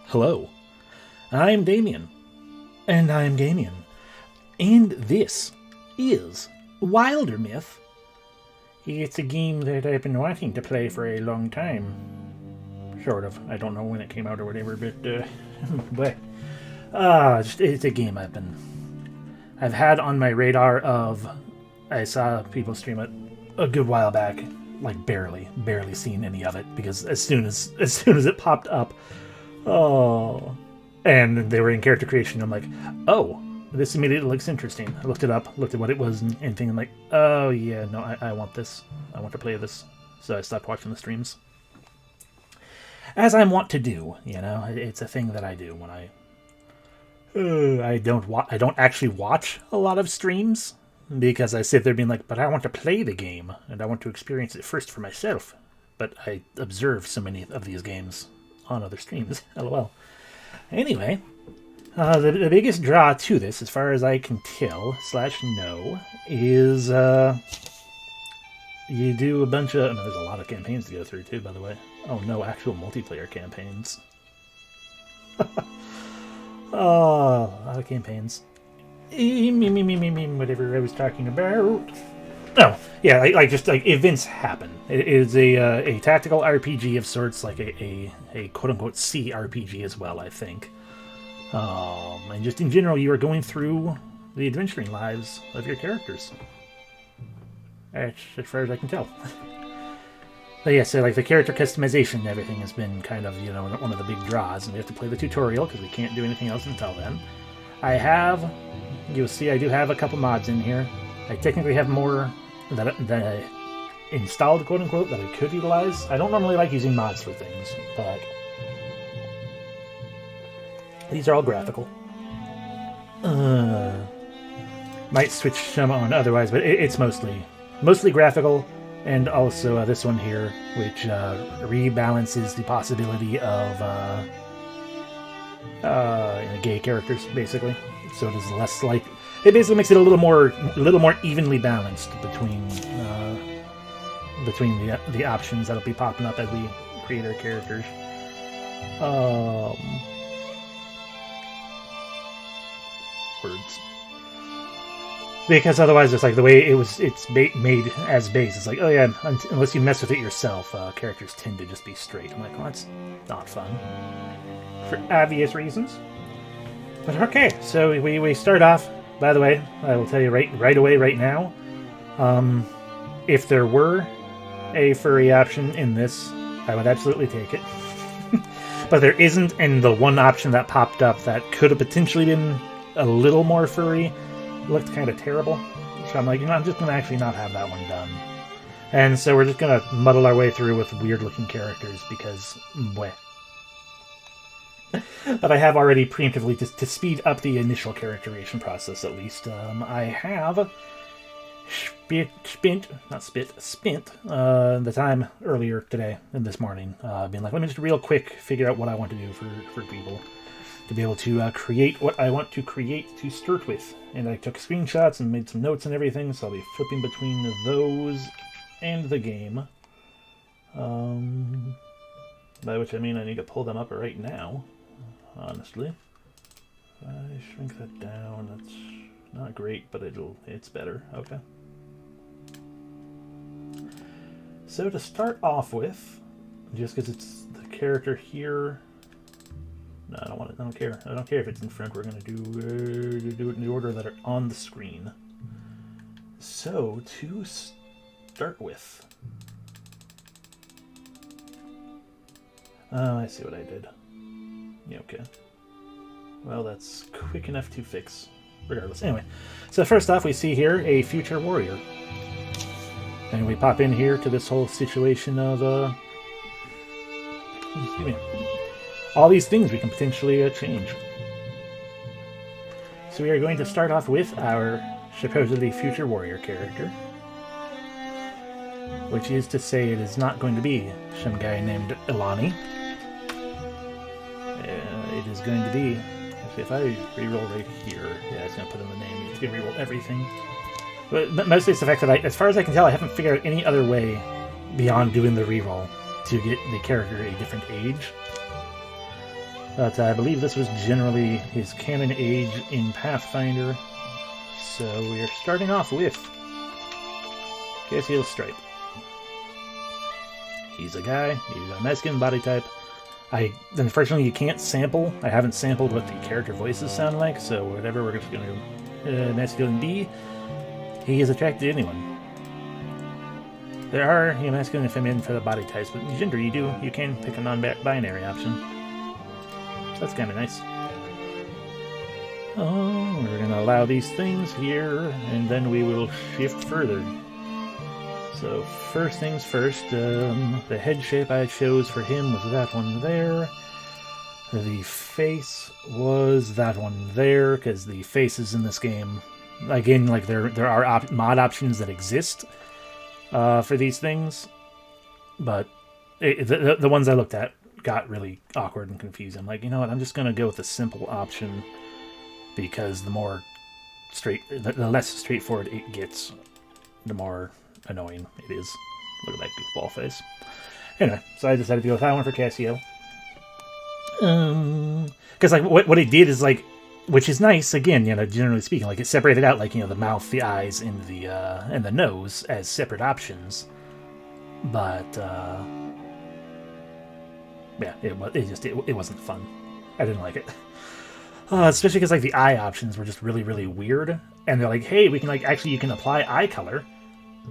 Hello, I'm Damien. And I'm Gamien. And this is Wildermyth. It's a game that I've been wanting to play for a long time. Sort of. I don't know when it came out or whatever, it's a game I've had on my radar of. I saw people stream it a good while back, like barely seen any of it, because as soon as it popped up, and they were in character creation, I'm like, oh, this immediately looks interesting. I looked it up, looked at what it was, and thinking, I'm like, oh yeah, no, I want this. I want to play this. So I stopped watching the streams. As I want to do, it's a thing that I do when I don't actually watch a lot of streams, because I sit there being like, but I want to play the game, and I want to experience it first for myself. But I observe so many of these games on other streams. LOL. Anyway, the biggest draw to this, as far as I can tell / know, is you do a bunch of. There's a lot of campaigns to go through too, by the way. Oh no, actual multiplayer campaigns. Oh, a lot of campaigns. Whatever I was talking about. Oh, yeah, just events happen. It is a tactical RPG of sorts, like a quote-unquote CRPG as well, I think. And just in general, you are going through the adventuring lives of your characters. As far as I can tell. But yeah, so the character customization and everything has been kind of, one of the big draws, and we have to play the tutorial, because we can't do anything else until then. You'll see I do have a couple mods in here. I technically have more that I installed, quote-unquote, that I could utilize. I don't normally like using mods for things, but these are all graphical. Might switch some on otherwise, but it's mostly graphical, and also this one here, which rebalances the possibility of gay characters, basically. So it is less like. It basically makes it a little more evenly balanced between the options that'll be popping up as we create our characters. Words. Because otherwise, it's like the way it's made as base. It's like, oh yeah, unless you mess with it yourself, characters tend to just be straight. I'm like, well, that's not fun for obvious reasons. But okay, so we start off. By the way, I will tell you right away, right now, if there were a furry option in this, I would absolutely take it. But there isn't, and the one option that popped up that could have potentially been a little more furry looked kind of terrible. So I'm like, I'm just going to actually not have that one done. And so we're just going to muddle our way through with weird-looking characters, because, bleh. But I have already preemptively, to speed up the initial characterization process at least, I have spent the time earlier today and this morning being like, let me just real quick figure out what I want to do for people to be able to create what I want to create to start with. And I took screenshots and made some notes and everything, so I'll be flipping between those and the game. By which I mean I need to pull them up right now. Honestly, if I shrink that down, that's not great, but it's better. Okay. So to start off with, just because it's the character here, no, I don't want it. I don't care. I don't care if it's in front. We're gonna do it in the order that are on the screen. So to start with, I see what I did. Yeah, okay. Well, that's quick enough to fix, regardless. Anyway, so first off, we see here a future warrior. And we pop in here to this whole situation of, excuse me, all these things we can potentially change. So we are going to start off with our supposedly future warrior character. Which is to say it is not going to be some guy named Ilani. It is going to be, actually, if I reroll right here, yeah, it's going to put in the name. It's going to reroll everything. But mostly it's the fact that, as far as I can tell, I haven't figured out any other way beyond doing the reroll to get the character a different age. But I believe this was generally his canon age in Pathfinder. So we are starting off with Cassiel Stripe. He's a guy, he's a masculine body type. Unfortunately, you can't sample. I haven't sampled what the character voices sound like, so whatever, we're just going to masculine B. He is attracted to anyone. There are masculine and feminine for the body types, but gender you can pick a non-binary option. So that's kind of nice. Oh, we're going to allow these things here, and then we will shift further. So first things first, the head shape I chose for him was that one there. The face was that one there, because the faces in this game, again, like there are mod options that exist for these things, but the ones I looked at got really awkward and confusing. I'm like, you know what, I'm just going to go with the simple option, because the less straightforward it gets, the more annoying it is. Look at that goofball face. Anyway, so I decided to go with that one for Cassiel. Because like what it did is like, which is nice. Again, generally speaking, like it separated out like the mouth, the eyes, and the nose as separate options. But yeah, it wasn't fun. I didn't like it. Especially because like the eye options were just really, really weird. And they're like, hey, we can you can apply eye color.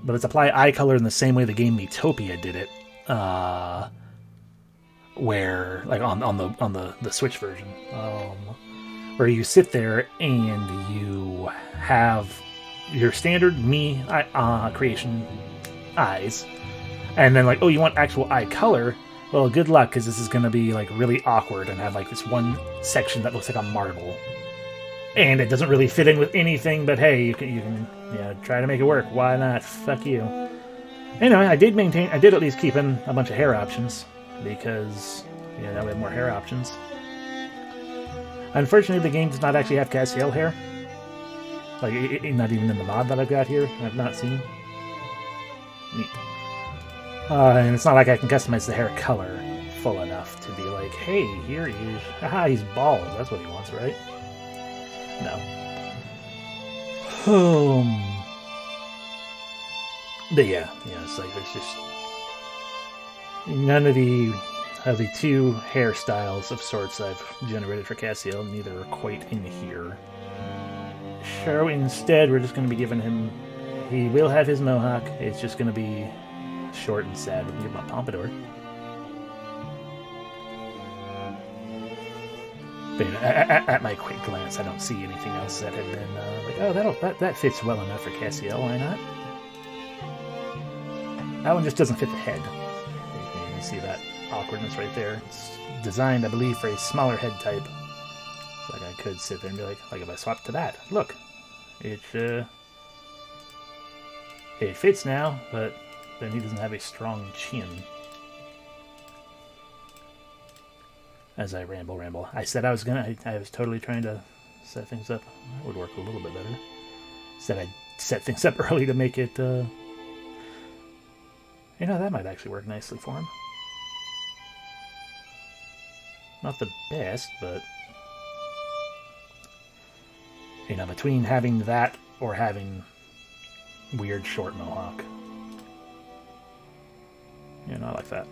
But it's apply eye color in the same way the game Miitopia did it, where like on the Switch version, where you sit there and you have your standard creation eyes, and then like, oh, you want actual eye color? Well, good luck, because this is going to be like really awkward and have like this one section that looks like a marble. And it doesn't really fit in with anything, but hey, you can try to make it work. Why not? Fuck you. Anyway, I did at least keep in a bunch of hair options, because now we have more hair options. Unfortunately, the game does not actually have Cassiel hair. Like, not even in the mod that I've got here. I've not seen. Neat. And it's not like I can customize the hair color full enough to be like, hey, here he is. Haha, he's bald. That's what he wants, right? No. But yeah, it's like there's just none of the two hairstyles of sorts I've generated for Cassiel. Neither are quite in here. So instead, we're just going to be giving him. He will have his mohawk. It's just going to be short and sad. We can give him a pompadour. But at my quick glance, I don't see anything else that had been like, oh, that fits well enough for Cassiel. Why not? That one just doesn't fit the head. You can see that awkwardness right there. It's designed, I believe, for a smaller head type. So like I could sit there and be like if I swap to that, look, it fits now, but then he doesn't have a strong chin. As I ramble. I said I was totally trying to set things up. That would work a little bit better. Said I'd set things up early to make it, that might actually work nicely for him. Not the best, but, between having that or having weird short mohawk. I like that.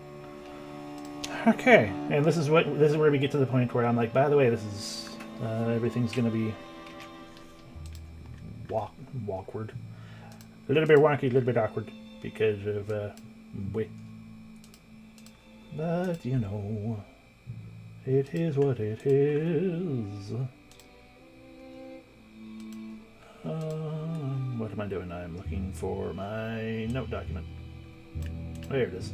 Okay, and this is where we get to the point where I'm like, by the way, this is everything's gonna be awkward, a little bit wonky, a little bit awkward because of but it is what it is. What am I doing? I'm looking for my note document. There it is.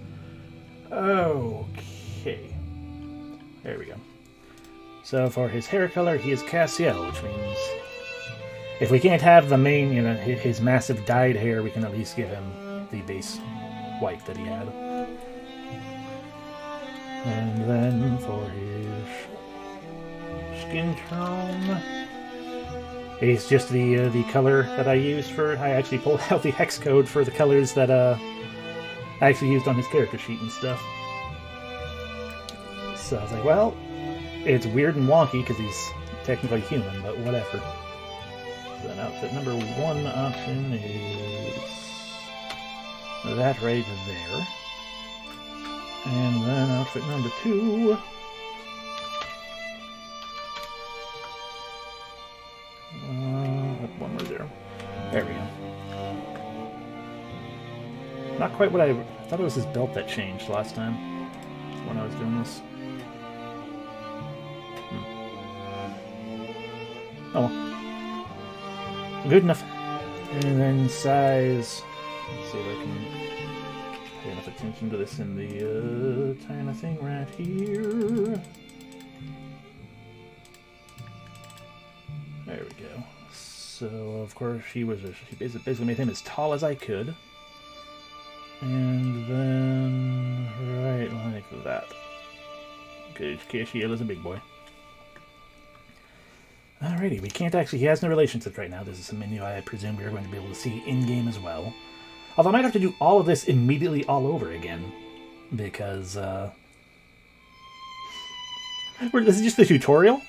Okay. There we go. So for his hair color, he is Cassiel, which means if we can't have the main, his massive dyed hair, we can at least give him the base white that he had. And then for his skin tone, it's just the color that I used for. I actually pulled out the hex code for the colors that I actually used on his character sheet and stuff. So I was like, well, It's weird and wonky because he's technically human, but whatever. So then outfit number 1 option is that right there. And then outfit number 2. One more there. There we go. Not quite what I thought. It was his belt that changed last time when I was doing this. Oh well. Good enough. And then size. Let's see if I can pay enough attention to this in the tiny thing right here. There we go. So of course she basically made him as tall as I could. And then right like that. Because he is a big boy. Alrighty, we can't actually, he has no relationships right now. This is a menu I presume we're going to be able to see in-game as well. Although I might have to do all of this immediately all over again. Because, this is just the tutorial.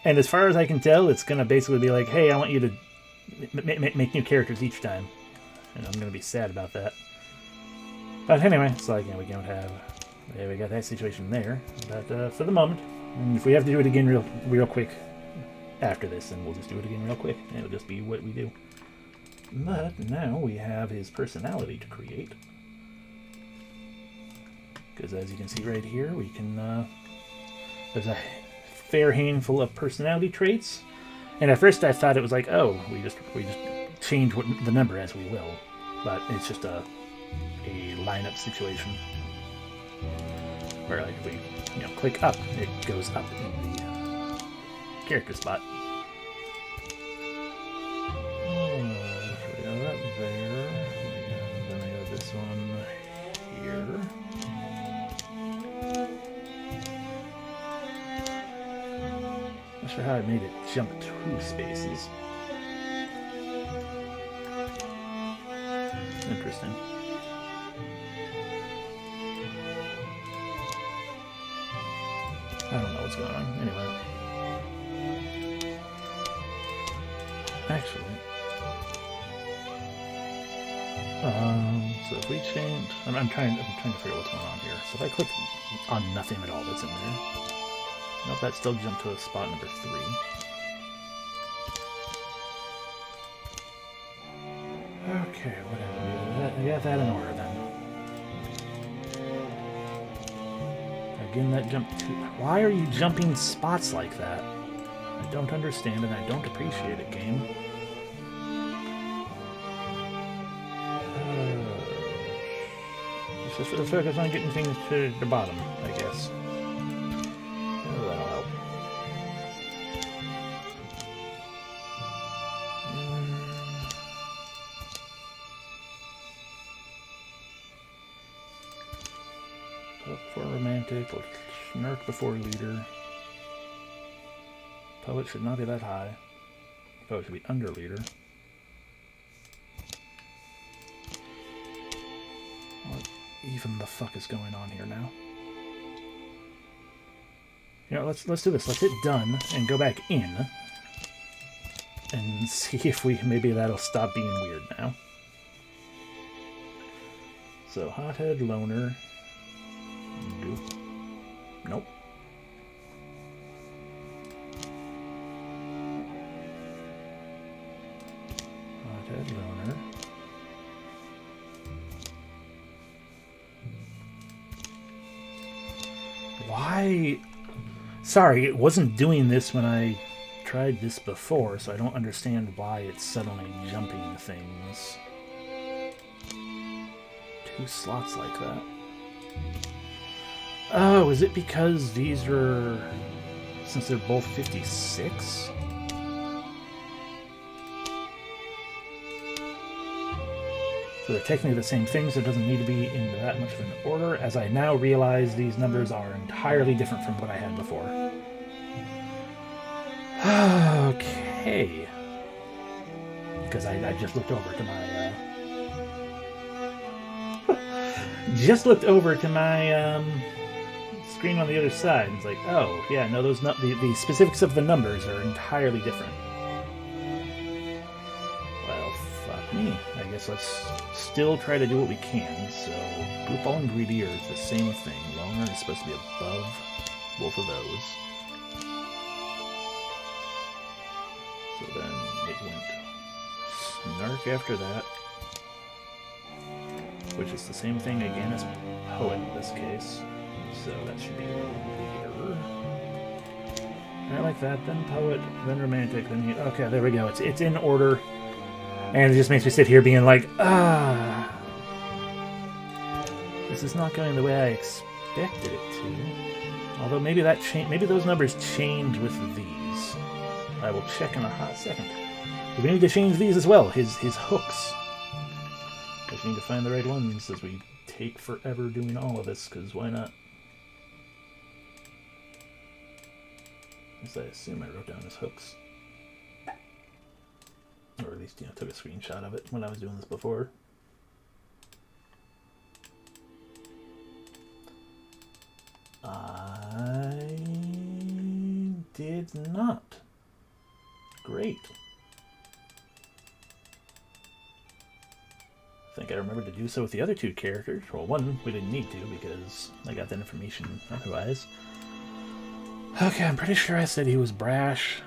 And as far as I can tell, it's going to basically be like, hey, I want you to make new characters each time. And I'm going to be sad about that. But anyway, it's like, we don't have... Yeah, we got that situation there. But for the moment, and if we have to do it again real quick after this, then we'll just do it again real quick. And it'll just be what we do. But now we have his personality to create. Because as you can see right here, we can... there's a fair handful of personality traits. And at first I thought it was like, oh, we just change the number as we will. But it's just a lineup situation. Where like if we click up, it goes up in the character spot. So we have that there. And then we have this one here. Not sure how I made it jump 2 spaces. Interesting. I don't know what's going on. Anyway. Actually. So if we change... I'm trying to figure out what's going on here. So if I click on nothing at all that's in there... Nope, that still jumped to spot number 3. Okay, whatever. We got that in order then. Again, that jump to... Why are you jumping spots like that? I don't understand and I don't appreciate it, game. Just focus on getting things to the bottom, I guess. Oh, that'll help. Poet before romantic, or snark before leader. Poet should not be that high. Poet should be under leader. What even the fuck is going on here now? Let's do this. Let's hit done and go back in and see if maybe that'll stop being weird now. So hothead loner. Nope. Hothead loner. Why? Sorry, it wasn't doing this when I tried this before, so I don't understand why it's suddenly jumping things. 2 slots like that. Oh, is it because these are... Since they're both 56? So they're technically the same thing, so it doesn't need to be in that much of an order, as I now realize these numbers are entirely different from what I had before. Okay. Because I just looked over to my... screen on the other side. And it's like, oh, yeah, no, the specifics of the numbers are entirely different. Well, fuck me. I guess let's still try to do what we can. So, group all and greedier is the same thing. Loner is supposed to be above both of those. So then it went snark after that, which is the same thing again as poet in this case. So that should be leader. I like that, then poet, then romantic, then okay, there we go. It's in order. And it just makes me sit here being like, this is not going the way I expected it to. Although maybe maybe those numbers changed with these. I will check in a hot second. We need to change these as well. His hooks. Just need to find the right ones as we take forever doing all of this, because why not? As I assume I wrote down his hooks. Or at least, took a screenshot of it when I was doing this before. I did not. Great. I think I remembered to do so with the other two characters. Well, one we didn't need to because I got that information otherwise. Okay, I'm pretty sure I said he was brash,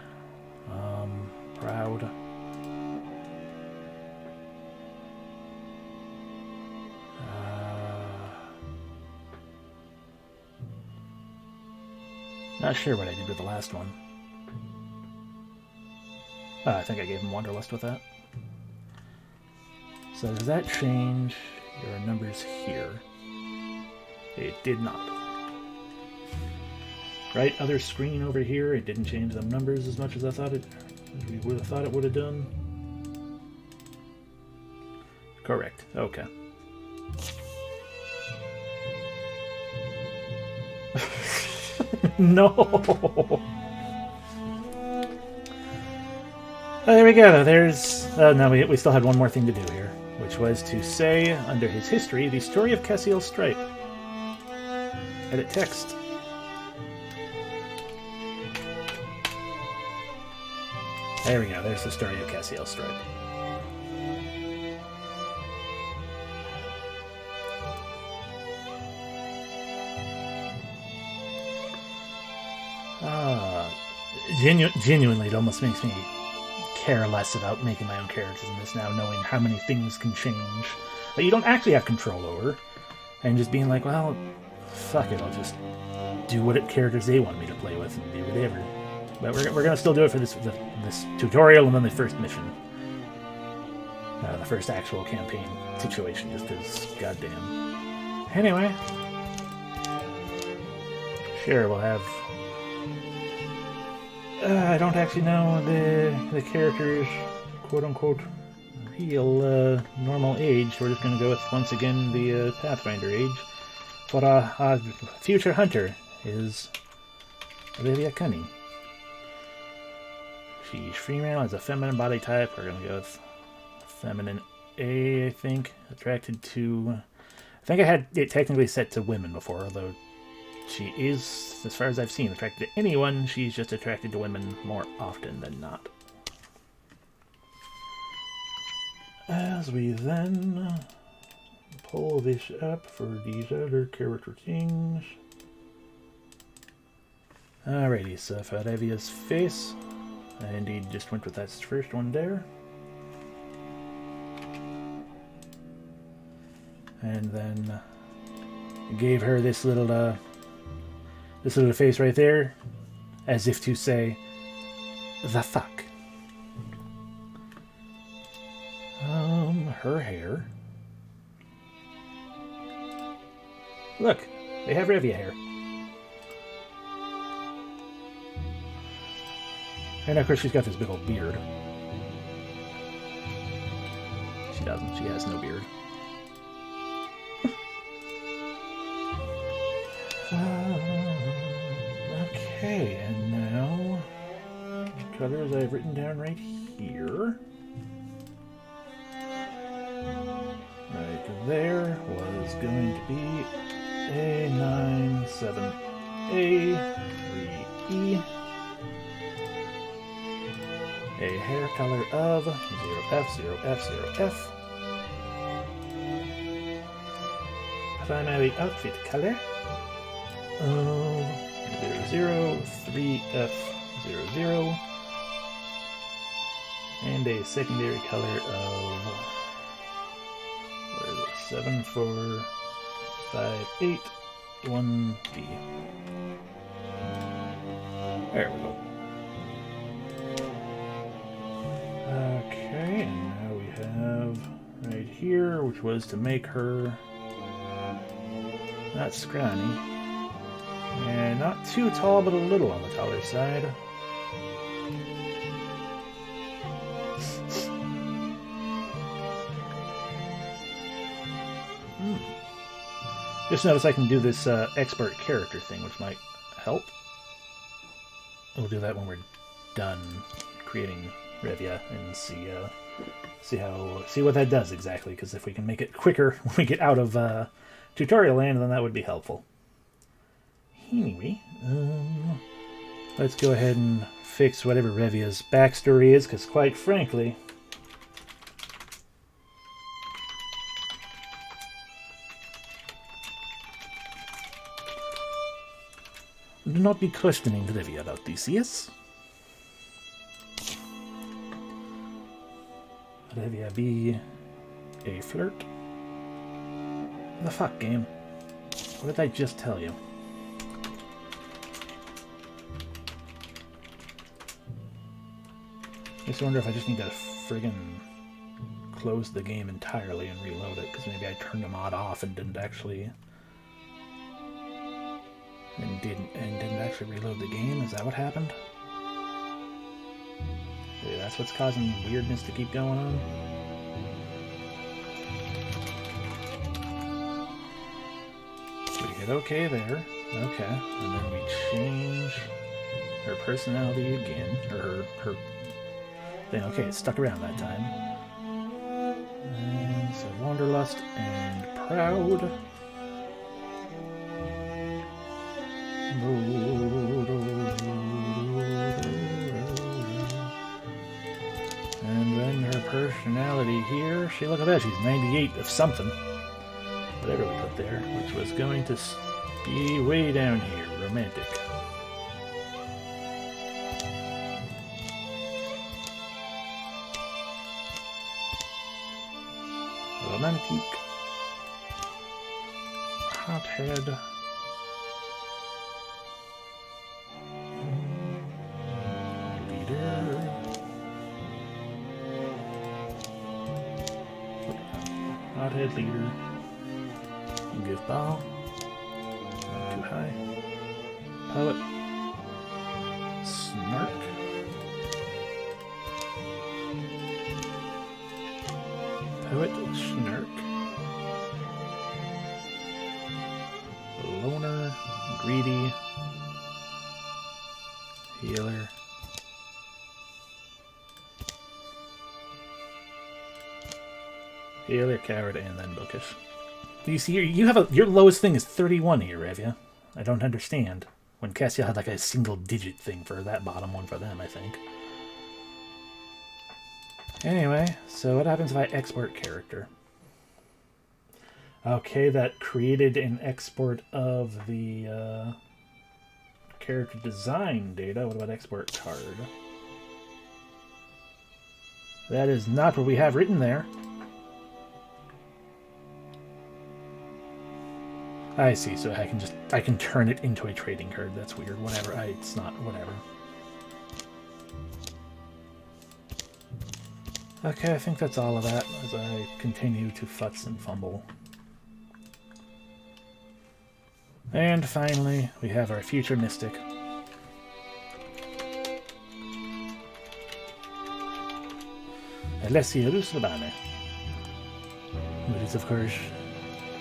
proud. Not sure what I did with the last one. I think I gave him Wanderlust with that. So does that change your numbers here? It did not. Right, other screen over here, it didn't change the numbers as much as I thought it. As we would have thought it would have done. Correct. Okay. No. Oh, there we go. There's... no, we still had one more thing to do here, which was to say, under his history, the story of Cassiel's Stripe. Edit text. There we go. There's the story of Cassiel's Stripe. Genuinely, it almost makes me care less about making my own characters in this now, knowing how many things can change that you don't actually have control over, and just being like, well, fuck it, I'll just do what characters they want me to play with and do whatever. But we're gonna still do it for this tutorial and then the first mission, the first actual campaign situation, just because, goddamn. Anyway, sure, we'll have. I don't actually know the character's quote-unquote real normal age. We're just going to go with, once again, the Pathfinder age. But our future hunter is Olivia Cunning. She's female, has a feminine body type. We're going to go with feminine A, I think. Attracted to... I think I had it technically set to women before, although... She is, as far as I've seen, attracted to anyone. She's just attracted to women more often than not. As we then pull this up for these other character things. Alrighty, so Faravia's face. I indeed just went with that first one there. And then gave her this little face right there, as if to say, the fuck. Her hair. Look, they have Revia hair. And of course she's got this big old beard. She doesn't, she has no beard. Okay, and now the colors I've written down right here. Right there was going to be a 9, 7, 3A, 3E, a hair color of 0F, 0F, 0F, primary outfit color of 00, 3F, 00, and a secondary color of, where is it, 7458 1D. There we go. Okay, and now we have right here, which was to make her not scrawny, and not too tall, but a little on the taller side. Just notice I can do this expert character thing, which might help. We'll do that when we're done creating Revia and see what that does exactly. Because if we can make it quicker when we get out of tutorial land, then that would be helpful. Anyway, let's go ahead and fix whatever Revia's backstory is, because quite frankly, do not be questioning Revia about this, yes? Revia be a flirt? The fuck, game? What did I just tell you? I just wonder if I just need to friggin' close the game entirely and reload it, because maybe I turned the mod off and didn't actually... And didn't actually reload the game? Is that what happened? Maybe that's what's causing weirdness to keep going on? So we hit OK there. Okay. And then we change her personality again. Or her thing. Okay, it stuck around that time. And so Wanderlust and Proud. And then her personality here, look at that, she's 98 of something. Whatever we put there, which was going to be way down here, romantic. Romantic. Hothead. Hothead leader. Give bow. Not too high. Poet. Snark. Poet. Snark. Loner. Greedy. Healer. Healer, coward, and then bookish. You see, you have your lowest thing is 31 here, Revia. I don't understand. When Cassiel had like a single-digit thing for that bottom one for them, I think. Anyway, so what happens if I export character? Okay, that created an export of the character design data. What about export card? That is not what we have written there. I see, so I can turn it into a trading card. That's weird. Whatever. It's not, whatever. Okay, I think that's all of that as I continue to futz and fumble. And finally, we have our future mystic. Alessia Rusabane. Which is, of course...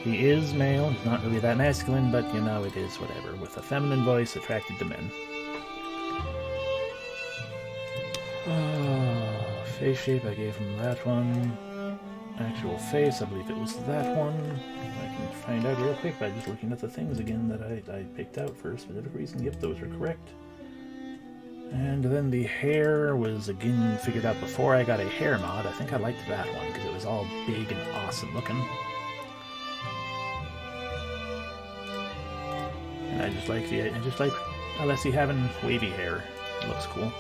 He is male, he's not really that masculine, but you know, it is whatever. With a feminine voice, attracted to men. Face shape, I gave him that one. actual face. I believe it was that one. I can find out real quick by just looking at the things again that I picked out for a specific reason. Yep, those are correct. And then the hair was again figured out before I got a hair mod. I think I liked that one because it was all big and awesome looking. And I just like Alessi having wavy hair. It looks cool.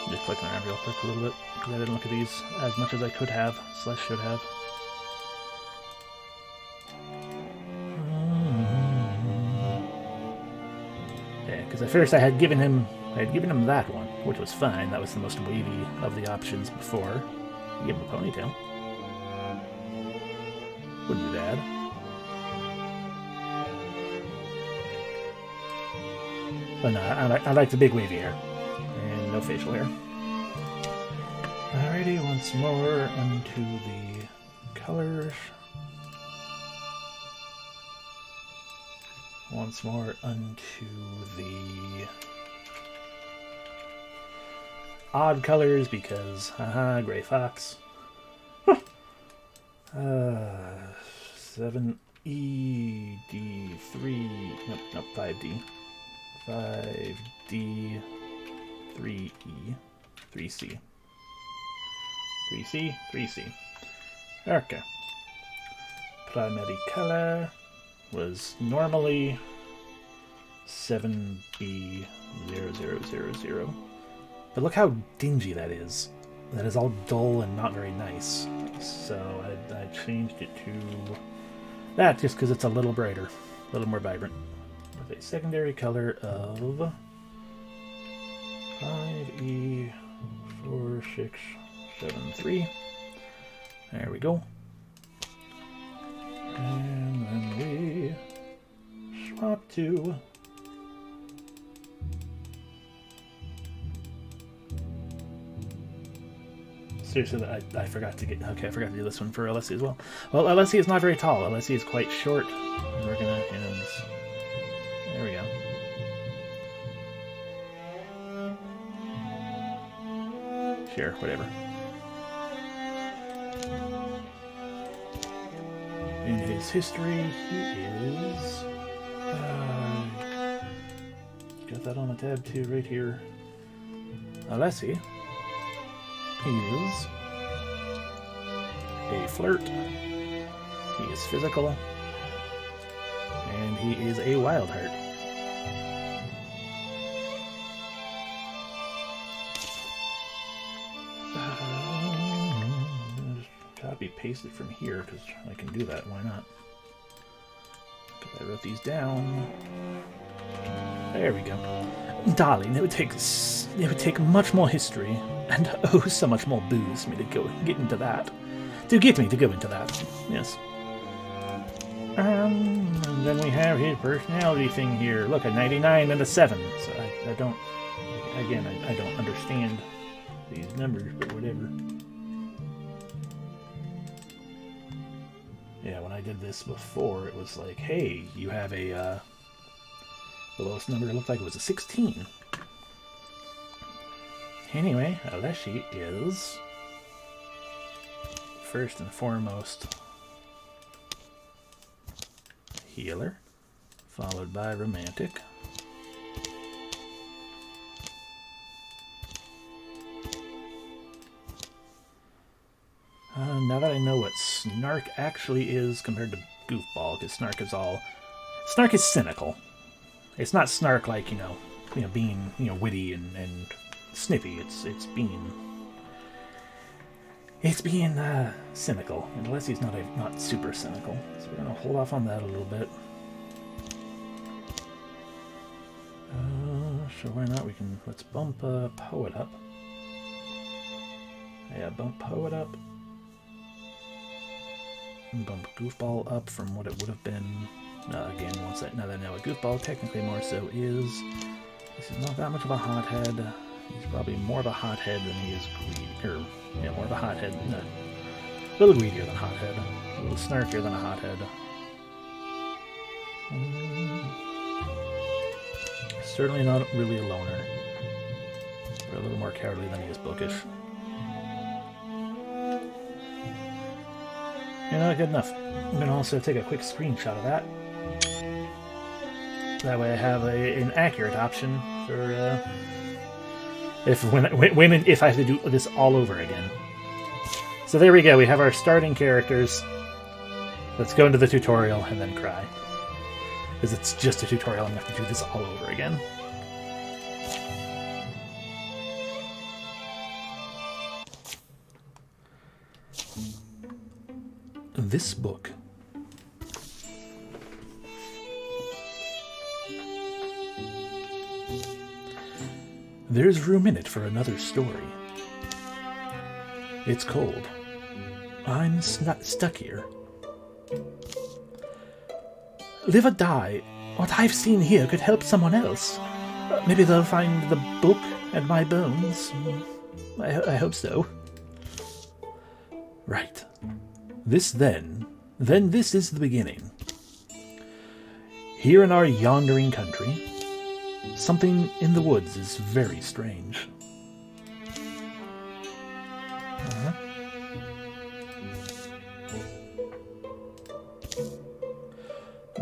Just clicking around real quick a little bit because I didn't look at these as much as I could have / should have. Yeah, because at first I had given him that one, which was fine. That was the most wavy of the options before. Give him a ponytail. Wouldn't be bad. But no, I like the big wavy hair. And no facial hair. Alrighty, once more onto the colors. Once more onto the odd colors because, haha, Gray Fox. 7ED3, nope, 5D. 5D, 3E, 3C. 3C, 3C. Okay. Primary color was normally 7B0000. But look how dingy that is. That is all dull and not very nice. So I changed it to that just because it's a little brighter, a little more vibrant. With a secondary color of 5E4673. There we go. And then we swap to seriously, I forgot to get. Okay, I forgot to do this one for Alessi as well. Well, Alessi is not very tall. Alessi is quite short. And we're gonna. There we go. Sure, whatever. In his history, he is. Got that on a tab too, right here. Alessi is a flirt. He is physical. And he is a wild heart. Copy paste it from here because I can do that. Why not? Because I wrote these down. There we go. Darling, it would take much more history and oh so much more booze for me to get into that. To get me to go into that. Yes. And then we have his personality thing here. Look, a 99 and a 7. So I don't understand these numbers, but whatever. Yeah, when I did this before, it was like, hey, you have a, the lowest number it looked like it was a 16. Anyway, Alessi is, first and foremost, healer, followed by romantic. Now that I know what Snark actually is compared to Goofball, because Snark is cynical. It's not Snark like, being, witty and snippy. It's being cynical, unless he's not super cynical. So we're gonna hold off on that a little bit. Sure, why not? Let's bump Poet up. Yeah, bump Poet up. And bump Goofball up from what it would have been. Again, now that I know what Goofball technically more so is. This is not that much of a hothead. He's probably more of a hothead than he is greedy. More of a hothead. No, a little greedier than a hothead. A little snarkier than a hothead. Certainly not really a loner. Or a little more cowardly than he is bookish. You know, good enough. I'm going to also take a quick screenshot of that. That way I have an accurate option for if I have to do this all over again. So there we go. We have our starting characters. Let's go into the tutorial and then cry. Because it's just a tutorial. I'm going to have to do this all over again. This book. There's room in it for another story. It's cold. I'm stuck here. Live or die, what I've seen here could help someone else. Maybe they'll find the book and my bones. I hope so. Right. This then this is the beginning. Here in our yondering country, something in the woods is very strange.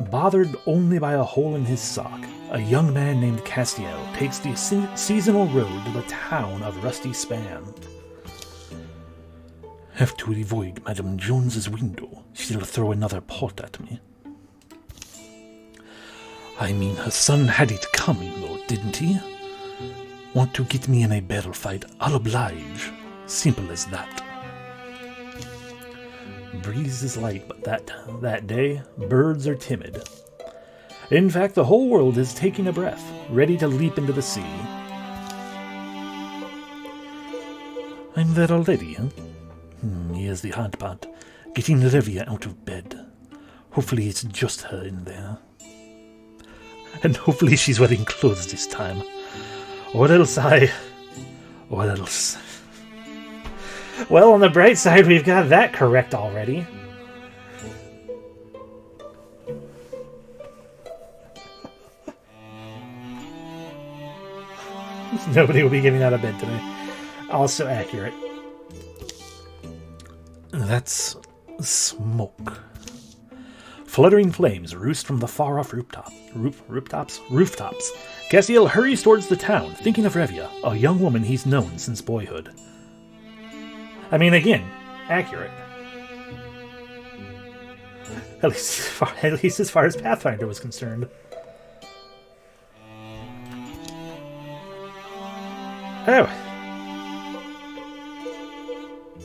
Bothered only by a hole in his sock, a young man named Castiel takes the seasonal road to the town of Rusty Span. Have to avoid Madame Jones's window. She'll throw another pot at me. I mean, her son had it coming, though, didn't he? Want to get me in a battle fight? I'll oblige. Simple as that. Breeze is light, but that day, birds are timid. In fact, the whole world is taking a breath, ready to leap into the sea. I'm there already, huh? Here's the hard part. Getting Revia out of bed. Hopefully it's just her in there. And hopefully she's wearing clothes this time. Or else Well, on the bright side, we've got that correct already. Nobody will be getting out of bed today. Also accurate. That's smoke. Fluttering flames roost from the far-off rooftops. Castiel hurries towards the town, thinking of Revia, a young woman he's known since boyhood. I mean, again, accurate. At least as far as Pathfinder was concerned. Oh.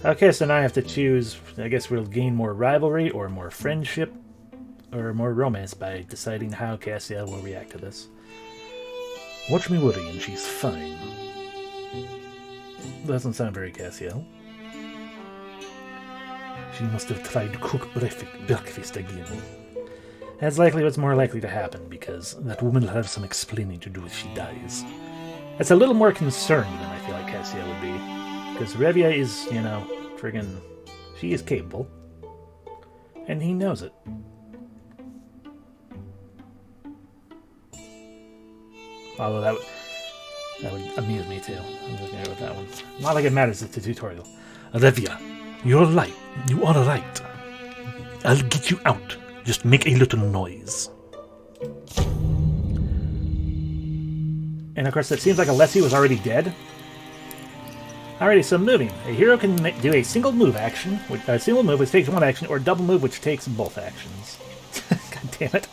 Okay, so now I have to choose. I guess we'll gain more rivalry or more friendship or more romance by deciding how Castiel will react to this. Watch me worry and she's fine. Doesn't sound very Castiel. She must have tried to cook breakfast again. That's likely what's more likely to happen, because that woman will have some explaining to do if she dies. That's a little more concerned than I feel like Castiel would be. Because Revia is, you know, friggin'... She is capable. And he knows it. Although that would amuse me too. I'm just gonna go with that one. Not like it matters, it's a tutorial. Revia, you're right. You are right. I'll get you out. Just make a little noise. And of course, it seems like Alessi was already dead. Alrighty, so moving. A hero can do a single move action, which takes one action, or a double move which takes both actions. God damn it.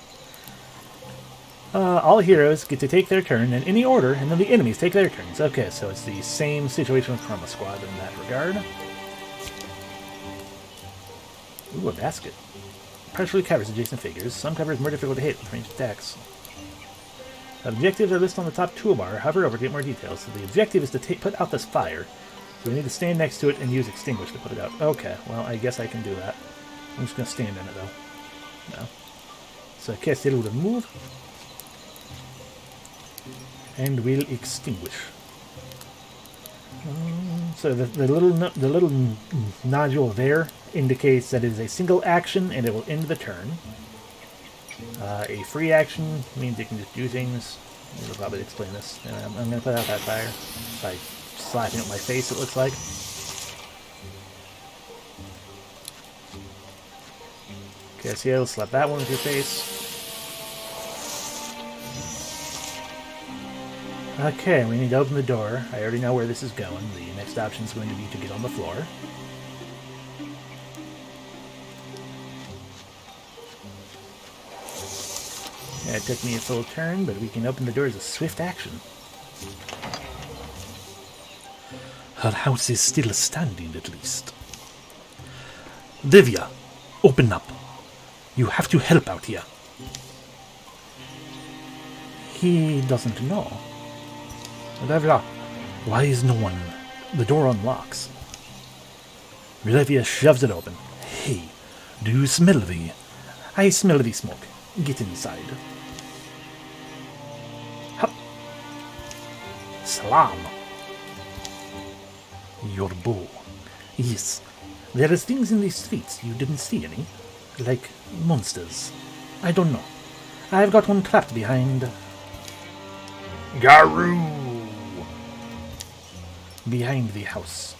All heroes get to take their turn in any order, and then the enemies take their turns. Okay, so it's the same situation with Chroma Squad in that regard. Ooh, a basket. Partially covers adjacent figures. Some cover is more difficult to hit with ranged attacks. Objectives are listed on the top toolbar. Hover over to get more details. So the objective is to put out this fire. So we need to stand next to it and use extinguish to put it out. Okay, well, I guess I can do that. I'm just going to stand in it, though. No. So Castiel will move. And we'll extinguish. So the little nodule there indicates that it is a single action and it will end the turn. A free action means you can just do things It'll probably explain this. Anyway, I'm going to put out that fire by slapping it with my face, it looks like. Okay, so yeah, let's slap that one with your face. Okay, we need to open the door. I already know where this is going. The next option is going to be to get on the floor. Yeah, it took me a full turn, but we can open the door as a swift action. Her house is still standing, at least. Devia, open up. You have to help out here. He doesn't know. Devia, why is no one? The door unlocks. Devia shoves it open. Hey, do you smell the... I smell the smoke. Get inside. Hup. Salam. Your bow. Yes. There is things in these streets. You didn't see any. Like monsters. I don't know. I've got one trapped behind... Garoo! Behind the house.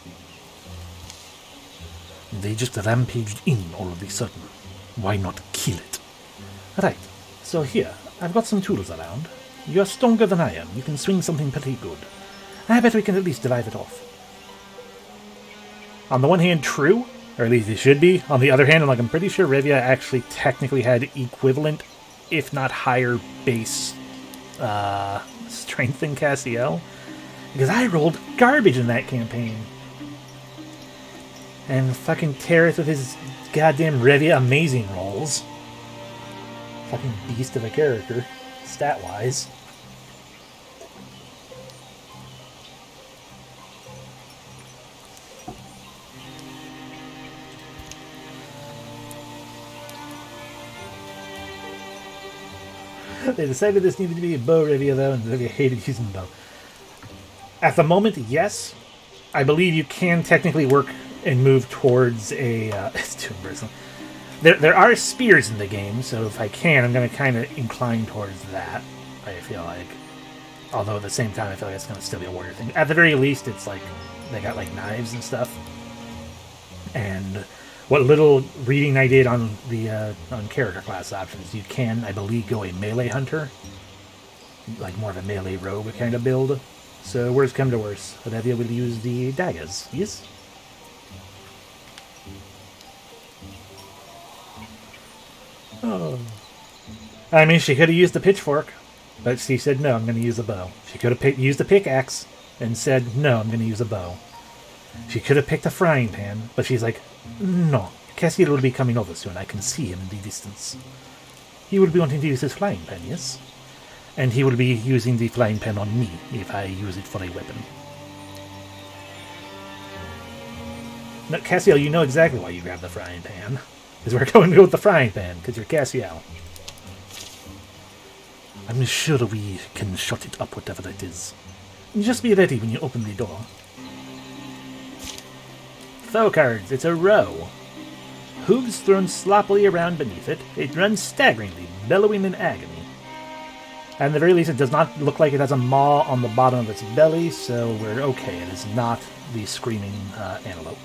They just rampaged in all of a sudden. Why not kill it? Right. So here, I've got some tools around. You're stronger than I am. You can swing something pretty good. I bet we can at least drive it off. On the one hand, true. Or at least it should be. On the other hand, I'm pretty sure Revia actually technically had equivalent, if not higher, base strength than Cassiel. Because I rolled garbage in that campaign. And fucking Terrace with his goddamn Revia amazing rolls. Fucking beast of a character, stat-wise. They decided this needed to be a bow Revia, though, and Revia hated using the bow. At the moment, yes. I believe you can technically work and move towards a... it's too personal. There are spears in the game, so if I can, I'm going to kind of incline towards that, I feel like. Although at the same time, I feel like it's going to still be a warrior thing. At the very least, it's like, they got like knives and stuff. And what little reading I did on the on character class options, you can, I believe, go a melee hunter. Like more of a melee rogue kind of build. So worst come to worst, Olivia will use the daggers, yes? Oh. I mean, she could have used the pitchfork, but she said, no, I'm going to use a bow. She could have used a pickaxe and said, no, I'm going to use a bow. She could have picked a frying pan, but she's like, no, Cassiel will be coming over soon. I can see him in the distance. He will be wanting to use his frying pan, yes? And he will be using the frying pan on me if I use it for a weapon. Now, Cassiel, you know exactly why you grabbed the frying pan. Because we're going to go with the frying pan, because you're Cassiel. I'm sure we can shut it up, whatever it is. Just be ready when you open the door. Foe cards, it's a row. Hooves thrown sloppily around beneath it. It runs staggeringly, bellowing in agony. At the very least, it does not look like it has a maw on the bottom of its belly, so we're okay. It is not the screaming antelope.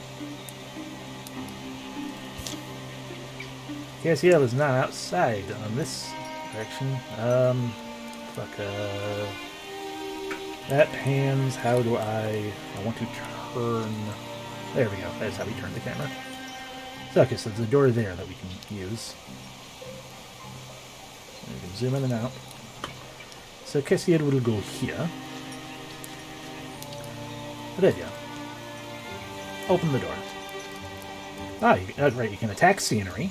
Cassiel is not outside on this direction. That pans. How do I want to turn... There we go. That's how we turn the camera. So, okay, so there's a door there that we can use. We can zoom in and out. So Cassiel will go here. There you go. Open the door. Right, you can attack scenery,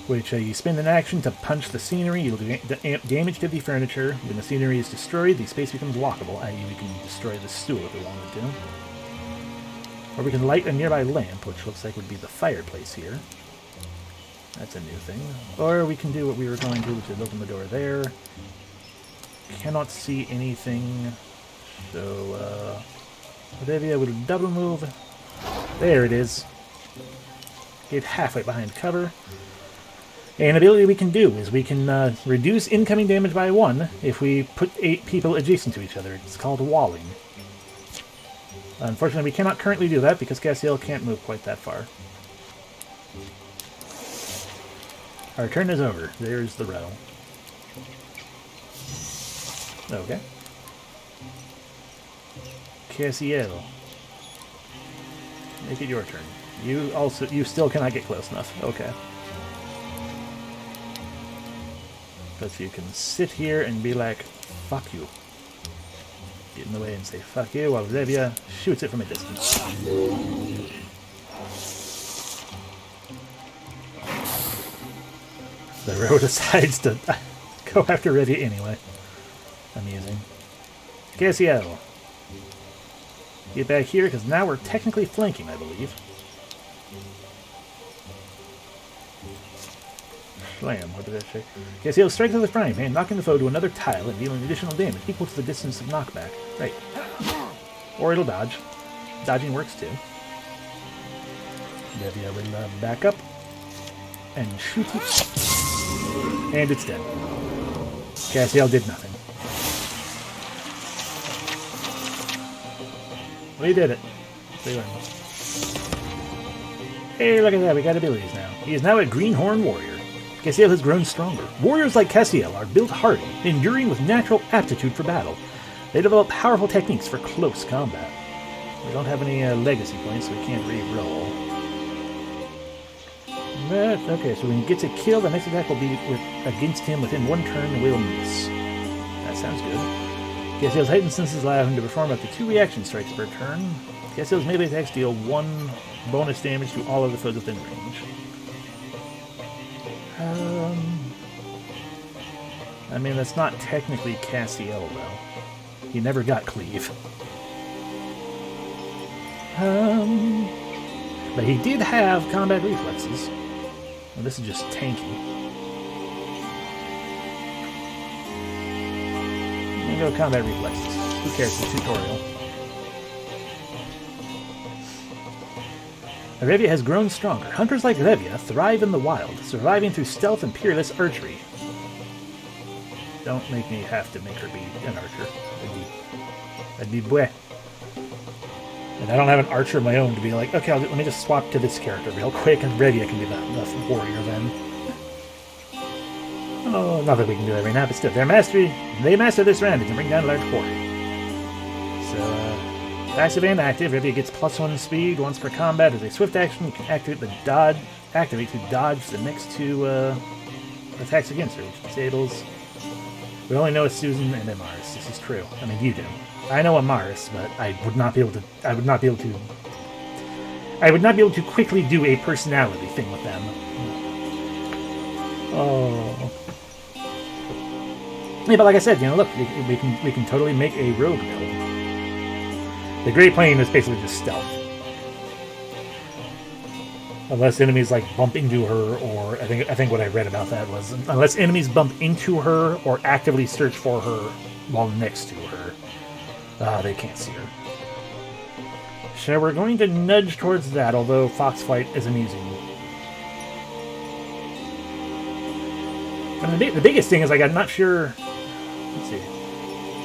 which you spend an action to punch the scenery. You'll do damage to the furniture. When the scenery is destroyed, the space becomes walkable, i.e. we can destroy the stool if we wanted to. Or we can light a nearby lamp, which looks like would be the fireplace here. That's a new thing. Or we can do what we were going to, which is open the door there. Cannot see anything, so Olivia will double move. There it is. Get halfway behind cover. An ability we can do is we can reduce incoming damage by 1 if we put 8 people adjacent to each other. It's called walling. Unfortunately, we cannot currently do that because Castiel can't move quite that far. Our turn is over. There's the row. Okay. Castiel. Make it your turn. You still cannot get close enough. Okay. But you can sit here and be like, fuck you. Get in the way and say fuck you while Zevia shoots it from a distance. The row decides to go after Revia anyway. Amusing. Castiel. Get back here, because now we're technically flanking, I believe. Slam, what did that say? Castiel strikes with the frying pan, knocking the foe to another tile and dealing additional damage equal to the distance of knockback. Right. Or it'll dodge. Dodging works too. Revia will back up and shoot it. And it's dead. Castiel did nothing. We did it. Hey, look at that. We got abilities now. He is now a Greenhorn Warrior. Castiel has grown stronger. Warriors like Castiel are built hardy, enduring with natural aptitude for battle. They develop powerful techniques for close combat. We don't have any legacy points, so we can't re-roll. But, okay, so when he gets a kill, the next attack will be against him within 1 turn and will miss. That sounds good. Castiel's heightened senses allow him to perform up to 2 reaction strikes per turn. Castiel's melee attacks deal 1 bonus damage to all of the foes within range. I mean, that's not technically Castiel, though. He never got cleave. But he did have combat reflexes. Well, this is just tanky. I'm gonna go combat reflexes. Who cares? It's a tutorial. Revia has grown stronger. Hunters like Revia thrive in the wild, surviving through stealth and peerless archery. Don't make me have to make her be an archer. That'd be bleh. And I don't have an archer of my own to be like, okay, let me just swap to this character real quick, and Revia can be the warrior then. Oh, not that we can do that right now, but still, they master their surroundings and bring down a large quarry. So, passive and active, Revia gets +1 speed once per combat. As a swift action, you can activate to dodge the next 2 attacks against her, which disables. We only know it's Susan and Amaris. This is true. I mean, you do. I know Amaris, but I would not be able to quickly do a personality thing with them. Oh. Yeah, but like I said, look, we can totally make a rogue build. The Great Plane is basically just stealth. Unless enemies bump into her, or I think what I read about that was unless enemies bump into her or actively search for her while next to her, they can't see her. So we're going to nudge towards that, although Foxfight is amusing. And the biggest thing is I'm not sure. Let's see.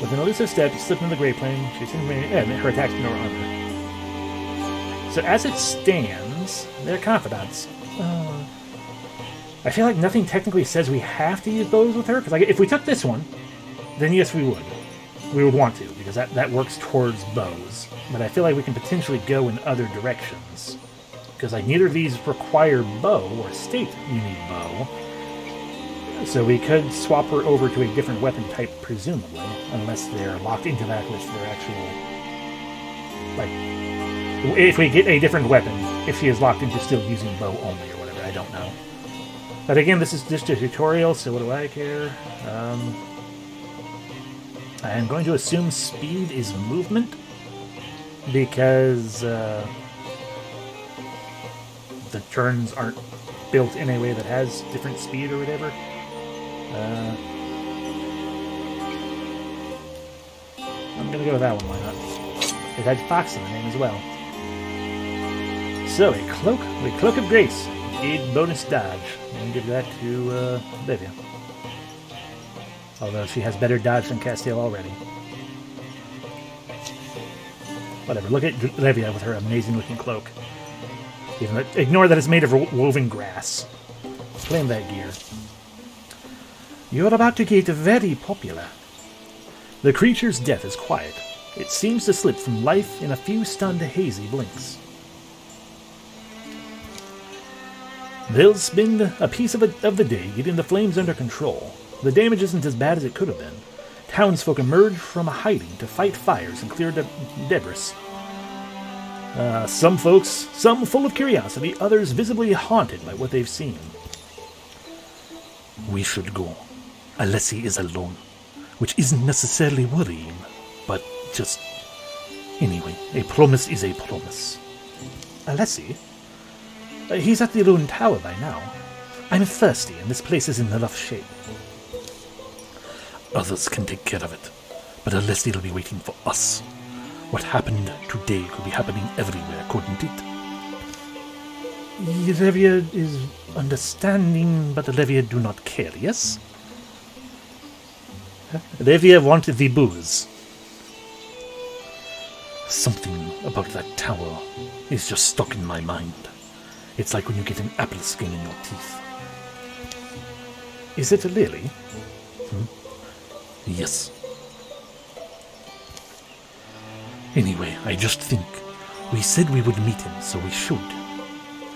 With an elusive step, you slip into the Great Plane. She's in her attacks ignore armor. So as it stands, they're confidants. I feel like nothing technically says we have to use bows with her, because if we took this one, then yes, we would. We would want to, because that works towards bows. But I feel like we can potentially go in other directions. Because neither of these require bow, or state you need bow. So we could swap her over to a different weapon type, presumably. Unless they're locked into that with their actual... if we get a different weapon, if she is locked into still using bow only or whatever, I don't know. But again, this is just a tutorial, so what do I care? I'm going to assume speed is movement, because the turns aren't built in a way that has different speed or whatever. I'm going to go with that one, why not? It had Fox in the name as well. So, a cloak of grace. Aid bonus dodge. And give that to Livia. Although she has better dodge than Castiel already. Whatever, look at Livia with her amazing looking cloak. Ignore that it's made of woven grass. Claim that gear. You're about to get very popular. The creature's death is quiet. It seems to slip from life in a few stunned, hazy blinks. They'll spend a piece of the day getting the flames under control. The damage isn't as bad as it could have been. Townsfolk emerge from a hiding to fight fires and clear debris. Some full of curiosity, others visibly haunted by what they've seen. We should go. Alessi is alone, which isn't necessarily worrying, but just... Anyway, a promise is a promise. Alessi? He's at the ruined tower by now. I'm thirsty, and this place is in rough shape. Others can take care of it, but Alessi will be waiting for us. What happened today could be happening everywhere, couldn't it? Olivia is understanding, but Olivia do not care, yes? Olivia wanted the booze. Something about that tower is just stuck in my mind. It's like when you get an apple skin in your teeth. Is it really? Yes. Anyway, I just think we said we would meet him, so we should.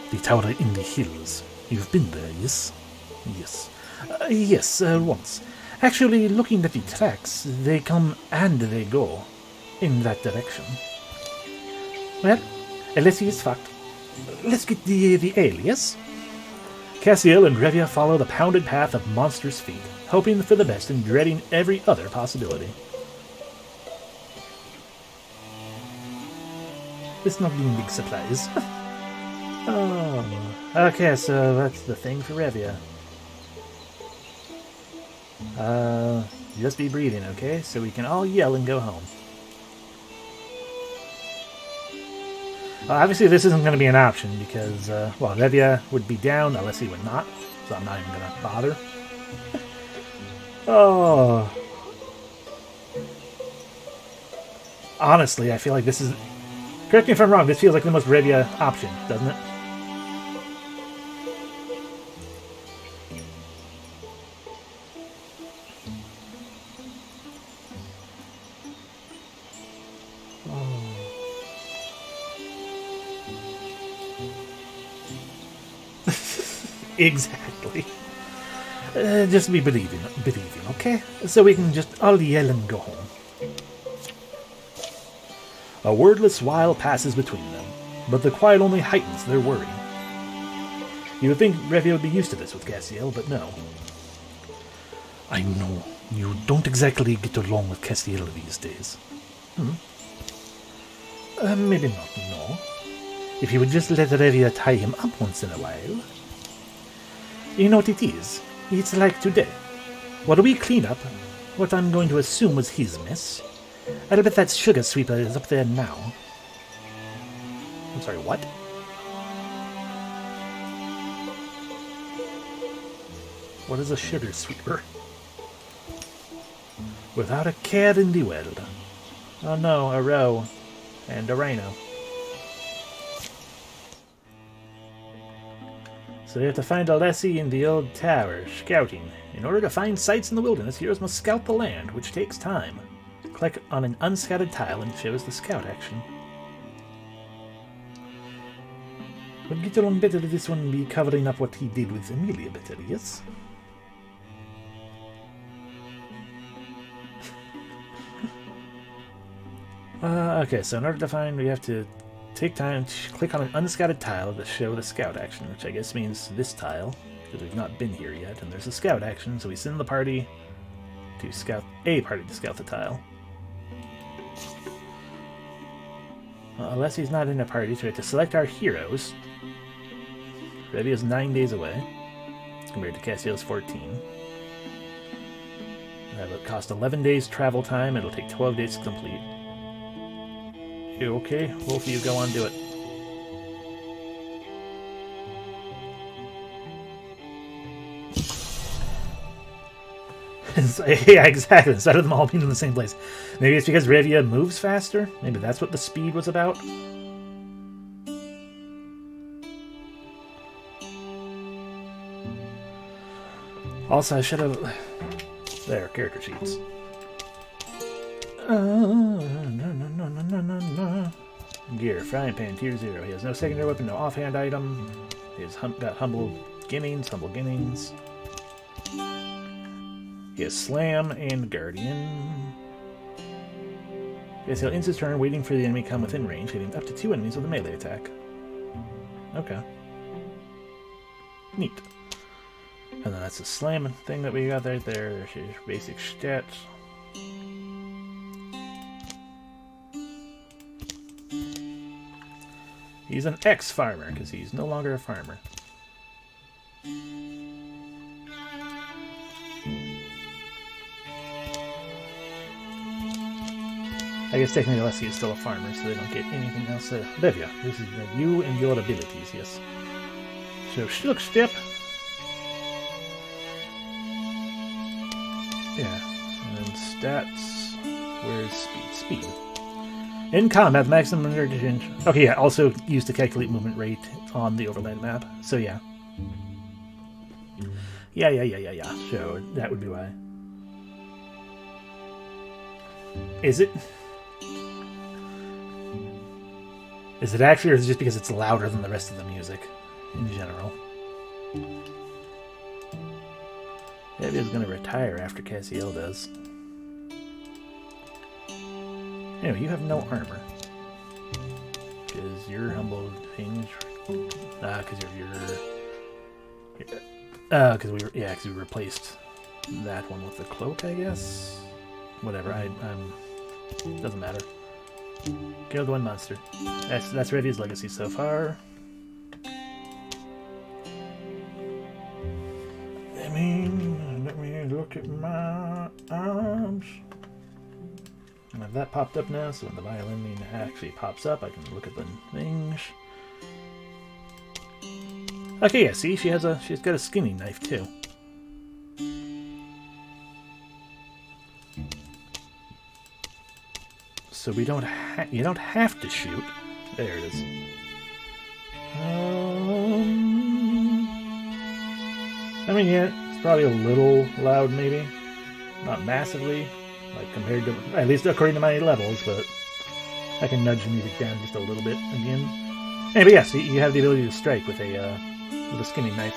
The tower in the hills. You've been there, yes? Yes. Yes, once. Actually, looking at the tracks, they come and they go in that direction. Well, Alessi is fucked. Let's get the ale, yes? Castiel and Revia follow the pounded path of monsters' feet, hoping for the best and dreading every other possibility. It's not being big supplies. Oh. Okay, so that's the thing for Revia. Just be breathing, okay? So we can all yell and go home. Obviously this isn't going to be an option because, well, Revia would be down, Alessi would not, so I'm not even going to bother. Oh. Honestly, I feel like this is... Correct me if I'm wrong, this feels like the most Revia option, doesn't it? Exactly. Just be believing, okay? So we can just all yell and go home. A wordless while passes between them, but the quiet only heightens their worry. You would think Revia would be used to this with Castiel, but no. I know you don't exactly get along with Castiel these days. Maybe not, no. If you would just let Revia tie him up once in a while. You know what it is? It's like today. While we clean up what I'm going to assume was his mess, I bet that sugar sweeper is up there now. I'm sorry, what? What is a sugar sweeper? Without a care in the world. Oh no, a row. And a rhino. So they have to find Alessi in the old tower, scouting. In order to find sites in the wilderness, heroes must scout the land, which takes time. Click on an unscouted tile and it shows the scout action. Would get along better if this one be covering up what he did with Amelia better, yes? Okay, so in order to find, we have to take time to click on an unscouted tile to show the scout action, which I guess means this tile, because we've not been here yet, and there's a scout action, so we send the party to scout the tile. Unless he's not in a party, so we have to select our heroes. Revia is 9 days away, compared to Castiel's 14. That'll cost 11 days travel time, it'll take 12 days to complete. You okay? Both of you go on, do it. Yeah, exactly. Instead of them all being in the same place. Maybe it's because Revia moves faster? Maybe that's what the speed was about? Also, I should have... There, character sheets. Gear, frying pan, tier 0. He has no secondary weapon, no offhand item. He has got humble Gamins. He has slam and guardian. Yes, he'll end his turn waiting for the enemy to come within range, hitting up to 2 enemies with a melee attack. Okay. Neat. And then that's the slam thing that we got right there. There's his basic stats. He's an ex-farmer, because he's no longer a farmer. I guess technically Alessi is still a farmer, so they don't get anything else. Levia, this is you and your abilities, yes. So, look, step. Yeah, and then stats. Where's speed? Speed. In combat, maximum range. Okay, yeah, also used to calculate movement rate on the overland map. So, yeah. Yeah. So, that would be why. Is it? Is it actually, or is it just because it's louder than the rest of the music in general? Evia's going to retire after Cassiel does. Anyway, you have no armor. Because you're humble things. Because because we replaced that one with the cloak, I guess. Whatever. Doesn't matter. Kill the one monster. That's Revia's legacy so far. Let me look at my arms. And have that popped up now, so when the violin actually pops up, I can look at the things. Okay, yeah, see, she's got a skinning knife too. So we don't you don't have to shoot. There it is. I mean, yeah, it's probably a little loud, maybe. Not massively, like compared to, at least according to my levels, but I can nudge the music down just a little bit again. Anyway, yes, you have the ability to strike with a skinning knife.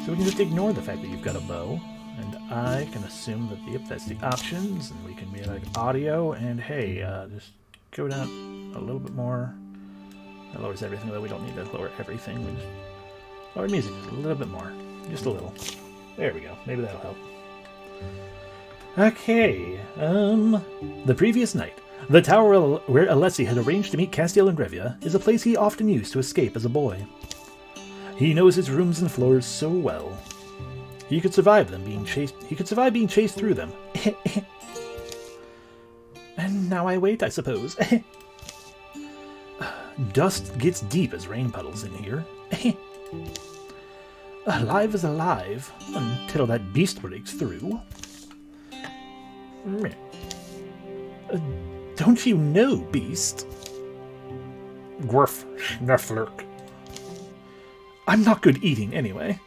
So we can just ignore the fact that you've got a bow. And I can assume that, yep, that's the options, and we can be like audio, and hey, just go down a little bit more. That lowers everything, though we don't need to lower everything. We just lower music just a little bit more. Just a little. There we go. Maybe that'll help. Okay, the previous night. The tower where Alessi had arranged to meet Castiel and Revia is a place he often used to escape as a boy. He knows his rooms and floors so well. He could survive being chased through them. And now I wait, I suppose. Dust gets deep as rain puddles in here. Alive is alive until that beast breaks through. Don't you know, beast? Gruff, snufflurk. I'm not good eating anyway.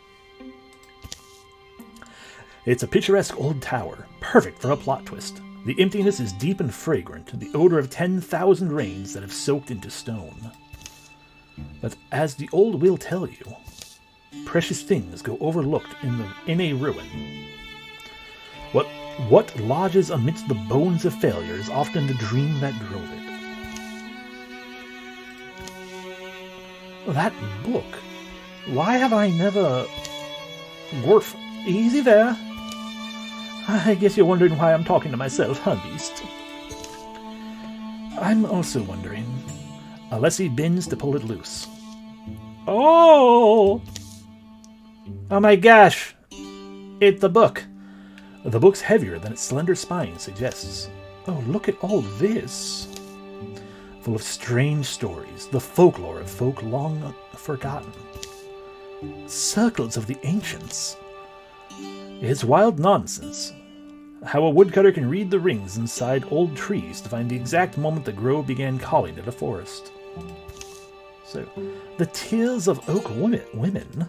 It's a picturesque old tower, perfect for a plot twist. The emptiness is deep and fragrant, the odor of 10,000 rains that have soaked into stone. But as the old will tell you, precious things go overlooked in a ruin. What lodges amidst the bones of failure is often the dream that drove it. That book. Why have I never... Gorf, easy there. I guess you're wondering why I'm talking to myself, huh, beast? I'm also wondering. Alessi bends to pull it loose. Oh! Oh my gosh! It's the book. The book's heavier than its slender spine suggests. Oh, look at all this. Full of strange stories, the folklore of folk long forgotten. Circles of the ancients. It's wild nonsense. How a woodcutter can read the rings inside old trees to find the exact moment the grove began calling it a forest. So, the Tears of Oak Women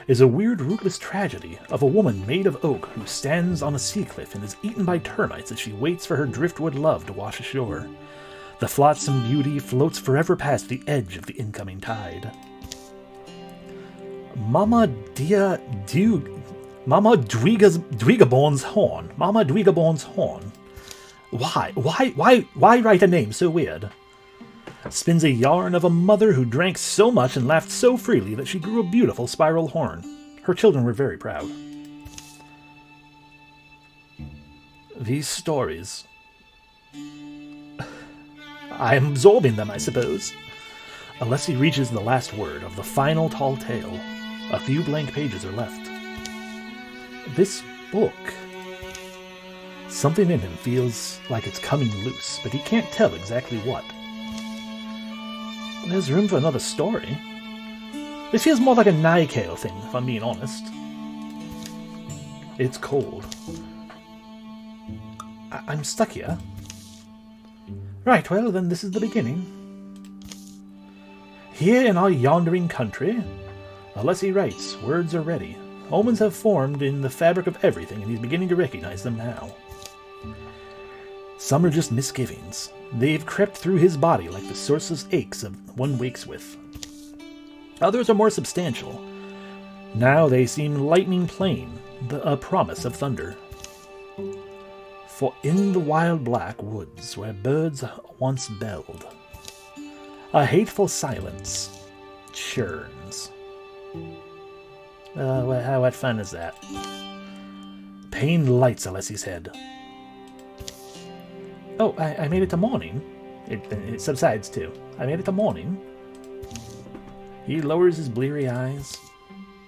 is a weird, rootless tragedy of a woman made of oak who stands on a sea cliff and is eaten by termites as she waits for her driftwood love to wash ashore. The flotsam beauty floats forever past the edge of the incoming tide. Mama Dweegaborn's horn. Mama Dweegaborn's horn. Why write a name so weird? Spins a yarn of a mother who drank so much and laughed so freely that she grew a beautiful spiral horn. Her children were very proud. These stories. I am absorbing them, I suppose. Unless he reaches the last word of the final tall tale, a few blank pages are left. This book. Something in him feels like it's coming loose, but he can't tell exactly what. There's room for another story. This feels more like a Nightcale thing, if I'm being honest. It's cold. I'm stuck here. Right, well, then this is the beginning. Here in our yondering country, Alessi writes, words are ready. Omens have formed in the fabric of everything, and he's beginning to recognize them now. Some are just misgivings. They've crept through his body like the sourceless aches of one wakes with. Others are more substantial. Now they seem lightning plain, a promise of thunder. For in the wild black woods where birds once belled, a hateful silence churns. What fun is that? Pain lights Alessi's head. Oh, I made it to morning. It subsides too. I made it to morning. He lowers his bleary eyes.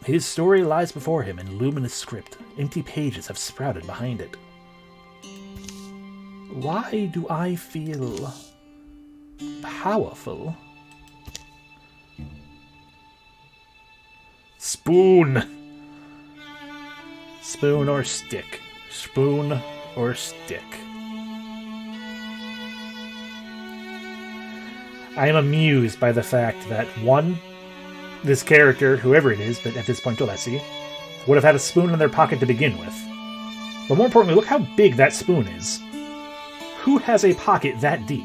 His story lies before him in luminous script. Empty pages have sprouted behind it. Why do I feel powerful? Spoon! Spoon or stick. Spoon or stick. I am amused by the fact that, one, this character, whoever it is, but at this point Alessi, would have had a spoon in their pocket to begin with. But more importantly, look how big that spoon is. Who has a pocket that deep?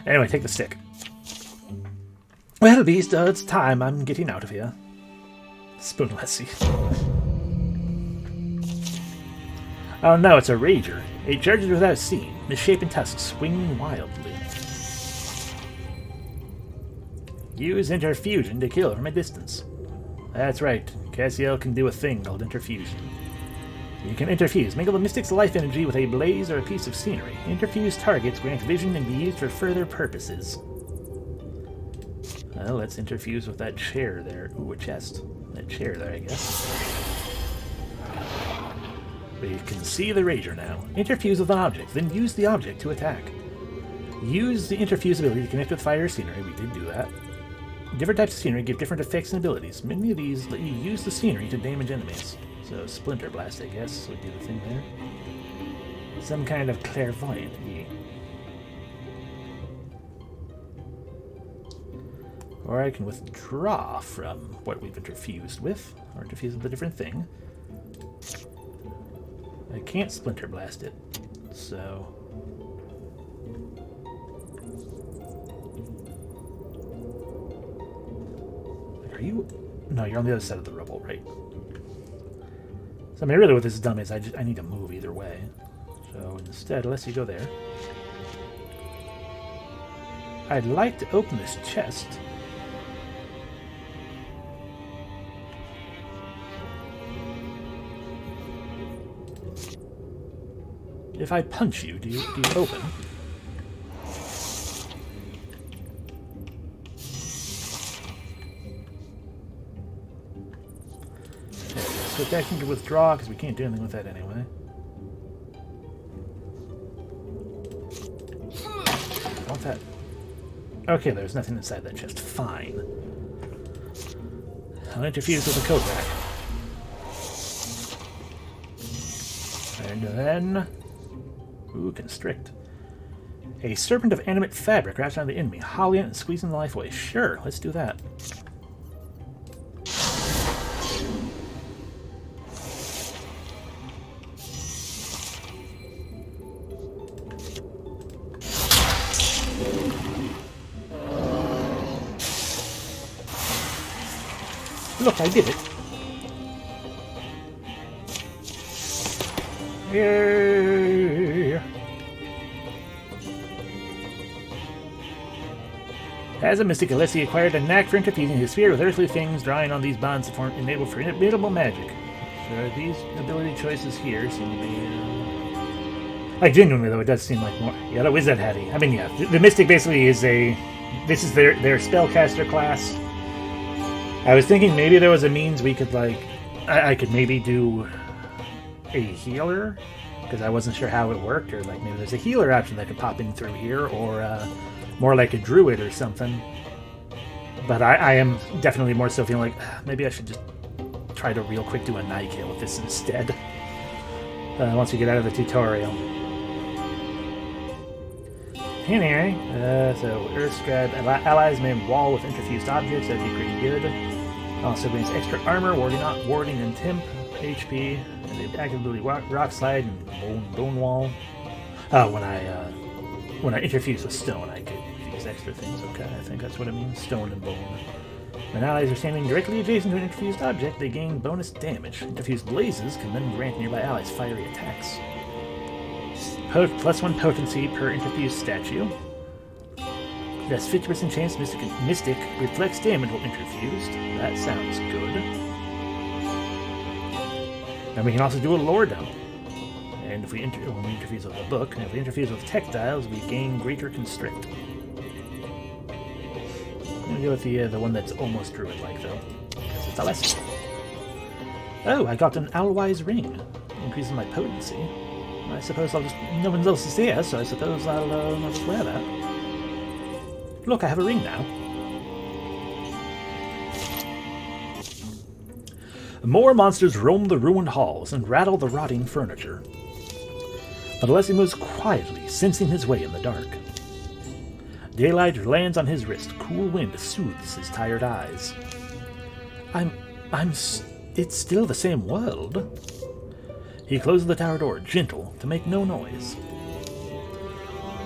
Anyway, take the stick. Well, Beast, it's time. I'm getting out of here. Spoon Alessi. Oh no, it's a rager. It charges without seeing, misshapen tusks swinging wildly. Use interfusion to kill from a distance. That's right, Cassiel can do a thing called interfusion. You can interfuse, mingle the mystic's life energy with a blaze or a piece of scenery. Interfuse targets grant vision and be used for further purposes. Well, let's interfuse with that chair there. Ooh, a chest. That chair there, I guess. We can see the rager now. Interfuse with an object, then use the object to attack. Use the interfuse ability to connect with fire or scenery. We did do that. Different types of scenery give different effects and abilities. Many of these let you use the scenery to damage enemies. So Splinter Blast, I guess, would do the thing there. Some kind of clairvoyant. Yeah. Or I can withdraw from what we've interfused with, or interfuse with a different thing. I can't Splinter Blast it, so... Are you... No, you're on the other side of the rubble, right? So, I mean, really what this is dumb is I need to move either way. So, instead, unless you go there... I'd like to open this chest... If I punch you, do you open? Okay, switch action to withdraw, because we can't do anything with that anyway. I want that. Okay, there's nothing inside that chest. Fine. I'll interfuse with the code rack. And then... Ooh, constrict. A serpent of animate fabric wraps around the enemy, howling it and squeezing the life away. Sure, let's do that. Look, I did it. Yay! As a mystic, Alessi acquired a knack for interfusing his sphere with earthly things, drawing on these bonds to form enabled for inimitable magic. So these ability choices here seem to be... Like, genuinely, though, it does seem like more... Yeah, the Wizard Hattie. I mean, yeah, the mystic basically is a... This is their spellcaster class. I was thinking maybe there was a means we could, like... I could maybe do a healer, because I wasn't sure how it worked, or, like, maybe there's a healer option that could pop in through here, or, more like a druid or something. But I am definitely more so feeling like, maybe I should just try to real quick do a night kill with this instead. Once we get out of the tutorial. Anyway, so Earth Strad allies may wall with interfused objects, that'd be pretty good. Also brings extra armor, warding and temp, HP, and the active rock slide and bone wall. When I interfuse with stone, I could use extra things. Okay, I think that's what it means, stone and bone. When allies are standing directly adjacent to an interfused object, they gain bonus damage. Interfused blazes can then grant nearby allies fiery attacks. +1 potency per interfused statue. It has 50% chance Mystic reflects damage while interfused. That sounds good. And we can also do a lore dump. And if when we interfuse with a book, and if we interfuse with textiles, we gain greater constrict. I'm gonna go with the one that's almost druid-like, though, because it's a lesson. Oh, I got an Owlwise ring. Increases my potency. I suppose I'll just... No one else is here, so I suppose I'll just wear that. Look, I have a ring now. More monsters roam the ruined halls and rattle the rotting furniture. But Alessi moves quietly, sensing his way in the dark. Daylight lands on his wrist. Cool wind soothes his tired eyes. It's still the same world. He closes the tower door, gentle, to make no noise.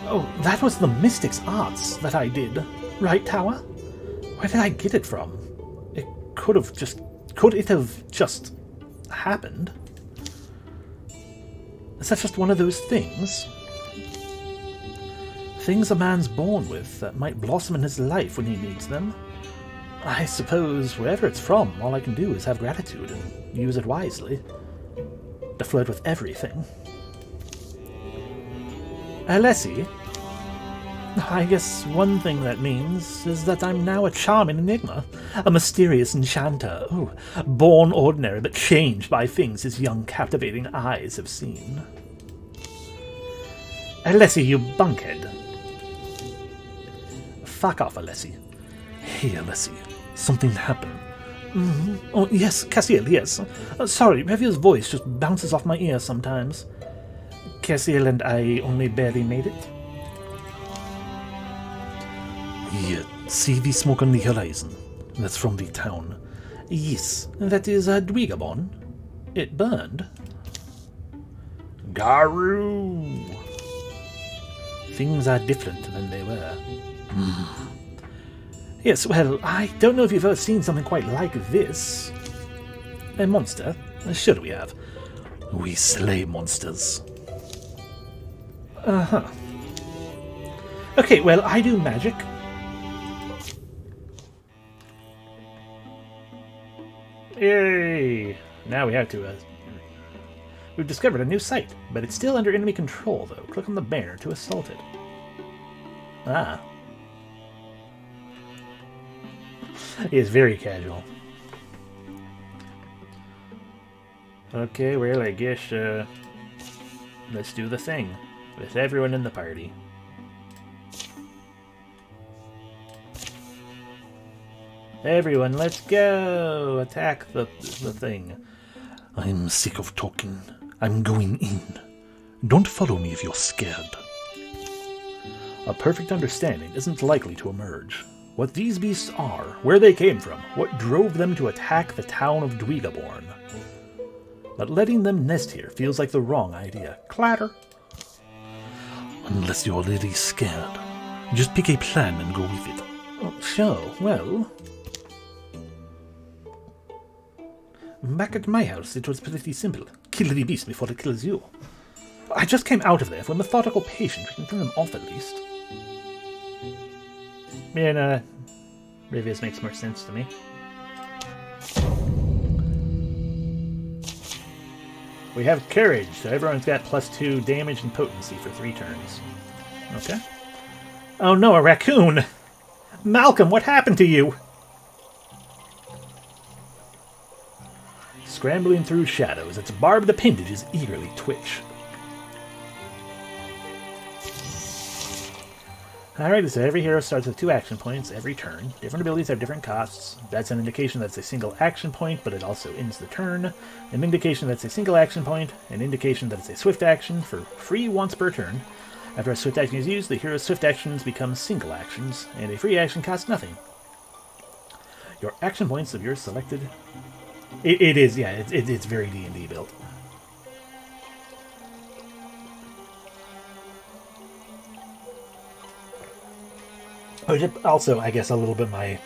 Oh, that was the Mystic's arts that I did, right, Tower? Where did I get it from? Could it have just happened? Is that just one of those things? Things a man's born with that might blossom in his life when he needs them. I suppose wherever it's from, all I can do is have gratitude and use it wisely. To flirt with everything. Alessi? I guess one thing that means is that I'm now a charming enigma, a mysterious enchanter, born ordinary but changed by things his young captivating eyes have seen. Alessi, you bunkhead. Fuck off, Alessi. Hey, Alessi, something happened. Oh, yes, Cassiel, yes. Sorry, Revio's voice just bounces off my ear sometimes. Cassiel and I only barely made it. Yeah, see the smoke on the horizon? That's from the town. Yes, that is Dweegabon. It burned. Garu! Things are different than they were. Yes, well, I don't know if you've ever seen something quite like this. A monster? Sure we have. We slay monsters. Uh-huh. Okay, well, I do magic. Yay! Now we have to, we've discovered a new site, but it's still under enemy control, though. Click on the banner to assault it. Ah. He is very casual. Okay, well, I guess, let's do the thing. With everyone in the party. Everyone, let's go! Attack the thing. I'm sick of talking. I'm going in. Don't follow me if you're scared. A perfect understanding isn't likely to emerge. What these beasts are, where they came from, what drove them to attack the town of Dweegaborn. But letting them nest here feels like the wrong idea. Clatter! Unless you're really scared. Just pick a plan and go with it. Oh, sure, well... Back at my house, it was pretty simple. Kill the beast before it kills you. I just came out of there. For a methodical patient, we can turn them off at least. Yeah, Rivius makes more sense to me. We have courage, so everyone's got +2 damage and potency for 3 turns. Okay. Oh no, a raccoon! Malcolm, what happened to you? Scrambling through shadows, its barbed appendages eagerly twitch. Alright, so every hero starts with 2 action points every turn. Different abilities have different costs. That's an indication that's a single action point, but it also ends the turn. An indication that's a single action point. An indication that it's a swift action for free once per turn. After a swift action is used, the hero's swift actions become single actions, and a free action costs nothing. Your action points of your selected... It is, yeah, it's very D&D built. Also, I guess a little bit my...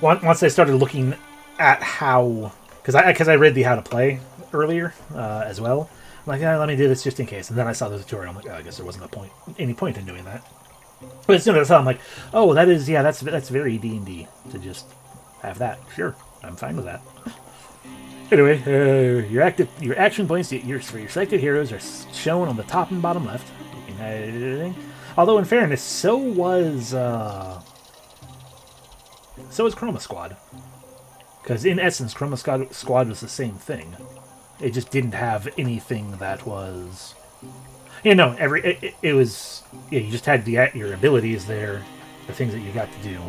Once I started looking at how... Because I read the how to play earlier as well. I'm like, yeah, let me do this just in case. And then I saw the tutorial. I'm like, oh, I guess there wasn't any point in doing that. But as soon as I saw it, I'm like, oh, that is, yeah, that's very D&D to just have that. Sure, I'm fine with that. Anyway, your action points for your selected heroes are shown on the top and bottom left. You can hide anything. Although, in fairness, so was Chroma Squad. Because in essence, Chroma Squad was the same thing. It just didn't have anything that was... You know, it was... Yeah, you just had your abilities there, the things that you got to do.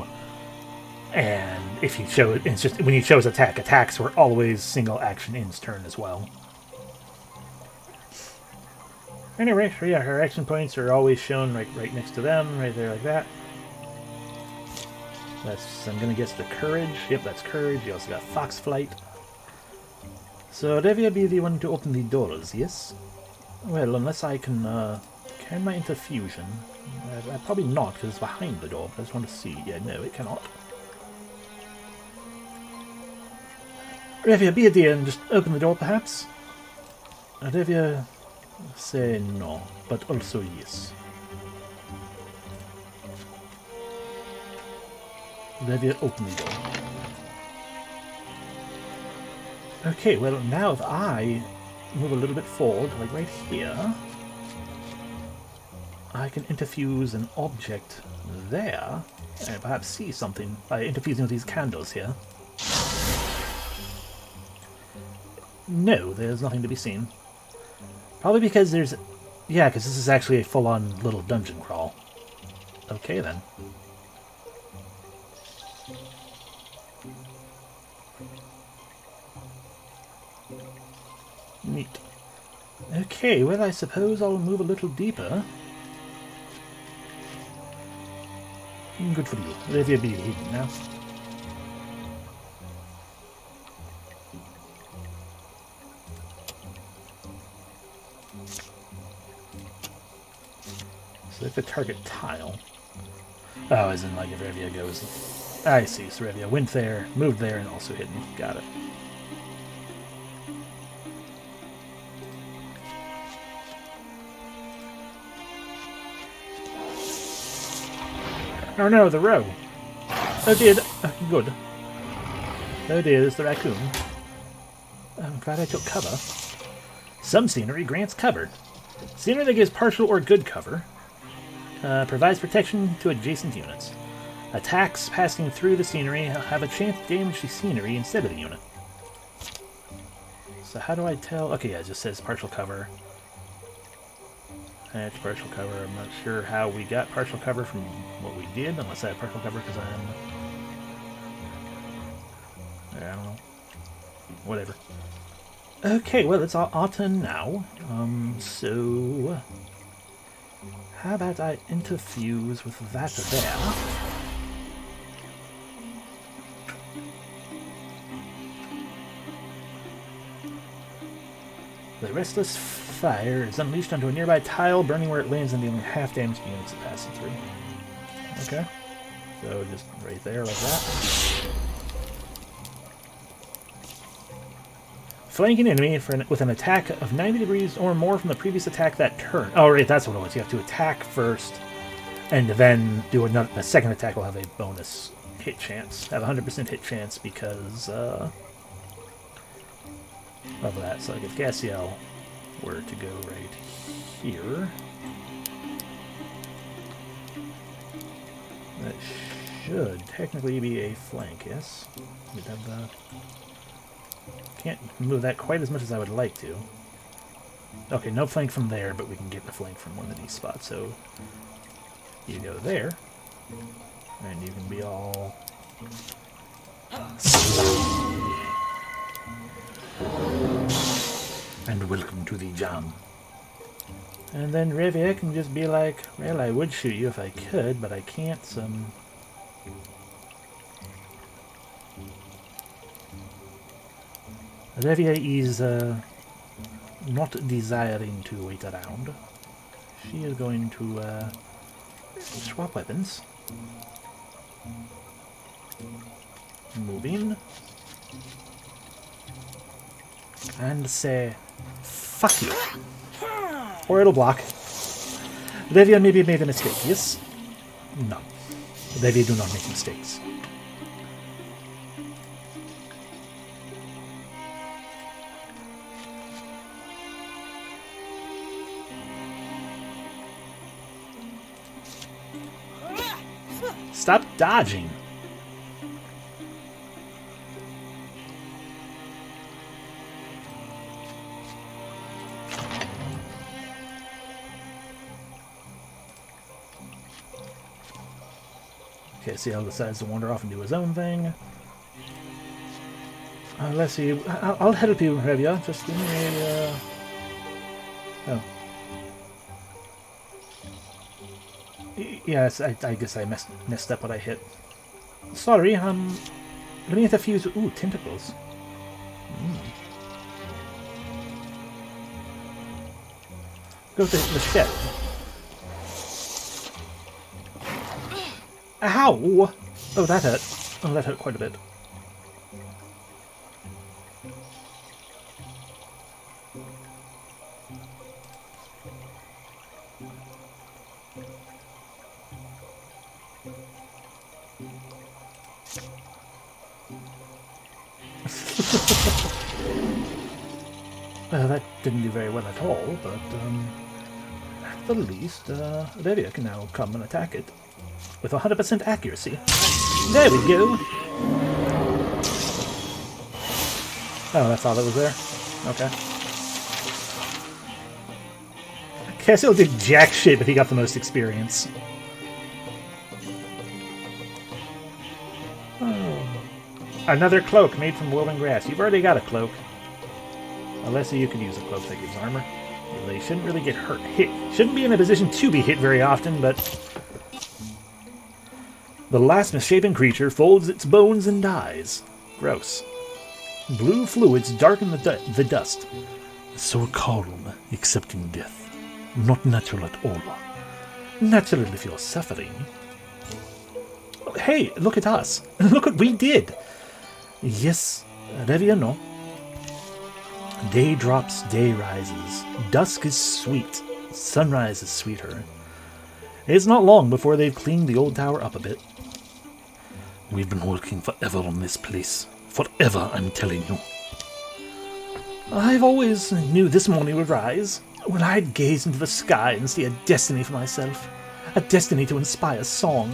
And if you chose... It's just, when you chose attacks were always single action ends turn as well. Anyway, so yeah, her action points are always shown right next to them, right there like that. That's, I'm gonna guess, the courage. Yep, that's courage. You also got fox flight. So Revia be the one to open the doors, yes? Well, unless I can my interfusion? Probably not, because it's behind the door. I just want to see. Yeah, no, it cannot. Revia, be a dear and just open the door, perhaps? Revia, say no, but also yes. Revia, open the door. Okay, well, now if I move a little bit forward, like right here, I can interfuse an object there, and perhaps see something by interfusing with these candles here. No, there's nothing to be seen. Probably because there's... Yeah, because this is actually a full-on little dungeon crawl. Okay, then. Neat. Okay, well, I suppose I'll move a little deeper. Good for you. There you be hidden now. So if the target tile... Oh, as in like if Revia goes... I see, so Revia went there, moved there, and also hidden. Got it. Oh no, the row. Oh dear, good. Oh dear, there's the raccoon. I'm glad I took cover. Some scenery grants cover. Scenery that gives partial or good cover provides protection to adjacent units. Attacks passing through the scenery have a chance to damage the scenery instead of the unit. So how do I tell? Okay, yeah, it just says partial cover. That's partial cover. I'm not sure how we got partial cover from what we did, unless I have partial cover because I'm... Okay, I don't know. Whatever. Okay, well, it's our turn now. So... How about I interfuse with that there? The restless fire is unleashed onto a nearby tile, burning where it lands and dealing half damage to units it passes through. Okay. So just right there like that. Flank an enemy with an attack of 90 degrees or more from the previous attack that turn. Oh, right, that's what it was. You have to attack first, and then do a second attack will have a bonus hit chance. Have a 100% hit chance because of that. So like if Gassiel were to go right here, that should technically be a flank, yes? We'd have the... Can't move that quite as much as I would like to. Okay, no flank from there, but we can get the flank from one of these spots. So you go there, and you can be all... And welcome to the jam. And then Revia can just be like, well, I would shoot you if I could, but I can't, Revia is not desiring to wait around. She is going to swap weapons. Moving. And say, fuck you. Or it'll block. Revia maybe made a mistake, yes? No. Revia do not make mistakes. Stop dodging. Okay, Ciel decides to wander off and do his own thing. Let's see. I'll help you, Revia. Just give me a... Oh. Yes, I guess I messed up what I hit. Sorry, let me interfuse... Ooh, tentacles. Go to the shed. Ow! Oh, that hurt. Oh, that hurt quite a bit. Well, that didn't do very well at all, but at the least, Revia can now come and attack it with 100% accuracy. There we go! Oh, that's all that was there? Okay. Cassio did jack shit, but he got the most experience. Oh. Another cloak made from woven grass. You've already got a cloak. Unless you could use a cloak that gives armor. They shouldn't really get hit. Shouldn't be in a position to be hit very often, but... The last misshapen creature folds its bones and dies. Gross. Blue fluids darken the dust. So calm, accepting death. Not natural at all. Natural if you're suffering. Hey, look at us. Look what we did. Yes, Revia no. Day drops, day rises. Dusk is sweet. Sunrise is sweeter. It's not long before they've cleaned the old tower up a bit. We've been working forever on this place. Forever, I'm telling you. I've always knew this morning would rise, when I'd gaze into the sky and see a destiny for myself. A destiny to inspire song.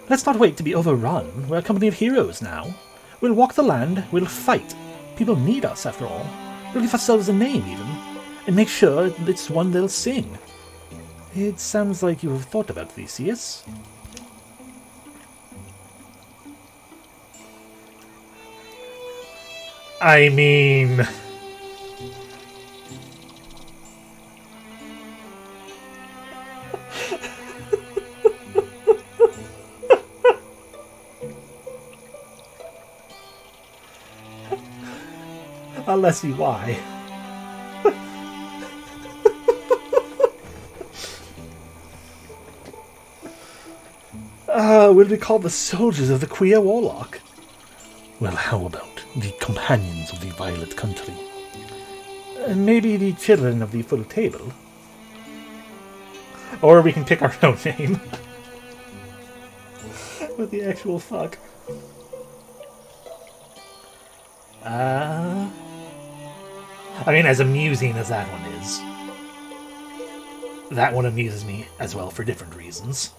Let's not wait to be overrun. We're a company of heroes now. We'll walk the land, we'll fight. People need us, after all. We'll give ourselves a name, even. And make sure it's one they'll sing. It sounds like you have thought about this, yes? I mean... Unless you why. We'll be called the soldiers of the Queer Warlock. Well, how about the companions of the Violet Country? Maybe the children of the Full Table. Or we can pick our own name. What the actual fuck? I mean, as amusing as that one is, that one amuses me as well for different reasons.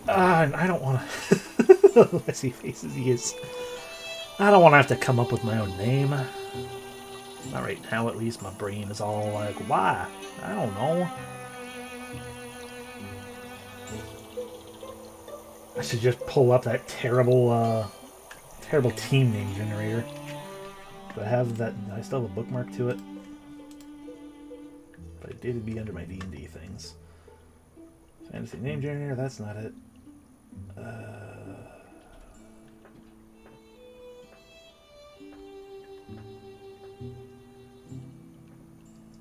And I don't want to... Let's see faces he is. I don't want to have to come up with my own name. Not right now, at least. My brain is all like, why? I don't know. I should just pull up that terrible, terrible team name generator. Do I have that? I still have a bookmark to it. But it did be under my D&D things. Fantasy name generator, that's not it.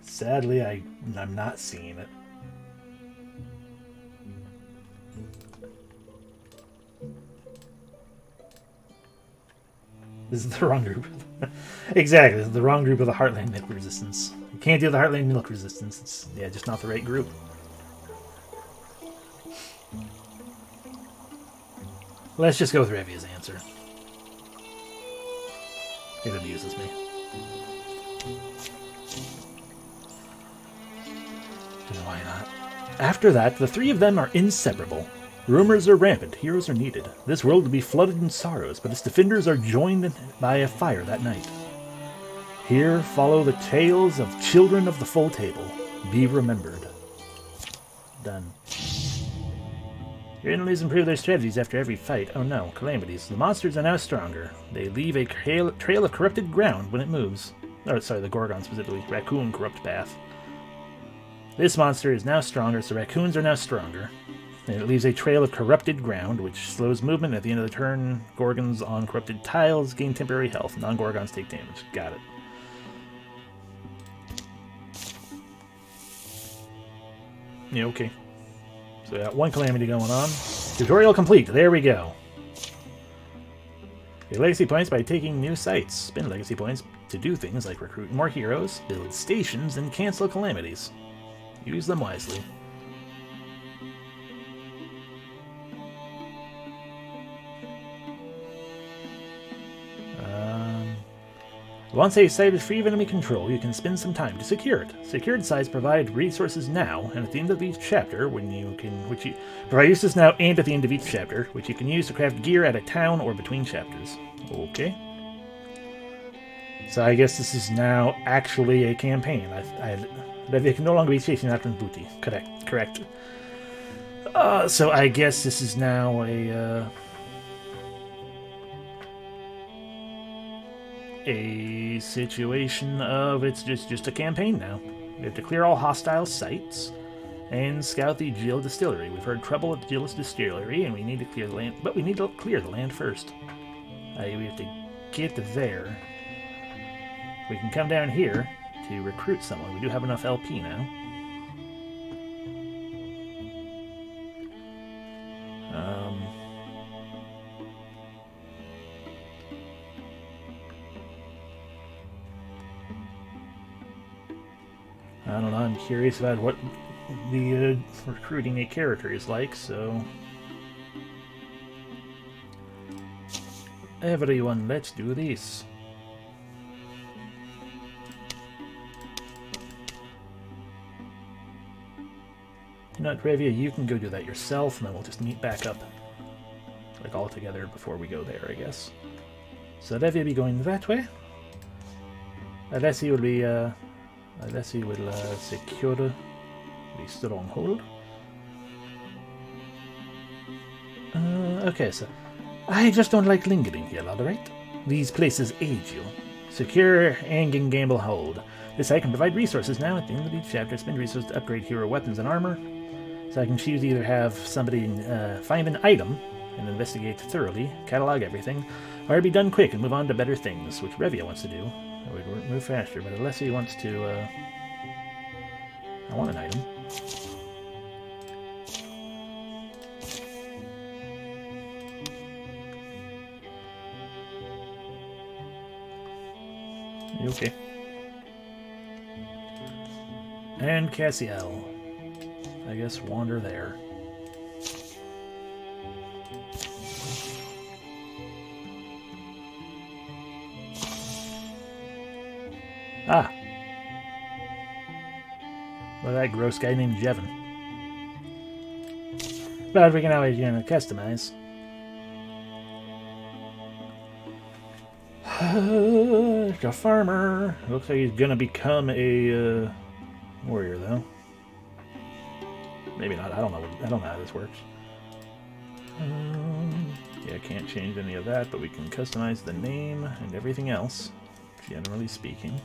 Sadly, I'm not seeing it. This is the wrong group. Exactly, this is the wrong group of the Heartland Milk Resistance. You can't do the Heartland Milk Resistance. It's, yeah, just not the right group. Let's just go with Revia's answer. It amuses me. Why not? After that, the three of them are inseparable. Rumors are rampant, heroes are needed. This world will be flooded in sorrows, but its defenders are joined by a fire that night. Here follow the tales of children of the Full Table. Be remembered. Done. Your enemies improve their strategies after every fight. Oh no, calamities. The monsters are now stronger. They leave a trail of corrupted ground when it moves. Oh, sorry, the Gorgon specifically. Raccoon corrupt path. This monster is now stronger, so raccoons are now stronger. And it leaves a trail of corrupted ground, which slows movement. At the end of the turn, Gorgons on corrupted tiles gain temporary health. Non-Gorgons take damage. Got it. Yeah, okay. So we got one calamity going on. Tutorial complete. There we go. Get legacy points by taking new sites. Spend legacy points to do things like recruit more heroes, build stations, and cancel calamities. Use them wisely. Once a site is free of enemy control, you can spend some time to secure it. Secured sites provide resources now and at the end of each chapter, provide resources now and at the end of each chapter, which you can use to craft gear at a town or between chapters. Okay. So I guess this is now actually a campaign. They can no longer be chasing after booty. Correct. So I guess this is now a situation of it's just a campaign now. We have to clear all hostile sites and scout the Jill Distillery. We've heard trouble at the Jill's Distillery, and we need to clear the land. But we need to clear the land first. We have to get there. We can come down here to recruit someone. We do have enough LP now. I don't know, I'm curious about what the recruiting a character is like, so... Everyone, let's do this. You know what, Revia, you can go do that yourself, and then we'll just meet back up, like, all together before we go there, I guess. So Revia be going that way. Alessi will be, Alessi will secure the stronghold. Okay, so I just don't like lingering here, alright? These places age you. Secure and gamble hold. This site can provide resources now. At the end of each chapter, spend resources to upgrade hero weapons and armor. So I can choose to either have somebody find an item and investigate thoroughly, catalog everything, or be done quick and move on to better things, which Revia wants to do. Or we'd move faster, but Alessi wants to... I want an item. You okay? And Cassiel. I guess wander there. Ah! Well, that gross guy named Jevon. But we can always, customize. The farmer. Looks like he's gonna become a warrior, though. Maybe not. I don't know how this works. Yeah, I can't change any of that, but we can customize the name and everything else, generally speaking.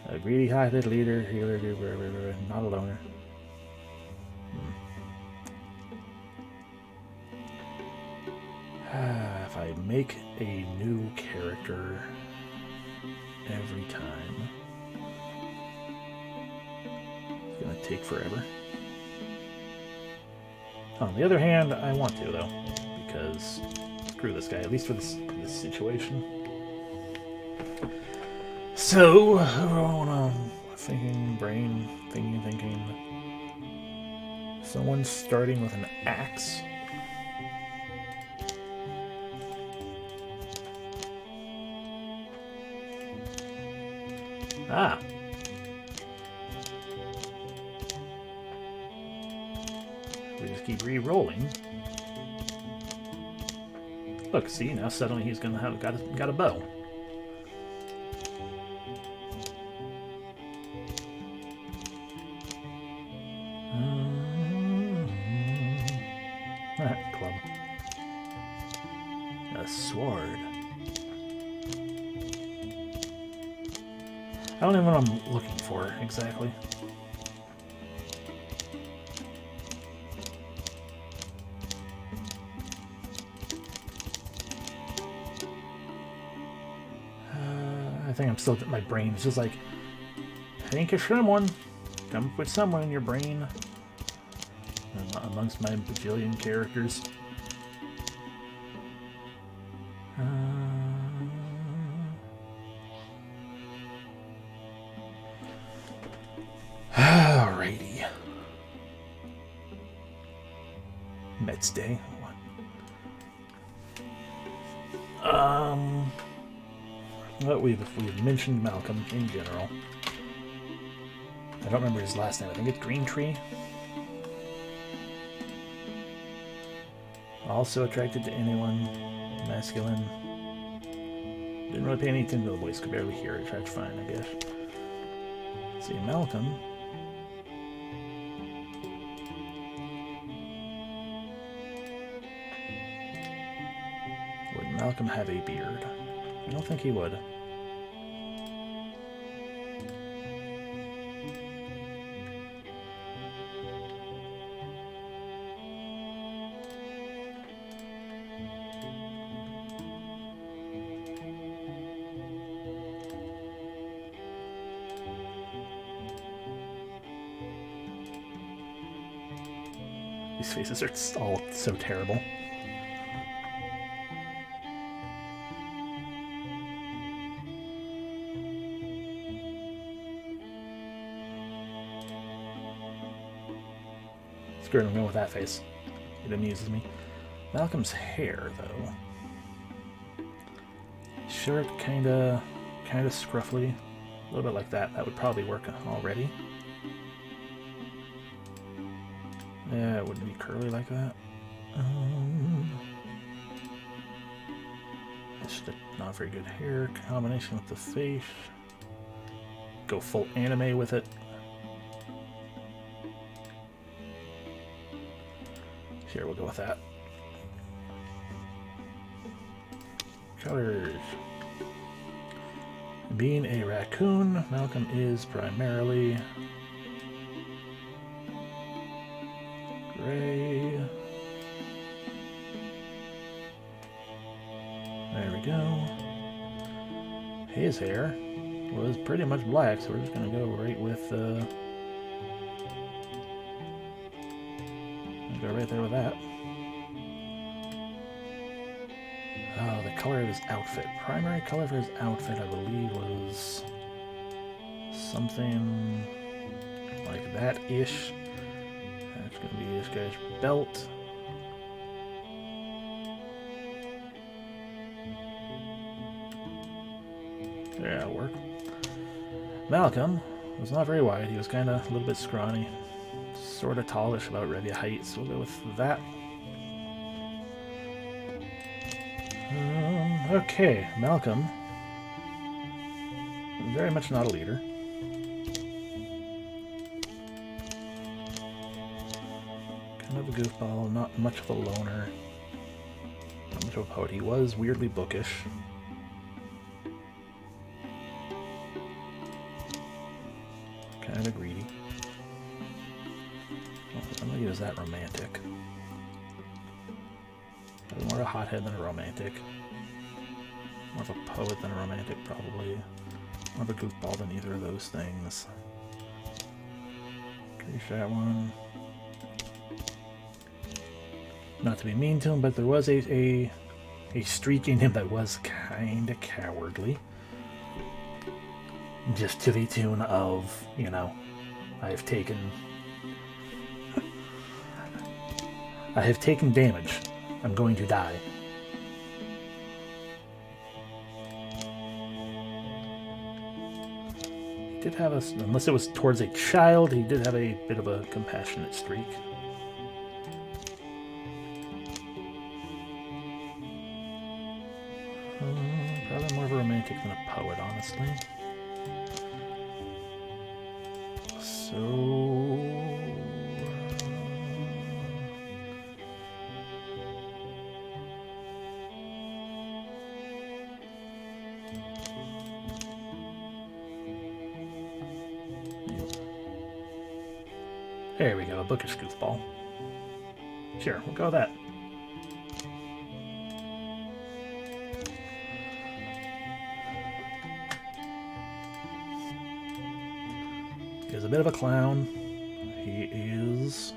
A greedy-hearted leader, healer, not a loner. If I make a new character every time, it's gonna take forever. On the other hand, I want to, though, because screw this guy, at least for this situation. So, thinking. Someone starting with an axe. Ah. We just keep re-rolling. Look, see, now suddenly he's gonna have got a bow. Club. A sword. I don't even know what I'm looking for exactly. I think I'm still... My brain is just like... Think of someone. Come up with someone in your brain. Amongst my bajillion characters. Alrighty. Mets Day. Well, we've mentioned Malcolm in general. I don't remember his last name. I think it's Green Tree. Also attracted to anyone masculine. Didn't really pay any attention to the voice. Could barely hear it. Tried to find, I guess. Let's see, Malcolm. Would Malcolm have a beard? I don't think he would. These faces are all so terrible. Screw it, I'm going with that face. It amuses me. Malcolm's hair, though. Short, kinda scruffly. A little bit like that. That would probably work already. Yeah, it wouldn't be curly like that. It's not very good hair combination with the face. Go full anime with it. Sure, we'll go with that. Colors. Being a raccoon, Malcolm is primarily gray. There we go. His hair was pretty much black, so we're just going to go right with go right there with that. Oh, the color of his outfit. Primary color for his outfit, I believe, was something like that-ish. That's going to be this guy's belt. Yeah, that'll work. Malcolm was not very wide. He was kind of a little bit scrawny. Sort of tallish, about Revia height, so we'll go with that. Okay, Malcolm. Very much not a leader. Kind of a goofball, not much of a loner. Not much of a poet. He was weirdly bookish. Kind of greedy. I'm going to use that romantic. More of a hothead than a romantic. More of a poet than a romantic, probably. More of a goofball than either of those things. Crease that one. Not to be mean to him, but there was a streak in him that was kind of cowardly. Just to the tune of, you know, I have taken damage. I'm going to die. He did have unless it was towards a child, he did have a bit of a compassionate streak. Probably more of a romantic than a poet, honestly. So... there we go, a bookish goofball. Sure, we'll go with that. He is a bit of a clown. He is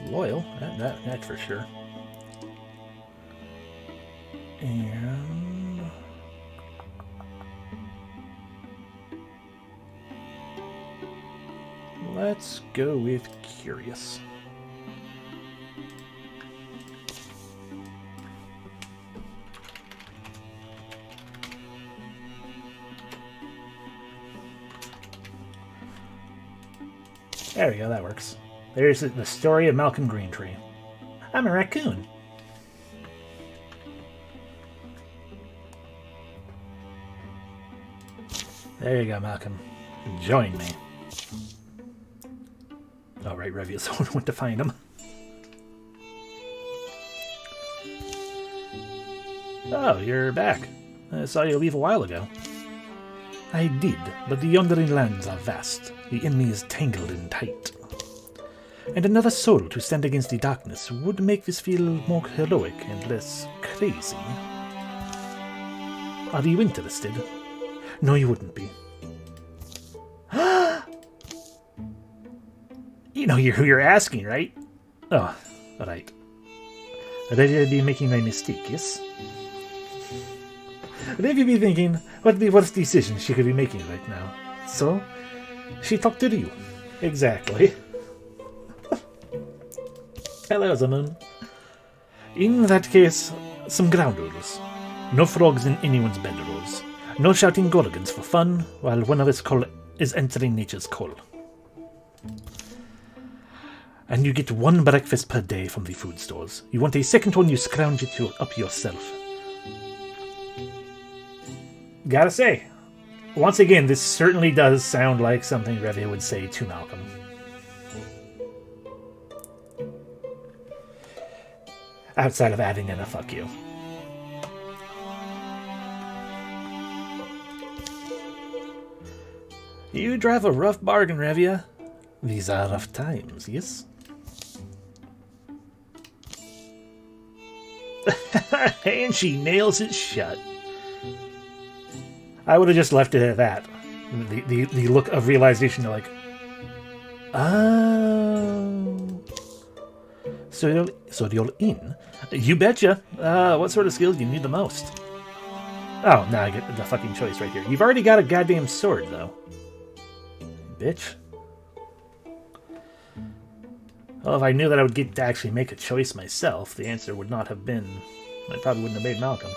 loyal, that for sure. And let's go with curious. There we go, that works. There's the story of Malcolm Greentree. I'm a raccoon. There you go, Malcolm. Join me. Oh, right, Revia's the one who went to find him. Oh, you're back. I saw you leave a while ago. I did, but the yondering lands are vast. The enemy is tangled and tight. And another soul to stand against the darkness would make this feel more heroic and less crazy. Are you interested? No, you wouldn't be. You know who you're asking, right? Oh, right. Revia be making a mistake, yes? Revia be thinking, what the worst decision she could be making right now. So, she talked to you. Exactly. Hello, Zaman. In that case, some ground rules. No frogs in anyone's bedrolls. No shouting gorgons for fun, while one of us is entering nature's call. And you get one breakfast per day from the food stores. You want a second one, you scrounge it up yourself. gotta say, once again, this certainly does sound like something Revia would say to Malcolm. Outside of adding in a fuck you. You drive a rough bargain, Revia. These are rough times, yes? And she nails it shut. I would have just left it at that. The look of realization, like, oh. So you're in? You betcha. What sort of skills do you need the most? Oh, now I get the fucking choice right here. You've already got a goddamn sword, though. Bitch. Well, if I knew that I would get to actually make a choice myself, the answer would not have been... I probably wouldn't have made Malcolm.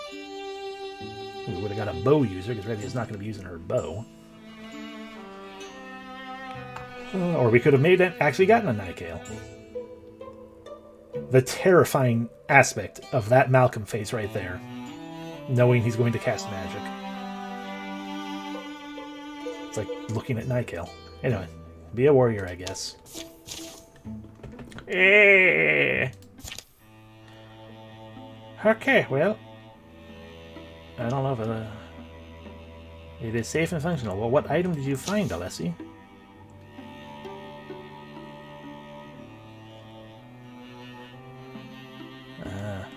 We would have got a bow user, because Revia's not going to be using her bow. Or we could have actually gotten a Nightgale. The terrifying aspect of that Malcolm face right there. Knowing he's going to cast magic. It's like looking at Nightgale. Anyway, be a warrior, I guess. Okay, well, I don't know if it is safe and functional. Well, what item did you find, Alessi?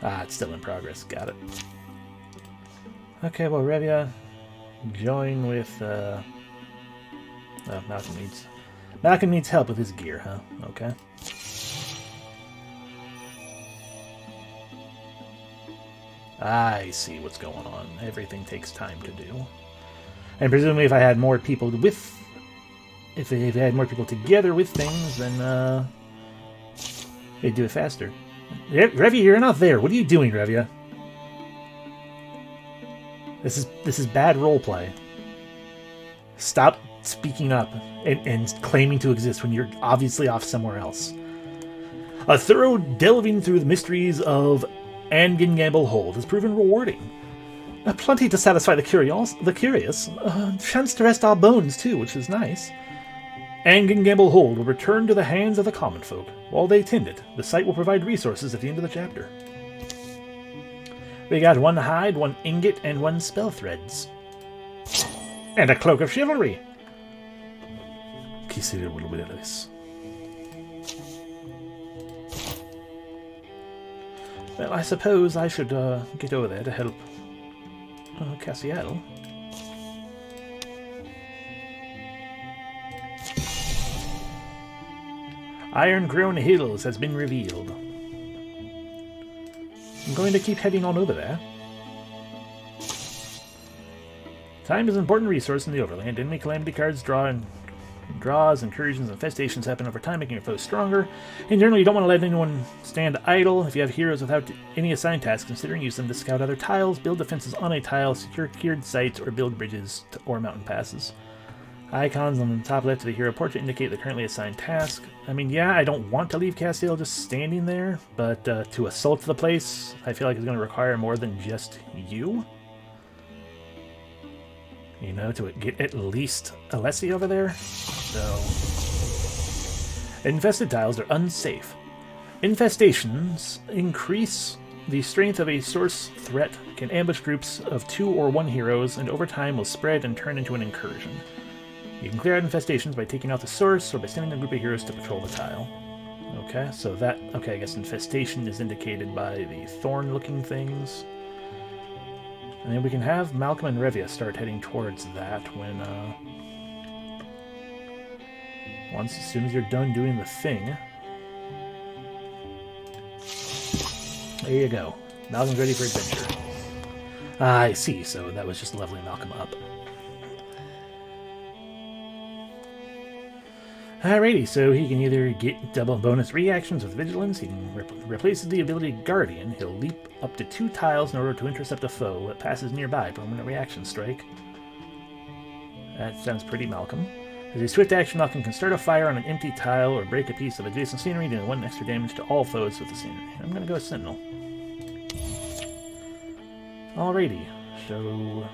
It's still in progress. Got it. Okay, well, Revia, join with. Oh, Malcolm needs help with his gear, huh? Okay. I see what's going on. Everything takes time to do. And presumably if I had more people with... If I had more people together with things, then, they'd do it faster. Revia, you're not there. What are you doing, Revia? This is bad roleplay. Stop speaking up and claiming to exist when you're obviously off somewhere else. A thorough delving through the mysteries of Gamble Hold has proven rewarding. Plenty to satisfy the curious. Chance to rest our bones, too, which is nice. Gamble Hold will return to the hands of the common folk. While they tend it, the site will provide resources at the end of the chapter. We got 1 hide, 1 ingot, and 1 spell threads. And a cloak of chivalry. Quisiera volver a this. Well, I suppose I should get over there to help Cassiel. Iron-Grown Hills has been revealed. I'm going to keep heading on over there. Time is an important resource in the Overland. Enemy calamity cards draws, incursions, and infestations happen over time, making your foes stronger. In general, you don't want to let anyone stand idle. If you have heroes without any assigned tasks, consider use them to scout other tiles, build defenses on a tile, secure cured sites, or build bridges or mountain passes. Icons on the top left of the hero portrait indicate the currently assigned task. I mean, yeah, I don't want to leave Castiel just standing there, but to assault the place, I feel like it's going to require more than just you. You know, to get at least Alessi over there. So, infested tiles are unsafe. Infestations increase the strength of a source threat, can ambush groups of 2 or 1 heroes, and over time will spread and turn into an incursion. You can clear out infestations by taking out the source or by sending a group of heroes to patrol the tile. Okay, so that... Okay, I guess infestation is indicated by the thorn-looking things. And then we can have Malcolm and Revia start heading towards that when, as soon as you're done doing the thing. There you go. Malcolm's ready for adventure. I see, so that was just leveling Malcolm up. Alrighty, so he can either get double bonus reactions with Vigilance, he can replace the ability Guardian, he'll leap up to 2 tiles in order to intercept a foe that passes nearby, permanent reaction strike. That sounds pretty Malcolm. As a swift action, Malcolm can start a fire on an empty tile or break a piece of adjacent scenery, doing 1 extra damage to all foes with the scenery. I'm gonna go with Sentinel. Alrighty, so...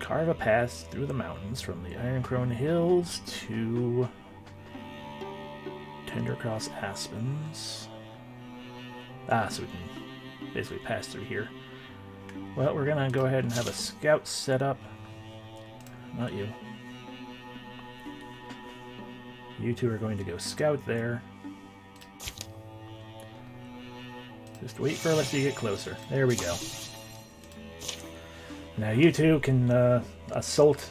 carve a path through the mountains from the Iron-Crown Hills to Tendercross Aspens. So we can basically pass through here. Well, we're going to go ahead and have a scout set up. Not you. You two are going to go scout there. Just wait for us to get closer. There we go. Now you two can assault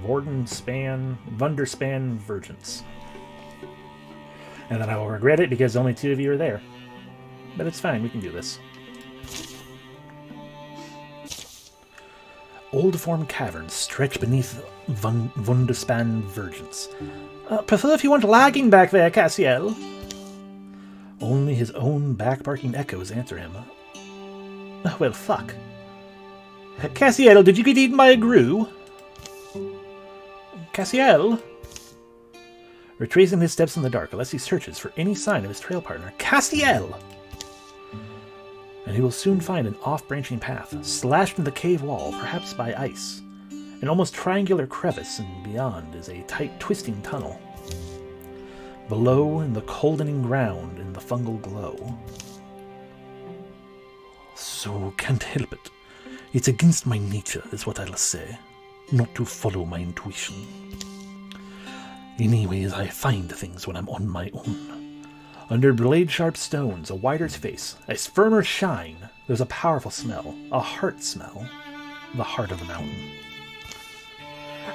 Wunderspan Virgins. And then I will regret it because only 2 of you are there. But it's fine, we can do this. Old form caverns stretch beneath Wunderspan Virgins. Prefer if you weren't lagging back there, Cassiel. Only his own back-barking echoes answer him. Well, fuck. Cassiel, did you get eaten by a grue? Cassiel? Retracing his steps in the dark, Alessi searches for any sign of his trail partner. Cassiel! And he will soon find an off-branching path, slashed in the cave wall, perhaps by ice. An almost triangular crevice, and beyond is a tight, twisting tunnel. Below, in the coldening ground, in the fungal glow. So, can't help it. It's against my nature, is what I'll say. Not to follow my intuition. Anyways, I find things when I'm on my own. Under blade-sharp stones, a wider space, a firmer shine, there's a powerful smell, a heart smell. The heart of the mountain.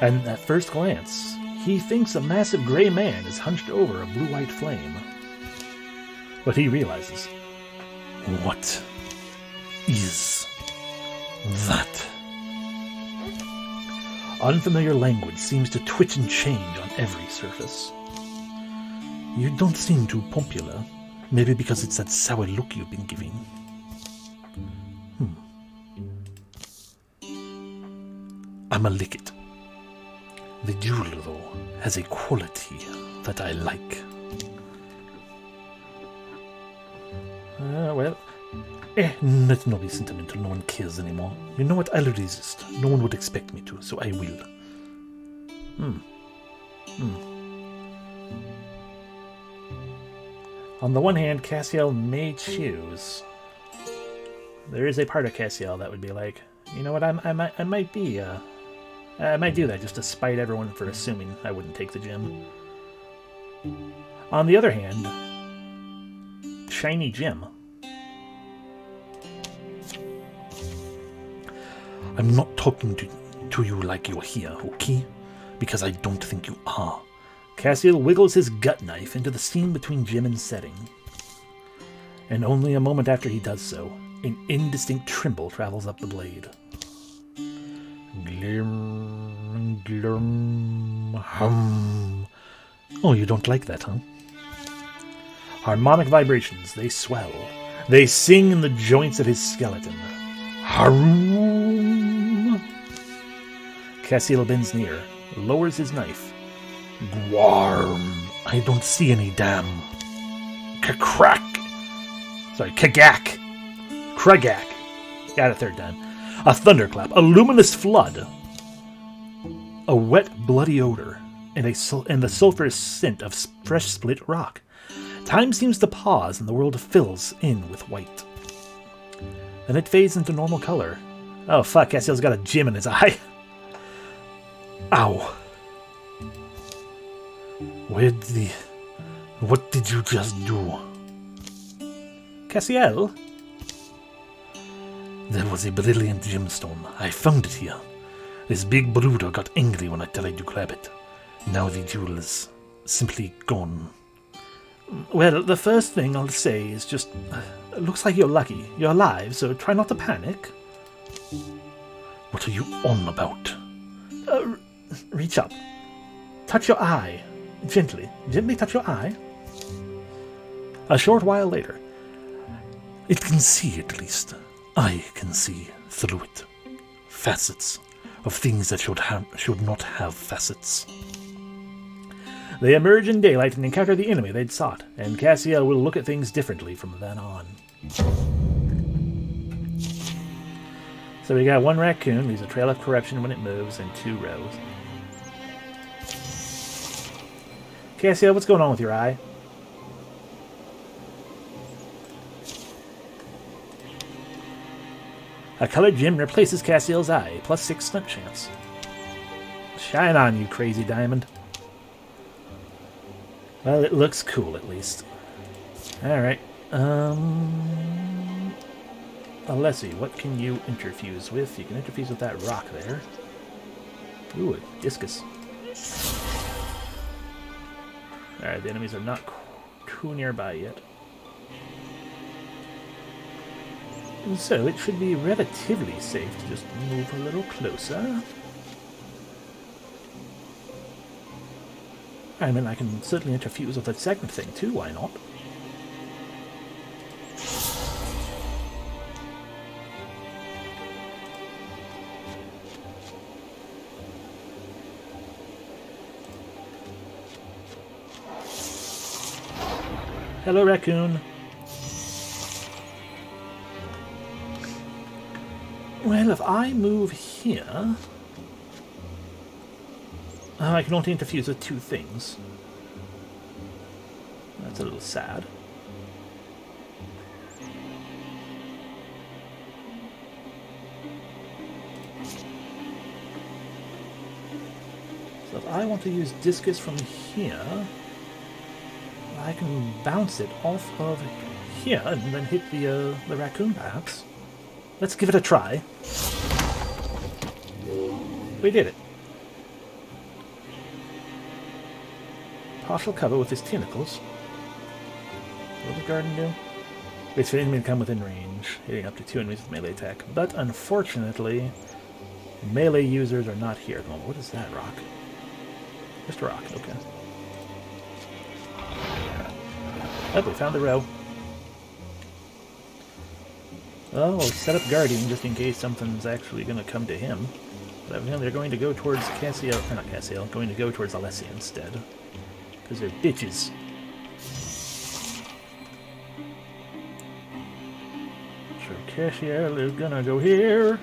And at first glance, he thinks a massive gray man is hunched over a blue-white flame. But he realizes, what is that? Unfamiliar language seems to twitch and change on every surface. You don't seem too popular. Maybe because it's that sour look you've been giving. I'ma lick it. The jewel, though, has a quality that I like. Let's not be sentimental. No one cares anymore. You know what? I'll resist. No one would expect me to, so I will. On the one hand, Cassiel may choose. There is a part of Cassiel that would be like, you know what? I might do that just to spite everyone for assuming I wouldn't take the gem. On the other hand, shiny gem. I'm not talking to you like you're here, okay? Because I don't think you are. Cassiel wiggles his gut knife into the seam between gem and setting. And only a moment after he does so, an indistinct tremble travels up the blade. Glim, glum, hum. Oh, you don't like that, huh? Harmonic vibrations, they swell. They sing in the joints of his skeleton. Harum! Cassiel bends near, lowers his knife. Gwarm! I don't see any damn. Crack! Sorry, kagak! Kragak! Got it third time. A thunderclap, a luminous flood. A wet, bloody odor, and the sulphurous scent of fresh split rock. Time seems to pause and the world fills in with white. Then it fades into normal color. Oh fuck, Cassiel's got a gem in his eye. Ow. What did you just do? Cassiel? There was a brilliant gemstone. I found it here. This big brooder got angry when I tried to grab it. Now the jewel is simply gone. Well, the first thing I'll say is just... looks like you're lucky. You're alive, so try not to panic. What are you on about? Reach up. Touch your eye. Gently. Gently touch your eye. A short while later. It can see, at least. I can see through it. Facets of things that should not have facets. They emerge in daylight and encounter the enemy they'd sought, and Cassiel will look at things differently from then on. So we got one raccoon, leaves a trail of corruption when it moves, and 2 rows. Cassio, what's going on with your eye? A colored gem replaces Cassiel's eye, plus 6 stunt chance. Shine on, you crazy diamond. Well, it looks cool, at least. Alright. Alessi, what can you interfuse with? You can interfuse with that rock there. Ooh, a discus. Alright, the enemies are not too nearby yet. And so it should be relatively safe to just move a little closer. I mean, I can certainly interfuse with that second thing too, why not? Hello, raccoon. Well, if I move here... I can only interfuse with 2 things. That's a little sad. So if I want to use discus from here, I can bounce it off of here and then hit the raccoon, perhaps. Let's give it a try. We did it. Partial cover with his tentacles. What does the garden do? Waits for an enemy to come within range, hitting up to 2 enemies with melee attack. But unfortunately, melee users are not here at the moment. What is that rock? Just a rock, okay. Oh, we found the row. Oh, we'll set up Guardian just in case something's actually going to come to him. But evidently they're going to go towards Cassio, or not Cassio, going to go towards Alessi instead. Because they're bitches. So Cassio is going to go here.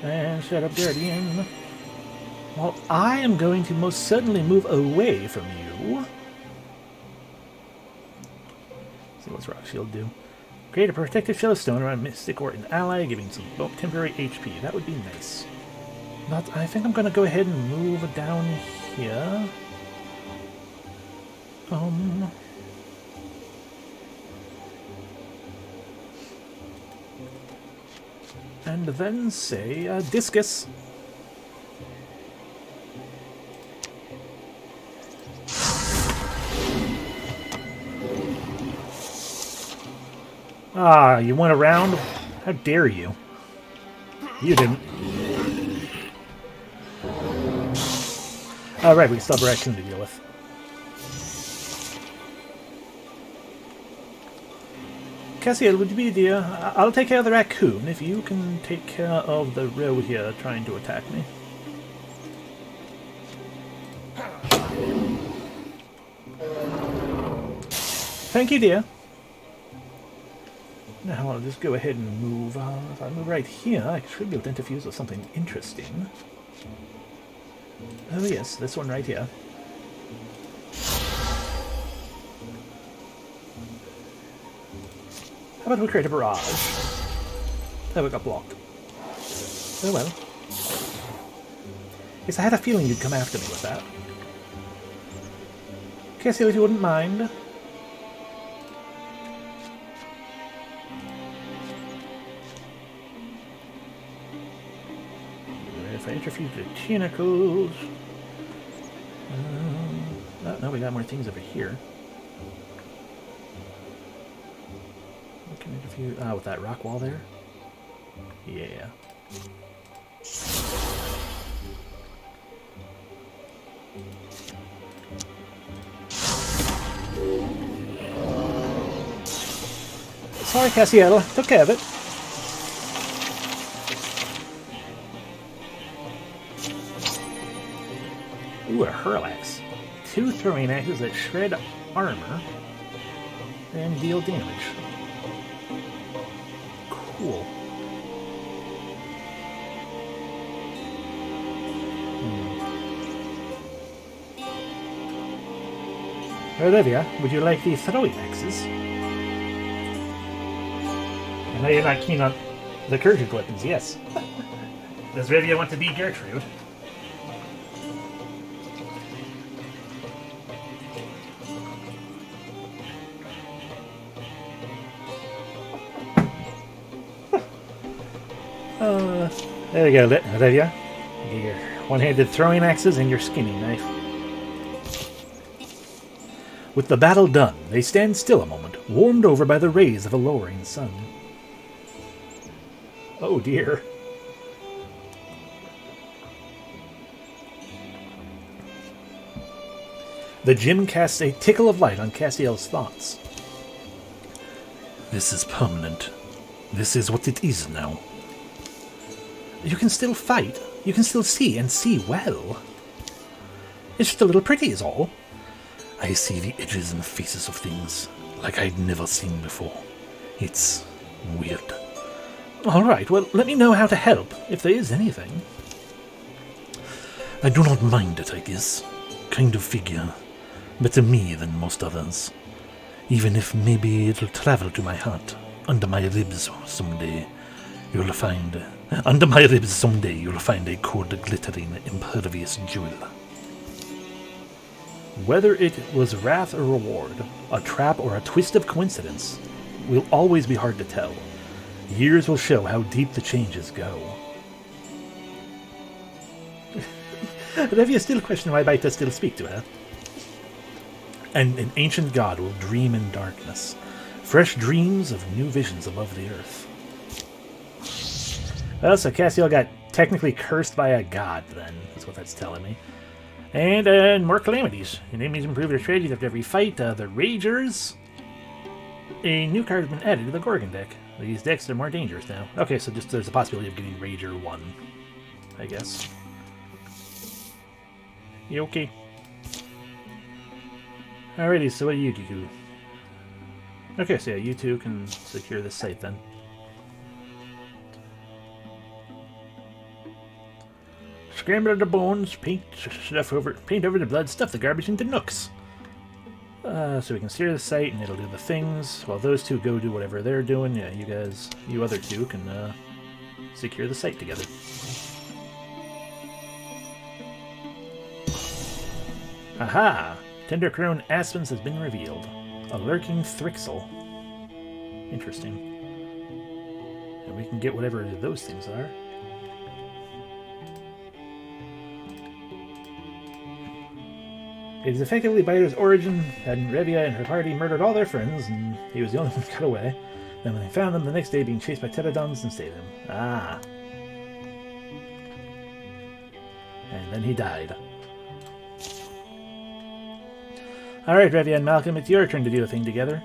And set up Guardian. Well, I am going to most certainly move away from you. See what's Rock Shield do. Create a protective shellstone around Mystic or an ally, giving some temporary HP. That would be nice. But I think I'm going to go ahead and move down here. And then say Discus. Ah, you went around? How dare you? You didn't. Alright, we can still have a raccoon to deal with. Cassio, would you be dear? I'll take care of the raccoon if you can take care of the row here trying to attack me. Thank you, dear. Now I'll just go ahead and move. If I move right here, I should be able to interfuse with something interesting. Oh yes, this one right here. How about we create a barrage? Oh, we got blocked. Oh well. Yes, I had a feeling you'd come after me with that. Cassio, if you wouldn't mind. If I interfere the tentacles... oh, no, we got more things over here. We can interfere... ah, with that rock wall there? Yeah. Sorry, Cassiel. Took care of it. Ooh, a hurl axe. 2 throwing axes that shred armor and deal damage. Cool. Olivia, would you like the throwing axes? I know you're not keen on the curved weapons, yes. Does Rivia want to be Gertrude? There you go, Olivia. Get your one-handed throwing axes and your skinning knife. With the battle done, they stand still a moment, warmed over by the rays of a lowering sun. Oh dear. The gym casts a tickle of light on Cassiel's thoughts. This is permanent. This is what it is now. You can still fight. You can still see, and see well. It's just a little pretty is all. I see the edges and faces of things like I'd never seen before. It's weird. All right, well, let me know how to help, if there is anything. I do not mind it, I guess. Kind of figure. Better me than most others. Even if maybe it'll travel to my heart. Under my ribs someday, you'll find... Under my ribs someday, you'll find a cord glittering, impervious jewel. Whether it was wrath or reward, a trap or a twist of coincidence, will always be hard to tell. Years will show how deep the changes go. Revia still questioned why Baita still speak to her. And an ancient god will dream in darkness. Fresh dreams of new visions above the earth. Well, so Cassiel got technically cursed by a god, then. That's what that's telling me. And more calamities. Enemies improve their strategies after every fight. The Ragers. A new card has been added to the Gorgon deck. These decks are more dangerous now. Okay, so just there's a possibility of getting Rager 1, I guess. You okay? Alrighty, so what do you do? Okay, so yeah, you two can secure this site then. Scramble the bones, paint over the blood, stuff the garbage into nooks. So we can steer the site and it'll do the things, while those two go do whatever they're doing. Yeah, you other two can secure the site together. Aha! Tendercrone Aspens has been revealed. A lurking Thrixel. Interesting. And we can get whatever those things are. It is effectively Biter's origin, and Revia and her party murdered all their friends, and he was the only one who got away. Then when they found him the next day being chased by pterodons and saved him. Ah. And then he died. Alright, Revia and Malcolm, it's your turn to do a thing together.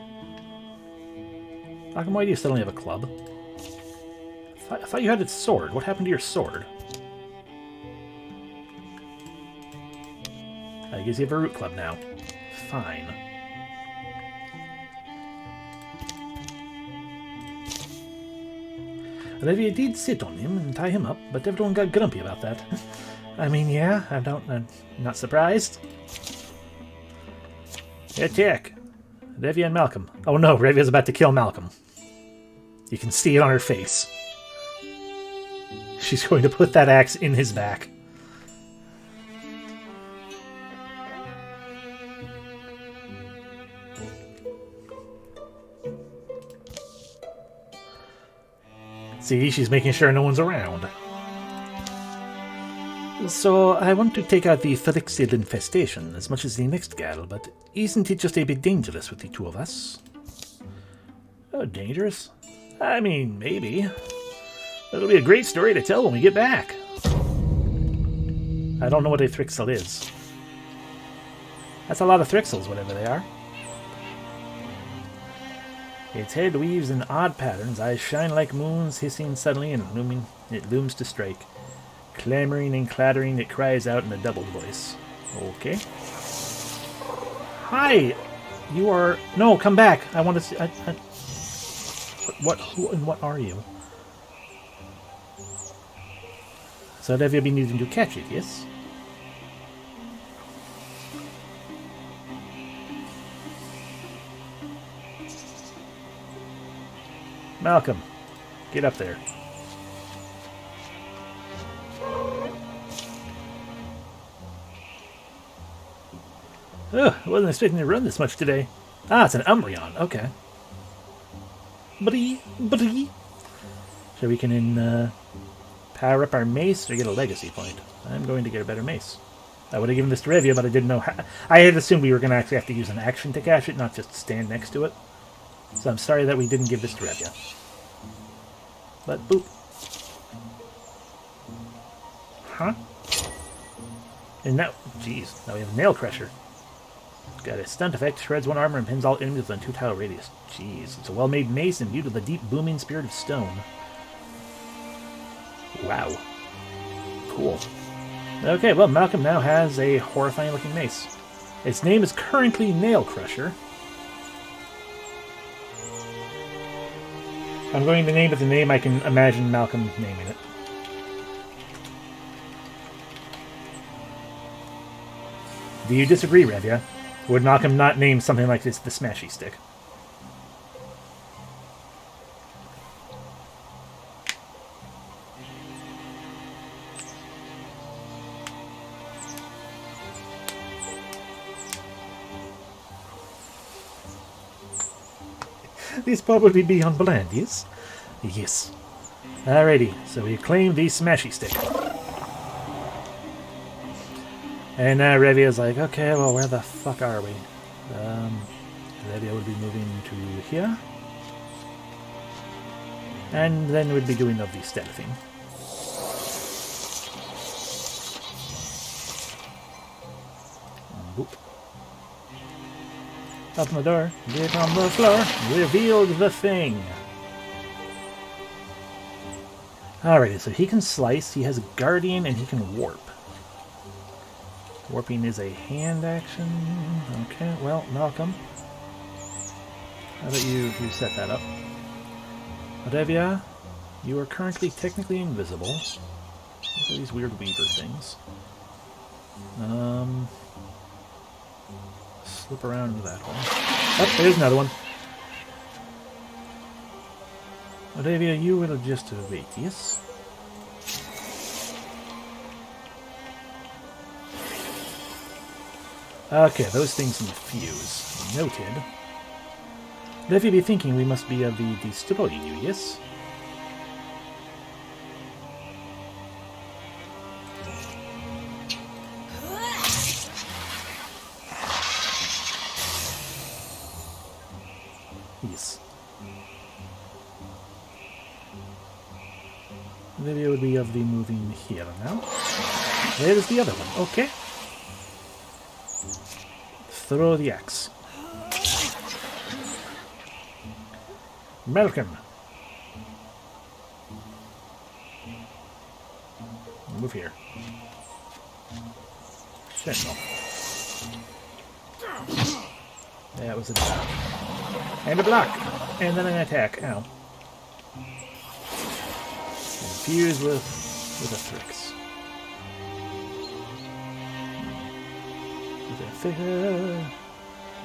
Malcolm, why do you still only have a club? I thought you had a sword. What happened to your sword? I guess you have a root club now. Fine. Olivia did sit on him and tie him up, but everyone got grumpy about that. I mean, yeah, I'm not surprised. Attack! Revia and Malcolm. Oh no, Revia's about to kill Malcolm. You can see it on her face. She's going to put that axe in his back. See, she's making sure no one's around. So, I want to take out the Thrixil infestation as much as the next gal, but isn't it just a bit dangerous with the two of us? Oh, dangerous? I mean, maybe. That'll be a great story to tell when we get back. I don't know what a Thrixil is. That's a lot of Thrixils, whatever they are. Its head weaves in odd patterns, eyes shine like moons, hissing suddenly and it looms to strike. Clamoring and clattering, it cries out in a doubled voice. Okay. Hi! You are... No, come back! I want to see... What? Who and what are you? So have you been needing to catch it, yes? Malcolm, get up there. Oh, I wasn't expecting to run this much today. Ah, it's an Umbreon. Okay. Buddy. So we can power up our mace or get a legacy point. I'm going to get a better mace. I would have given this to Revia, but I didn't know how. I had assumed we were going to actually have to use an action to catch it, not just stand next to it. So I'm sorry that we didn't give this to Revia. But boop. Huh? And now, jeez, now we have Nail Crusher. Got a stunt effect, shreds one armor and pins all enemies within 2 tile radius. Jeez, it's a well-made mace imbued with a deep booming spirit of stone. Wow. Cool. Okay, well, Malcolm now has a horrifying-looking mace. Its name is currently Nail Crusher. I'm going to name it the name I can imagine Malcolm naming it. Do you disagree, Revia? Would Malcolm not name something like this the Smashy Stick? This probably beyond bland, yes? Yes. Alrighty, so we claim the Smashy Stick. And now Revia's like, okay, well, where the fuck are we? Revia would be moving to here. And then we'd be doing of the stealthing. Boop. Open the door. Get on the floor. Revealed the thing. Alrighty, so he can slice, he has Guardian, and he can warp. Warping is a hand action. Okay, well, Malcolm. How about you set that up? Revia, you are currently technically invisible. Look at these weird weaver things. Slip around into that hole. Oh, there's another one. Revia, you will just wait, yes? Okay, those things infuse. Noted. Revia be thinking we must be destroying you, yes? Yes. Revia would be of the moving here now. There's the other one, okay. Throw the axe. Malcolm. Move here. Sentinel. That was a block. And a block. And then an attack. Ow. Infuse with a Thrix.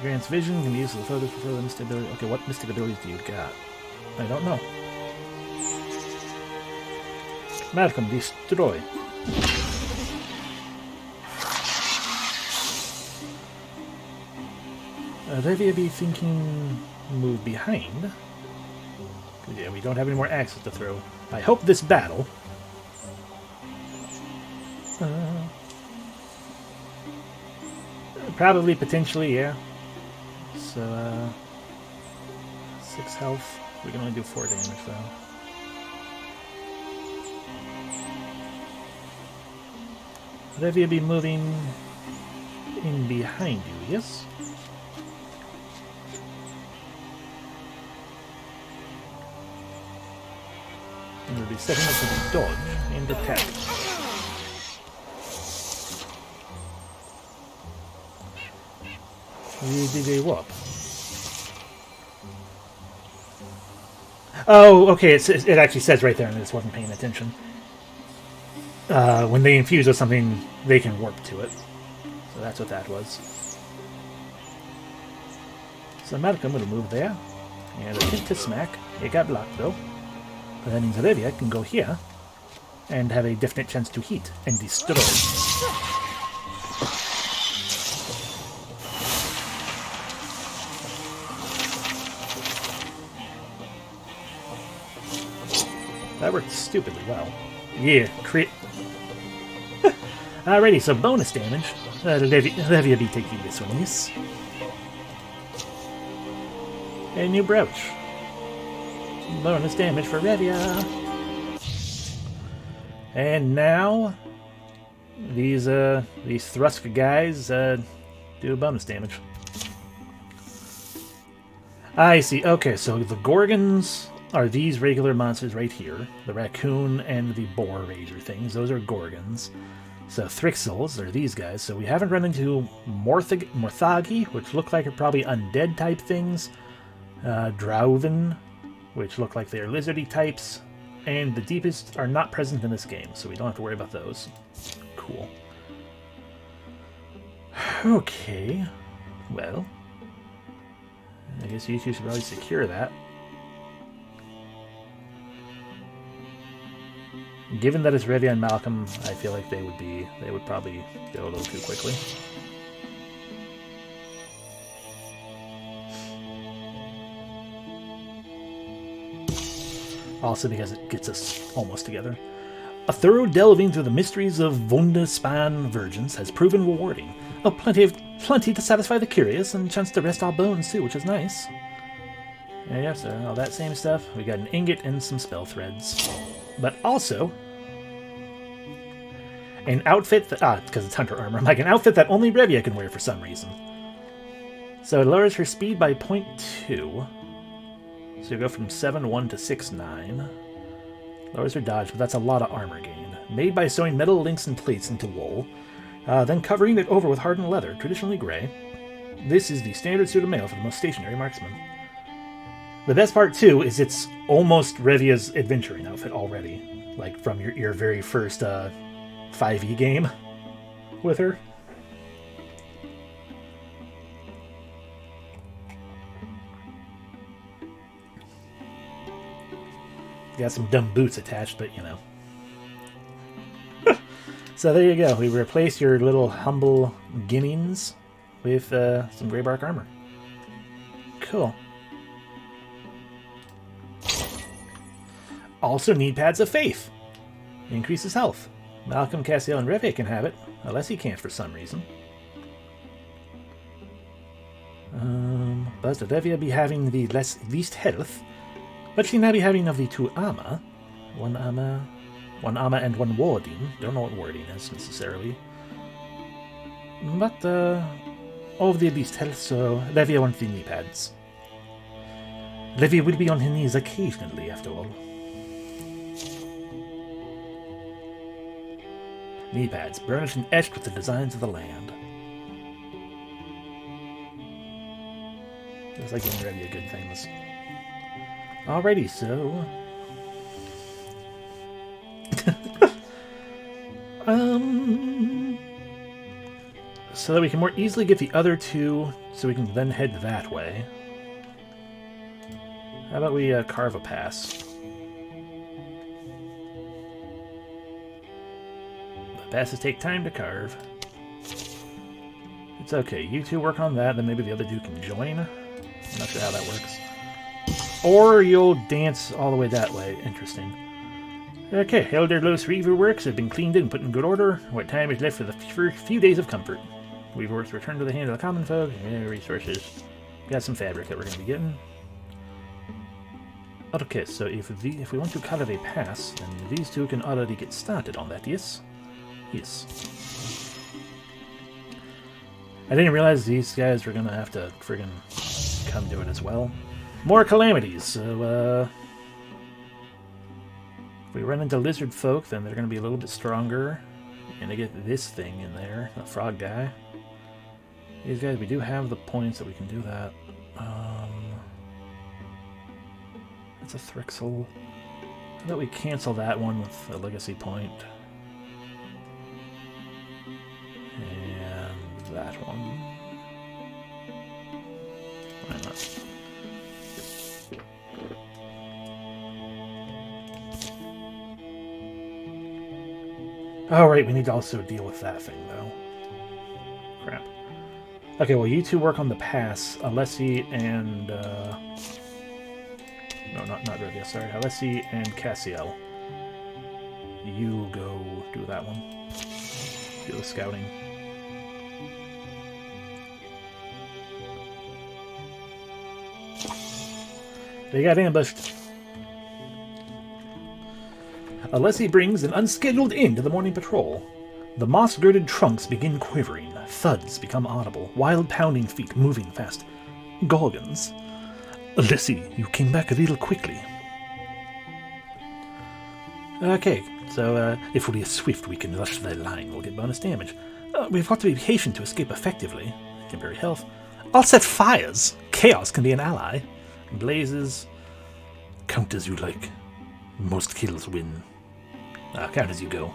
Grants vision, can be used as a photos for further mystic ability. Okay, what mystic abilities do you got? I don't know. Malcolm, destroy. Revia be thinking move behind. Yeah, we don't have any more axes to throw. I hope this battle. Probably, potentially, yeah. So, 6 health. We can only do 4 damage, though. Revia be moving in behind you, yes? And we'll be setting up with a dodge and attack. We did a warp. Oh, okay, it actually says right there, and I just wasn't paying attention. When they infuse with something, they can warp to it. So that's what that was. So Malcolm will move there. And a hint to smack. It got blocked though. But that means Olivia can go here and have a definite chance to hit and destroy. That worked stupidly well. Yeah, crit. Alrighty, so bonus damage. Olivia be taking this one, yes. A new brooch. Bonus damage for Revia. And now these Thrusk guys do bonus damage. I see. Okay, so the Gorgons are these regular monsters right here. The raccoon and the boar raiser things. Those are Gorgons. So Thrixels are these guys. So we haven't run into Morthagi, which look like are probably undead type things. Drauven, which look like they're lizardy types. And the deepest are not present in this game, so we don't have to worry about those. Cool. Okay. Well, I guess you two should probably secure that. Given that it's Revia and Malcolm, I feel like they would probably go a little too quickly. Also because it gets us almost together. A thorough delving through the mysteries of Wunderspan Virgins has proven rewarding. Oh, plenty to satisfy the curious, and a chance to rest our bones too, which is nice. Yeah, so all that same stuff. We got an ingot and some spell threads. But also, an outfit that, because it's hunter armor, like an outfit that only Revia can wear for some reason. So it lowers her speed by 0.2. So you go from 7-1 to 6-9. Lowers her dodge, but that's a lot of armor gain. Made by sewing metal links and plates into wool, then covering it over with hardened leather, traditionally gray. This is the standard suit of mail for the most stationary marksman. The best part, too, is it's almost Revia's adventuring outfit already. Like, from your very first 5e game with her. Got some dumb boots attached, but you know. So there you go. We replace your little humble Gamiens with some Greybark armor. Cool. Also need Pads of Faith. Increases health. Malcolm, Cassiel, and Revia can have it, unless he can't for some reason. But Revia be having the least health. But she now be having of the two armor. One armor and one warding. Don't know what warding is necessarily. But all of the least health, so Revia wants the knee pads. Revia will be on her knees occasionally, after all. Knee pads, burnished and etched with the designs of the land. It's like giving Revia good things. Alrighty, so... so that we can more easily get the other two, so we can then head that way. How about we carve a pass? The passes take time to carve. It's okay, you two work on that, then maybe the other two can join. I'm not sure how that works. Or you'll dance all the way that way. Interesting. Okay, Elder Los Reaver works have been cleaned and put in good order. What time is left for the first few days of comfort? Weaver works return to the hand of the common folk. Resources. Got some fabric that we're going to be getting. Okay, so if we want to carve a pass, then these two can already get started on that, yes? Yes. I didn't realize these guys were going to have to friggin' come do it as well. More calamities, so if we run into lizard folk, then they're going to be a little bit stronger. And to get this thing in there, the frog guy. These guys, we do have the points that we can do that. That's a Thrixel. How about we cancel that one with a legacy point? And that one. Why not? Oh, right, we need to also deal with that thing, though. Crap. Okay, well, you two work on the pass. Alessi and... No, not Revia, sorry. Alessi and Cassiel. You go do that one. Do the scouting. They got ambushed. Alessi brings an unscheduled end to the morning patrol. The moss-girded trunks begin quivering. Thuds become audible. Wild pounding feet moving fast. Gorgons. Alessi, you came back a little quickly. Okay, so if we are swift, we can rush their line. We'll get bonus damage. We've got to be patient to escape effectively. Temporary health. I'll set fires. Chaos can be an ally. Blazes. Count as you like. Most kills win. Count as you go.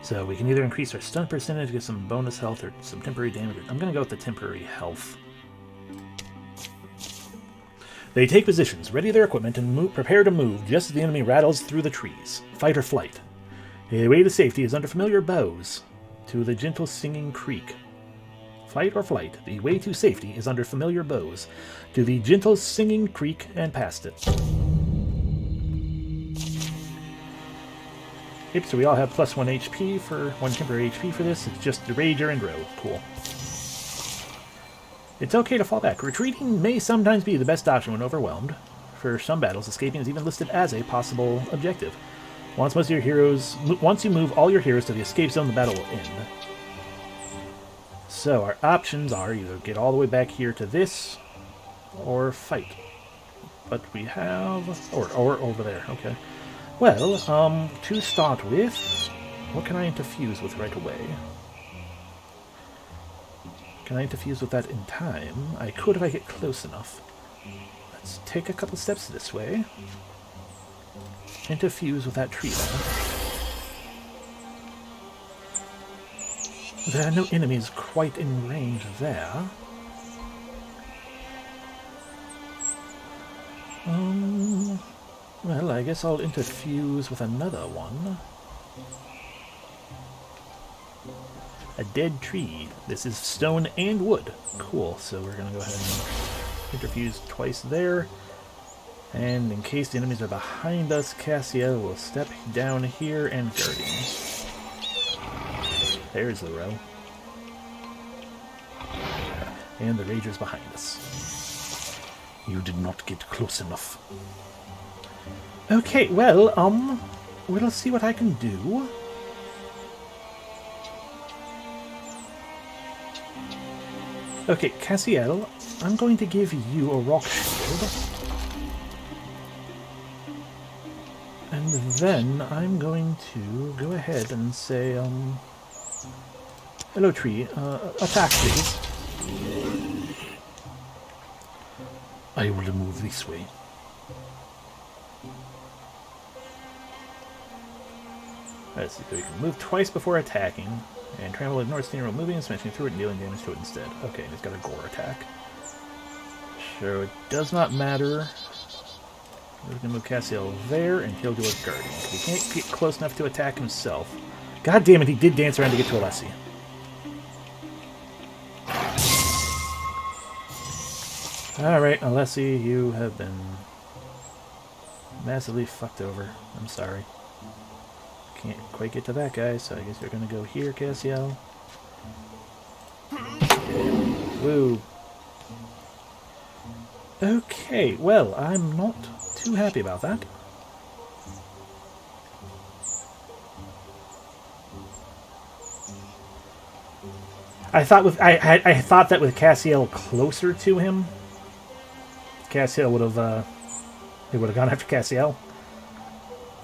So we can either increase our stun percentage, get some bonus health, or some temporary damage. I'm going to go with the temporary health. They take positions, ready their equipment, and prepare to move just as the enemy rattles through the trees. Fight or flight. The way to safety is under familiar boughs to the gentle singing creek. Fight or flight. The way to safety is under familiar boughs to the gentle singing creek and past it. Yep, so we all have plus 1 HP for 1 temporary HP for this. It's just the Rager and Row. Cool. It's okay to fall back. Retreating may sometimes be the best option when overwhelmed. For some battles, escaping is even listed as a possible objective. Once you move all your heroes to the escape zone, the battle will end. So our options are either get all the way back here to this, or fight. But we have... Or over there, okay. Well, to start with, what can I interfuse with right away? Can I interfuse with that in time? I could if I get close enough. Let's take a couple steps this way. Interfuse with that tree line. There are no enemies quite in range there. Well, I guess I'll interfuse with another one. A dead tree. This is stone and wood. Cool, so we're going to go ahead and interfuse twice there. And in case the enemies are behind us, Cassiel will step down here and guarding. There's the row. And the Rager's behind us. You did not get close enough. Okay, well, we'll see what I can do. Okay, Cassiel, I'm going to give you a rock shield. And then I'm going to go ahead and say, hello tree, attack please. I will move this way. Let's see, so you can move twice before attacking. And Trample ignores the while moving, smashing through it and dealing damage to it instead. Okay, and he's got a gore attack. So it does not matter. We're going to move Cassiel there, and he'll do a guarding. He can't get close enough to attack himself. God damn it, he did dance around to get to Alessi. Alright, Alessi, you have been massively fucked over. I'm sorry. Can't quite get to that guy, so I guess you're gonna go here, Cassiel. Woo. Okay, well, I'm not too happy about that. I thought that with Cassiel closer to him, Cassiel would have gone after Cassiel.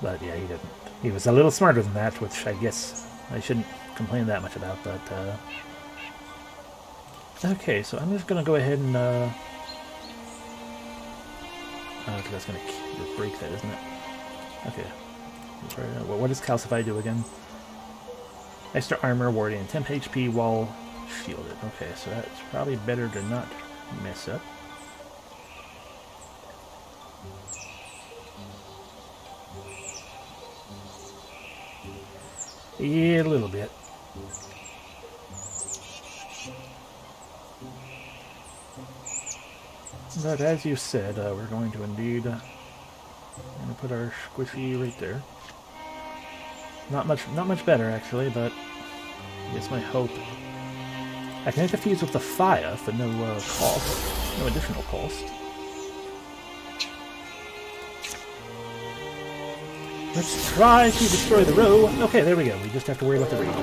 But yeah, he didn't. He was a little smarter than that, which I guess I shouldn't complain that much about, but, okay, so I'm just gonna go ahead and, because that's gonna break that, isn't it? Okay. What does Calcify do again? Extra armor, warding, 10 HP while shielded. Okay, so that's probably better to not mess up. Yeah, a little bit. But as you said, we're going to indeed put our squishy right there. Not much better actually, but I guess my hope. I can hit the fuse with the fire for no cost, no additional cost. Let's try to destroy the row. Okay, there we go. We just have to worry about the ranger.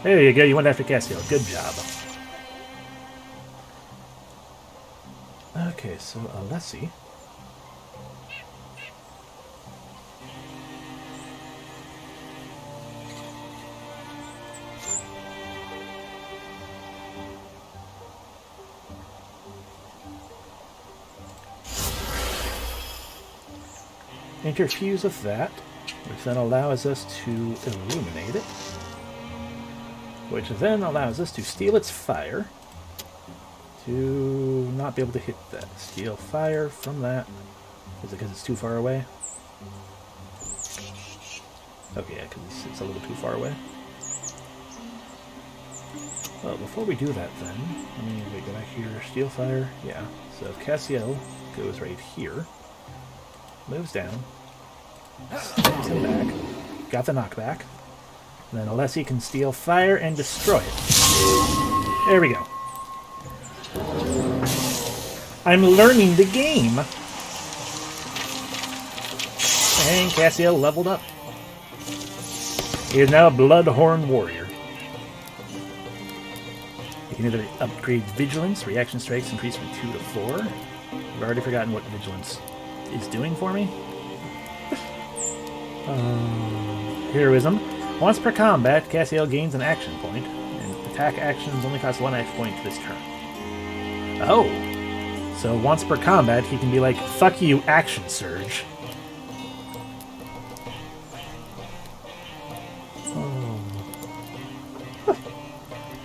There you go. You went after Cassio. Good job. Okay, so Alessi. Interfuse with that, which then allows us to illuminate it, which then allows us to steal its fire, to not be able to hit that. Steal fire from that. Is it because it's too far away? Okay, yeah, because it's a little too far away. Well, before we do that then, let me go back here. Steal fire, yeah. So if Cassio goes right here, moves down, steps him back, got the knockback, and then Alessi can steal fire and destroy it. There we go. I'm learning the game! And Cassio leveled up. He is now a Bloodhorn Warrior. You can either upgrade Vigilance, reaction strikes increase from 2 to 4. I've already forgotten what Vigilance is doing for me. Heroism. Once per combat, Cassio gains an action point, and attack actions only cost 1 action point this turn. Oh! So once per combat, he can be like, fuck you, action surge.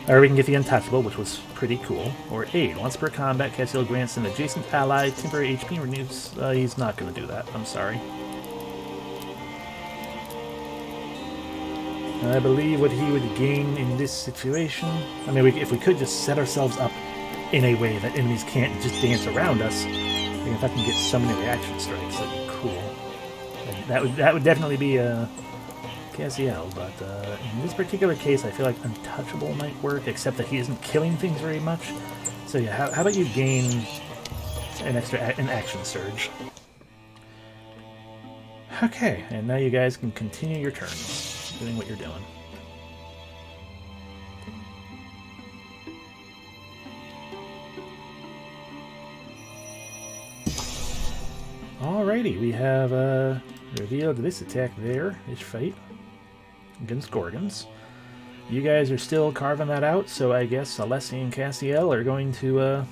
Or we can get the Untouchable, which was pretty cool. Or Aid. Once per combat, Cassio grants an adjacent ally temporary HP renews. He's not going to do that. I'm sorry. I believe what he would gain in this situation... I mean, if we could just set ourselves up in a way that enemies can't just dance around us, if I can get so many reaction strikes, that'd be cool. And that would definitely be Cassio, but in this particular case, I feel like Untouchable might work, except that he isn't killing things very much. So yeah, how about you gain an action surge? Okay, and now you guys can continue your turns, doing what you're doing. Alrighty, we have revealed this attack there, this fight against Gorgons. You guys are still carving that out, so I guess Alessi and Cassiel are going to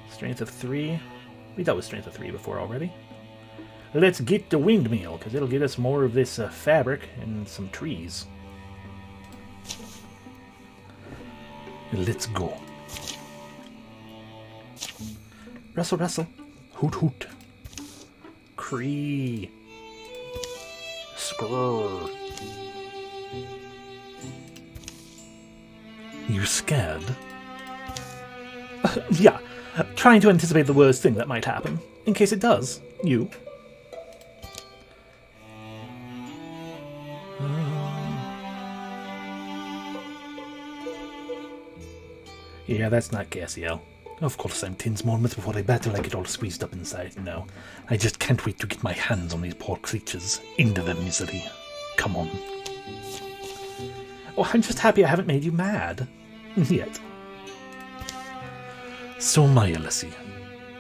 Strength of 3. We dealt with Strength of 3 before already. Let's get the windmill, because it'll get us more of this fabric and some trees. Let's go. Rustle, rustle. Hoot, hoot. Cree. Skrrr. You scared? Yeah. Trying to anticipate the worst thing that might happen. In case it does. You. Yeah, that's not Cassio. Of course I'm tense moments before I battle I get all squeezed up inside. No, I just can't wait to get my hands on these poor creatures. Into their misery. Come on. Oh, I'm just happy I haven't made you mad. Yet. So am I, Alessi.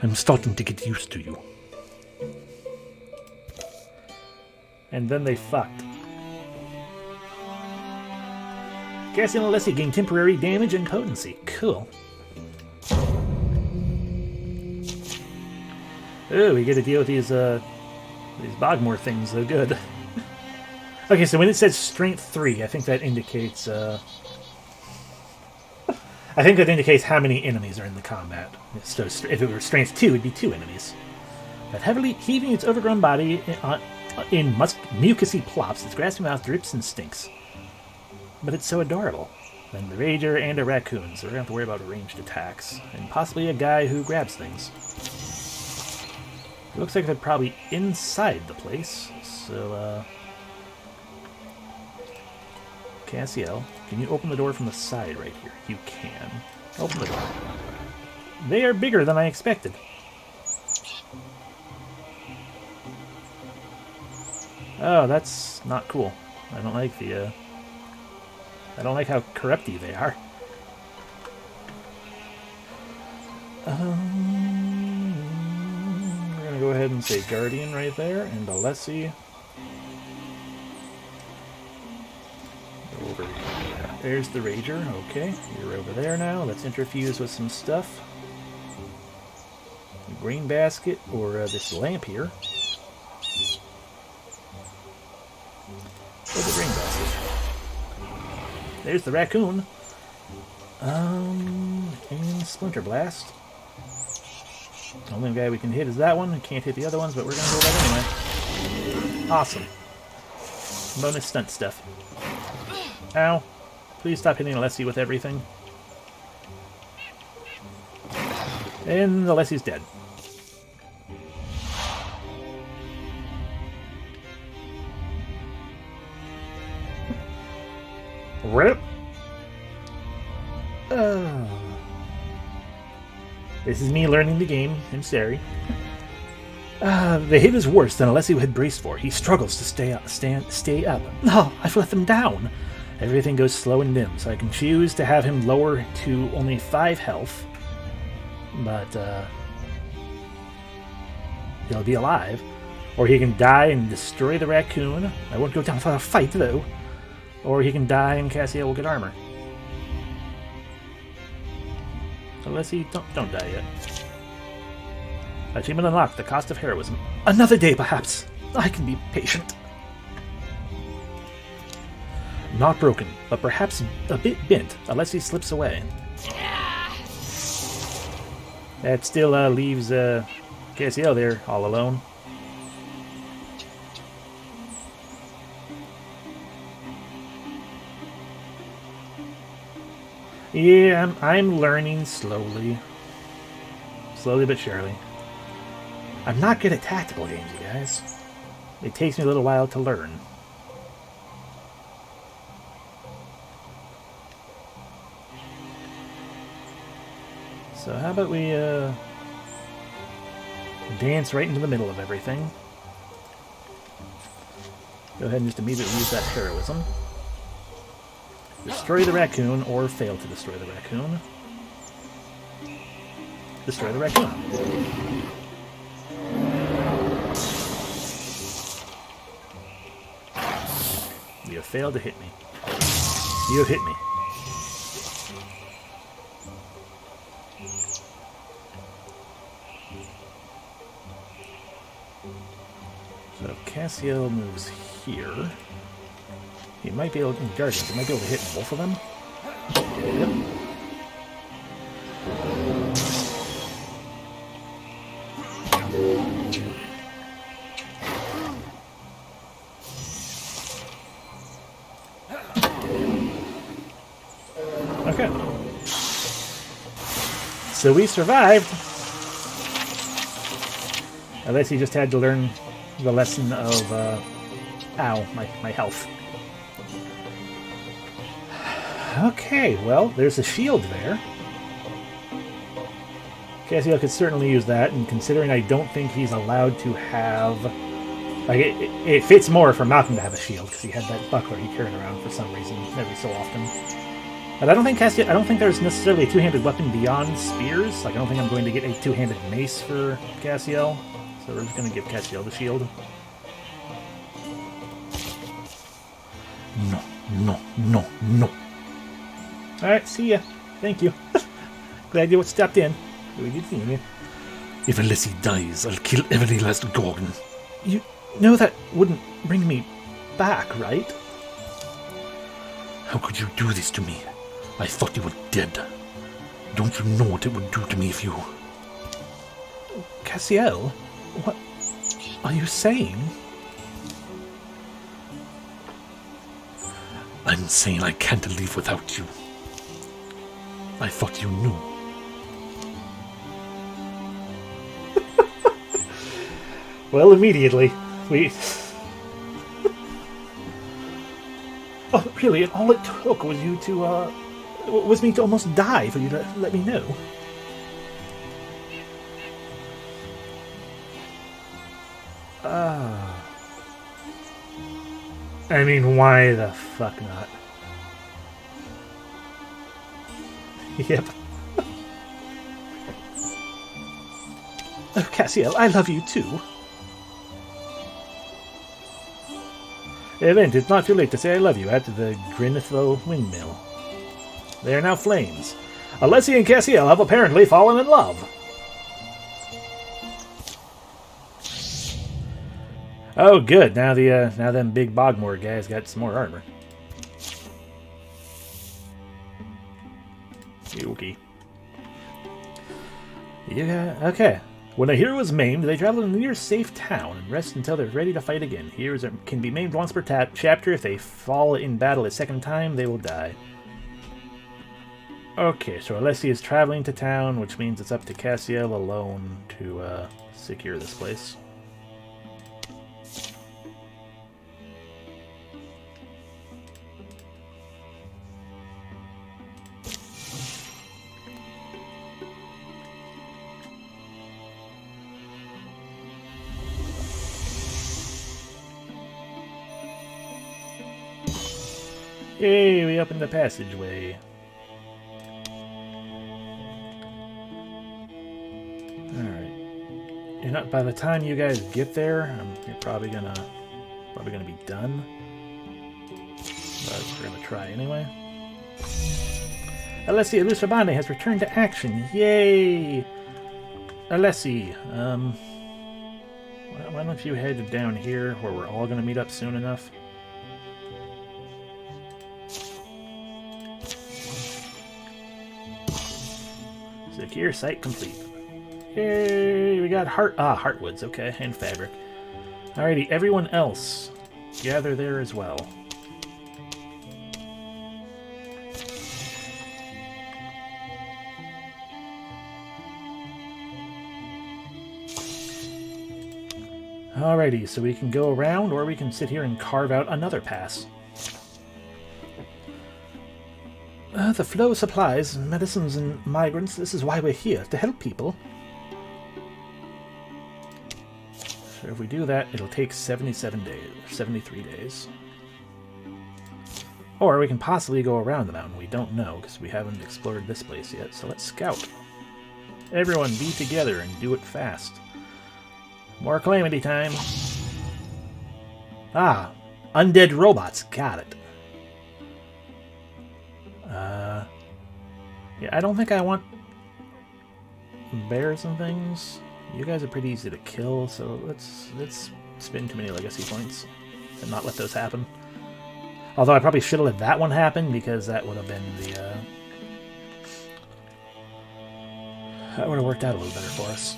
I'm starting to get used to you. And then they fucked. Cassio and Alessi gain temporary damage and potency. Cool. Oh, we get to deal with these Bogmore things. They're good. Okay, so when it says Strength 3, I think that indicates how many enemies are in the combat. So if it were Strength 2, it'd be 2 enemies. That heavily heaving its overgrown body in mucousy plops, its grassy mouth drips and stinks. But it's so adorable. Then the Rager and a raccoon, so we're going to have to worry about ranged attacks. And possibly a guy who grabs things. It looks like they're probably inside the place, so, Cassiel, can you open the door from the side right here? You can. Open the door. They are bigger than I expected. Oh, that's not cool. I don't like the, I don't like how corrupty they are. We're gonna go ahead and say Guardian right there, and Alessi. Over here. There's the Rager. Okay, you're over there now. Let's interfuse with some stuff. Green basket, or this lamp here. Or the green basket. There's the raccoon. And Splinter Blast. The only guy we can hit is that one. We can't hit the other ones, but we're going to do that anyway. Awesome. Bonus stunt stuff. Ow. Please stop hitting Alessi with everything. And Alessi's dead. RIP. This is me learning the game. I'm sorry. The hit is worse than Alessi had braced for. He struggles to stay up. No, I've let them down. Everything goes slow and dim, so I can choose to have him lower to only 5 health. But, he'll be alive. Or he can die and destroy the raccoon. I won't go down without a fight, though. Or he can die and Cassiel will get armor. Unless he don't die yet. Achievement unlocked, the Cost of Heroism. Another day, perhaps. I can be patient. Not broken, but perhaps a bit bent, unless he slips away. That still leaves Cassiel there, all alone. Yeah, I'm learning slowly. Slowly but surely. I'm not good at tactical games, you guys. It takes me a little while to learn. So how about we dance right into the middle of everything. Go ahead and just immediately use that heroism. Destroy the raccoon, or fail to destroy the raccoon. Destroy the raccoon. You have failed to hit me. You have hit me. So if Cassiel moves here, he might be able to, Guardians, he might be able to hit both of them. Yep. Okay. So we survived. Unless he just had to learn the lesson of, ow, my health. Okay, well, there's a shield there. Cassiel could certainly use that, and considering I don't think he's allowed to have... Like, it fits more for Malcolm to have a shield, because he had that buckler he carried around for some reason, every so often. But I don't think there's necessarily a two-handed weapon beyond spears. Like, I don't think I'm going to get a two-handed mace for Cassiel. So we're just going to give Cassiel the shield. No, no, no, no. Alright, see ya. Thank you. Glad you stopped in. We did see you. If Alessi dies, I'll kill every last Gorgon. You know that wouldn't bring me back, right? How could you do this to me? I thought you were dead. Don't you know what it would do to me if you... Cassiel? What are you saying? I'm saying I can't leave without you. I thought you knew. Well, immediately, we... Oh, really, all it took was you to, was me to almost die for you to let me know. I mean, why the fuck not? Yep. Oh, Cassiel, I love you too. Event, it's not too late to say I love you at the Grinthlow windmill. They are now flames. Alessi and Cassiel have apparently fallen in love. Oh, good. Now now them big Bogmore guys got some more armor. Okay. Yeah. Okay. When a hero is maimed, they travel to a near safe town and rest until they're ready to fight again. Heroes can be maimed once per chapter. If they fall in battle a second time, they will die. Okay, so Alessi is traveling to town, which means it's up to Cassiel alone to secure this place. Yay, we opened the passageway. Alright. You know, by the time you guys get there, you're probably gonna be done. But we're gonna try anyway. Alessi Elusabane has returned to action. Yay! Alessi, why don't you head down here where we're all gonna meet up soon enough? Secure site complete. Yay! We got heartwoods, okay, and fabric. Alrighty, everyone else, gather there as well. Alrighty, so we can go around, or we can sit here and carve out another pass. The flow of supplies, medicines, and migrants, this is why we're here, to help people. So if we do that, it'll take 77 days, 73 days. Or we can possibly go around the mountain, we don't know, because we haven't explored this place yet, so let's scout. Everyone be together and do it fast. More calamity time. Ah, undead robots, got it. Yeah, I don't think I want bears and things. You guys are pretty easy to kill, so let's spend too many legacy points and not let those happen. Although I probably should have let that one happen, because that would have been the that would have worked out a little better for us.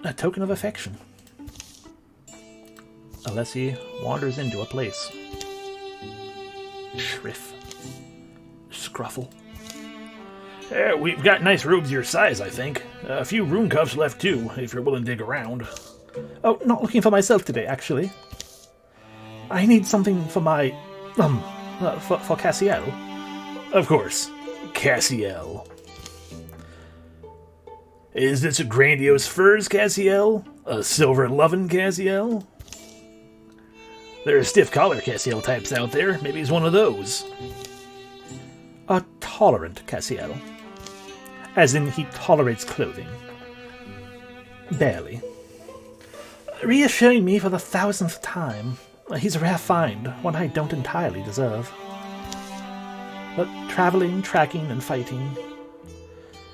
A token of affection. Alessi wanders into a place. Shriff. Scruffle. We've got nice robes your size, I think. A few rune cuffs left too, if you're willing to dig around. Oh, not looking for myself today, actually. I need something for my... for Cassiel. Of course. Cassiel. Is this a grandiose furs, Cassiel? A silver lovin' Cassiel? There are stiff collar Cassiel types out there. Maybe he's one of those. A tolerant Cassiel. As in, he tolerates clothing. Barely. Reassuring me for the 1000th time. He's a rare find, one I don't entirely deserve. But traveling, tracking, and fighting...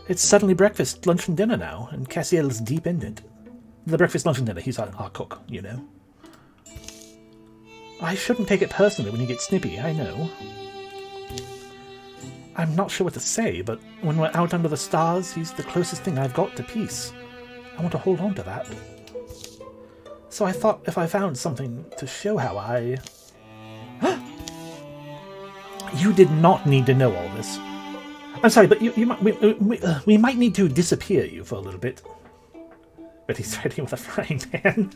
It's suddenly breakfast, lunch, and dinner now, and Cassiel's deep in it. The breakfast, lunch, and dinner, he's our cook, you know. I shouldn't take it personally when you get snippy, I know. I'm not sure what to say, but when we're out under the stars, he's the closest thing I've got to peace. I want to hold on to that. So I thought if I found something to show how I... You did not need to know all this. I'm sorry, but we might need to disappear you for a little bit. But he's fighting with a frying pan.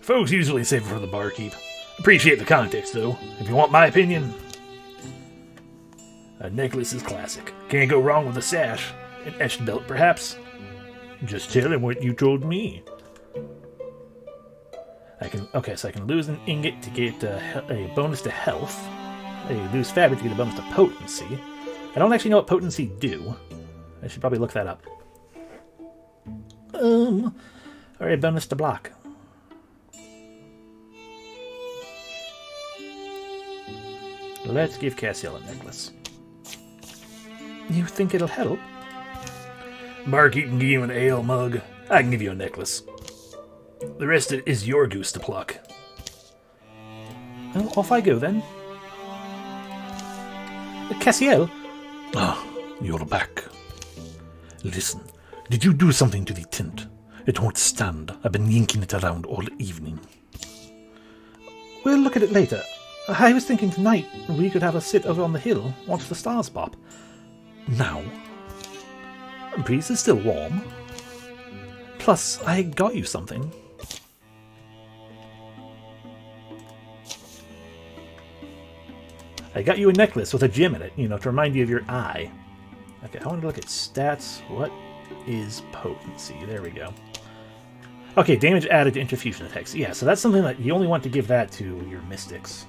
Folks usually save it for the barkeep. Appreciate the context, though. If you want my opinion, a necklace is classic. Can't go wrong with a sash. An etched belt, perhaps. Just tell him what you told me. So I can lose an ingot to get a bonus to health. I lose fabric to get a bonus to potency. I don't actually know what potency do. I should probably look that up. Or a bonus to block. Let's give Cassiel a necklace. You think it'll help? Barkeep can give you an ale mug. I can give you a necklace. The rest is your goose to pluck. Well, off I go then. Cassiel? Ah, you're back. Listen, did you do something to the tent? It won't stand. I've been yanking it around all evening. We'll look at it later. I was thinking tonight we could have a sit over on the hill, watch the stars pop. Now? The breeze is still warm. Plus, I got you something. I got you a necklace with a gem in it, to remind you of your eye. Okay, I want to look at stats. What is potency? There we go. Okay, damage added to interfusion attacks. Yeah, so that's something that you only want to give that to your mystics.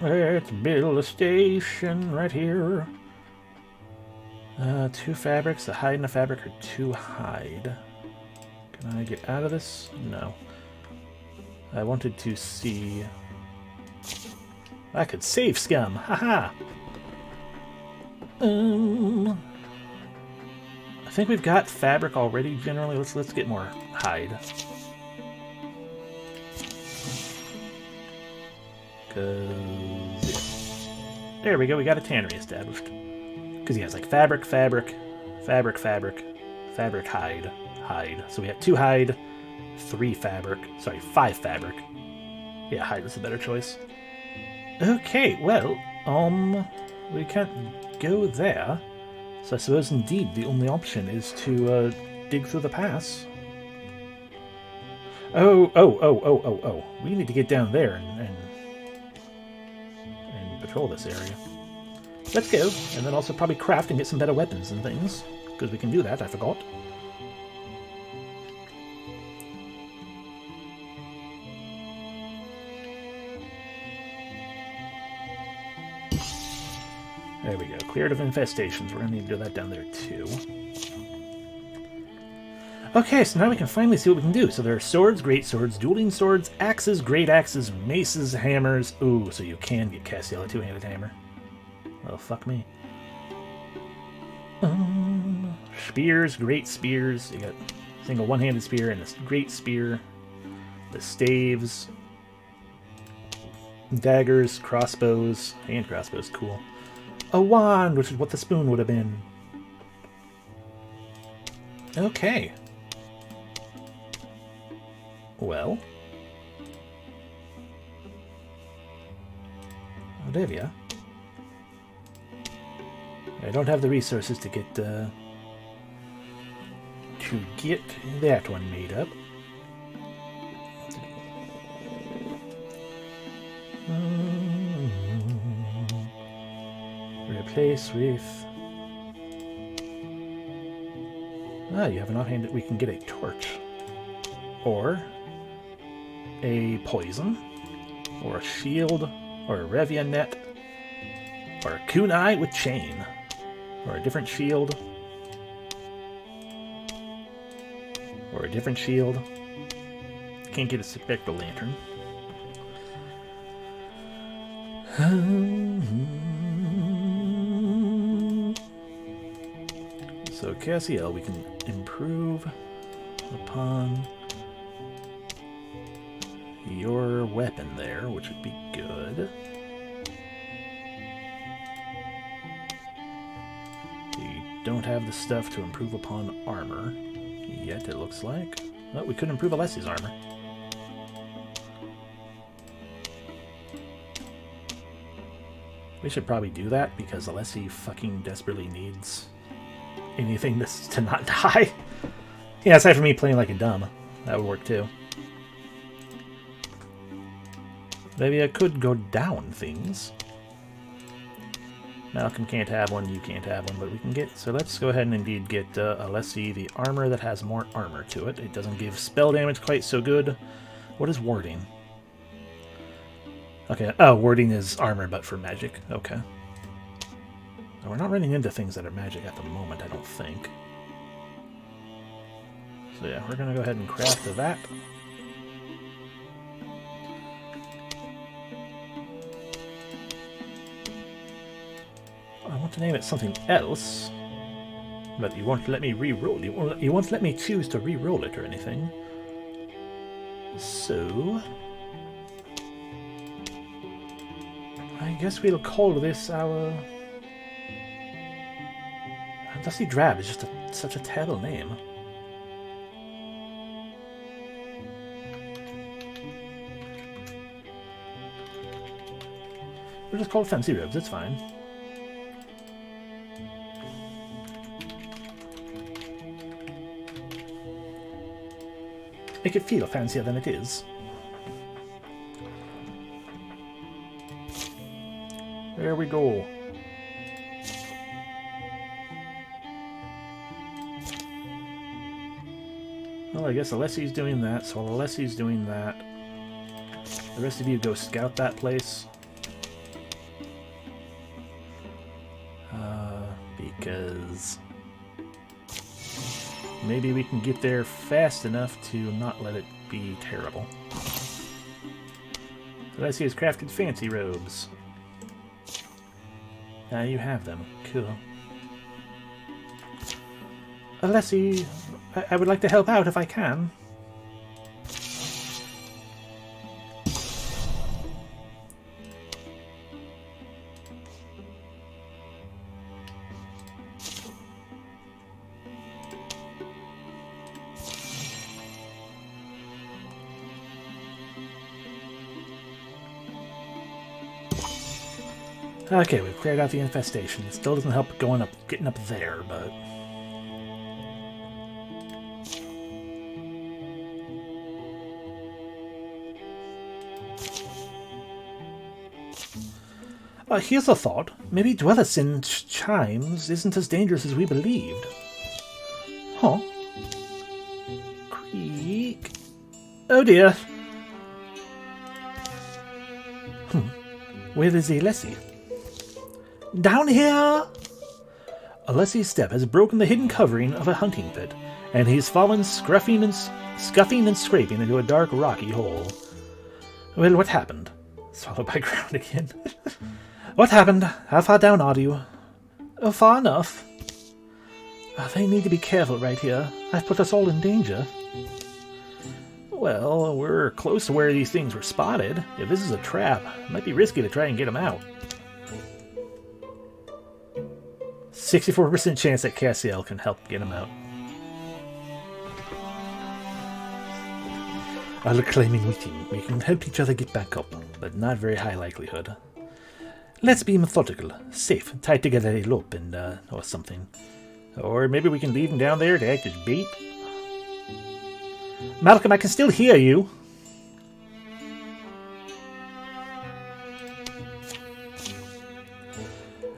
Let's build a station right here. 2 fabrics. A hide and a fabric or 2 hide. Can I get out of this? No. I wanted to see... I could save scum! Haha! I think we've got fabric already, generally. Let's get more hide. There we go, we got a tannery established. Because he has like fabric, fabric, fabric, fabric, fabric, hide, hide. So we have 2 hide, 3 fabric, sorry, 5 fabric. Yeah, hide is a better choice. Okay, well, we can't go there. So I suppose indeed the only option is to dig through the pass. Oh. We need to get down there and patrol this area. Let's go, and then also probably craft and get some better weapons and things, because we can do that, I forgot. There we go, cleared of infestations. We're going to need to do that down there too. Okay, so now we can finally see what we can do. So there are swords, great swords, dueling swords, axes, great axes, maces, hammers. Ooh, so you can get Cassiel a 2-handed hammer. Oh, fuck me. Spears, great spears. You got single one-handed spear and this great spear. The staves. Daggers, crossbows. Hand crossbows, cool. A wand, which is what the spoon would have been. Okay. Well. Olivia. I don't have the resources to get that one made up. Replace with... Ah, you have an offhand that we can get a torch. Or a poison. Or a shield. Or a Revia net. Or a kunai with chain. Or a different shield. Or a different shield. Can't get a spectral lantern. So Cassiel, we can improve upon your weapon there, which would be good. don't have the stuff to improve upon armor yet, it looks like. Well, we could improve Alessi's armor. We should probably do that, because Alessi fucking desperately needs anything to not die. Yeah, aside from me playing like a dumb. That would work too. Maybe I could go down things. Malcolm can't have one, you can't have one, but we can get... So let's go ahead and indeed get Alessi the armor that has more armor to it. It doesn't give spell damage quite so good. What is warding? Okay, oh, warding is armor, but for magic. Okay. Now, we're not running into things that are magic at the moment, I don't think. So yeah, we're going to go ahead and craft that. I want to name it something else, but you won't let me re-roll. You won't let me choose to re-roll it or anything. So... I guess we'll call this our... Dusty Drab is just such a terrible name. We'll just call it Fancy Robes, it's fine. Make it feel fancier than it is. There we go. Well, I guess Alessi's doing that, so while Alessi's doing that, the rest of you go scout that place. Because maybe we can get there fast enough to not let it be terrible. Alessi has crafted fancy robes. Now you have them. Cool. Alessi, I would like to help out if I can. Okay, we've cleared out the infestation. It still doesn't help getting up there, but... here's a thought. Maybe Dwellers in Chimes isn't as dangerous as we believed. Huh? Creak. Oh dear. Where is Alessi? Down here! Alessi's step has broken the hidden covering of a hunting pit, and he's fallen scuffing and scraping into a dark, rocky hole. Well, what happened? Swallowed by ground again. What happened? How far down are you? Oh, far enough. They need to be careful right here. I've put us all in danger. Well, we're close to where these things were spotted. If this is a trap, it might be risky to try and get them out. 64% chance that Cassiel can help get him out. I'll claiming meeting. We can help each other get back up, but not very high likelihood. Let's be methodical, safe, tied together a rope and, or something. Or maybe we can leave him down there to act as bait. Malcolm, I can still hear you.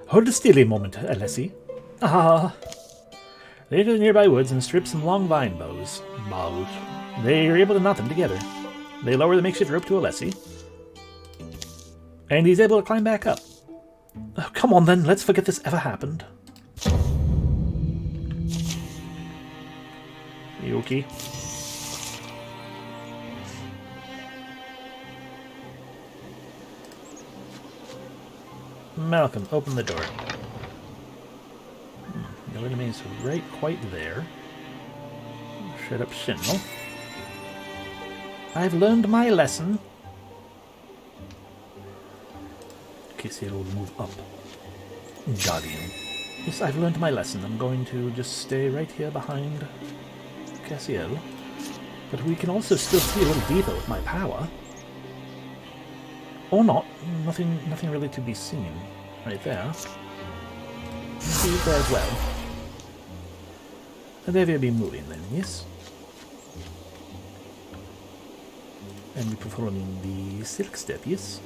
Hold still a moment, Alessi. Ah. They enter the nearby woods and strip some long vine boughs. They are able to knot them together. They lower the makeshift rope to Alessi. And he's able to climb back up. Oh, come on then, let's forget this ever happened. You okay? Malcolm, open the door. No enemies right quite there. Shut up, Sentinel. I've learned my lesson. Okay, so it'll move up. Guardian. Yes, I've learned my lesson. I'm going to just stay right here behind Cassiel. But we can also still see a little deeper with my power. Or not. Nothing really to be seen. Right there. See it there as well. And there we'll be moving then, yes? And we're performing the silk step, yes?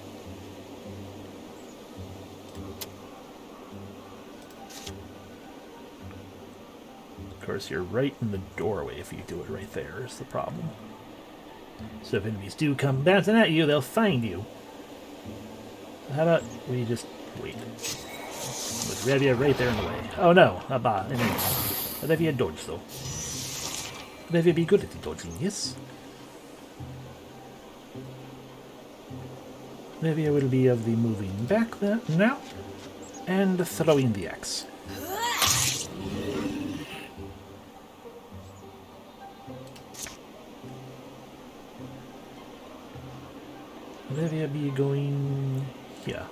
Of course, you're right in the doorway if you do it right there, is the problem. So if enemies do come bouncing at you, they'll find you. How about we just wait? With Revia right there in the way. Oh no, anyway. Revia dodge though. Revia be good at the dodging, yes? Revia will be of the moving back there now, and throwing the axe. Revia be going here.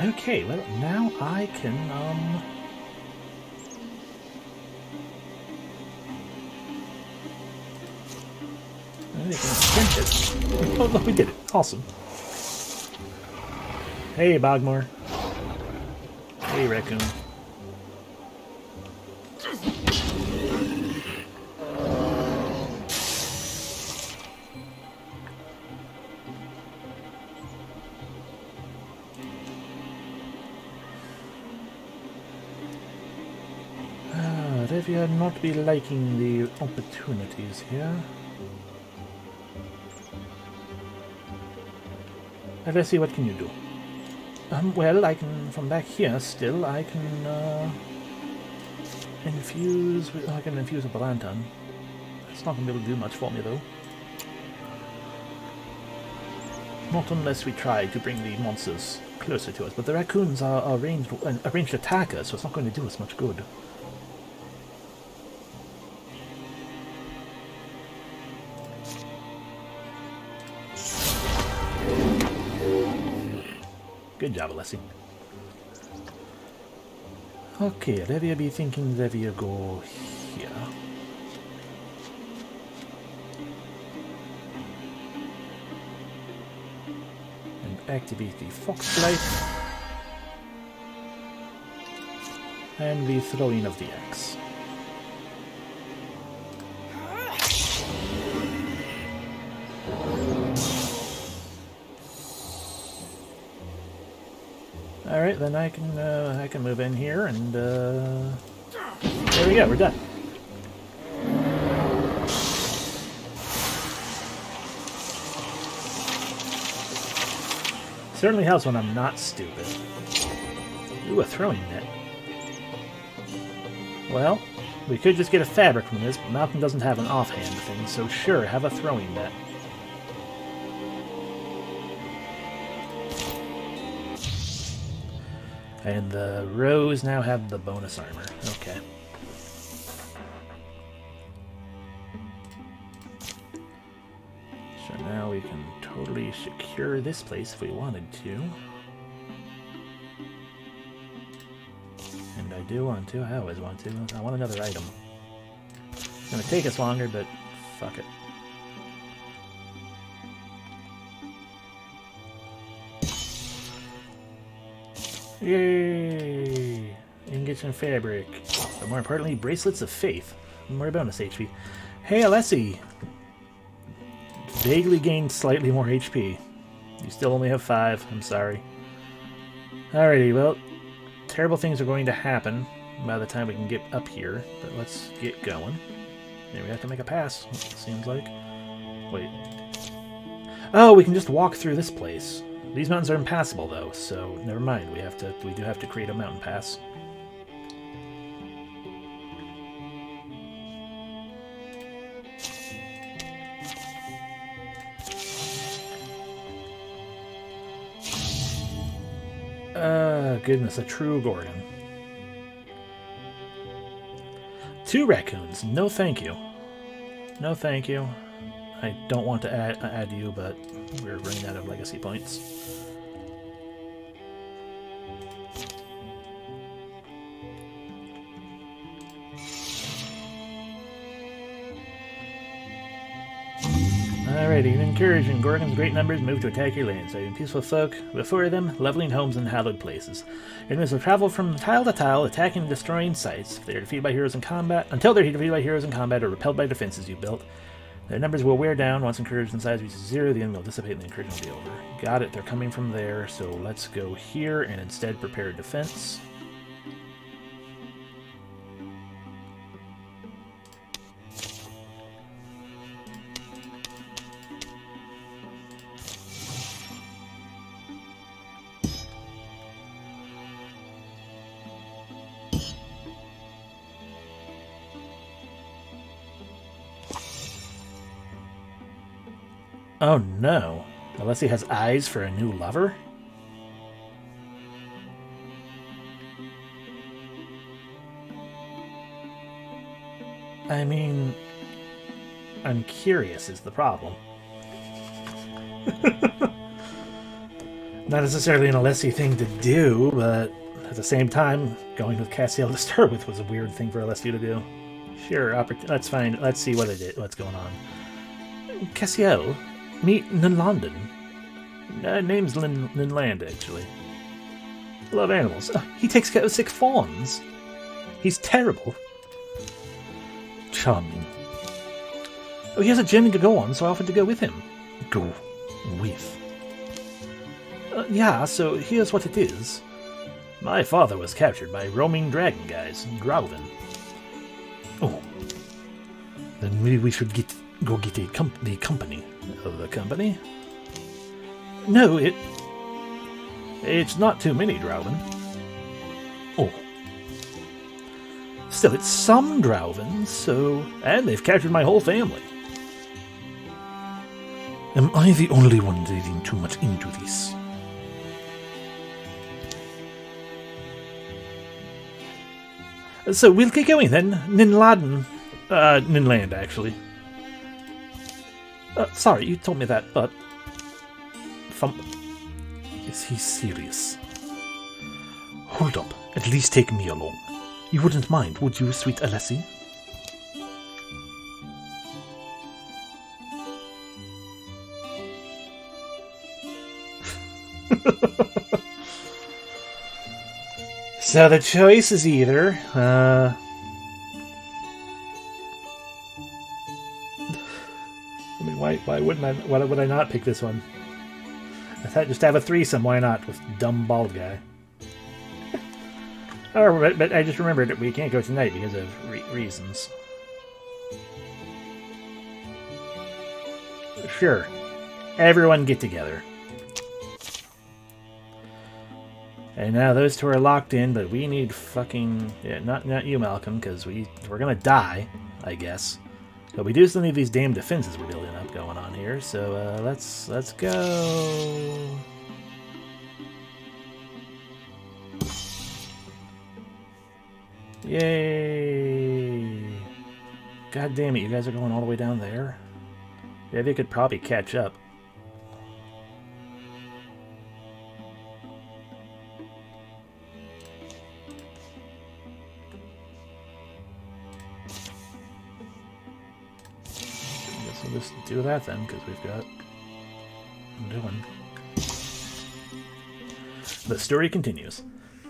Okay, well, now I can, Oh, look, we did it. Awesome. Hey, Bogmore. Hey, Raccoon. Revia not be liking the opportunities here. Let's see, what can you do? Well, I can, from back here still, I can, infuse, I can infuse with the lantern. It's not going to be able to do much for me, though. Not unless we try to bring the monsters closer to us, but the raccoons are ranged attackers, so it's not going to do us much good. Good job, Alessi. Okay, Revia be thinking Revia go here. And activate the Foxblight. And the throwing of the axe. Alright, then I can move in here, and there we go, we're done. Certainly helps when I'm not stupid. Ooh, a throwing net. Well, we could just get a fabric from this, but Malcolm doesn't have an offhand thing, so sure, have a throwing net. And the rows now have the bonus armor. Okay. So now we can totally secure this place if we wanted to. And I do want to. I always want to. I want another item. It's going to take us longer, but fuck it. Yay! Ingots and fabric. But more importantly, bracelets of faith. More bonus HP. Hey, Alessi! Vaguely gained slightly more HP. You still only have 5. I'm sorry. Alrighty, well, terrible things are going to happen by the time we can get up here. But let's get going. Maybe we have to make a pass, it seems like. Wait. Oh, we can just walk through this place. These mountains are impassable, though, so never mind. We do have to create a mountain pass. Goodness, a true Gorgon. 2 raccoons. No, thank you. No, thank you. I don't want to add you, but we're running out of legacy points. Alrighty, in incursion, Gorgon's great numbers move to attack your lands, saving peaceful folk before them, leveling homes and hallowed places. Enemies will travel from tile to tile, attacking and destroying sites. If they are defeated by heroes in combat, until they're defeated by heroes in combat or repelled by defenses you built. Their numbers will wear down. Once incursion size reaches 0, the enemy will dissipate and the incursion will be over. Got it, they're coming from there, so let's go here and instead prepare a defense. Oh no. Unless he has eyes for a new lover? I mean, I'm curious is the problem. Not necessarily an Alessi thing to do, but at the same time, going with Cassiel to start with was a weird thing for Alessi to do. Sure, that's fine. Let's see what it is, what's going on. Cassiel? Meet Ninlanden. Name's Ninland, actually. Love animals. He takes care of sick fawns. He's terrible. Charming. Oh, he has a journey to go on, so I offered to go with him. Go with? Yeah, so here's what it is. My father was captured by roaming dragon guys, Drauven. Oh. Then maybe we should go get the company. Of the company? No, it's not too many Drauven. Oh. Still, it's some Drauven, so... And they've captured my whole family. Am I the only one reading too much into this? So we'll get going then. Ninland, actually. Sorry, you told me that, but... Is he serious? Hold up. At least take me along. You wouldn't mind, would you, sweet Alessi? So the choice is either... I mean, why wouldn't I? Why would I not pick this one? I thought just have a threesome. Why not with dumb bald guy? But I just remembered that we can't go tonight because of reasons. Sure, everyone get together. And now those two are locked in, but we need fucking not you, Malcolm, because we're gonna die, I guess. But we do still need these damn defenses we're building up going on here, so let's go. Yay! God damn it, you guys are going all the way down there? Yeah, they could probably catch up. We'll just do that then, because we've got... I'm doing. The story continues.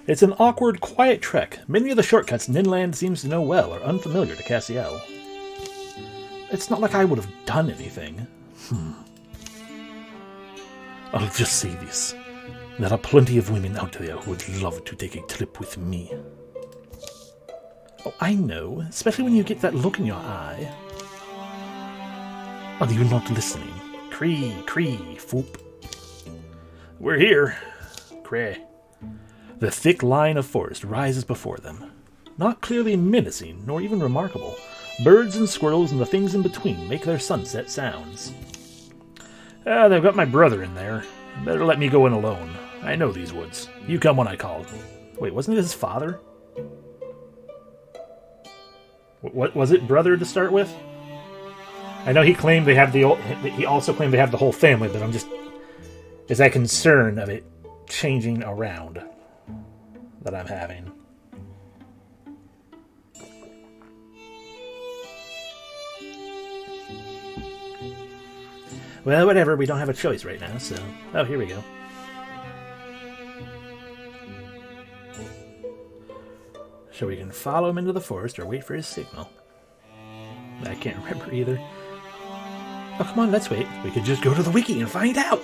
It's an awkward, quiet trek. Many of the shortcuts Ninland seems to know well are unfamiliar to Cassiel. It's not like I would have done anything. I'll just say this. There are plenty of women out there who would love to take a trip with me. Oh, I know. Especially when you get that look in your eye. Are you not listening? Cree, foop. We're here. Cray. The thick line of forest rises before them. Not clearly menacing, nor even remarkable. Birds and squirrels and the things in between make their sunset sounds. They've got my brother in there. Better let me go in alone. I know these woods. You come when I call. Wait, wasn't it his father? What was it, brother to start with? I know he claimed they have he also claimed they have the whole family, but I'm just... Is that concern of it changing around that I'm having. Well, whatever, we don't have a choice right now, so... Oh, here we go. So we can follow him into the forest or wait for his signal. I can't remember either. Oh, come on, let's wait. We could just go to the wiki and find out!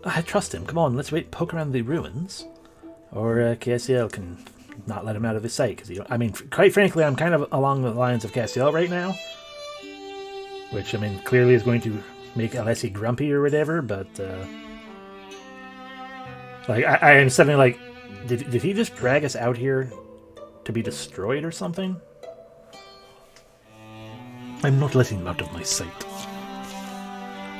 I trust him. Come on, let's wait, poke around the ruins. Or Cassiel can not let him out of his sight. Because I mean, quite frankly, I'm kind of along the lines of Cassiel right now. Which, I mean, clearly is going to make Alessi grumpy or whatever, but... like, I am suddenly like... Did he just drag us out here to be destroyed or something? I'm not letting him out of my sight.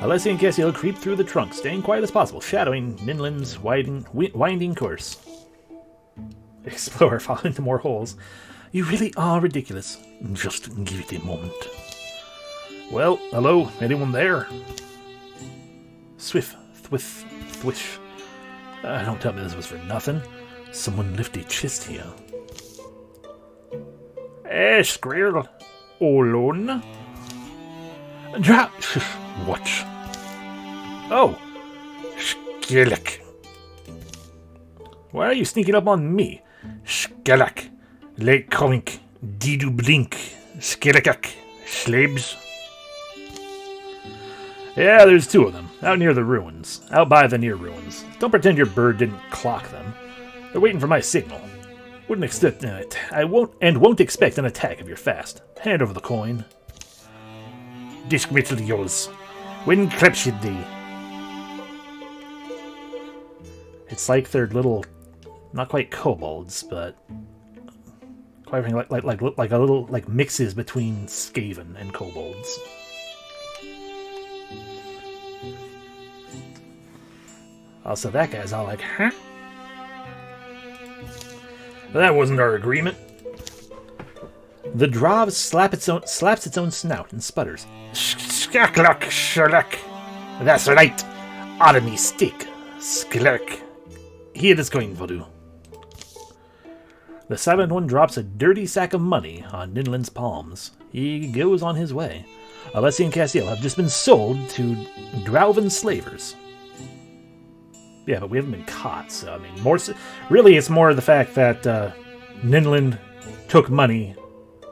Alessi and Cassiel creep through the trunk, staying quiet as possible, shadowing Ninlin's winding course. Explorer, fall into more holes. You really are ridiculous. Just give it a moment. Well, hello, anyone there? Swift, thwiff, thwish. Don't tell me this was for nothing. Someone left a chest here. Squirrel. Alone? Drop. Watch. Oh. Skelek. Why are you sneaking up on me? Skelek. Lake Komink. Didu Blink. Skelekak. Slabs. Yeah, there's two of them. Out near the ruins. Out by the near ruins. Don't pretend your bird didn't clock them. They're waiting for my signal. Wouldn't expect it. I won't expect an attack if you're fast. Hand over the coin. Diskmittel yours. When klepshid thee. It's like they're little, not quite kobolds, but quite frankly, like a little like mixes between Skaven and kobolds. Also, that guy's all like, huh? That wasn't our agreement. The Drav slaps its own snout and sputters. Skaklak Sherlock. That's right. Army stick. Sklerk. Here is going, Voodoo. The silent one drops a dirty sack of money on Ninlin's palms. He goes on his way. Alessi and Cassiel have just been sold to Drauvan slavers. Yeah, but we haven't been caught, so I mean, really it's more the fact that Ninlin took money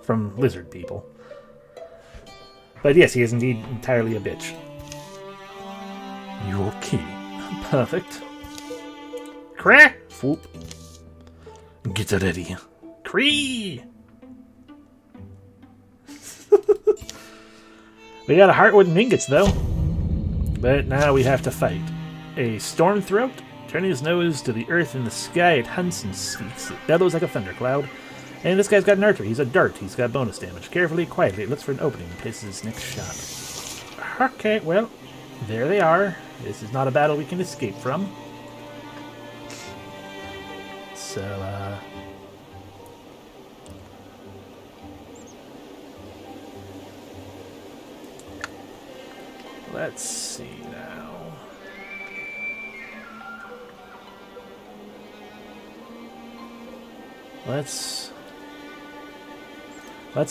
from lizard people. But yes, he is indeed entirely a bitch. Your key. Perfect. Crah! Foop. Get ready. Cree! We got a heartwood and ingots, though. But now we have to fight. A stormthroat, turning his nose to the earth and the sky, it hunts and speaks. It bellows like a thundercloud. And this guy's got an archer. He's a dart. He's got bonus damage. Carefully, quietly, it looks for an opening and places his next shot. Okay, well, there they are. This is not a battle we can escape from. So, let's see now. Let's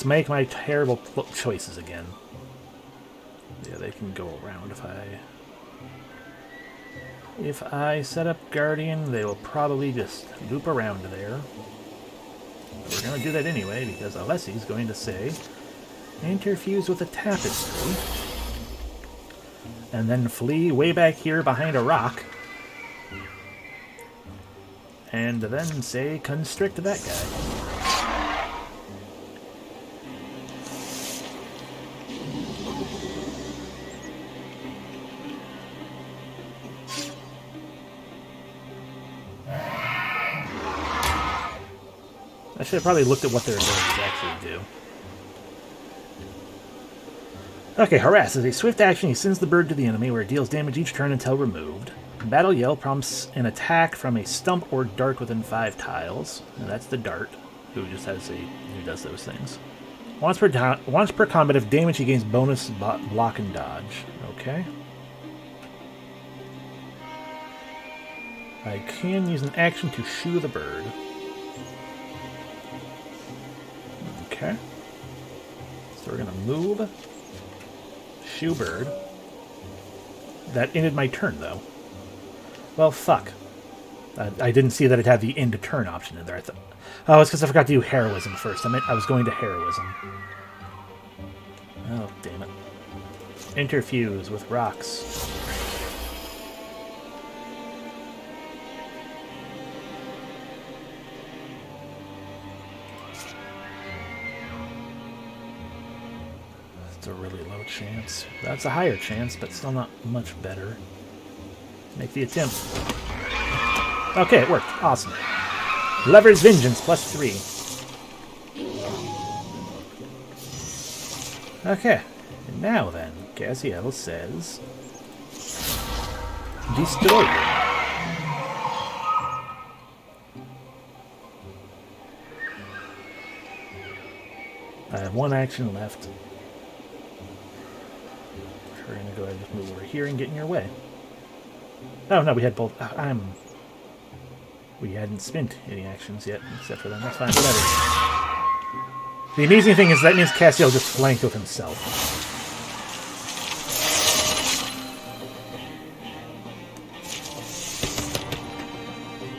make my terrible choices again. Yeah, they can go around if I set up Guardian, they will probably just loop around there. But we're going to do that anyway, because Alessi's going to say, interfuse with a tapestry, and then flee way back here behind a rock, and then say, constrict that guy. I should have probably looked at what their abilities actually do. Okay, harass. As a swift action, he sends the bird to the enemy, where it deals damage each turn until removed. Battle Yell prompts an attack from a stump or dart within 5 tiles. And that's the dart, who just has who does those things. Once per combat, if damage, he gains bonus block and dodge. Okay. I can use an action to shoo the bird. Okay. So we're going to move. Shoo bird. That ended my turn, though. Well, fuck. I didn't see that it had the end turn option in there. I thought, oh, it's because I forgot to do heroism first. I was going to heroism. Oh, damn it. Interfuse with rocks. That's a really low chance. That's a higher chance, but still not much better. Make the attempt. Okay, it worked. Awesome. Lever's Vengeance, +3. Okay. And now then, Gaziel says... Destroy them. I have one action left. We're going to go ahead and just move over here and get in your way. Oh, no, we had both... We hadn't spent any actions yet, except for them. That's fine, whatever. The amazing thing is that means Castiel just flanked with himself.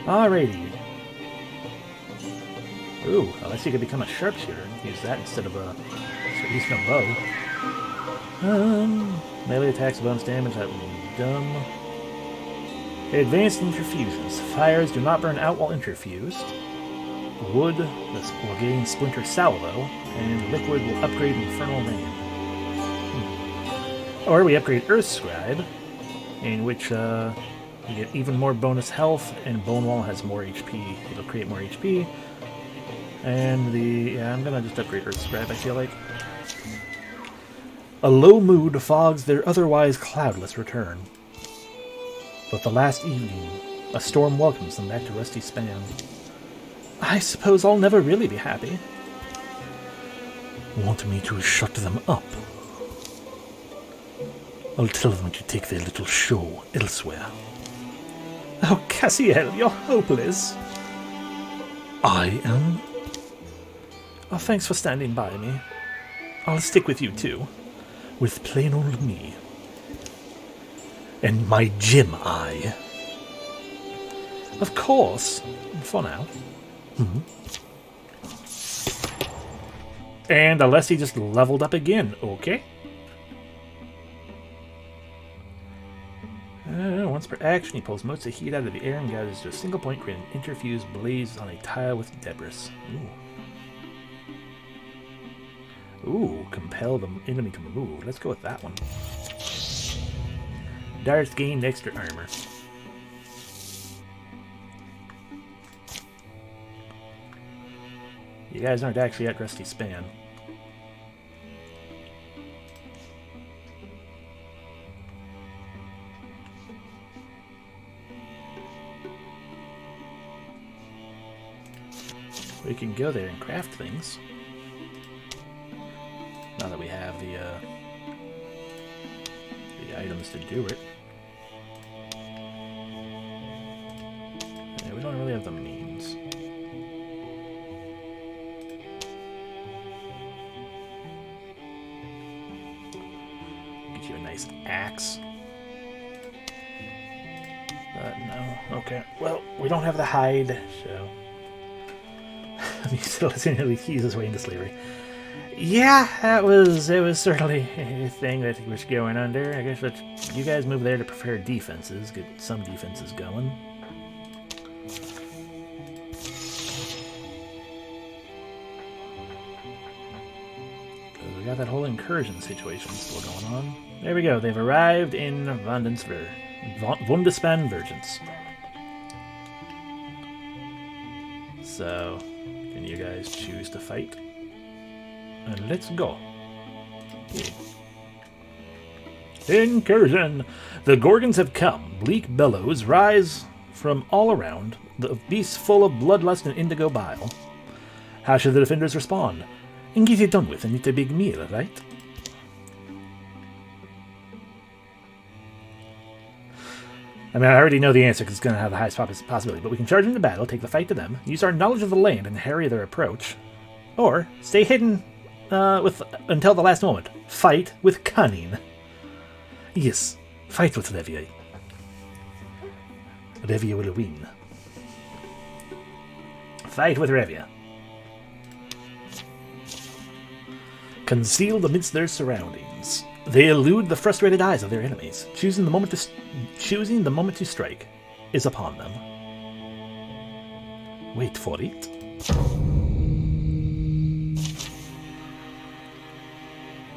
Alrighty. Ooh, unless you could become a sharpshooter and use that instead of at least a bow. Melee attacks, bonus damage, that would be dumb. Advanced interfusions. Fires do not burn out while interfused. Wood will gain Splinter Salvo, and liquid will upgrade Infernal Rain. Or we upgrade Earth Scribe, in which you get even more bonus health, and Bone Wall has more HP. It'll create more HP. And I'm gonna just upgrade Earth Scribe, I feel like. A low mood fogs their otherwise cloudless return. But the last evening, a storm welcomes them back to Rusty Span. I suppose I'll never really be happy. Want me to shut them up? I'll tell them to take their little show elsewhere. Oh, Cassiel, you're hopeless. I am? Oh, thanks for standing by me. I'll stick with you, too. With plain old me. And my gem eye. Of course. For now. Mm-hmm. And Alessi just leveled up again. Okay. Once per action, he pulls most of the heat out of the air and gathers to a single point, creating an interfused blaze on a tile with debris. Ooh, compel the enemy to move. Let's go with that one. Darts gained extra armor. You guys aren't actually at Rusty Span. We can go there and craft things. Now that we have the items to do it. Yeah, we don't really have the means. Get you a nice axe. No. Okay. Well, we don't have the hide, so... He's still continually keys his way into slavery. Yeah, it was certainly a thing that was going under. I guess you guys move there to prepare defenses, get some defenses going. Because we got that whole incursion situation still going on. There we go, they've arrived in Wundespan Vergence. So, can you guys choose to fight? And let's go. Okay. Incursion! The Gorgons have come. Bleak bellows rise from all around, the beasts full of bloodlust and indigo bile. How should the defenders respond? and get it done with and eat a big meal, right? I mean, I already know the answer because it's going to have the highest possibility, but we can charge into battle, take the fight to them, use our knowledge of the land and harry their approach, or stay hidden until the last moment. Fight with cunning. Yes, fight with Revia. Revia will win. Fight with Revia. Concealed amidst their surroundings, they elude the frustrated eyes of their enemies. Choosing the moment to strike is upon them. Wait for it.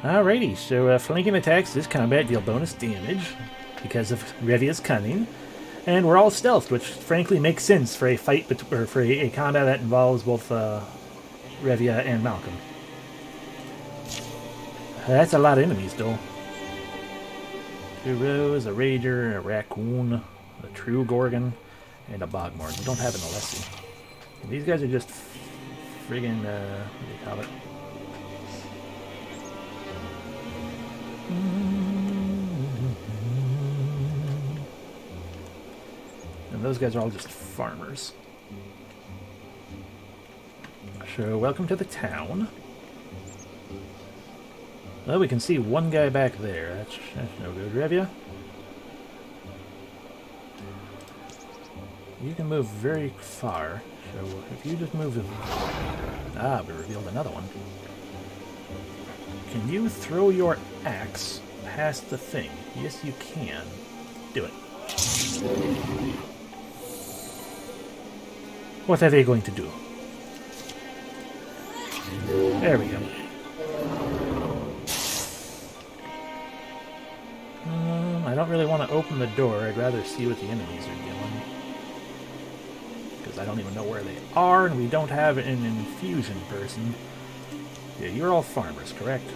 Alrighty, so flanking attacks this combat deal bonus damage because of Revia's cunning, and we're all stealthed, which frankly makes sense for a fight or for a combat that involves both Revia and Malcolm. That's a lot of enemies, though. 2 rows, a rager, a raccoon, a true gorgon, and a bogmorn. We don't have an Alessi. These guys are just friggin' what do you call it? And those guys are all just farmers. So, welcome to the town. Well, we can see one guy back there. That's no good. Revia? You can move very far. So, if you just move... Ah, we revealed another one. Can you throw your axe past the thing? Yes, you can. Do it. What are they going to do? There we go. I don't really want to open the door. I'd rather see what the enemies are doing. Because I don't even know where they are, and we don't have an infusion person. Yeah, you're all farmers, correct?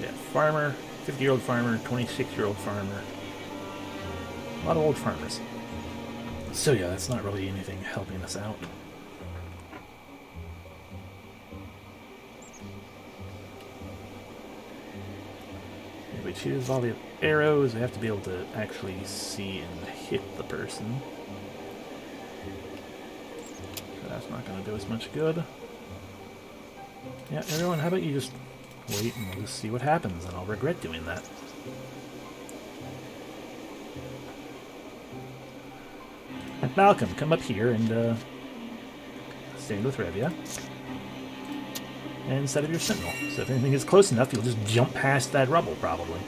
Yeah, farmer, 50-year-old farmer, 26-year-old farmer. A lot of old farmers. So yeah, that's not really anything helping us out. If we choose volley of arrows, we have to be able to actually see and hit the person. So that's not going to do us much good. Yeah, everyone, how about you just wait and we'll just see what happens, and I'll regret doing that. Malcolm, come up here and stand with Revia. And set up your sentinel. So if anything is close enough, you'll just jump past that rubble, probably.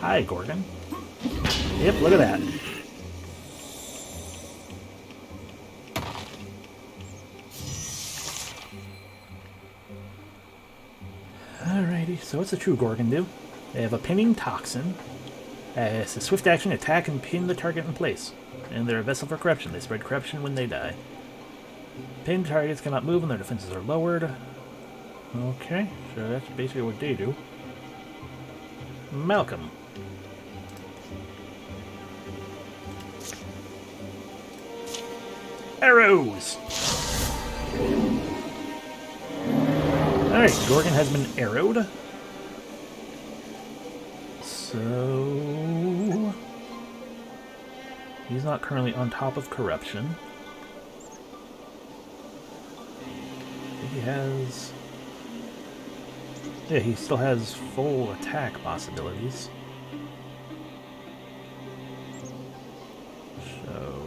Hi, Gorgon. Yep, look at that. Alrighty, so what's a true Gorgon do? They have a pinning toxin. It's a swift action, attack and pin the target in place. And they're a vessel for corruption. They spread corruption when they die. Pinned targets cannot move when their defenses are lowered. Okay, so that's basically what they do. Malcolm. Arrows! Alright, Gorgon has been arrowed. So... he's not currently on top of corruption. I think he has... yeah, he still has full attack possibilities. So...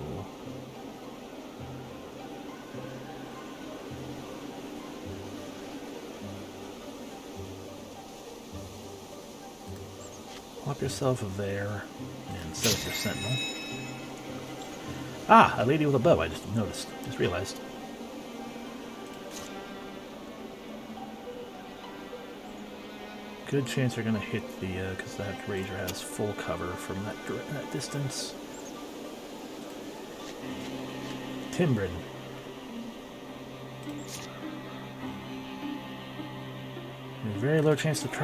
plop yourself there and set up your sentinel. Ah, a lady with a bow, I just noticed. Just realized. Good chance you're going to hit the, because that Ranger has full cover from that distance. Timbrin. Very low chance to do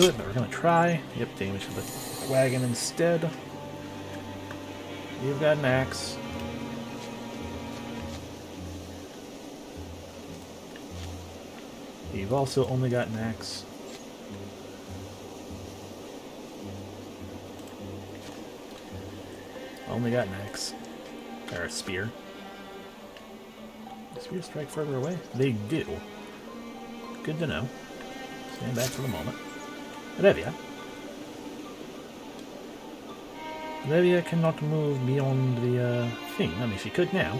it, but we're going to try. Yep, damage to the wagon instead. You've got an axe. You've also only got an axe. Only got an axe. Or a spear. Do spears strike further away? They do. Good to know. Stand back for the moment. Revia. Revia cannot move beyond the thing. I mean, she could now.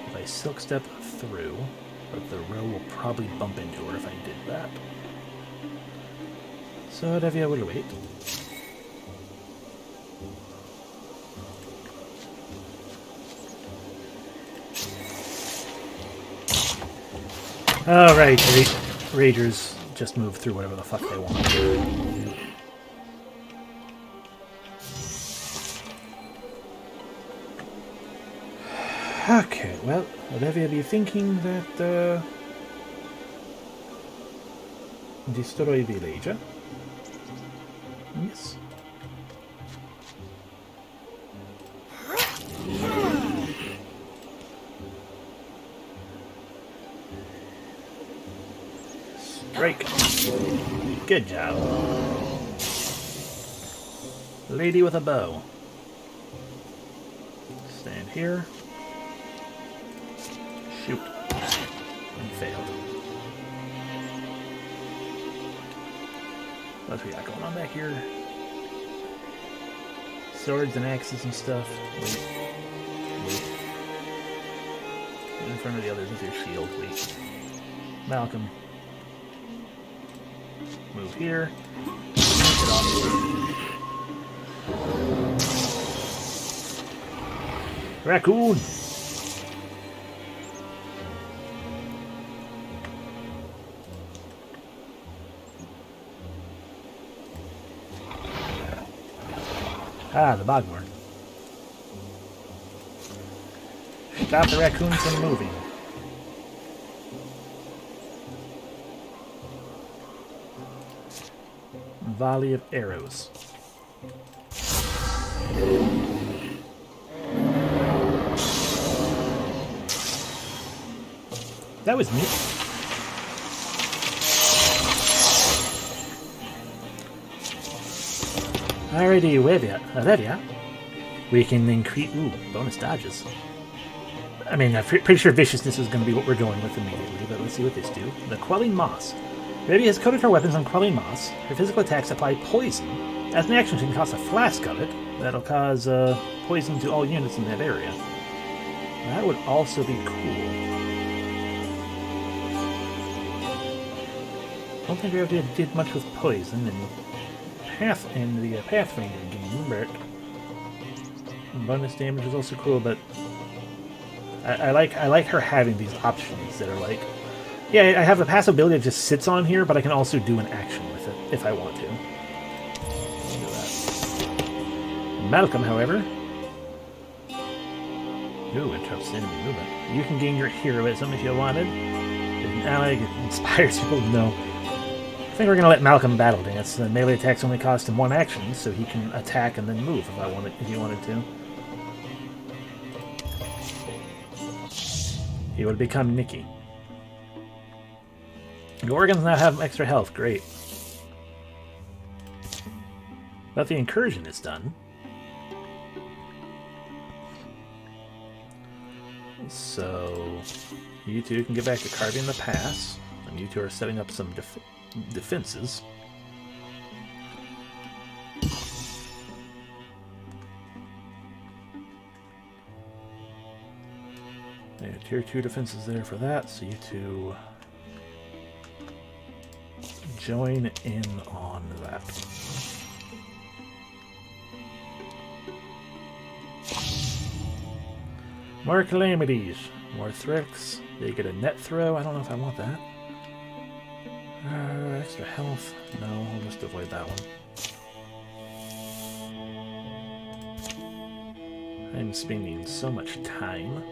If I silk step through, but the row will probably bump into her if I did that. So Revia will wait. Alright, Ragers just move through whatever the fuck they want. Okay, well, Revia be thinking that, destroy villager. Yes. Strike. Good job. Lady with a bow. Stand here. Shoot. And failed. What we got going on back here? Swords and axes and stuff. Wait. Wait. Get in front of the others with your shield. Wait. Malcolm. Move here. Get off. Raccoon! Ah, the bogworm. Stop the raccoon from moving. Volley of arrows. That was neat. Alrighty, Revia. We can increase... Ooh, bonus dodges. I mean, I'm pretty sure viciousness is going to be what we're going with immediately, but let's see what this do. The Quelling Moss. Revia has coated her weapons on Quelling Moss. Her physical attacks apply poison. As an action, she can cast a flask of it. That'll cause poison to all units in that area. That would also be cool. I don't think Revia did much with poison in the Pathfinder game, but bonus damage is also cool. But I like her having these options that are like, yeah, I have the passive ability that just sits on here, but I can also do an action with it if I want to. Do that. Malcolm, however, interrupts enemy movement. You can gain your heroism if you wanted. If an ally inspires people, no. I think we're going to let Malcolm battle dance. The melee attacks only cost him one action, so he can attack and then move if he wanted to. He would become Nikki. Gorgons now have extra health, great. But the incursion is done. So, you two can get back to carving the pass, and you two are setting up some defenses. There, tier 2 defenses there for that, so you two join in on that. More calamities, more threats. They get a net throw. I don't know if I want that. Extra health. No, I'll just avoid that one. I'm spending so much time.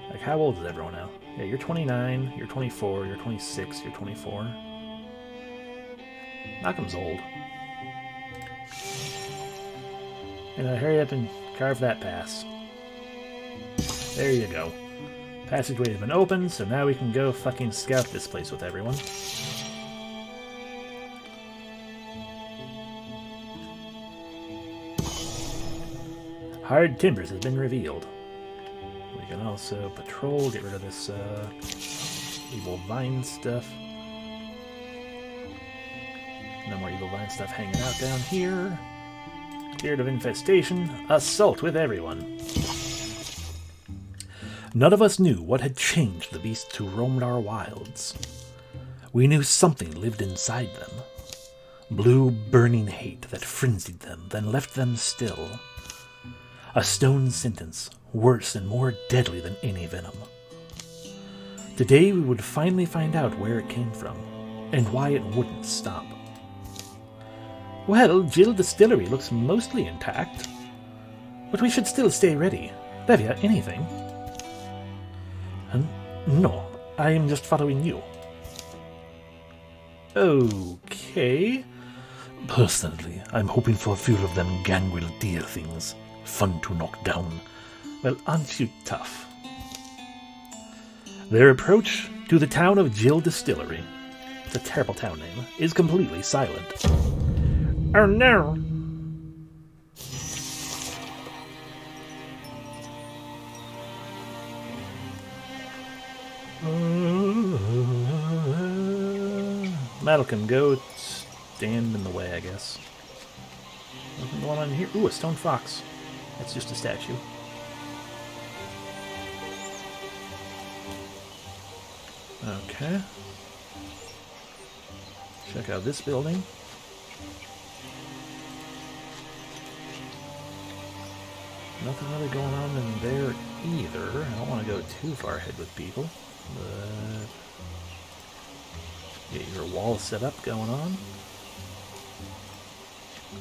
Like, how old is everyone now? Yeah, you're 29, you're 24, you're 26, you're 24. Malcolm's old. And hurry up and carve that pass. There you go. Passageway has been opened, so now we can go fucking scout this place with everyone. Hard timbers has been revealed. We can also patrol, get rid of this evil vine stuff. No more evil vine stuff hanging out down here. Cleared of infestation. Assault with everyone. None of us knew what had changed the beasts who roamed our wilds. We knew something lived inside them. Blue, burning hate that frenzied them, then left them still. A stone sentence, worse and more deadly than any venom. Today we would finally find out where it came from, and why it wouldn't stop. Well, Jill Distillery looks mostly intact. But we should still stay ready. Levia, anything? No, I am just following you. Okay. Personally, I'm hoping for a few of them gangrel deer things. Fun to knock down. Well, aren't you tough? Their approach to the town of Jill Distillery, it's a terrible town name, is completely silent. Oh no! Malcolm, go stand in the way, I guess. Nothing going on here. Ooh, a stone fox. That's just a statue. Okay. Check out this building. Nothing really going on in there either. I don't want to go too far ahead with people, but get your wall set up going on.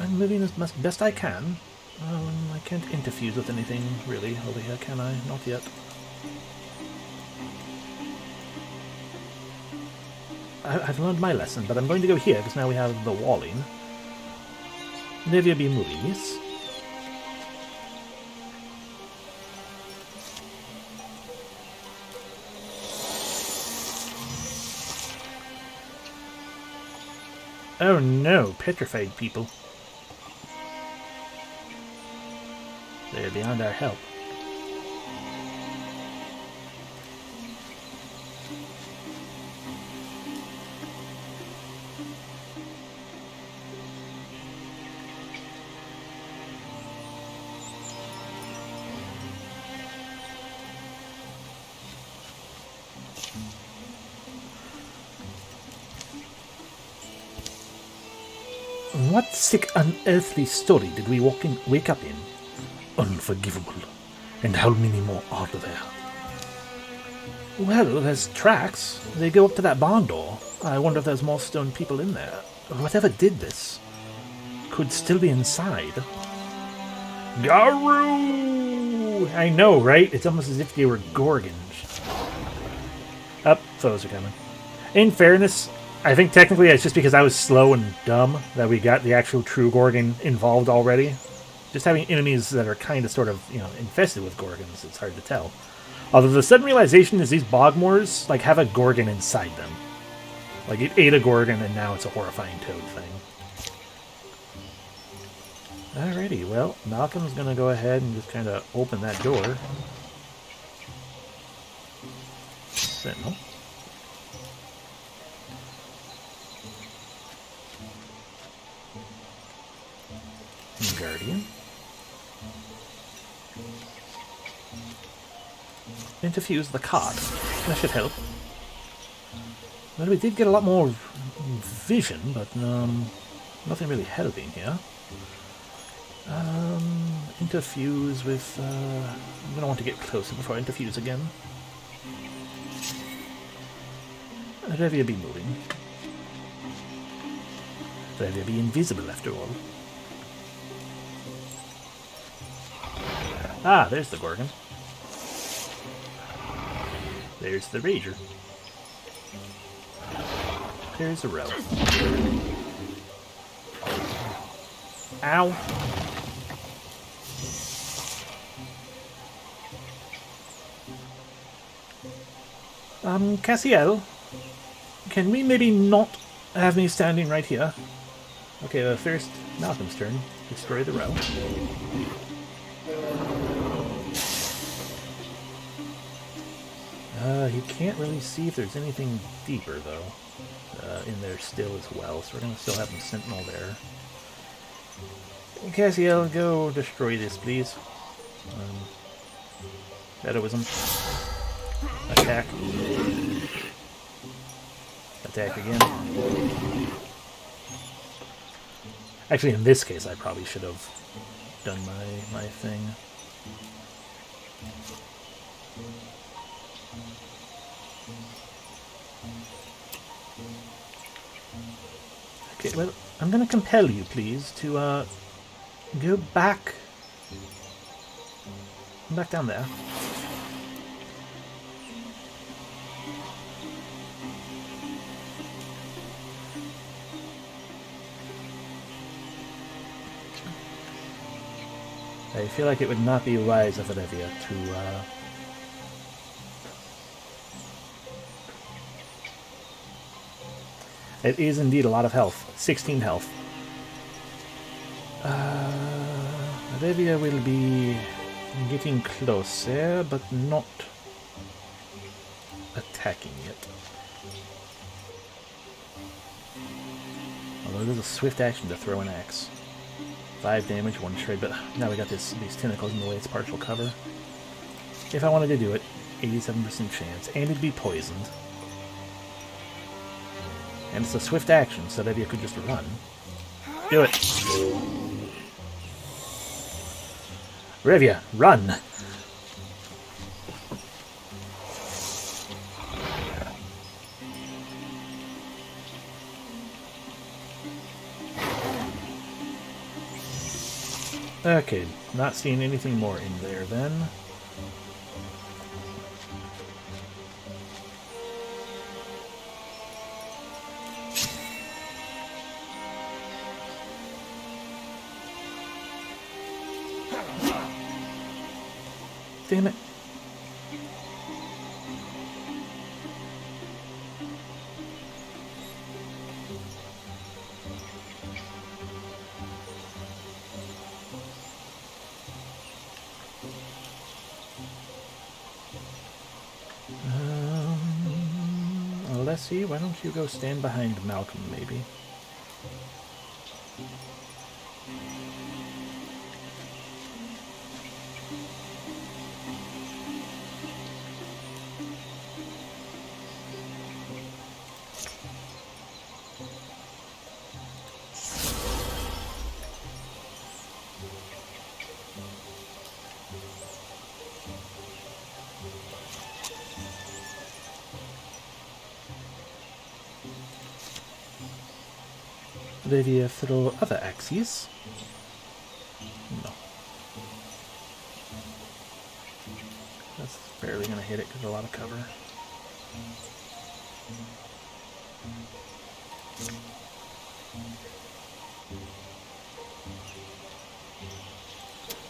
I'm moving as best I can. I can't interfuse with anything really over here, can I? Not yet. I've learned my lesson, but I'm going to go here because now we have the walling. Livia be moving, yes? Oh no, petrified people. They're beyond our help. What sick, unearthly story did we wake up in? Unforgivable. And how many more are there? Well, there's tracks. They go up to that barn door. I wonder if there's more stone people in there. Whatever did this could still be inside. Garu! I know, right? It's almost as if they were Gorgons. Up, foes are coming. In fairness, I think technically it's just because I was slow and dumb that we got the actual true Gorgon involved already. Just having enemies that are kind of sort of, infested with Gorgons, it's hard to tell. Although the sudden realization is these Bogmores, have a Gorgon inside them. It ate a Gorgon and now it's a horrifying toad thing. Alrighty, well, Malcolm's gonna go ahead and just kind of open that door. Sentinel. Guardian. Interfuse the card. That should help. Well, we did get a lot more vision, but nothing really helping here. Interfuse with... I'm going to want to get closer before I interfuse again. Revia be moving. Revia be invisible after all. Ah, there's the Gorgon. There's the Rager. There's a row. Ow. Cassiel, can we maybe not have me standing right here? Okay, first, Malcolm's turn. Destroy the row. He can't really see if there's anything deeper, though, in there still as well, so we're going to still have him Sentinel there. Cassiel, go destroy this, please. Heroism. Attack. Attack again. Actually, in this case, I probably should have done my thing. Okay, well, I'm going to compel you, please, to go back down there. I feel like it would not be wise of Olivia to it is indeed a lot of health. 16 health. Olivia will be getting closer, but not attacking yet. Although there's a swift action to throw an axe. 5 damage, 1 shred, but now we got these tentacles in the way, it's partial cover. If I wanted to do it, 87% chance, and it'd be poisoned. And it's a swift action, so maybe I could just run. Do it! Revia, run! Okay, not seeing anything more in there then. Damn it. Leslie, why don't you go stand behind Malcolm, maybe? Olivia, throw other axes. No. That's barely going to hit it because of a lot of cover.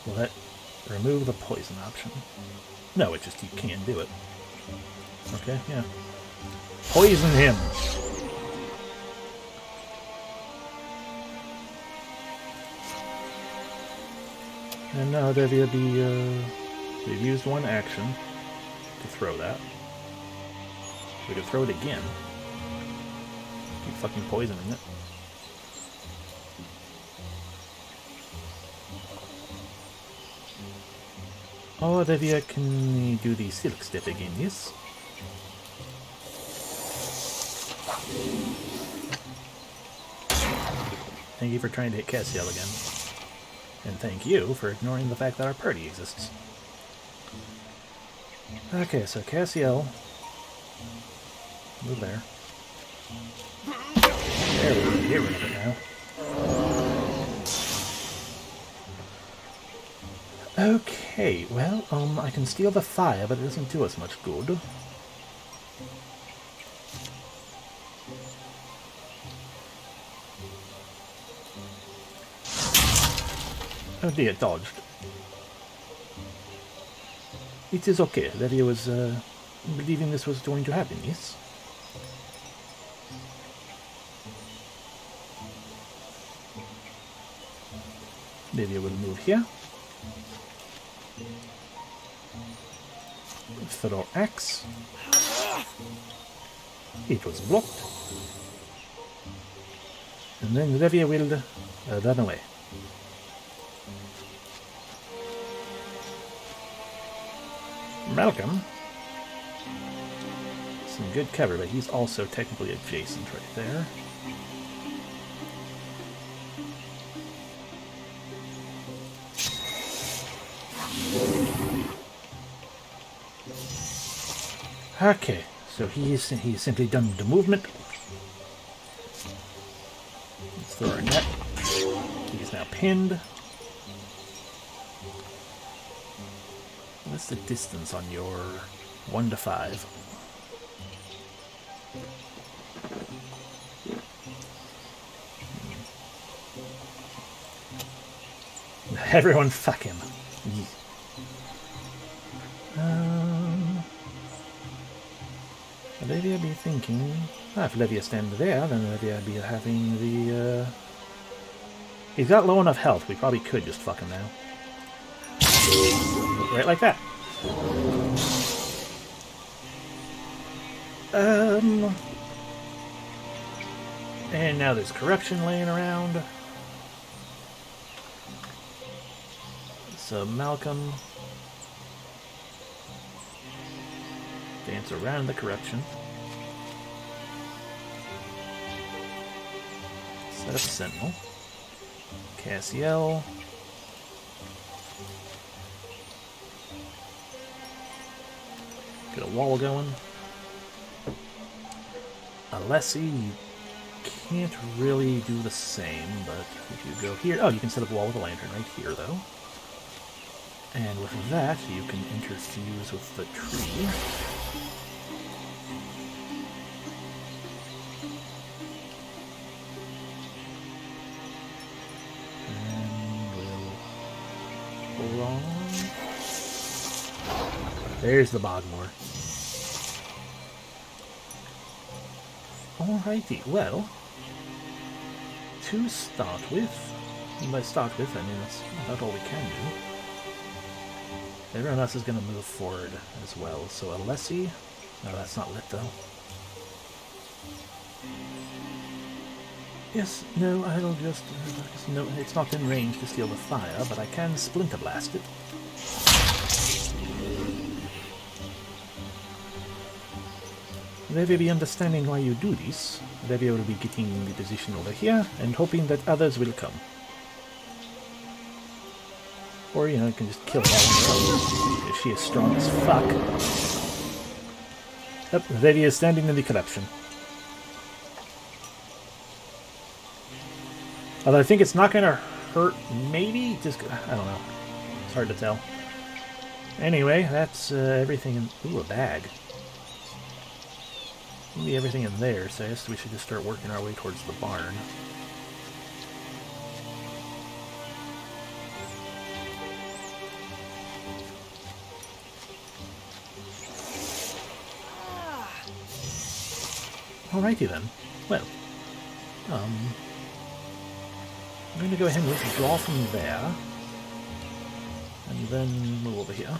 Will that remove the poison option? No, it just, you can't do it. Okay, yeah. Poison him! And now there will be, we've used one action to throw that. We could throw it again. Keep fucking poisoning it. Oh, Olivia, can you do the silk step again, yes? Thank you for trying to hit Cassiel again. And thank you for ignoring the fact that our party exists. Okay, so Cassiel. Move there. There we go, get rid of it now. Okay, well, I can steal the fire, but it doesn't do us much good. Oh dear, dodged. It is okay. Olivia was believing this was going to happen, yes? Maybe I will move here. Throw axe. It was blocked. And then Levia will run away. Malcolm. Some good cover, but he's also technically adjacent right there. Okay, so he's simply done the movement. Let's throw our net. He's now pinned. What's the distance on your 1 to 5? Everyone fuck him. Levia be thinking... if Levia stand there, then Levia be having the... He's got low enough health, we probably could just fuck him now. Right like that. And now there's corruption laying around. So Malcolm... dance around the corruption. Set up Sentinel. Cassiel. Get a wall going. Alessi, you can't really do the same, but if you go here... Oh, you can set up a wall with a lantern right here, though. And with that, you can interfuse with the tree. There's the Bogmore. Alrighty, well, to start with, and by start with, I mean that's about all we can do. Everyone else is going to move forward as well, so Alessi, no, that's not lit though. Yes, no, I'll just, no, it's not in range to steal the fire, but I can splinter blast it. They will be understanding why you do this. They will be getting the position over here and hoping that others will come. Or, you know, you can just kill her on her own if she is strong as fuck. Yep, there he is standing in the corruption. Although I think it's not going to hurt, maybe? Just, I don't know. It's hard to tell. Anyway, that's everything in... Ooh, a bag. Maybe everything in there, so I guess we should just start working our way towards the barn. Alrighty then. Well, I'm going to go ahead and withdraw from there, and then move over here.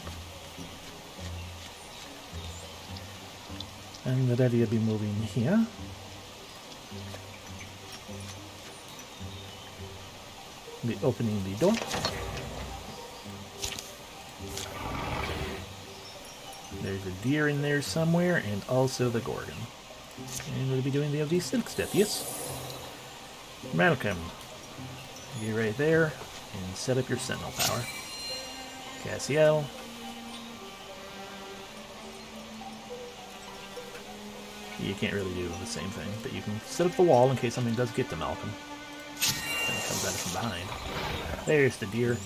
And the daddy will be moving here. Be opening the door. There's a deer in there somewhere, and also the Gorgon. And we'll be doing the of these silk step, yes? Malcolm, be right there, and set up your sentinel power. Cassiel. You can't really do the same thing, but you can set up the wall in case something does get to Malcolm. Then it comes at us from behind. There's the deer.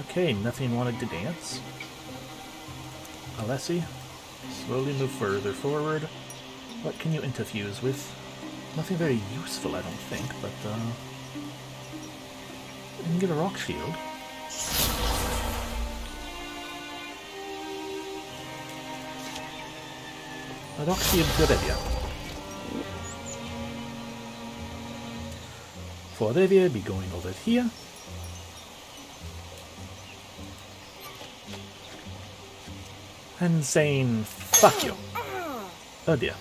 Okay, nothing wanted to dance. Alessi, slowly move further forward. What can you interfuse with? Nothing very useful, I don't think, but you can get a rock shield. A rock shield to Revia. For Revia, be going over here. And saying, fuck you. Oh dear.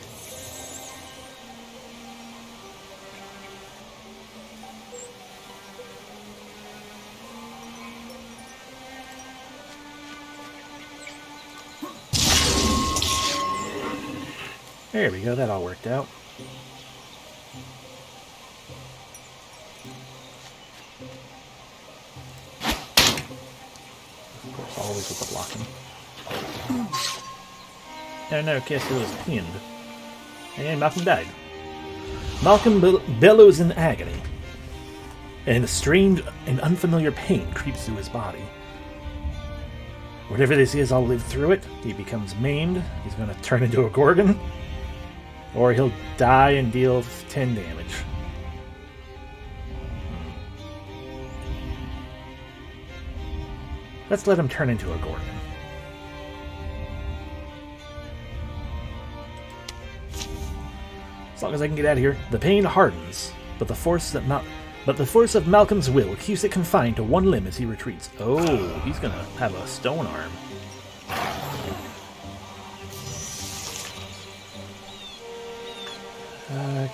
There we go, that all worked out. Of course, always with the blocking. Oh no, Castle was pinned. And Malcolm died. Malcolm bellows in agony. And a strange and unfamiliar pain creeps through his body. Whatever this is, I'll live through it. He becomes maimed. He's going to turn into a Gorgon. Or he'll die and deal 10 damage. Let's let him turn into a Gorgon. As long as I can get out of here. The pain hardens, but the force of Malcolm's will keeps it confined to one limb as he retreats. Oh, he's gonna have a stone arm.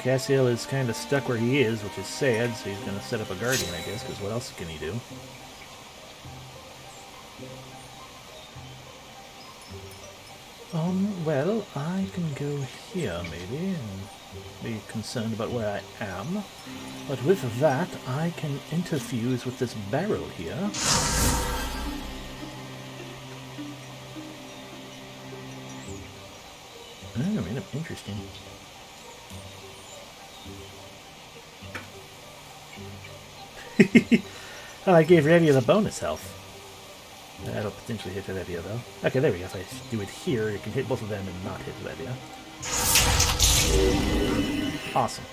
Cassiel is kind of stuck where he is, which is sad, so he's going to set up a Guardian, I guess, because what else can he do? Well, I can go here, maybe, and be concerned about where I am. But with that, I can interfuse with this barrel here. Oh, interesting. Oh, I gave Revia the bonus health. That'll potentially hit Revia, though. Okay, there we go. If I do it here, it can hit both of them and not hit Revia. Awesome.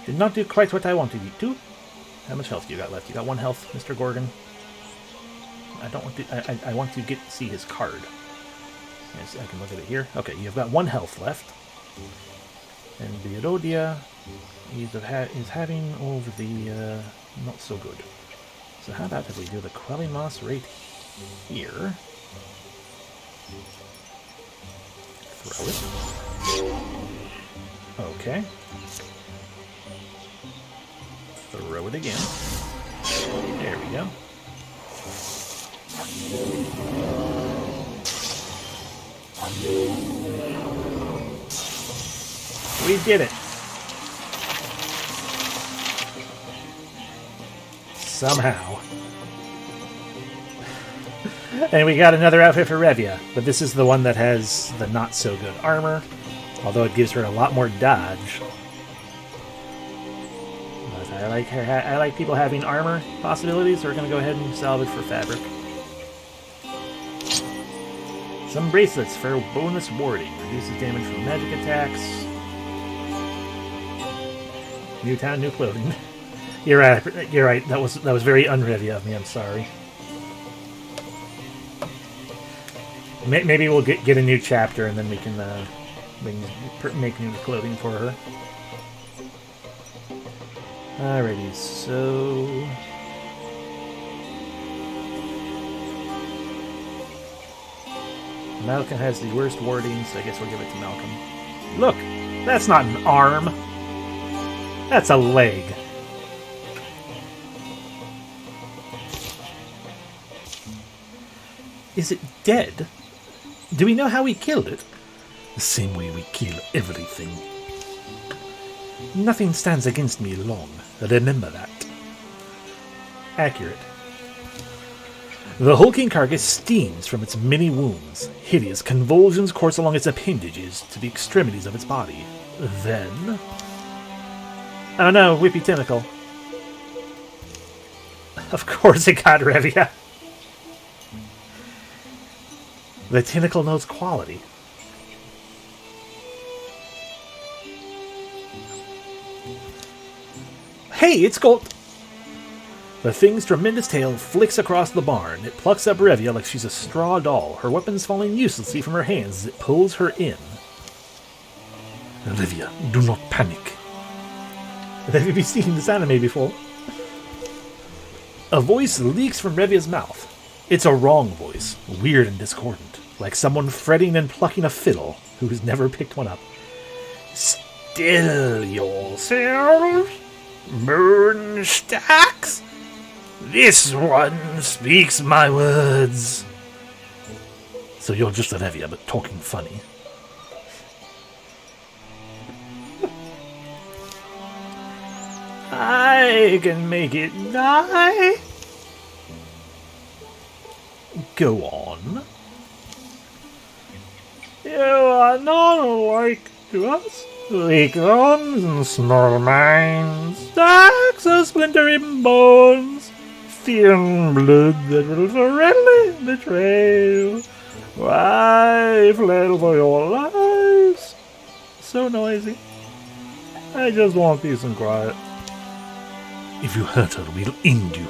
Did not do quite what I wanted you to. How much health do you got left? You got 1 health, Mr. Gorgon. I don't want to. I want to see his card. Yes, I can look at it here. Okay, you've got 1 health left. And the Erodia is having over the not so good. So how about if we do the Quelling Moss right here? Throw it. Okay. Throw it again. There we go. We did it. Somehow. And we got another outfit for Revia, but this is the one that has the not-so-good armor, although it gives her a lot more dodge. But I like people having armor possibilities, so we're going to go ahead and salvage for fabric. Some bracelets for bonus warding. Reduces damage from magic attacks. New town, new clothing. You're right. You're right. That was very un-Revia of me. I'm sorry. Maybe we'll get a new chapter and then we can make new clothing for her. Alrighty, so Malcolm has the worst warding, so I guess we'll give it to Malcolm. Look, that's not an arm. That's a leg. Is it dead? Do we know how we killed it? The same way we kill everything. Nothing stands against me long. Remember that. Accurate. The hulking carcass steams from its many wounds. Hideous convulsions course along its appendages to the extremities of its body. Then... oh no, Whippy Tentacle. Of course it got Revia. The tentacle knows quality. Hey, it's gold! The thing's tremendous tail flicks across the barn. It plucks up Revia like she's a straw doll, her weapons falling uselessly from her hands as it pulls her in. Olivia, do not panic. Have you seen this anime before? A voice leaks from Revia's mouth. It's a wrong voice, weird and discordant, like someone fretting and plucking a fiddle who's never picked one up. Still yourselves, moon stacks. This one speaks my words. So you're just Revia, but talking funny. I can make it die. Go on. You are not alike to us. Weak bones and small minds, stacks of splintering bones, thin blood that will forever betray you. Why flail for your lives? So noisy. I just want peace and quiet. If you hurt her, we'll end you.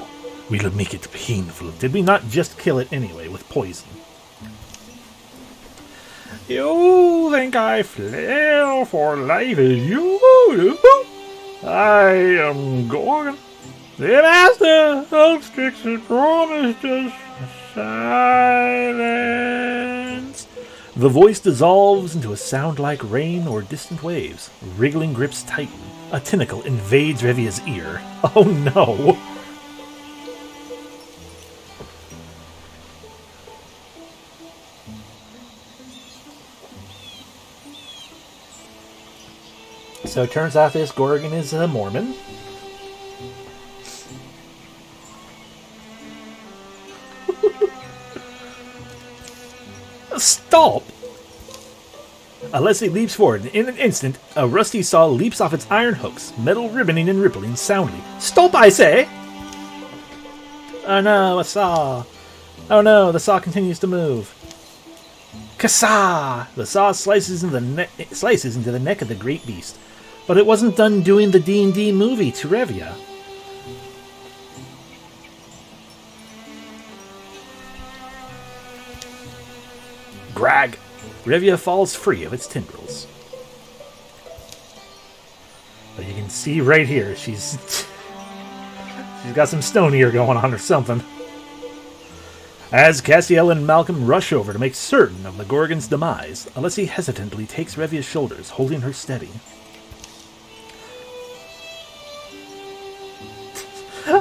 We'll make it painful. Did we not just kill it anyway with poison? You think I flail for life as you do? I am Gorgon. The master of Strix's promised us silence. The voice dissolves into a sound like rain or distant waves. Wriggling grips tighten. A tentacle invades Revia's ear. Oh no! So it turns out this Gorgon is a Mormon. Stop! Alessi leaps forward. In an instant, a rusty saw leaps off its iron hooks, metal ribboning and rippling soundly. Stop, I say! Oh no, a saw. Oh no, the saw continues to move. Kassa! The saw slices into the neck of the great beast. But it wasn't done doing the D&D movie to Revia. Grag! Revia falls free of its tendrils. But you can see right here, she's got some stone ear going on or something. As Castiel and Malcolm rush over to make certain of the Gorgon's demise, Alessi hesitantly takes Revia's shoulders, holding her steady.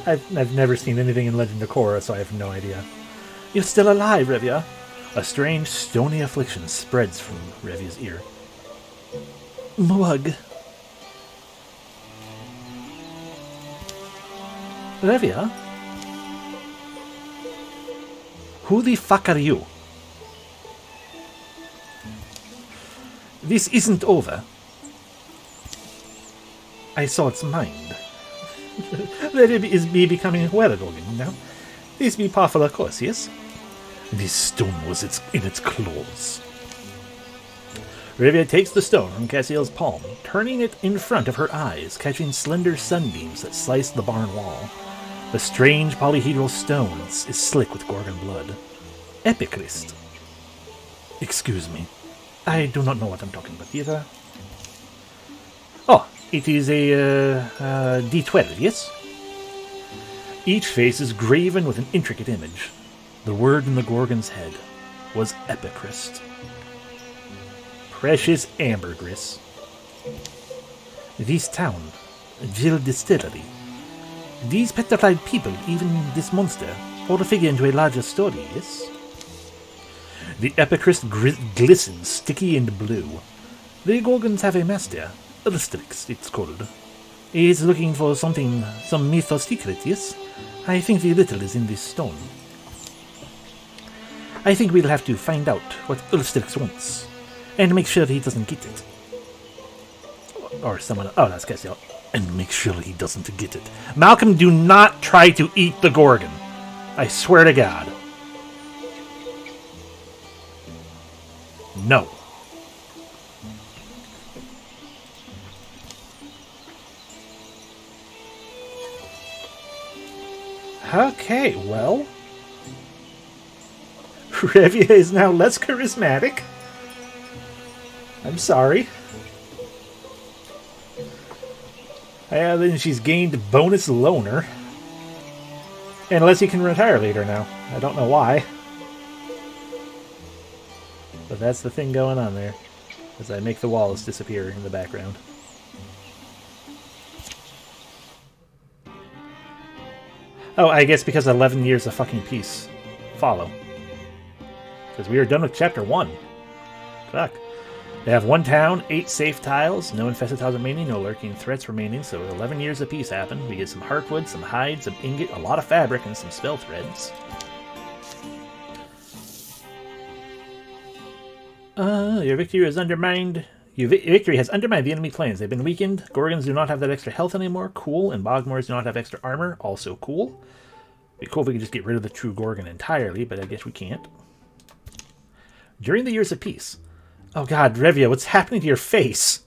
I've never seen anything in Legend of Korra, so I have no idea. You're still alive, Revia. A strange, stony affliction spreads from Revia's ear. Mug. Revia? Who the fuck are you? This isn't over. I saw its mind. Let it be becoming aware, Gorgon, now. This be powerful, of course, yes? This stone was in its claws. Revia takes the stone from Cassiel's palm, turning it in front of her eyes, catching slender sunbeams that slice the barn wall. The strange polyhedral stone is slick with Gorgon blood. Epicrest. Excuse me. I do not know what I'm talking about either. Oh, it is a D12, yes? Each face is graven with an intricate image. The word in the Gorgon's head was Epicrest. Precious ambergris. This town, Jill Distillery. These petrified people, even this monster, all to figure into a larger story, yes? The Epicrest glistens, sticky and blue. The Gorgons have a master, Ulstrix, it's called. He is looking for something, some myth or secret, yes? I think the little is in this stone. I think we'll have to find out what Ulstrix wants, and make sure he doesn't get it. Or someone... Oh, that's Cassiel. And make sure he doesn't get it. Malcolm, do not try to eat the Gorgon. I swear to God. No. Okay, well... Revia is now less charismatic. I'm sorry. Then she's gained bonus loner. Unless he can retire later now. I don't know why. But that's the thing going on there. As I make the walls disappear in the background. Oh, I guess because 11 years of fucking peace follow. Because we are done with Chapter 1. Fuck. They have 1 town, 8 safe tiles, no infested tiles remaining, no lurking threats remaining, so 11 years of peace happen. We get some heartwood, some hide, some ingot, a lot of fabric, and some spell threads. Your victory has undermined... Your victory has undermined the enemy planes. They've been weakened. Gorgons do not have that extra health anymore. Cool. And Bogmores do not have extra armor. Also cool. It'd be cool if we could just get rid of the true Gorgon entirely, but I guess we can't. During the years of peace... Oh god, Revia, what's happening to your face?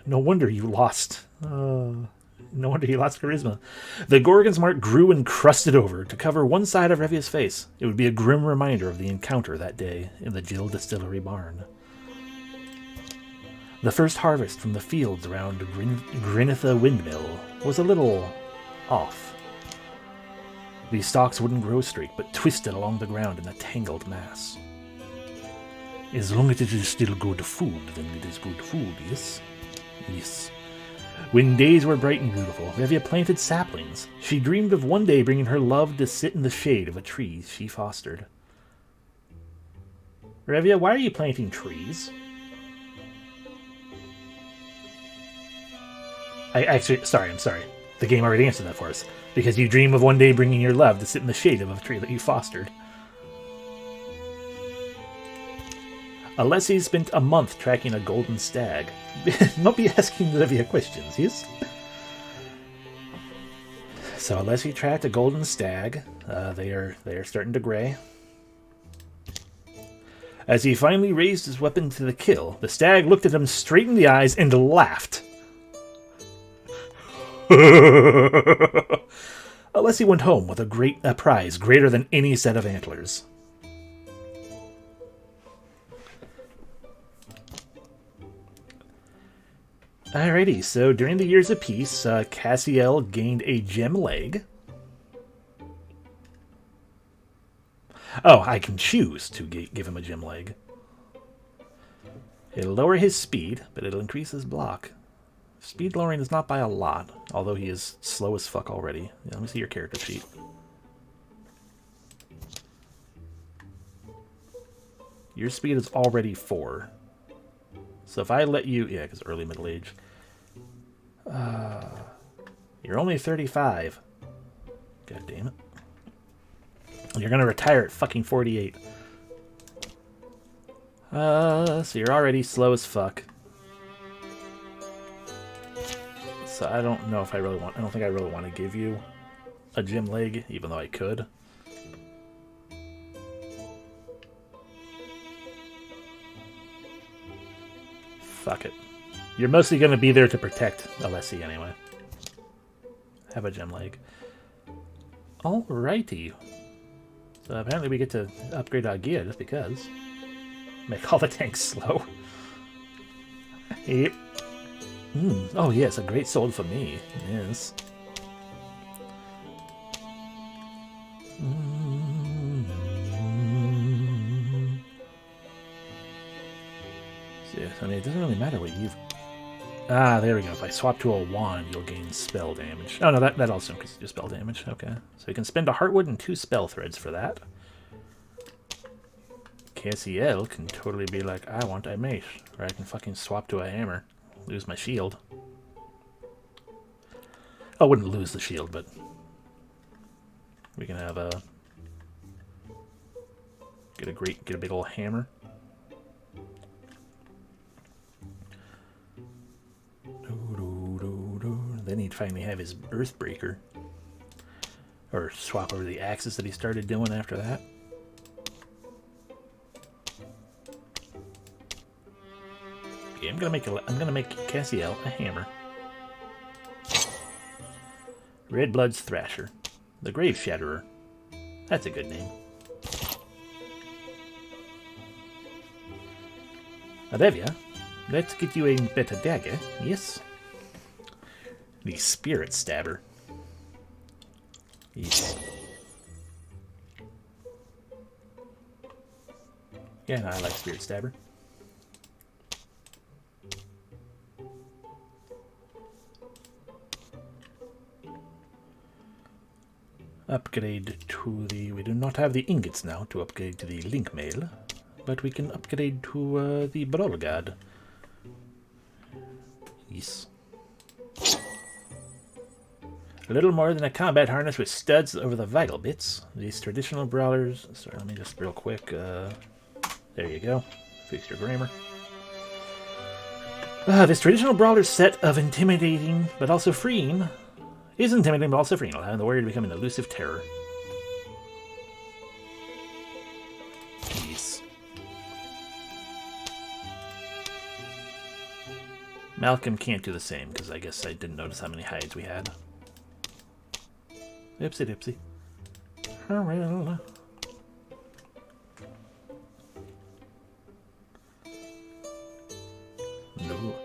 No wonder you lost. No wonder you lost charisma. The Gorgon's mark grew and crusted over to cover one side of Revia's face. It would be a grim reminder of the encounter that day in the Jill Distillery barn. The first harvest from the fields around Grinitha Windmill was a little off. These stalks wouldn't grow straight, but twisted along the ground in a tangled mass. As long as it is still good food, then it is good food, yes? Yes. When days were bright and beautiful, Revia planted saplings. She dreamed of one day bringing her love to sit in the shade of a tree she fostered. Revia, why are you planting trees? I'm sorry. The game already answered that for us. Because you dream of one day bringing your love to sit in the shade of a tree that you fostered. Alessi spent a month tracking a golden stag. Not be asking Revia questions, yes? So Alessi tracked a golden stag. They are starting to gray. As he finally raised his weapon to the kill, the stag looked at him straight in the eyes and laughed. Alessi went home with a prize greater than any set of antlers. Alrighty, so during the years of peace, Cassiel gained a gem leg. Oh, I can choose to give him a gem leg. It'll lower his speed, but it'll increase his block. Speed lowering is not by a lot, although he is slow as fuck already. Yeah, let me see your character sheet. Your speed is already 4. So if I let you... Yeah, because early middle age. You're only 35. God damn it. You're going to retire at fucking 48. So you're already slow as fuck. So I don't know if I really want... I don't think I really want to give you a gym leg, even though I could. Fuck it. You're mostly going to be there to protect Alessi anyway. Have a gem leg. Alrighty. So apparently we get to upgrade our gear just because. Make all the tanks slow. Yep. Oh yes, a great sword for me. Yes. I mean, it doesn't really matter what you've... Ah, there we go. If I swap to a wand, you'll gain spell damage. Oh, no, that also increases your spell damage. Okay. So you can spend a heartwood and 2 spell threads for that. Cassiel can totally be like, I want a mace. Or I can fucking swap to a hammer. Lose my shield. I wouldn't lose the shield, but... we can have a... Get a big old hammer. Then he'd finally have his Earthbreaker. Or swap over the axes that he started doing after that. Yeah, I'm gonna make Cassiel a hammer. Redblood's Thrasher. The Grave Shatterer. That's a good name. Adevia, let's get you a better dagger, yes? The Spirit Stabber. Yes. Yeah, no, I like Spirit Stabber. Upgrade to the... We do not have the ingots now to upgrade to the link mail, but we can upgrade to the Brawl Guard. Yes. A little more than a combat harness with studs over the vital bits. These traditional brawlers... Sorry, let me just real quick... there you go. Fix your grammar. This traditional brawler set of intimidating but also freeing... is intimidating but also freeing, allowing the warrior to become an elusive terror. Yes. Malcolm can't do the same, because I guess I didn't notice how many hides we had. Ipsy dipsy. Hurrah. No.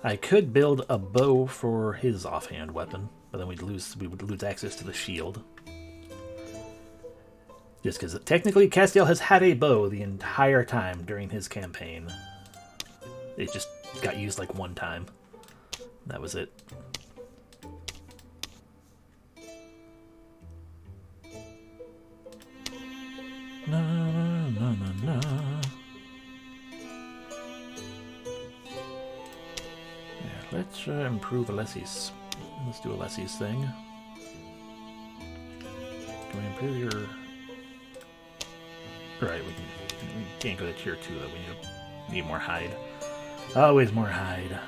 I could build a bow for his offhand weapon, but then we would lose access to the shield. Just because technically Castiel has had a bow the entire time during his campaign. It just got used like one time. That was it. Na, na, na, na. Yeah, let's improve Alessi's. Let's do Alessi's thing. Can we improve your... Right, we can't go to tier 2 though. We need more hide. Always more hide.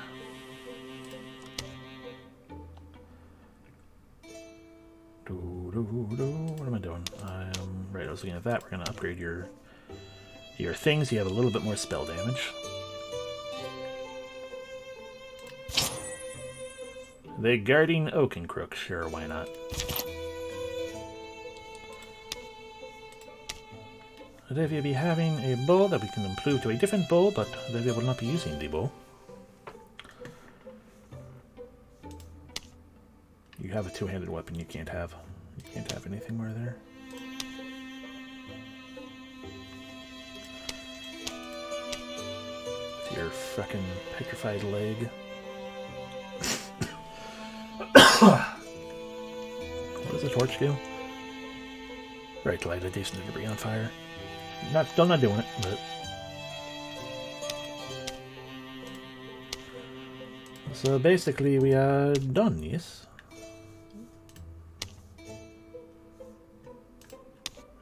What am I doing? Right, I was looking at that. We're going to upgrade your things. You have a little bit more spell damage. The Guarding Oakencrook. Sure, why not? Olivia be having a bow that we can improve to a different bow, but Olivia will not be using the bow. You have a two-handed weapon. You can't have anything more there. With your fucking petrified leg. What does the torch do? Right, light a decent debris on fire. Still not doing it, but... So basically we are done, yes?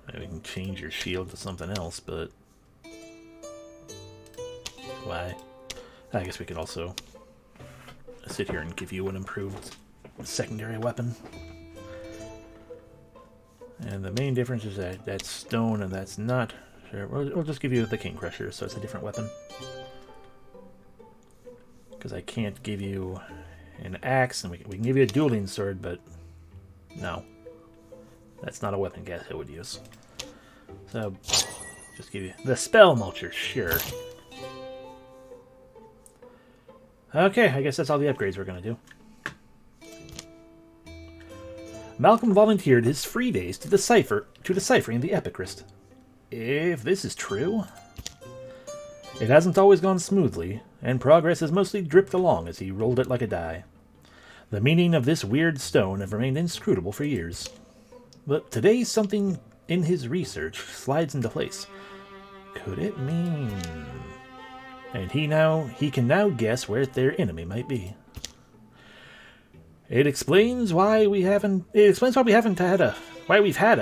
Maybe we can change your shield to something else, but... Why? I guess we could also sit here and give you an improved secondary weapon. And the main difference is that that's stone and that's not. Sure, we'll just give you the King Crusher, so it's a different weapon. Because I can't give you an axe, and we can give you a dueling sword, but no. That's not a weapon Gasset would use. So, just give you the Spell Mulcher, sure. Okay, I guess that's all the upgrades we're going to do. Malcolm volunteered his free days to deciphering the Epicrest. If this is true, it hasn't always gone smoothly, and progress has mostly dripped along as he rolled it like a die. The meaning of this weird stone have remained inscrutable for years. But today something in his research slides into place. Could it mean... And he can now guess where their enemy might be. It explains why we've had a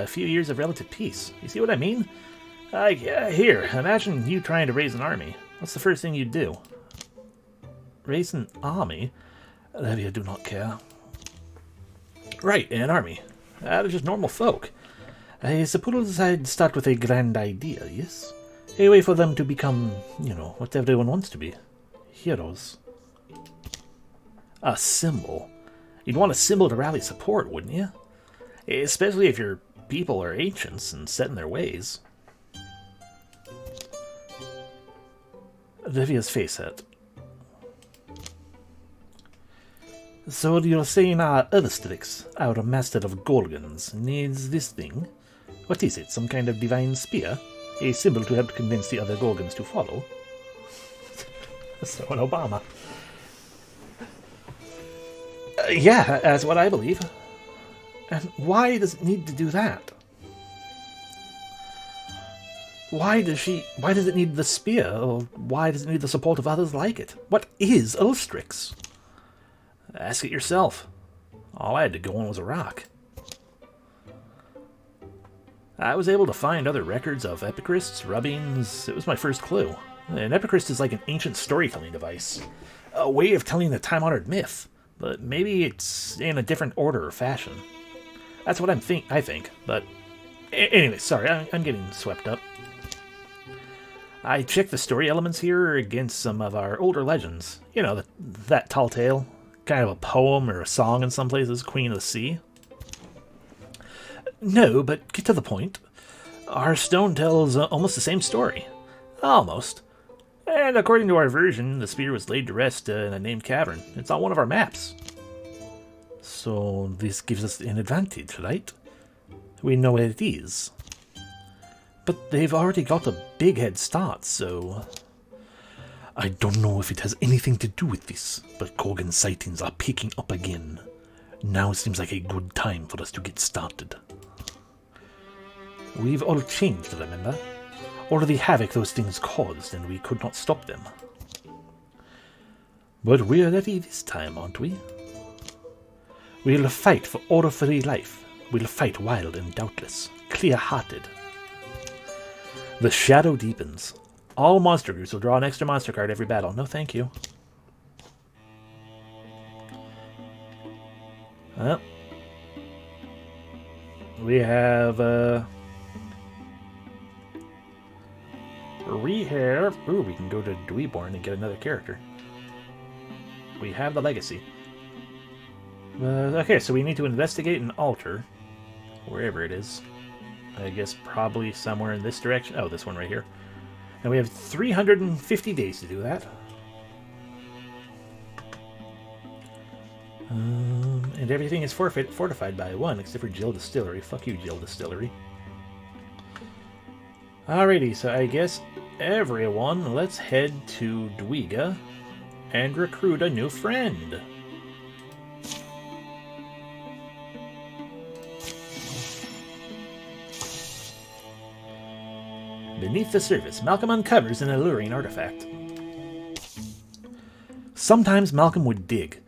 few years of relative peace. You see what I mean? Here, imagine you trying to raise an army. What's the first thing you'd do? Raise an army? Olivia do not care. Right, an army. They're just normal folk. I suppose I'd start with a grand idea, yes? A way for them to become, what everyone wants to be. Heroes. A symbol. You'd want a symbol to rally support, wouldn't you? Especially if your people are ancients and set in their ways. Olivia's face set. So you're saying our Urstrix, our master of Gorgons, needs this thing? What is it, some kind of divine spear? A symbol to help convince the other Gorgons to follow? So an Obama. Yeah, that's what I believe. And why does it need to do that? Why does it need the spear, or why does it need the support of others like it? What is Ulstrix? Ask it yourself. All I had to go on was a rock. I was able to find other records of epicrysts, rubbings. It was my first clue. An epicryst is like an ancient storytelling device. A way of telling a time-honored myth. But maybe it's in a different order or fashion. That's what I think, but... Anyway, sorry, I'm getting swept up. I checked the story elements here against some of our older legends. You know, that tall tale. Kind of a poem or a song in some places, Queen of the Sea. No, but get to the point. Our stone tells almost the same story. Almost. And according to our version, the spear was laid to rest in a named cavern. It's on one of our maps. So this gives us an advantage, right? We know where it is. But they've already got a big head start, so... I don't know if it has anything to do with this, but Gorgon sightings are picking up again. Now seems like a good time for us to get started. We've all changed, remember? All the havoc those things caused, and we could not stop them. But we're ready this time, aren't we? We'll fight for order-free life. We'll fight wild and doubtless, clear-hearted. The shadow deepens. All monster groups will draw an extra monster card every battle. No, thank you. Well, we have Rehair. Ooh, we can go to Dweeborn and get another character. We have the legacy. Okay, so we need to investigate an altar, wherever it is. I guess probably somewhere in this direction. Oh, this one right here. And we have 350 days to do that. And everything is fortified by 1, except for Jill Distillery. Fuck you, Jill Distillery. Alrighty, so I guess everyone, let's head to Dweega and recruit a new friend. Beneath the surface, Malcolm uncovers an alluring artifact. Sometimes Malcolm would dig.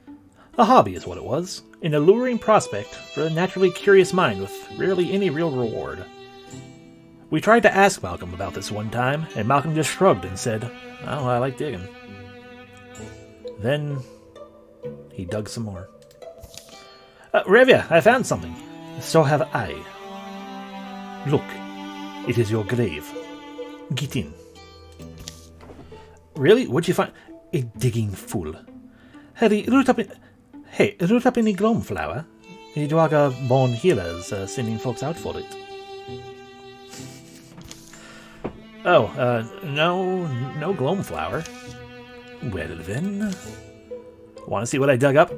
A hobby is what it was. An alluring prospect for a naturally curious mind with rarely any real reward. We tried to ask Malcolm about this one time, and Malcolm just shrugged and said, "Oh, I like digging." Then he dug some more. Revia, I found something. So have I. Look, it is your grave. Get in. Really? What'd you find? A digging fool. Harry, root up in the glom flower. The Dwaga born healers sending folks out for it. Oh, no glom flower. Well then. Want to see what I dug up?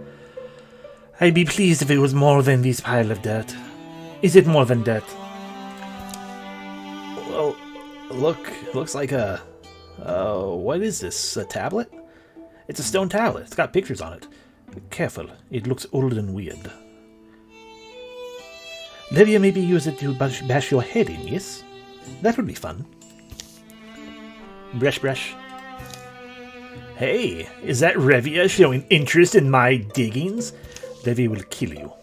I'd be pleased if it was more than this pile of dirt. Is it more than dirt? Well, looks like a... what is this? A tablet? It's a stone tablet. It's got pictures on it. Careful, it looks old and weird. Levia maybe use it to bash your head in, yes? That would be fun. Brush. Hey, is that Revia showing interest in my diggings? Revia will kill you.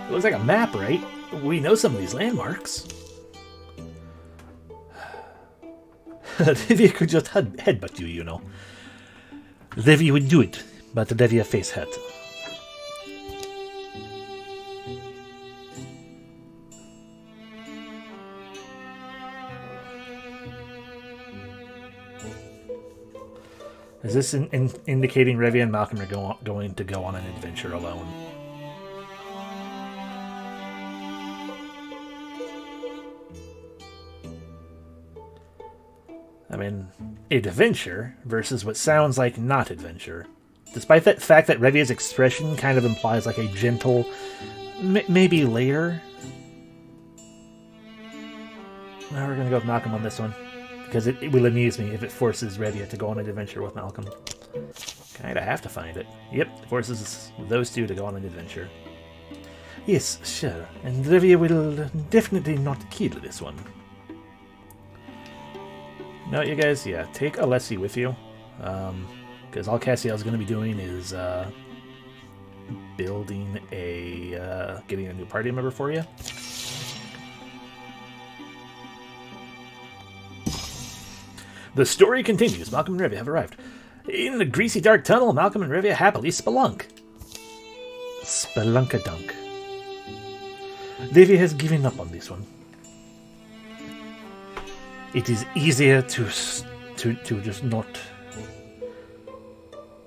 It looks like a map, right? We know some of these landmarks. Revia could just headbutt you, you know. Revia would do it, but Revia face hurt. Is this indicating Revia and Malcolm are going to go on an adventure alone? I mean, adventure versus what sounds like not adventure. Despite the fact that Revia's expression kind of implies like a gentle, maybe later. Now we're gonna go with Malcolm on this one. Because it will amuse me if it forces Revia to go on an adventure with Malcolm. Kinda have to find it. Yep, it forces those two to go on an adventure. Yes, sure. And Revia will definitely not kill this one. No, you guys, yeah, take Alessi with you. Because all Cassiel's going to be doing is building a... getting a new party member for you. The story continues. Malcolm and Revia have arrived. In the greasy dark tunnel, Malcolm and Revia happily spelunk. Spelunkadunk. Revia has given up on this one. It is easier to just not...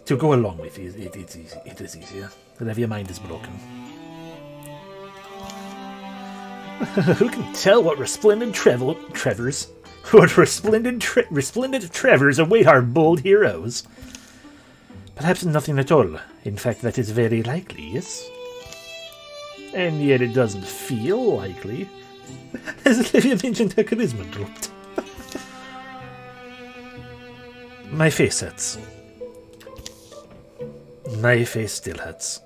to go along with it. It's easy. It is easier. Revia mind is broken. Who can tell what resplendent Trevors... What resplendent Trevors await our bold heroes? Perhaps nothing at all. In fact, that is very likely, yes? And yet it doesn't feel likely. As Olivia mentioned, her charisma dropped. My face hurts. My face still hurts.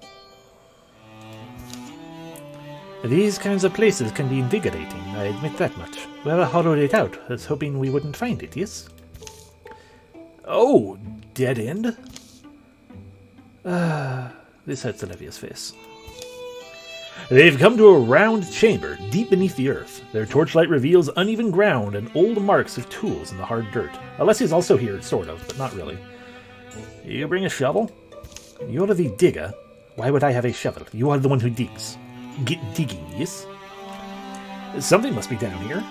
These kinds of places can be invigorating, I admit that much. Whoever hollowed it out was hoping we wouldn't find it, yes? Oh, dead end? This hurts Olivia's face. They've come to a round chamber, deep beneath the earth. Their torchlight reveals uneven ground and old marks of tools in the hard dirt. Alessi's also here, sort of, but not really. You bring a shovel? You're the digger. Why would I have a shovel? You are the one who digs. Get digging, yes? Something must be down here.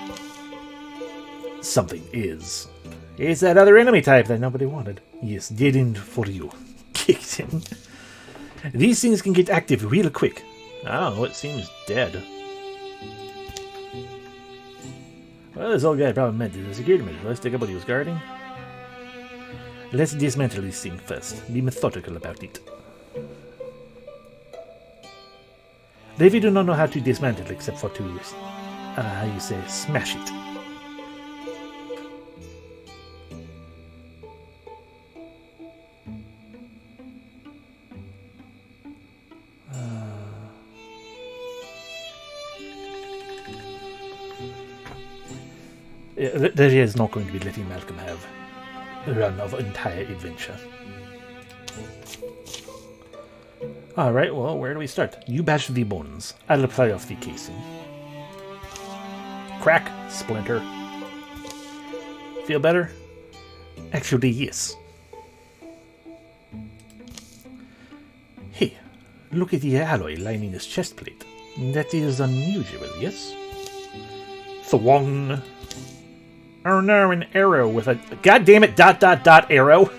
Something is. It's that other enemy type that nobody wanted. Yes, dead end for you. Kicked in. These things can get active real quick. Oh, it seems dead. Well, this old guy probably meant it as a security measure. Let's take up what he was guarding. Let's dismantle this thing first. Be methodical about it. Davey do not know how to dismantle except for to, how you say, smash it. There is not going to be letting Malcolm have a run of entire adventure. Alright, well, where do we start? You bash the bones. I'll pry off the casing. Crack, splinter. Feel better? Actually, yes. Hey, look at the alloy lining his chest plate. That is unusual, yes? Thwong. Oh no, an arrow with a... God damn it, ... arrow.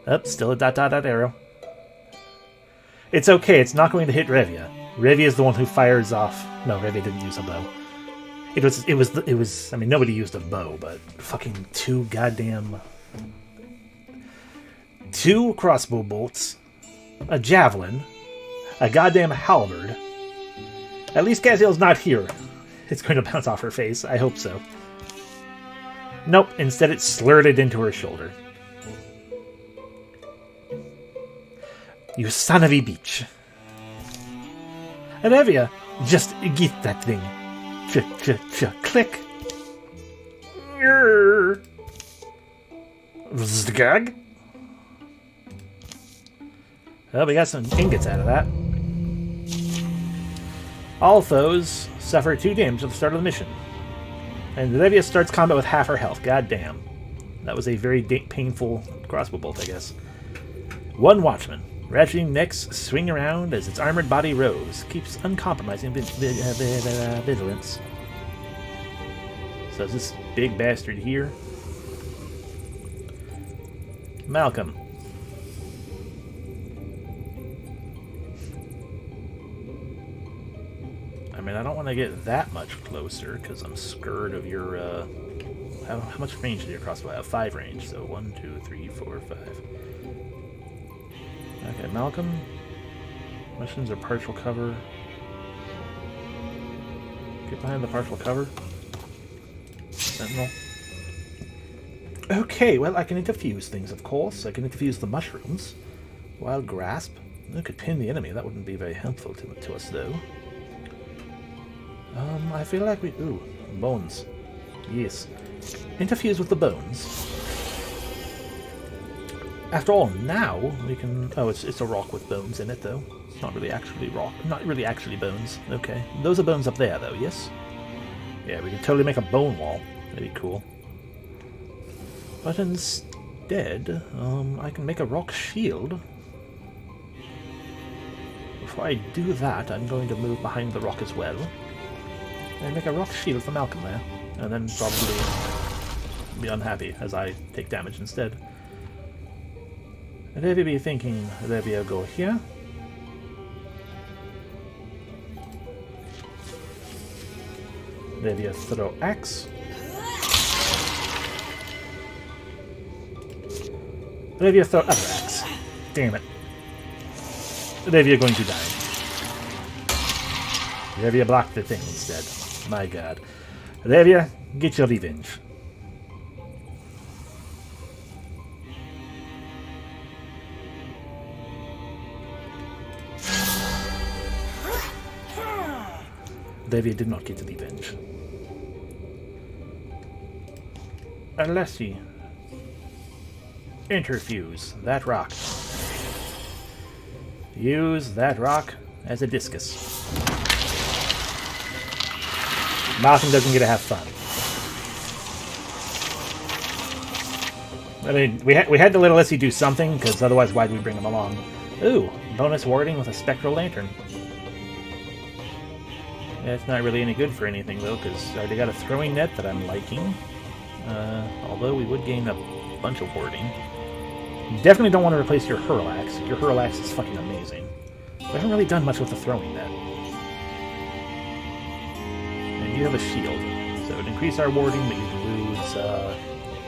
Oh, still a ... arrow. It's okay, it's not going to hit Revia. Revia is the one who fires off... No, Revia didn't use a bow. It was... I mean, nobody used a bow, but fucking two crossbow bolts, a javelin, a goddamn halberd. At least Cassiel's not here. It's going to bounce off her face. I hope so. Nope, instead it slurred into her shoulder. You son of a bitch. Revia, just get that thing. Click. Zgag. Well, we got some ingots out of that. All foes suffer 2 damage at the start of the mission. And Revia starts combat with half her health. God damn. That was a very painful crossbow bolt, I guess. 1 watchman. Ratcheting necks swing around as its armored body rose. Keeps uncompromising vigilance. So is this big bastard here? Malcolm. mean, I don't want to get that much closer, because I'm scared of your, how much range does your crossbow have? 5 range, so 1, 2, 3, 4, 5. Okay, Malcolm. Missions are partial cover. Get behind the partial cover. Sentinel. Okay, well, I can interfuse things, of course. I can interfuse the mushrooms. Wild grasp. I could pin the enemy. That wouldn't be very helpful to us, though. I feel like we... Ooh, bones. Yes. Interfuse with the bones. After all, now we can... Oh, it's a rock with bones in it, though. It's not really actually rock. Not really actually bones. Okay. Those are bones up there, though, yes? Yeah, we could totally make a bone wall. That'd be cool. But instead, I can make a rock shield. Before I do that, I'm going to move behind the rock as well. And make a rock shield for Malcolm there. And then probably be unhappy as I take damage instead. And if you be thinking, there we go here. There we throw axe. There we throw other axe. Damn it. There we are going to die. There we block the thing instead. My god. There we get your revenge. Davia did not get the revenge. Unless he interfuse that rock. Use that rock as a discus. Malcolm doesn't get to have fun. I mean, we had to let Alessi do something, because otherwise why'd we bring him along? Ooh, bonus warding with a spectral lantern. Yeah, it's not really any good for anything, though, because I already got a throwing net that I'm liking. Although we would gain a bunch of warding. You definitely don't want to replace your hurl axe. Your hurl axe is fucking amazing. We haven't really done much with the throwing net. And you have a shield, so it would increase our warding, but you'd lose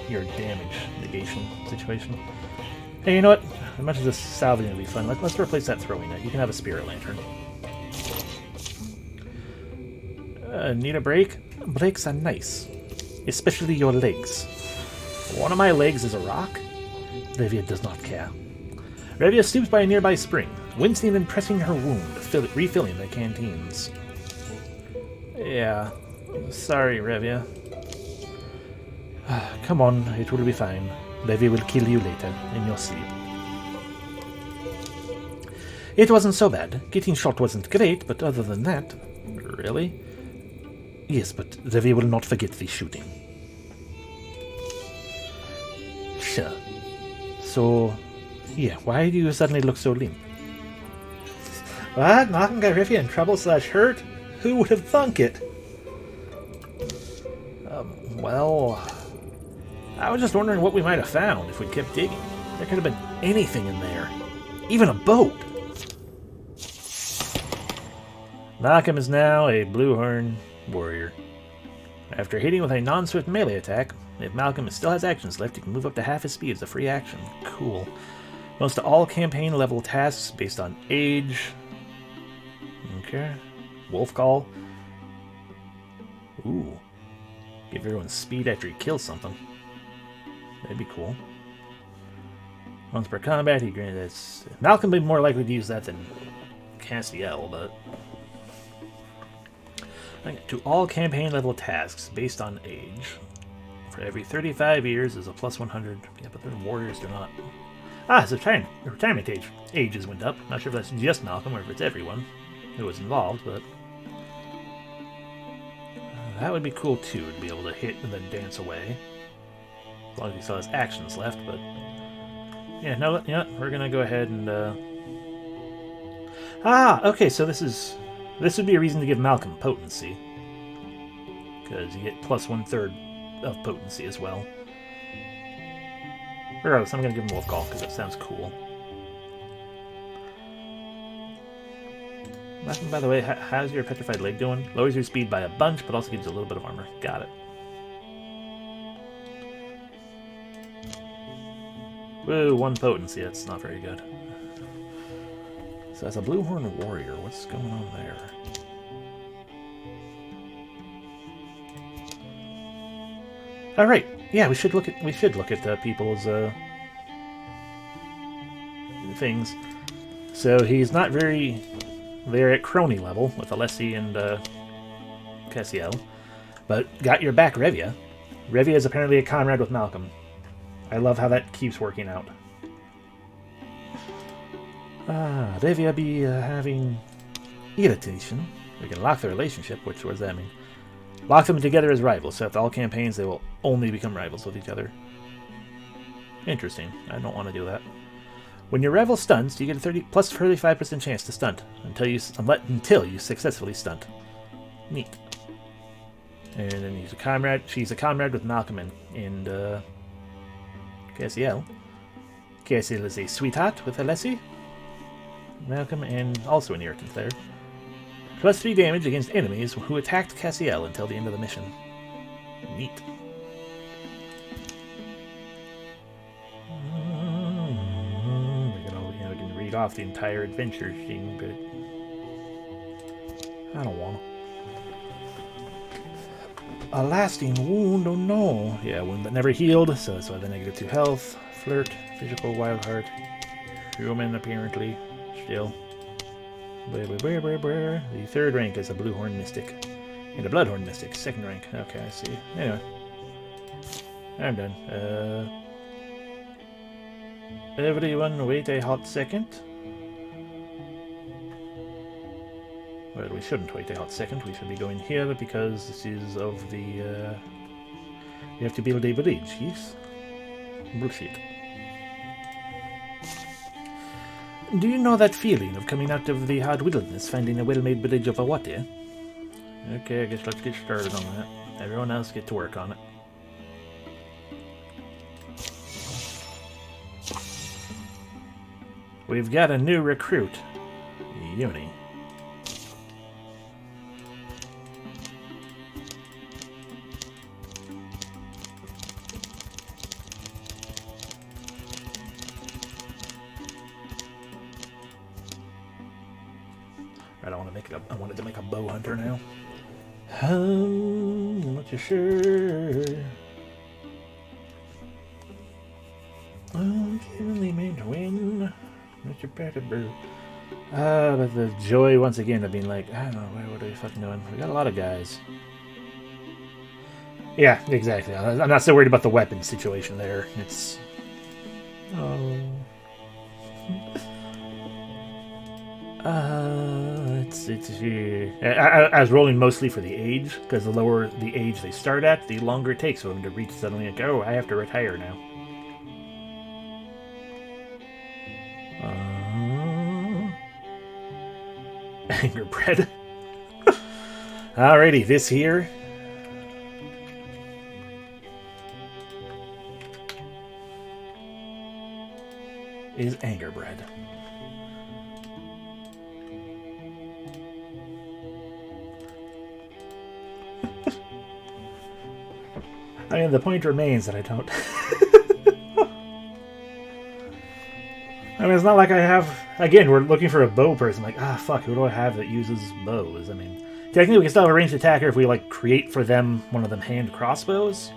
your damage negation situation. Hey, you know what? As much as this salvaging would be fun, let's replace that throwing net. You can have a spirit lantern. Need a break? Breaks are nice. Especially your legs. One of my legs is a rock? Revia does not care. Revia stoops by a nearby spring, wincing and pressing her wound, refilling the canteens. Yeah. Sorry, Revia. Come on, it will be fine. Revia will kill you later, in your sleep. It wasn't so bad. Getting shot wasn't great, but other than that... Really? Yes, but Revia will not forget the shooting. Sure. So, yeah, why do you suddenly look so limp? What? Malcolm got Revia in trouble / hurt? Who would have thunk it? Well... I was just wondering what we might have found if we kept digging. There could have been anything in there. Even a boat! Malcolm is now a Bluehorn warrior. After hitting with a non-swift melee attack, if Malcolm still has actions left, he can move up to half his speed as a free action. Cool. Most all campaign level tasks based on age. Okay. Wolf Call. Ooh. Give everyone speed after he kills something. That'd be cool. Once per combat, he granted this. Malcolm would be more likely to use that than Castiel, but... To all campaign level tasks based on age. For every 35 years is a plus 100. Yeah, but the warriors do not. Ah, so retirement ages went up. Not sure if that's just Malcolm or if it's everyone who was involved, but that would be cool too, to be able to hit and then dance away. As long as he still has actions left, but yeah, no, yeah, we're gonna go ahead and okay, so this would be a reason to give Malcolm potency. Because you get plus 1/3 of potency as well. Regardless, I'm going to give him Wolf Call because that sounds cool. By the way, how's your petrified leg doing? Lowers your speed by a bunch, but also gives you a little bit of armor. Got it. Woo, 1 potency. That's not very good. So as a Bluehorn warrior, what's going on there? All right. Yeah, we should look at people's things. So he's not very. They're at crony level with Alessi and Cassiel, but got your back, Revia. Revia is apparently a comrade with Malcolm. I love how that keeps working out. Revia be having irritation. We can lock the relationship, which what does that mean? Lock them together as rivals, so after all campaigns they will only become rivals with each other. Interesting. I don't want to do that. When your rival stunts, you get a plus 35% chance to stunt until you successfully stunt. Neat. And then he's a comrade. She's a comrade with Malcolm and Cassiel. Cassiel is a sweetheart with Alessi. Malcolm and also an irritant there. Plus 3 damage against enemies who attacked Cassiel until the end of the mission. Neat. We can read off the entire adventure thing, but I don't want to. A lasting wound, oh no. Yeah, wound that never healed, so that's why the -2 health. Flirt, physical, wild heart. Human, apparently. Still. The 3rd rank is a Bluehorn Mystic. And a Bloodhorn Mystic, 2nd rank. Okay, I see. Anyway. I'm done. Everyone wait a hot second. Well, we shouldn't wait a hot second. We should be going here because this is of the... we have to build a bridge, yes? Bullshit. Do you know that feeling of coming out of the hard wilderness, finding a well-made bridge over water? Okay, I guess let's get started on that. Everyone else get to work on it. We've got a new recruit. Uni. I wanted to make a bow hunter now. I'm not too sure. Oh, only meant to win. Mr. Petterbird. But the joy once again of being like, I don't know, what are we fucking doing? We got a lot of guys. Yeah, exactly. I'm not so worried about the weapon situation there. It's... Oh... I was rolling mostly for the age, because the lower the age they start at, the longer it takes for them to reach suddenly like, oh, I have to retire now. Anger bread. Alrighty, this here is anger bread. I mean, the point remains that I don't... I mean, it's not like I have... Again, we're looking for a bow person. Like, fuck, who do I have that uses bows? I mean, technically we can still have a ranged attacker if we, like, create for them one of them hand crossbows.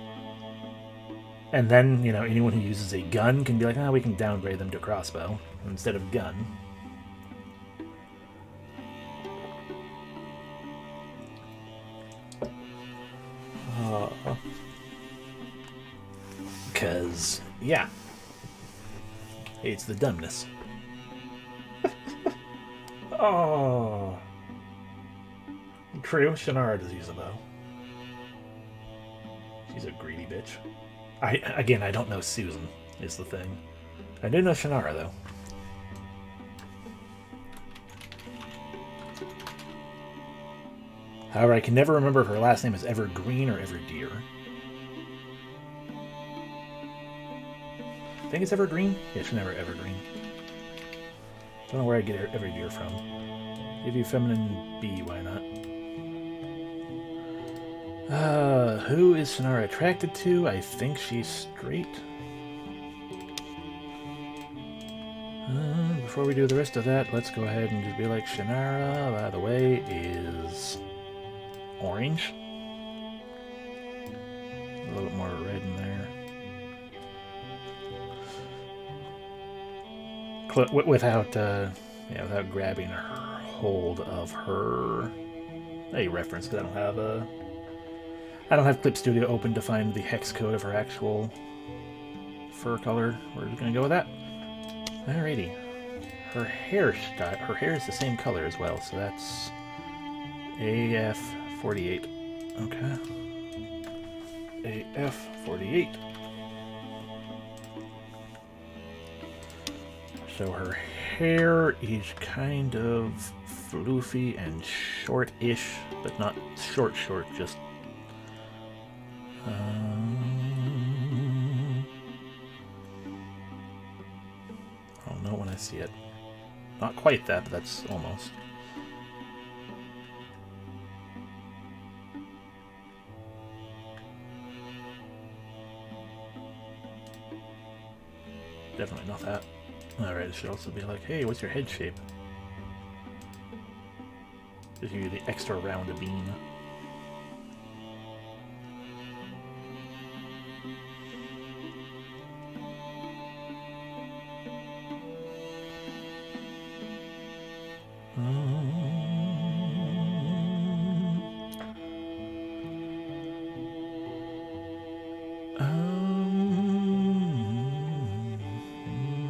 And then, you know, anyone who uses a gun can be like, we can downgrade them to crossbow instead of gun. Because, yeah. It's the dumbness. Oh. True, Shannara does use a bow. She's a greedy bitch. I don't know Susan, is the thing. I do know Shannara, though. However, I can never remember if her last name is Evergreen or Everdeer. I think it's Evergreen? Yeah, she's never Evergreen. Don't know where I get Everdeer from. Maybe feminine B, why not? Who is Shannara attracted to? I think she's straight. Before we do the rest of that, let's go ahead and just be like, Shannara, by the way, is orange. A little bit more red in there. Without grabbing her hold of her a reference, because I don't have Clip Studio open to find the hex code of her actual fur color. We're just gonna go with that. Alrighty. Her hair is the same color as well, so that's AF48. Okay. AF48. So her hair is kind of floofy and short-ish, but not short, just... I'll know when I see it. Not quite that, but that's almost. Definitely not that. Alright, it should also be like, hey, what's your head shape? Just give you the extra round of beam.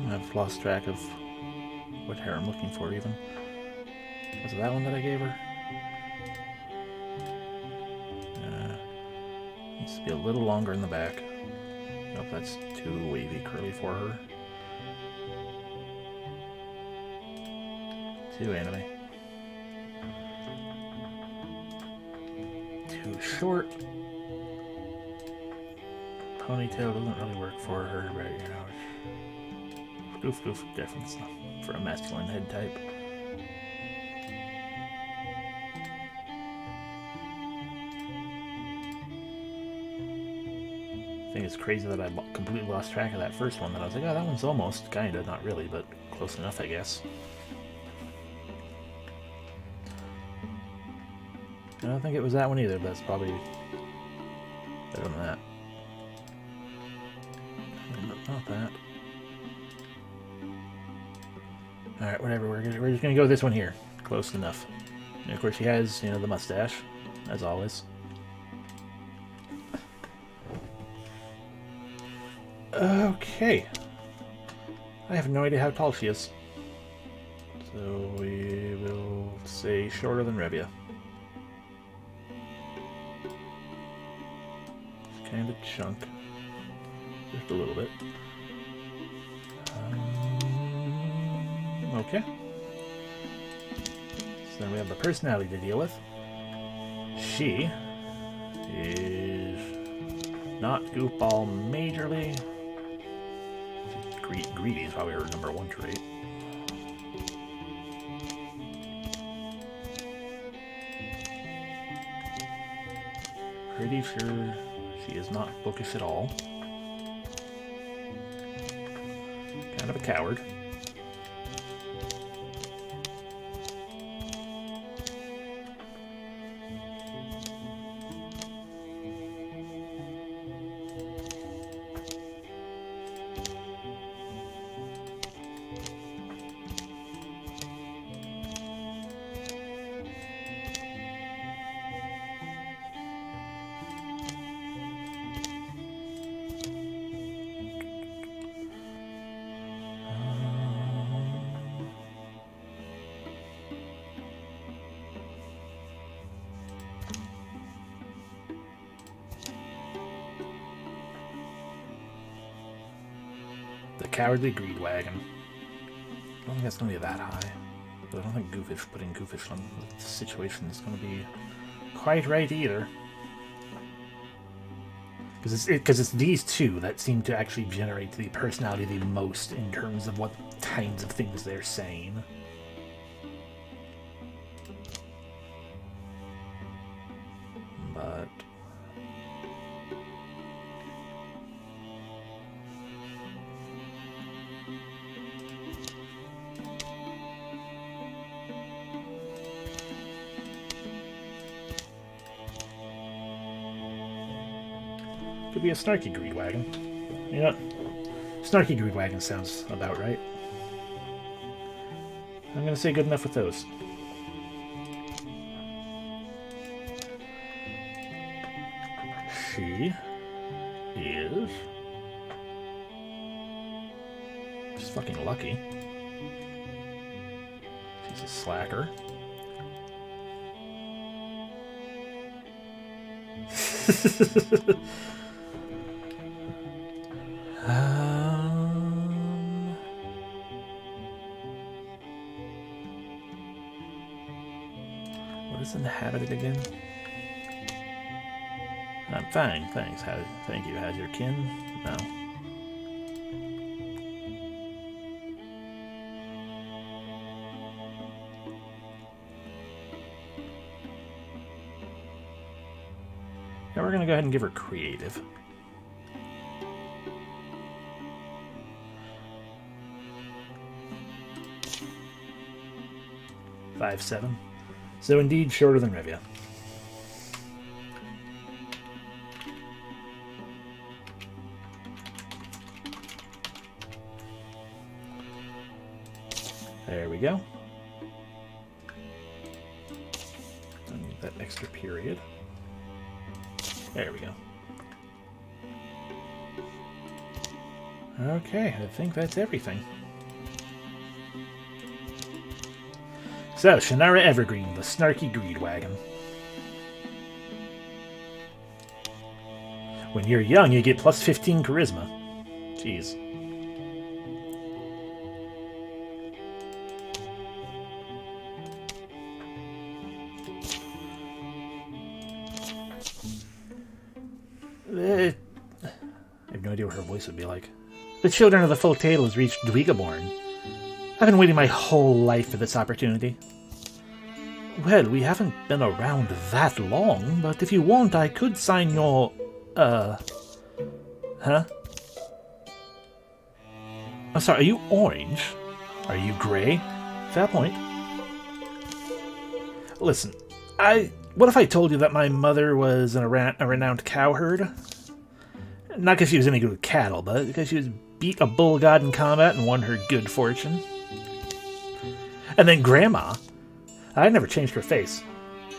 I've lost track of what hair I'm looking for even. Was it that one that I gave her? Needs to be a little longer in the back. Nope, that's too wavy curly for her. Too anime. Too short. Ponytail doesn't really work for her, but you know. Goof, definitely stuff for a masculine head type. I think it's crazy that I completely lost track of that first one. That I was like, oh, that one's almost, kinda, not really, but close enough, I guess. I don't think it was that one either, but that's probably better than that. Not that. Alright, whatever, we're just gonna go with this one here. Close enough. And of course she has, the mustache, as always. Okay. I have no idea how tall she is. So we will say shorter than Rebia. It's kind of chunk. Just a little bit. Okay. So then we have the personality to deal with. She is not goofball majorly. Greedy is probably her number one trait. Pretty sure she is not bookish at all. Kind of a coward. Cowardly Greed Wagon. I don't think that's going to be that high. But I don't think putting Goofish on the situation is going to be quite right either. Because it's these two that seem to actually generate the personality the most in terms of what kinds of things they're saying. but... Could be a snarky greed wagon. You know, snarky greed wagon sounds about right. I'm gonna say good enough with those. She is just fucking lucky. She's a slacker. What is inhabited again? I'm fine, thanks. Thank you. How's your kin? No. Now we're gonna go ahead and give her creative. Five, 7. So indeed shorter than Revia. There we go. I need that extra period. There we go. Okay, I think that's everything. So, Shannara Evergreen, the snarky greed wagon. When you're young, you get plus 15 charisma. Jeez. I have no idea what her voice would be like. The children of the full tale has reached Dwegaborn. I've been waiting my whole life for this opportunity. Well, we haven't been around that long, but if you want, I could sign your, Huh? I'm sorry, are you orange? Are you gray? Fair point. Listen, what if I told you that my mother was a renowned cowherd? Not because she was any good with cattle, but because she was beat a bull god in combat and won her good fortune. And then Grandma, I never changed her face.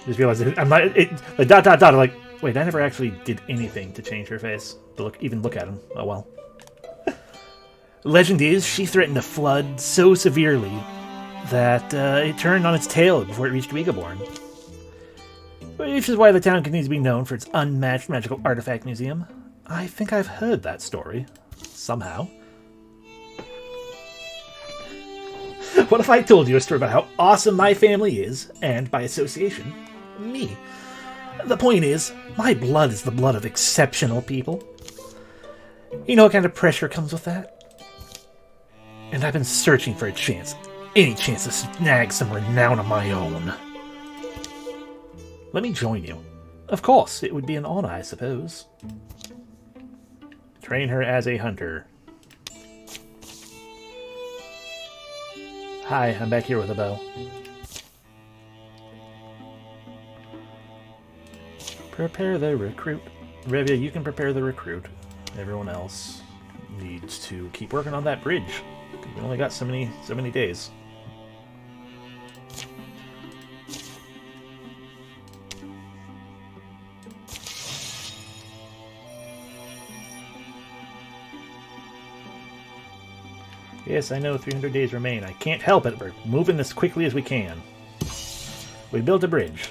Just realized I'm not. Like dot. I'm like, wait, I never actually did anything to change her face. To even look at him. Oh well. Legend is she threatened a flood so severely that it turned on its tail before it reached Dwegaborn. Which is why the town continues to be known for its unmatched magical artifact museum. I think I've heard that story somehow. What if I told you a story about how awesome my family is, and by association, me? The point is, my blood is the blood of exceptional people. You know what kind of pressure comes with that? And I've been searching for a chance, any chance to snag some renown of my own. Let me join you. Of course, it would be an honor, I suppose. Train her as a hunter. Hi, I'm back here with a bow. Prepare the recruit. Revia, you can prepare the recruit. Everyone else needs to keep working on that bridge. We only got so many days. Yes, I know 300 days remain. I can't help it. We're moving as quickly as we can. We built a bridge.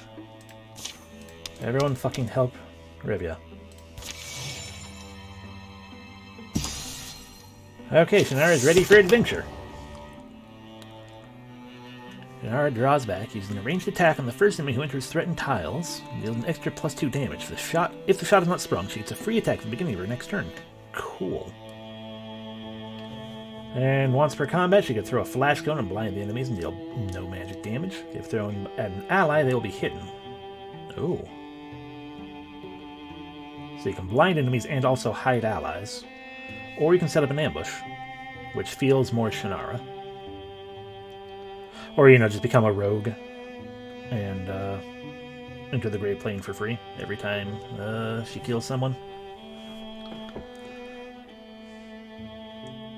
Everyone fucking help Revia. Okay, Shannara is ready for adventure. Shannara draws back using a ranged attack on the first enemy who enters threatened tiles. Deals an extra +2 damage. If the shot is not sprung, she gets a free attack at the beginning of her next turn. Cool. And once per combat, she could throw a flash cone and blind the enemies and deal no magic damage. If thrown at an ally, they will be hidden. Oh. So you can blind enemies and also hide allies. Or you can set up an ambush, which feels more Shannara. Or, just become a rogue and enter the Great Plain for free every time she kills someone.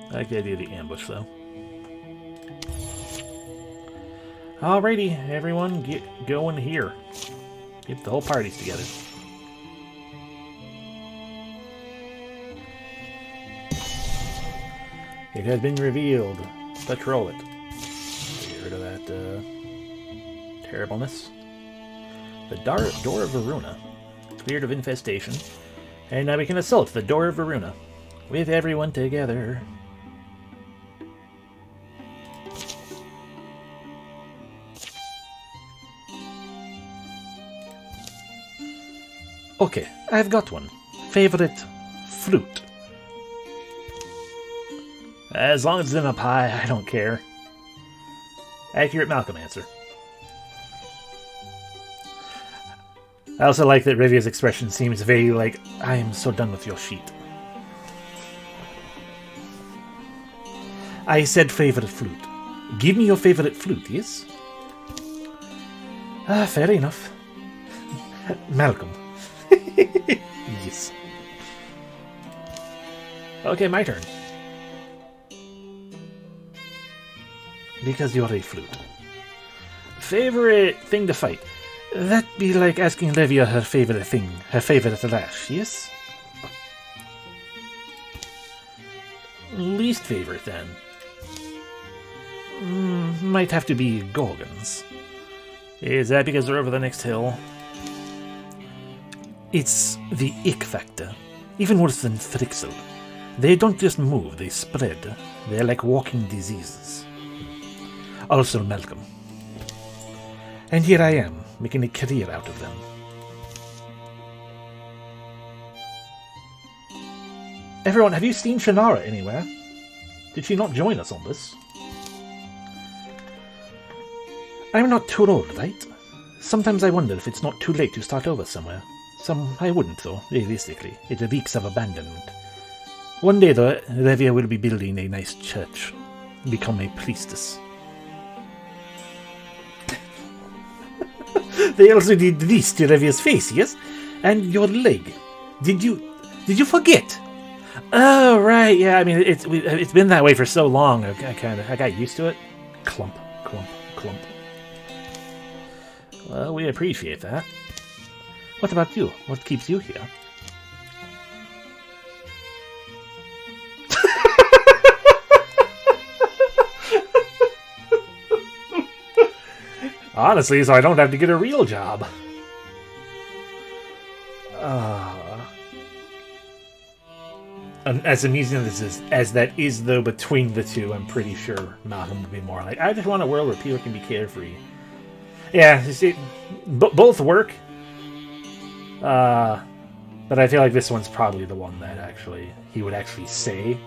I like the idea of the ambush, though. Alrighty, everyone, get going here. Get the whole parties together. It has been revealed. Patrol it. Get rid of that terribleness. The Door of Varuna. Cleared of infestation. And now we can assault the Door of Varuna. With everyone together. Okay, I've got one. Favorite flute. As long as it's in a pie, I don't care. Accurate Malcolm answer. I also like that Rivia's expression seems very like, I am so done with your sheet. I said favorite flute. Give me your favorite flute, yes? Fair enough. Malcolm. Yes. Okay, my turn. Because you're a flute. Favorite thing to fight? That be like asking Levia her favorite thing, her favorite rash, yes? Least favorite, then? Might have to be Gorgons. Is that because they're over the next hill? It's the ick factor. Even worse than Thrixel. They don't just move, they spread. They're like walking diseases. Also Malcolm. And here I am, making a career out of them. Everyone, have you seen Shannara anywhere? Did she not join us on this? I'm not too old, right? Sometimes I wonder if it's not too late to start over somewhere. I wouldn't, though, realistically. It reeks of abandonment. One day, though, Revia will be building a nice church. Become a priestess. They also did this to Revia's face, yes? And your leg. Did you forget? Oh, right, yeah, I mean, it's been that way for so long, I got used to it. Clump, clump, clump. Well, we appreciate that. What about you? What keeps you here? Honestly, so I don't have to get a real job. And as amusing as that is, though, between the two, I'm pretty sure Malcolm would be more like, I just want a world where people can be carefree. Yeah, you see, both work. But I feel like this one's probably the one that he would actually say.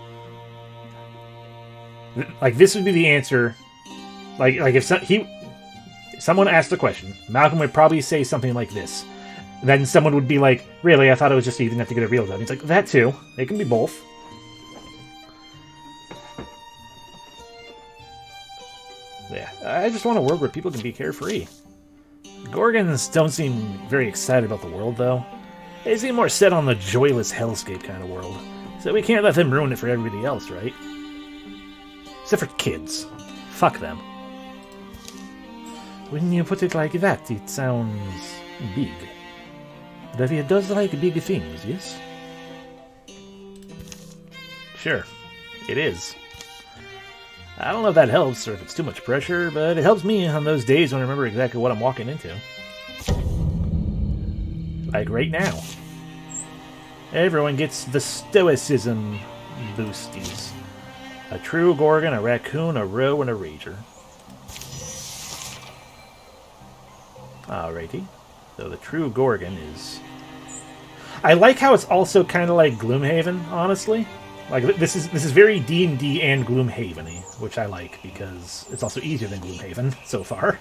Like, this would be the answer. Like if someone asked the question, Malcolm would probably say something like this. Then someone would be like, really, I thought it was just you didn't have to get a real job. He's like, that too. It can be both. Yeah, I just want a world where people can be carefree. Gorgons don't seem very excited about the world, though. They seem more set on the joyless hellscape kind of world. So we can't let them ruin it for everybody else, right? Except for kids. Fuck them. When you put it like that, it sounds big. Revia does like big things, yes? Sure, it is. I don't know if that helps or if it's too much pressure, but it helps me on those days when I remember exactly what I'm walking into. Like right now. Everyone gets the stoicism boosties. A true Gorgon, a raccoon, a roe, and a rager. Alrighty. So the true Gorgon is... I like how it's also kind of like Gloomhaven, honestly. Like, this is very D&D and Gloomhaven-y, which I like, because it's also easier than Gloomhaven so far.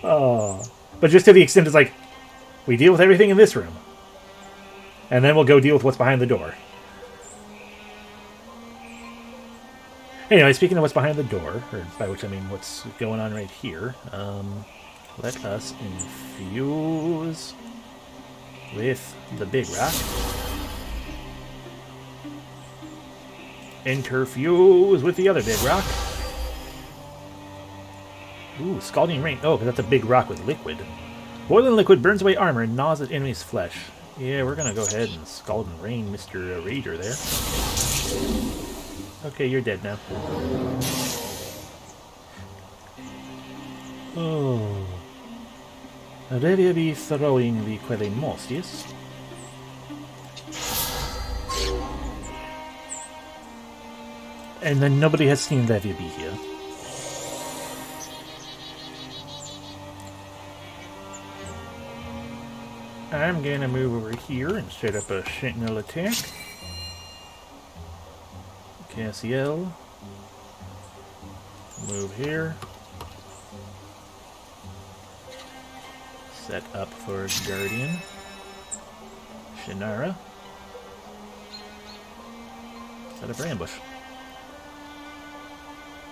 Oh. But just to the extent it's like, we deal with everything in this room. And then we'll go deal with what's behind the door. Anyway, speaking of what's behind the door, or by which I mean what's going on right here, let us infuse with the big rock. Interfuse with the other big rock. Ooh, Scalding Rain. Oh, because that's a big rock with liquid. Boiling liquid burns away armor and gnaws at enemies' flesh. Yeah, we're going to go ahead and Scalding Rain Mr. Rager there. Okay, you're dead now. Oh. Devia be throwing the Quelle Mostius. And then nobody has seen Devia be here. I'm gonna move over here and set up a sentinel attack. Cassiel. Move here. Set up for Guardian. Shannara. Set up for ambush.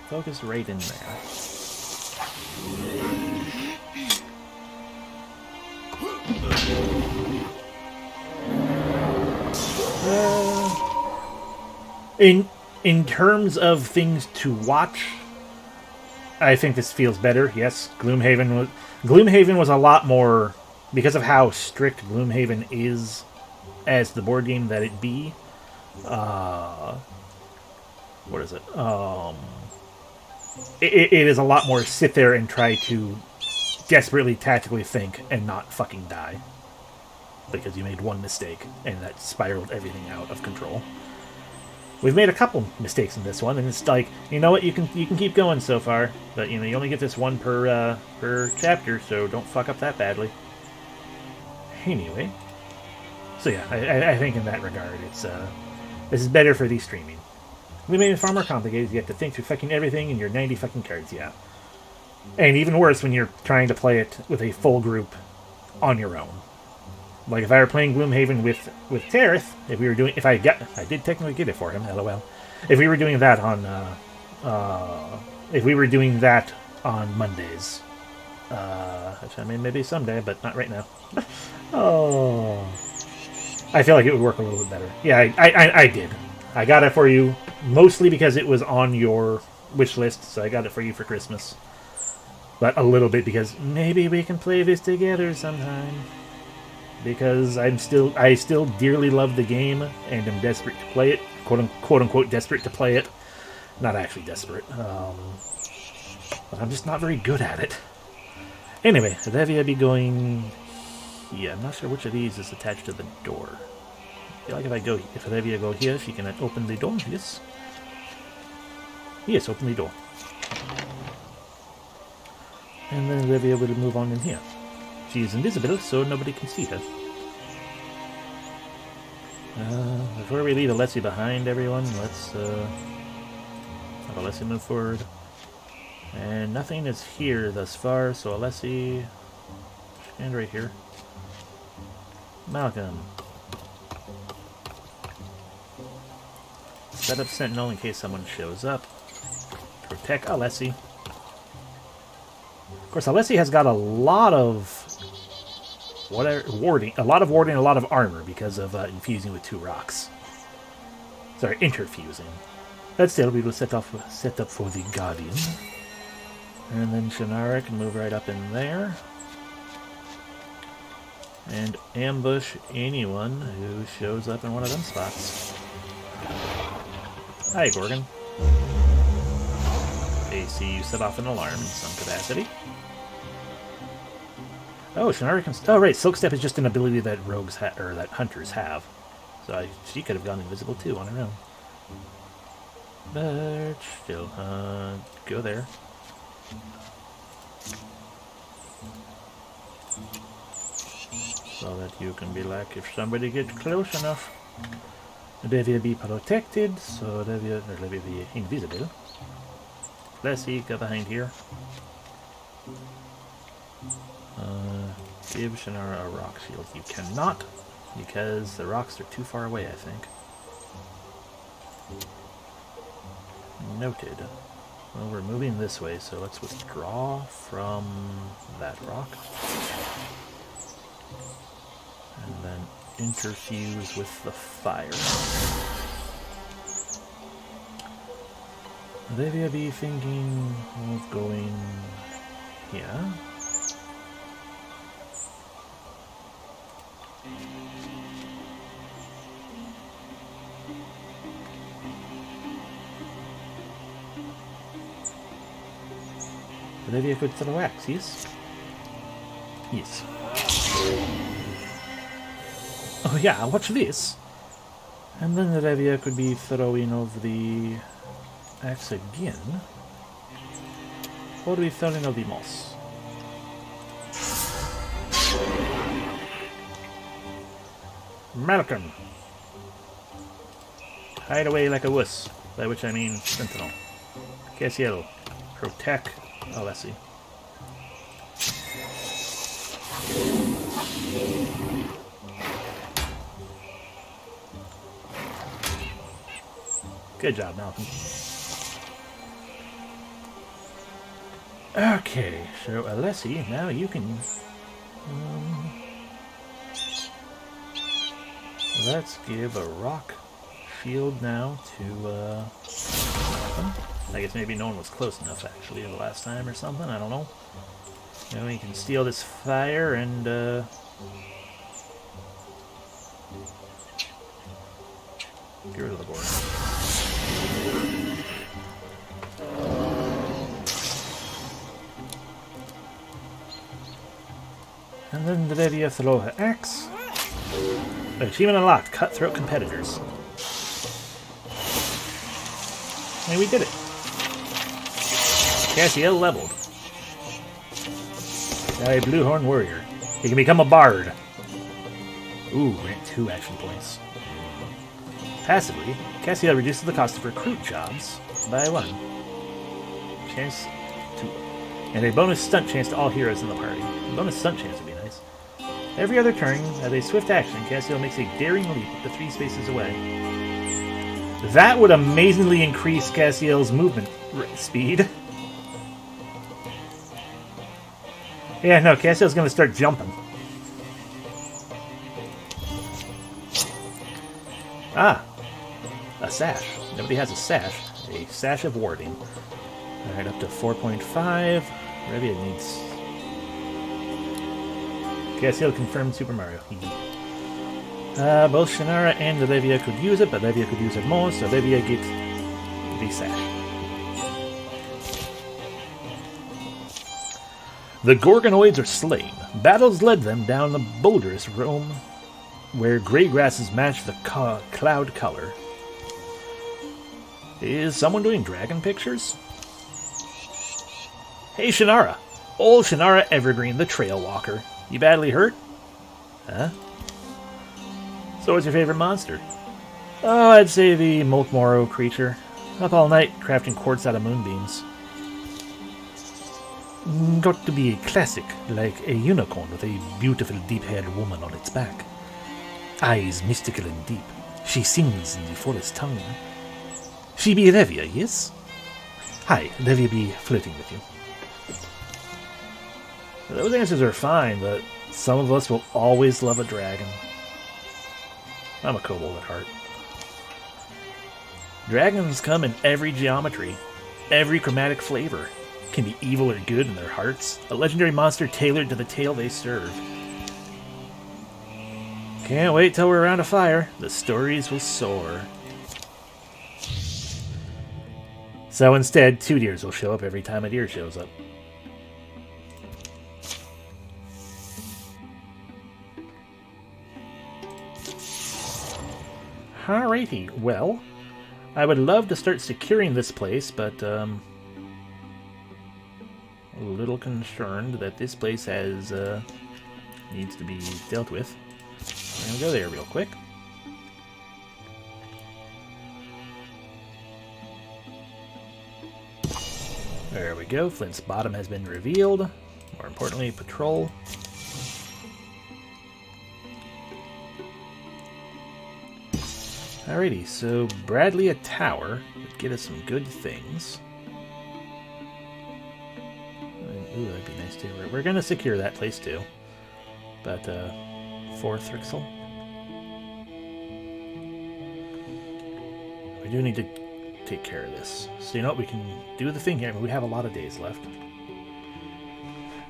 Focus right in there. In terms of things to watch, I think this feels better. Yes, Gloomhaven was a lot more, because of how strict Gloomhaven is as the board game that it be. What is it? It is a lot more sit there and try to desperately tactically think and not fucking die because you made one mistake and that spiraled everything out of control. We've made a couple mistakes in this one, and it's like, you know what, you can keep going so far, but you know you only get this one per chapter, so don't fuck up that badly. Anyway, so yeah, I think in that regard, it's this is better for the streaming. We made it far more complicated. You have to think through fucking everything in your 90 fucking cards, yeah. And even worse when you're trying to play it with a full group on your own. Like if I were playing Gloomhaven with Tareth, I did technically get it for him, lol. If we were doing that on Mondays, which I mean maybe someday, but not right now. Oh, I feel like it would work a little bit better. Yeah, I did. I got it for you mostly because it was on your wish list, so I got it for you for Christmas. But a little bit because maybe we can play this together sometime. Because I still dearly love the game and am desperate to play it, quote unquote desperate to play it. Not actually desperate, but I'm just not very good at it. Anyway, Devia be going. Yeah, I'm not sure which of these is attached to the door. I feel like if Devia go here, she can open the door. Yes. Yes, open the door. And then Devia will move on in here. She is invisible, so nobody can see her. Before we leave Alessi behind, everyone, let's have Alessi move forward. And nothing is here thus far, so Alessi, stand right here. Malcolm. Set up Sentinel in case someone shows up. Protect Alessi. Of course, Alessi has got a lot of warding, a lot of armor because of infusing with 2 rocks. Sorry, interfusing. But still, we will set up for the Guardian, and then Shannara can move right up in there and ambush anyone who shows up in one of them spots. Hi, Gorgon. They see you set off an alarm in some capacity. Oh, Shannara can... Oh, right. Silk Step is just an ability that rogues or that hunters have. So she could have gone invisible, too, on her own. But still, go there. So that you can be like, if somebody gets close enough, Devia be protected, so Devia be invisible. Lessie, go behind here. Give Shannara a rock shield. You cannot. because the rocks are too far away, I think. Noted. Well, we're moving this way, so let's withdraw from that rock. And then interfuse with the fire. Maybe I'd be thinking of going here. Maybe I could throw axe, yes? Yes. Oh yeah, watch this! And then the Revia could be throwing over the axe again. Or be throwing over the moss. Malcolm! Hide away like a wuss, by which I mean sentinel. Cassiel, protect. Oh, let's see. Good job, Malcolm. Okay, so Alessi, now you can... let's give a rock shield now to... I guess maybe no one was close enough, actually, the last time or something. I don't know. Now we can steal this fire and, get rid of the board. And then the Devia throw her axe. Achievement unlocked. Cutthroat competitors. And we did it. Cassiel leveled. Now a Bluehorn warrior. He can become a bard. Ooh, grant 2 action points. Passively, Cassiel reduces the cost of recruit jobs by 1. Chance to... And a bonus stunt chance to all heroes in the party. A bonus stunt chance would be nice. Every other turn, as a swift action, Cassiel makes a daring leap up to 3 spaces away. That would amazingly increase Cassiel's movement speed. Yeah, no, Cassiel's gonna start jumping. Ah! A sash. Nobody has a sash. A sash of warding. Alright, up to 4.5. Revia needs... Cassiel confirmed Super Mario. Both Shannara and Olivia could use it, but Olivia could use it more, so Olivia gets the sash. The Gorgonoids are slain. Battles led them down the boulderous roam where gray grasses match the cloud color. Is someone doing dragon pictures? Hey Shannara! Old Shannara Evergreen, the Trail Walker. You badly hurt? Huh? So what's your favorite monster? Oh, I'd say the Moltmoro creature. Up all night, crafting quartz out of moonbeams. Got to be a classic, like a unicorn with a beautiful deep-haired woman on its back. Eyes mystical and deep. She sings in the forest tongue. She be Revia, yes? Hi, Revia be flirting with you. Those answers are fine, but some of us will always love a dragon. I'm a kobold at heart. Dragons come in every geometry, every chromatic flavor. Can be evil or good in their hearts. A legendary monster tailored to the tale they serve. Can't wait till we're around a fire. The stories will soar. So instead, 2 deers will show up every time a deer shows up. Alrighty, well, I would love to start securing this place, but a little concerned that this place has needs to be dealt with. I'm gonna go there real quick. There we go. Flint's bottom has been revealed. More importantly, patrol. Alrighty, so Bradley a tower would get us some good things. Ooh, that'd be nice too. We're going to secure that place too. But, 4 Thrixel. We do need to take care of this. So you know what, we can do the thing here. I mean, we have a lot of days left.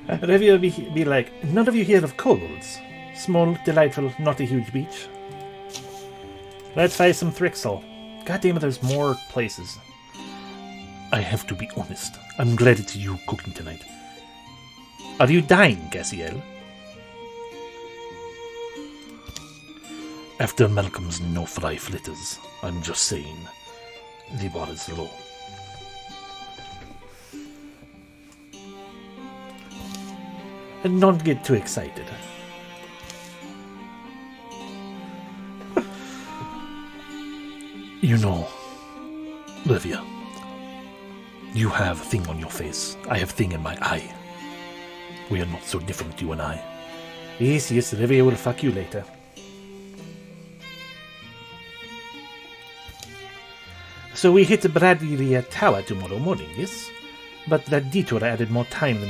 Revia be like, none of you hear of kobolds? Small, delightful, not a huge beach. Let's find some Thrixel. God damn it, there's more places. I have to be honest. I'm glad it's you cooking tonight. Are you dying, Gassiel? After Malcolm's no fry flitters, I'm just saying, the bar is low. And don't get too excited. You know, Livia, you have a thing on your face. I have a thing in my eye. We are not so different, you and I. Yes, Rivia will fuck you later. So we hit Bradley Tower tomorrow morning, yes? But that detour added more time than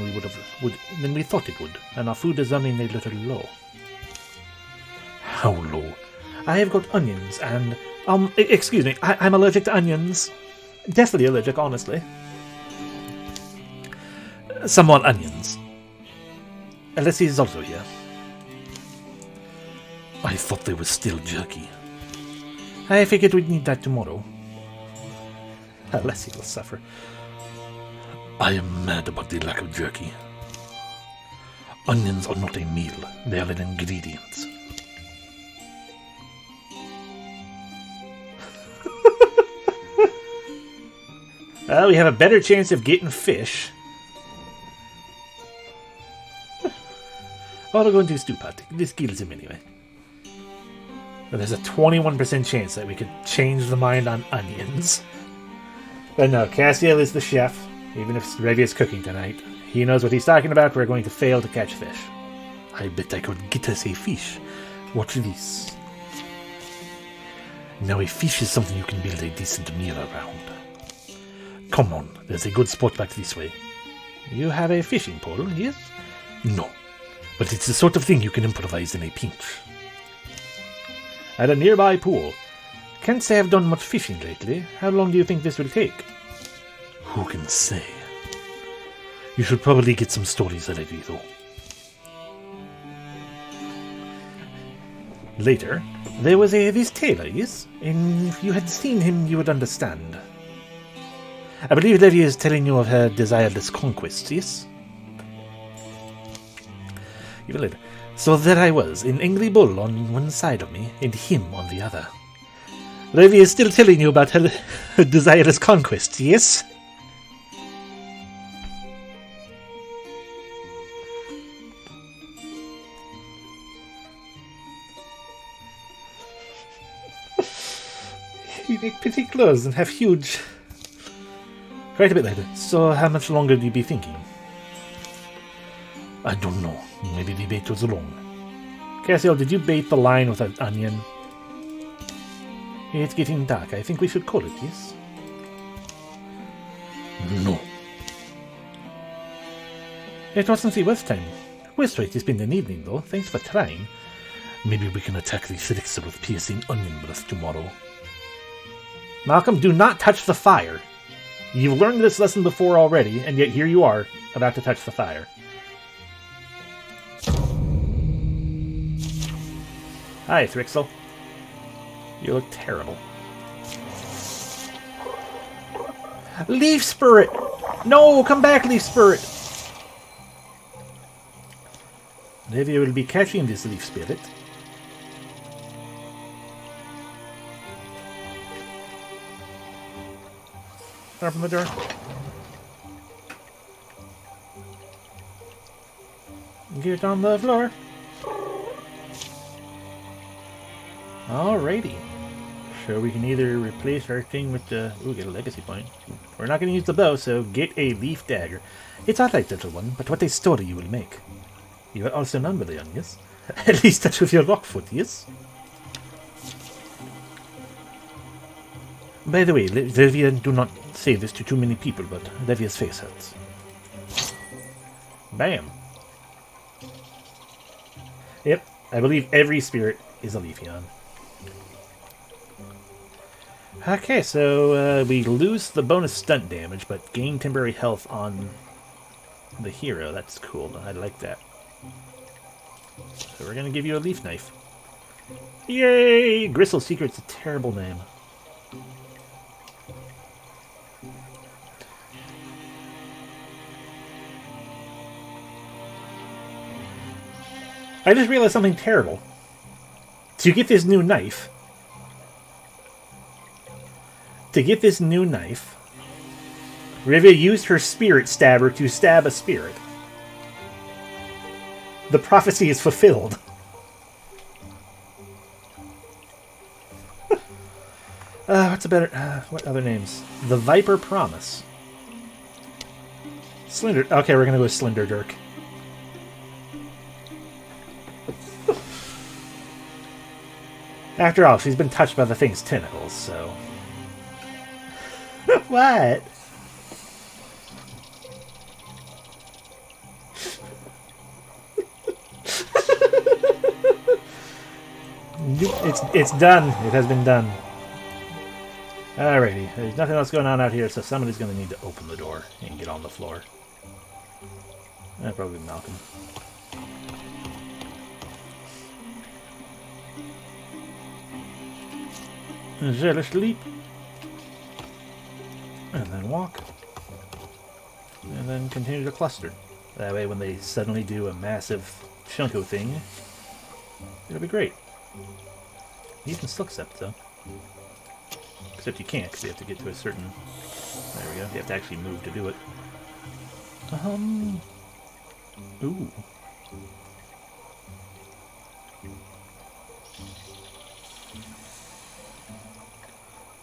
than we thought it would, and our food is running a little low. How low? I have got onions and... excuse me, I'm allergic to onions. Definitely allergic, honestly. Some more onions. Alessi is also here. I thought they were still jerky. I figured we'd need that tomorrow. Alessi will suffer. I am mad about the lack of jerky. Onions are not a meal, they are an ingredient. Well, we have a better chance of getting fish. I'll go into stew pot. This kills him anyway. But there's a 21% chance that we could change the mind on onions. But no, Cassiel is the chef. Even if Revia's cooking tonight, he knows what he's talking about. We're going to fail to catch fish. I bet I could get us a fish. Watch this. Now a fish is something you can build a decent meal around. Come on, there's a good spot back this way. You have a fishing pole, yes? No, but it's the sort of thing you can improvise in a pinch. At a nearby pool. Can't say I've done much fishing lately. How long do you think this will take? Who can say? You should probably get some stories ready, though. Later, there was this tailor, yes? And if you had seen him, you would understand. I believe Levy is telling you of her desireless conquest, yes? Even later. So there I was, an angry bull on one side of me, and him on the other. Levy is still telling you about her desireless conquest, yes? You make pretty clothes and have huge... Quite a bit later. So how much longer do you be thinking? I don't know. Maybe the bait was long. Cassiel, did you bait the line with an onion? It's getting dark. I think we should call it, yes? No. It wasn't the worst time. We're straight to spend an evening, though. Thanks for trying. Maybe we can attack the Thrixel with piercing onion breath tomorrow. Malcolm, do not touch the fire. You've learned this lesson before already, and yet here you are, about to touch the fire. Hi, Thrixel. You look terrible. Leaf Spirit! No, come back, Leaf Spirit! Maybe will be catching this Leaf Spirit. Open the door. Get on the floor. Alrighty. So we can either replace our thing with the... Ooh, get a legacy point. We're not going to use the bow, so get a leaf dagger. It's not like little one, but what a story you will make. You are also known by the young, yes? At least that's with your rock foot, yes? By the way, Levia, do not say this to too many people, but Levia's face hurts. Bam. Yep, I believe every spirit is a Leafeon. Okay, so we lose the bonus stunt damage, but gain temporary health on the hero. That's cool. I like that. So we're going to give you a leaf knife. Yay! Gristle Secret's a terrible name. I just realized something terrible. To get this new knife, Rivia used her spirit stabber to stab a spirit. The prophecy is fulfilled. What's a better... what other names? The Viper Promise. Slender... Okay, we're going to go with Slender Dirk. After all, she's been touched by the thing's tentacles, so... What? It's done. It has been done. Alrighty. There's nothing else going on out here, so somebody's going to need to open the door and get on the floor. Probably Malcolm. Zealous leap. And then walk. And then continue to cluster. That way when they suddenly do a massive Shunko thing, it'll be great. You can still accept though. Except you can't because you have to get to a certain... There we go. You have to actually move to do it. Ooh.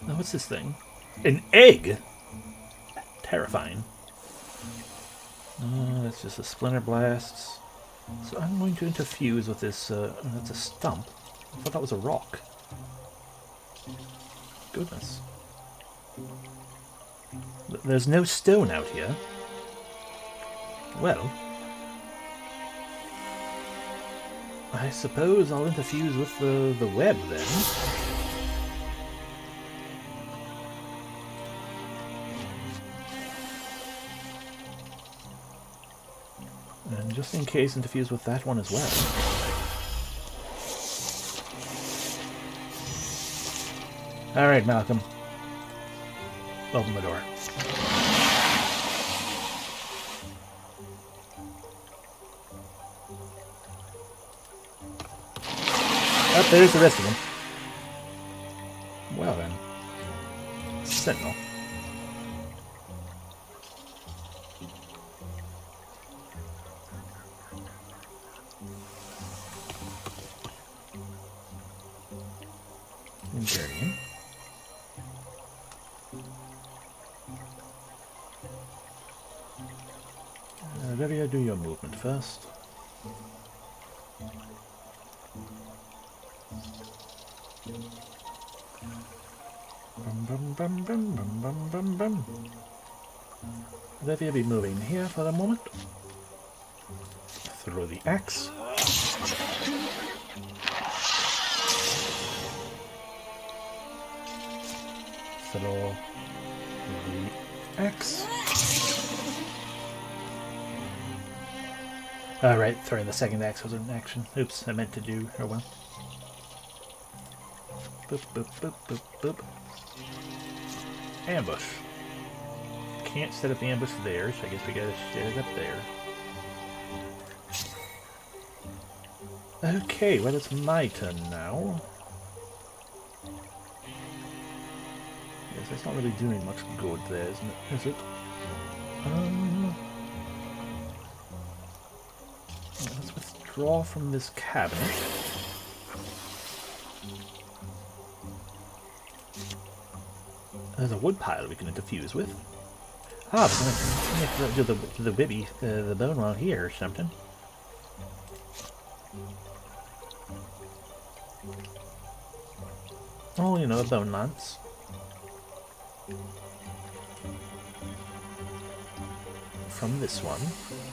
Now what's this thing? An egg? Terrifying. That's just a Splinter Blasts. So I'm going to interfuse with this, that's a stump. I thought that was a rock. Goodness. There's no stone out here. Well, I suppose I'll interfuse with the web then. And just in case, interfuse with that one as well. Alright, Malcolm. Open the door. Oh, there's the rest of them. Well then. Sentinel. Guardian. Revia, do your movement first. Revia be moving here for a moment. Throw the axe. Throw the axe. Alright, throwing the second axe was an action. Oops, I meant to do... Oh well. Boop, boop, boop, boop, boop. Ambush. Can't set up the ambush there, so I guess we gotta set it up there. Okay, well it's my turn now. Yes, that's not really doing much good there, isn't it? Is it? Let's withdraw from this cabinet. There's a wood pile we can interfuse with. Ah, we're gonna do the wibby, the bone while here or something. Oh, you know, a bone lance. From this one.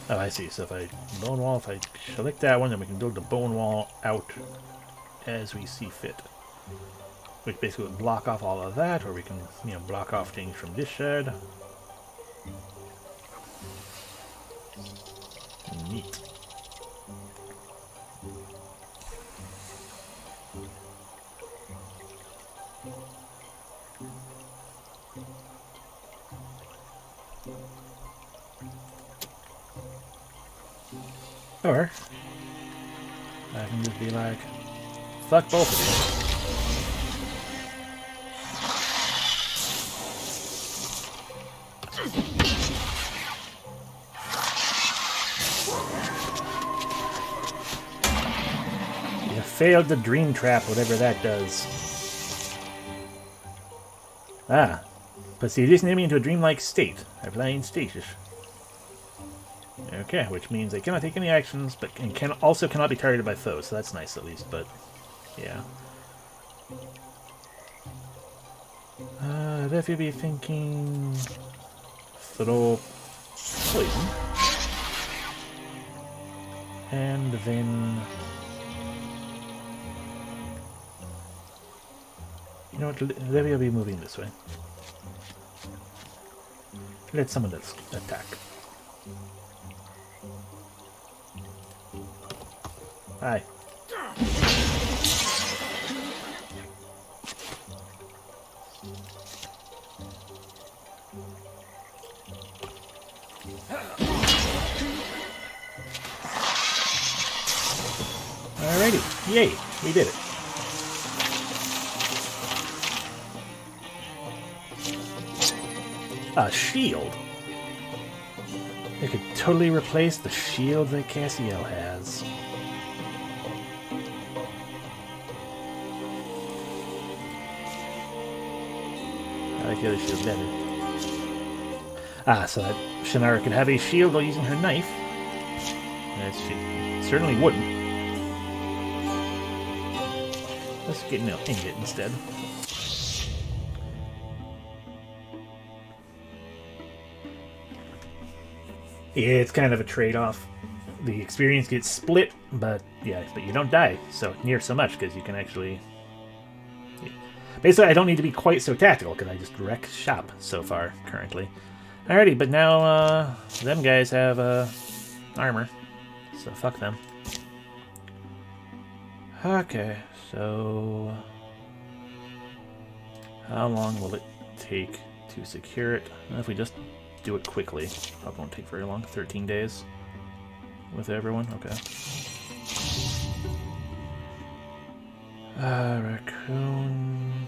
Oh, I see. So if I bone wall, if I select that one, then we can build the bone wall out as we see fit. Which basically would block off all of that, or we can, you know, block off things from this side. Neat. Or I can just be like, fuck both of you. You failed the dream trap, whatever that does. Ah, but see, this near me into a dreamlike state. I play in stasis. Okay, which means they cannot take any actions, but also cannot be targeted by foes, so that's nice at least, but yeah. I'd definitely be thinking throw poison. And then you know what, Livia will be moving this way. Let someone else attack. Hi. Alrighty. Yay. We did it. A shield. It could totally replace the shield that Cassiel has. I like the other shield better. Ah, so that Shannara could have a shield while using her knife. She certainly wouldn't. Let's get an ingot instead. Yeah, it's kind of a trade-off. The experience gets split, but yeah, but you don't die so near so much because you can actually. Yeah. Basically, I don't need to be quite so tactical because I just wreck shop so far currently. Alrighty, but now them guys have armor, so fuck them. Okay, so how long will it take to secure it? If we just do it quickly, probably won't take very long. 13 days with everyone. Okay. Raccoon.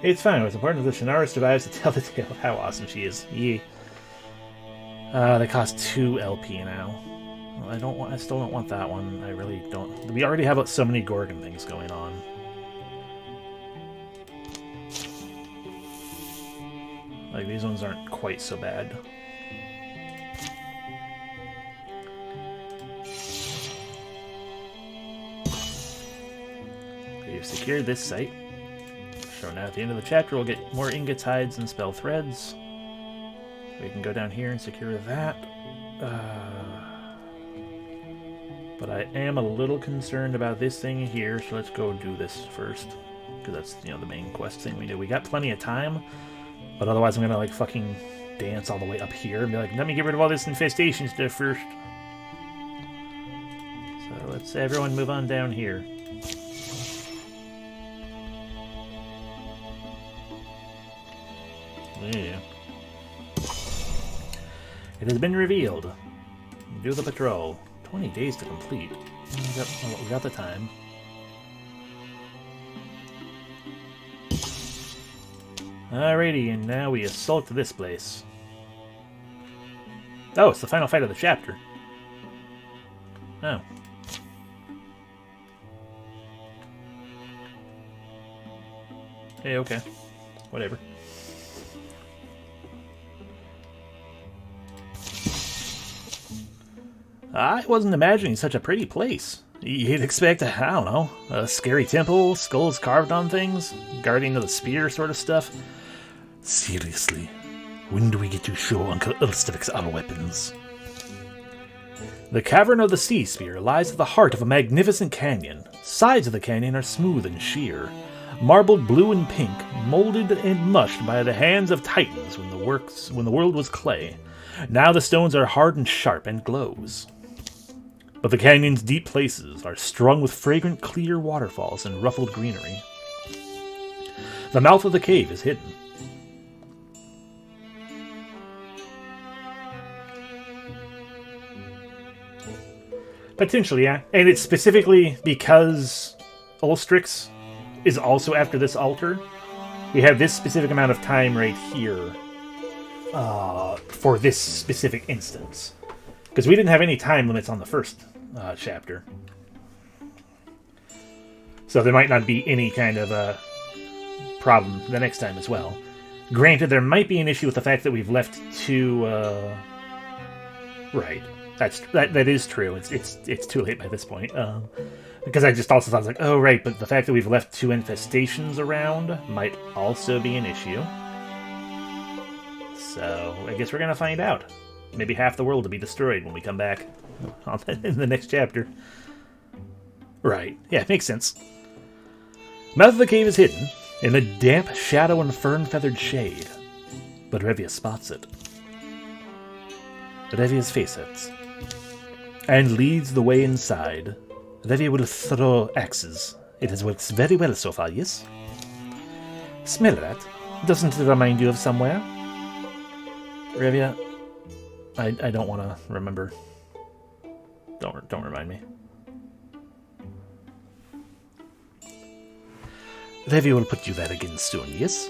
It's fine. What's important is that Shannara survives to tell the tale of how awesome she is. Yee. They cost 2 LP now. Well, I still don't want that one. I really don't. We already have so many Gorgon things going on. Like, these ones aren't quite so bad. Okay, you've secured this site. So now at the end of the chapter we'll get more ingots, hides, and spell threads. We can go down here and secure that. But I am a little concerned about this thing here, so let's go do this first. Because that's, you know, the main quest thing we do. We got plenty of time, but otherwise I'm gonna, like, fucking dance all the way up here and be like, let me get rid of all this infestation stuff first. So let's everyone move on down here. Yeah. It has been revealed. Do the patrol. 20 days to complete. We got the time. Alrighty, and now we assault this place. Oh, it's the final fight of the chapter. Oh. Hey, okay. Whatever. I wasn't imagining such a pretty place. You'd expect, I don't know, a scary temple, skulls carved on things, guardian of the spear sort of stuff. Seriously, when do we get to show Uncle Ulsterix our weapons? The Cavern of the Sea Spear lies at the heart of a magnificent canyon. Sides of the canyon are smooth and sheer, marbled blue and pink, molded and mushed by the hands of titans when the world was clay. Now the stones are hard and sharp and glows. But the canyon's deep places are strung with fragrant, clear waterfalls and ruffled greenery. The mouth of the cave is hidden. Potentially, yeah. And it's specifically because Ulstrix is also after this altar. We have this specific amount of time right here for this specific instance. Because we didn't have any time limits on the first chapter. So there might not be any kind of problem the next time as well. Granted, there might be an issue with the fact that we've left two... Right. That is true. It's too late by this point. Because I just also thought, like, oh, right, but the fact that we've left two infestations around might also be an issue. So, I guess we're going to find out. Maybe half the world will be destroyed when we come back in the next chapter. Right. Yeah, makes sense. Mouth of the cave is hidden in the damp shadow and fern-feathered shade. But Revia spots it. Revia's face hits. And leads the way inside. Revia will throw axes. It has worked very well so far, yes? Smell that. Doesn't it remind you of somewhere? Revia, I don't want to remember. Don't remind me. Revia will put you there again soon, yes?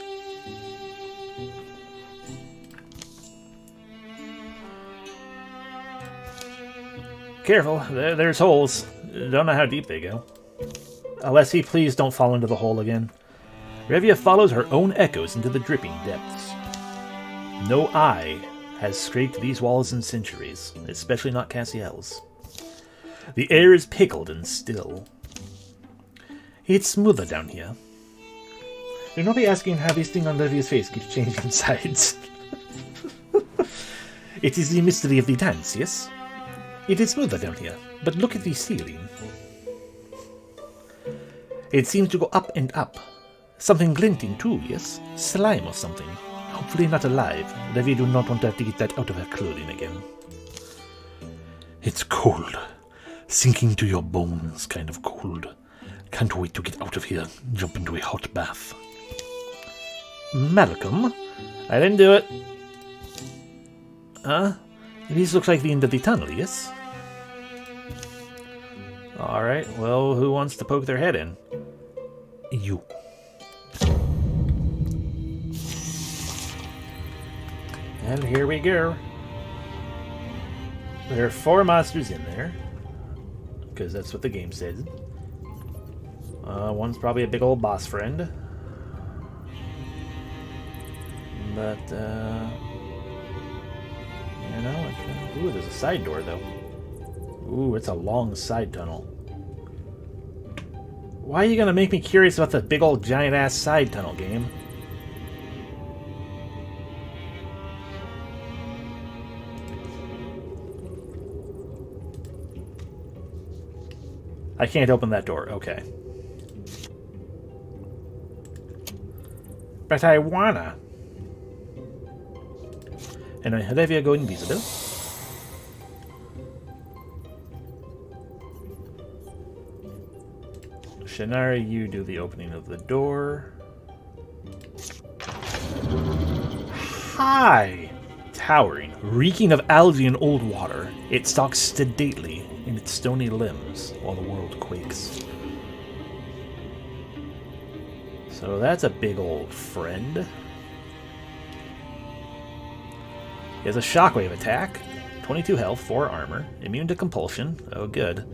Careful, there's holes. Don't know how deep they go. Alessi, please don't fall into the hole again. Revia follows her own echoes into the dripping depths. No eye has scraped these walls in centuries, especially not Cassiel's. The air is pickled and still. It's smoother down here. Do not be asking how this thing on Revia's face keeps changing sides. It is the mystery of the dance, yes? It is smoother down here, but look at the ceiling. It seems to go up and up. Something glinting too, yes? Slime or something. Hopefully not alive. Revia do not want to have to get that out of her clothing again. It's cold. Sinking to your bones kind of cold. Can't wait to get out of here. Jump into a hot bath. Malcolm? I didn't do it. Huh? This looks like the end of the tunnel, yes? Alright, well, who wants to poke their head in? You. And here we go. There are 4 monsters in there. Because that's what the game said. One's probably a big old boss friend. But, you know, ooh, there's a side door, though. Ooh, it's a long side tunnel. Why are you gonna make me curious about the big old giant-ass side tunnel, game? I can't open that door. Okay. But I wanna. And I Revia go invisible. Shannara, you do the opening of the door. Hi! Towering, reeking of algae and old water, it stalks sedately in its stony limbs while the world quakes. So that's a big old friend. He has a shockwave attack, 22 health, 4 armor, immune to compulsion. Oh, good.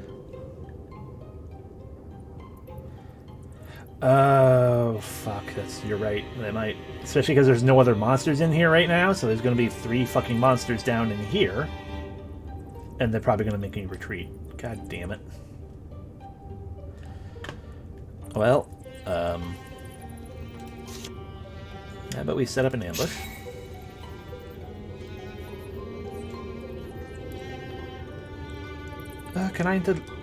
Oh, fuck. You're right. They might. Especially because there's no other monsters in here right now, so there's going to be 3 fucking monsters down in here. And they're probably going to make me retreat. God damn it. Well, how about we set up an ambush? Can I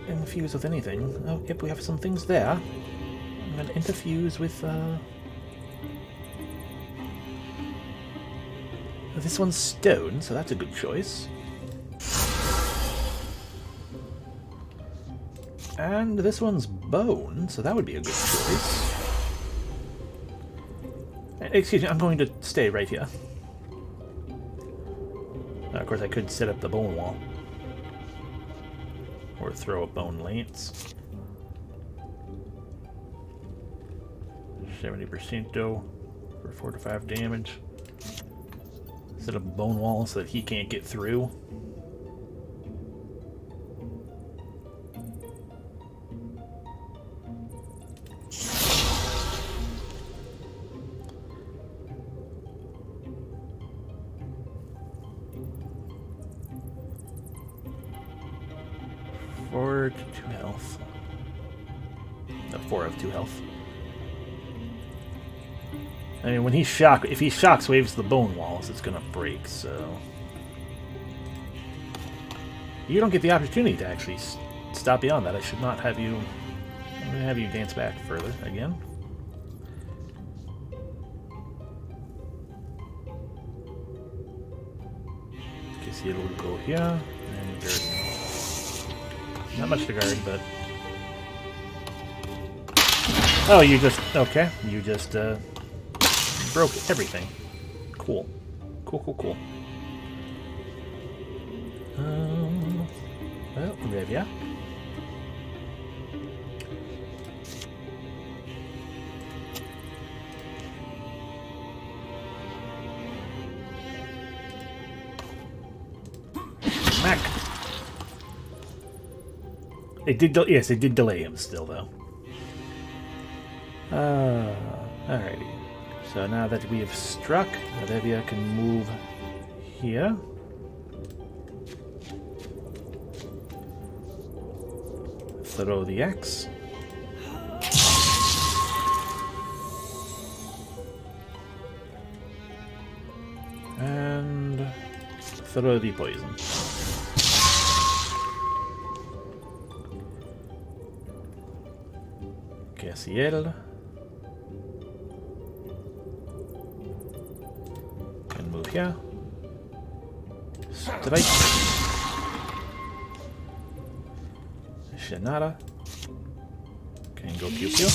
infuse with anything? Oh, yep, we have some things there. I'm going to interfuse with, this one's stone, so that's a good choice. And this one's bone, so that would be a good choice. Excuse me, I'm going to stay right here. Of course, I could set up the bone wall. Or throw a bone lance. 70% though, for 4 to 5 damage. Set up a bone wall so that he can't get through. Four to 2 health. No, 4 of 2 health. I mean, when if he shocks waves the bone walls, it's gonna break, so... You don't get the opportunity to actually stop beyond that. I should not have you... I'm gonna have you dance back further again. Guess it'll go here, and guard. Not much to guard, but... Oh, you just... Okay, you just, broke everything. Cool. Cool. Well, Revia. Mac. It did. Yes, it did delay him still, though. Alrighty. So now that we have struck, Revia can move here. Throw the axe. And throw the poison. Cassiel. Can move here. Strike. Shenara. Can go pew pew.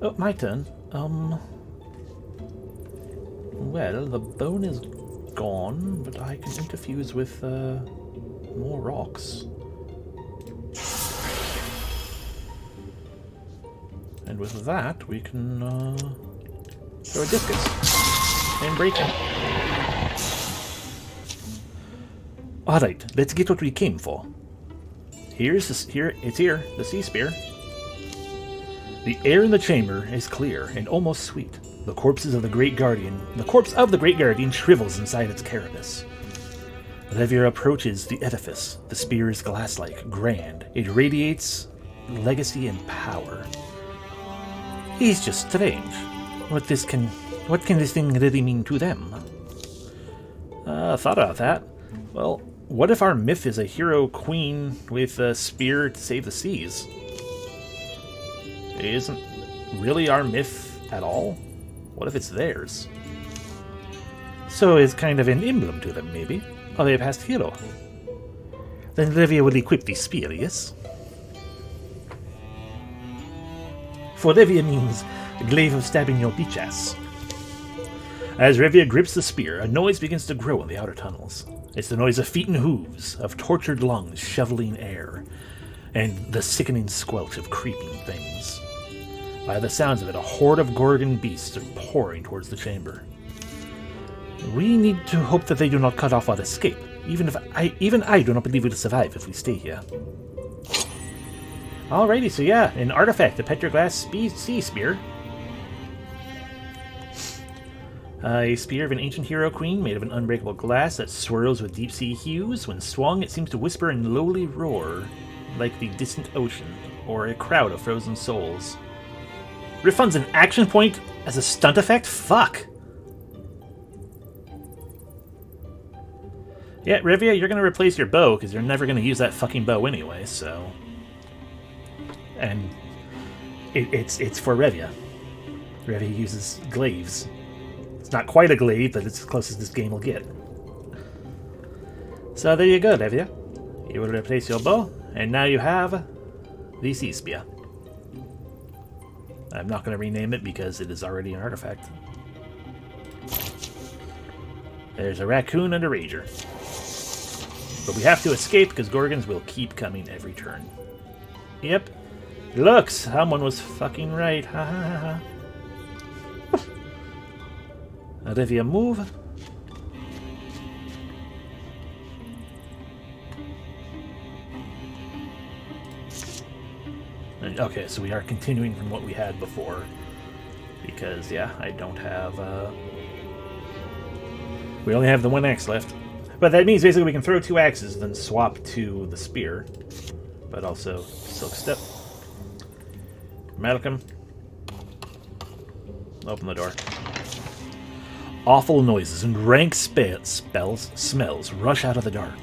Oh, my turn. Well, the bone is gone, but I can interfuse with more rocks. And with that, we can throw a discus and break him. Alright, let's get what we came for. It's here, the sea spear. The air in the chamber is clear and almost sweet. The corpse of the Great Guardian shrivels inside its carapace. Levier approaches the edifice. The spear is glass-like, grand. It radiates legacy and power. He's just strange. What can this thing really mean to them? Thought about that. Well, what if our myth is a hero queen with a spear to save the seas? It isn't really our myth at all? What if it's theirs? So it's kind of an emblem to them, maybe? Or their past hero? Then Revia will equip the spear, yes? For Revia means glaive of stabbing your beach ass. As Revia grips the spear, a noise begins to grow in the outer tunnels. It's the noise of feet and hooves, of tortured lungs shoveling air, and the sickening squelch of creeping things. By the sounds of it, a horde of Gorgon beasts are pouring towards the chamber. We need to hope that they do not cut off our escape. Even I do not believe we'll survive if we stay here. Alrighty, so yeah, an artifact, the Petroglass Sea Spear. A spear of an ancient hero queen made of an unbreakable glass that swirls with deep sea hues. When swung, it seems to whisper and lowly roar. like the distant ocean, or a crowd of frozen souls. Refunds an action point as a stunt effect? Fuck! Yeah, Rivia, you're going to replace your bow, because you're never going to use that fucking bow anyway, so... And it's for Revia. Revia uses glaives. It's not quite a glaive, but it's as close as this game will get. So there you go, Revia. You will replace your bow, and now you have the Sea Spear. I'm not going to rename it because it is already an artifact. There's a raccoon and a rager. But we have to escape because Gorgons will keep coming every turn. Yep. Look, someone was fucking right. Ha ha ha ha. Olivia, move. Okay, so we are continuing from what we had before. Because, yeah, I don't have... We only have the one axe left. But that means basically we can throw 2 axes, then swap to the spear. But also Silk Step. Malcolm. Open the door. Awful noises and rank smells rush out of the dark.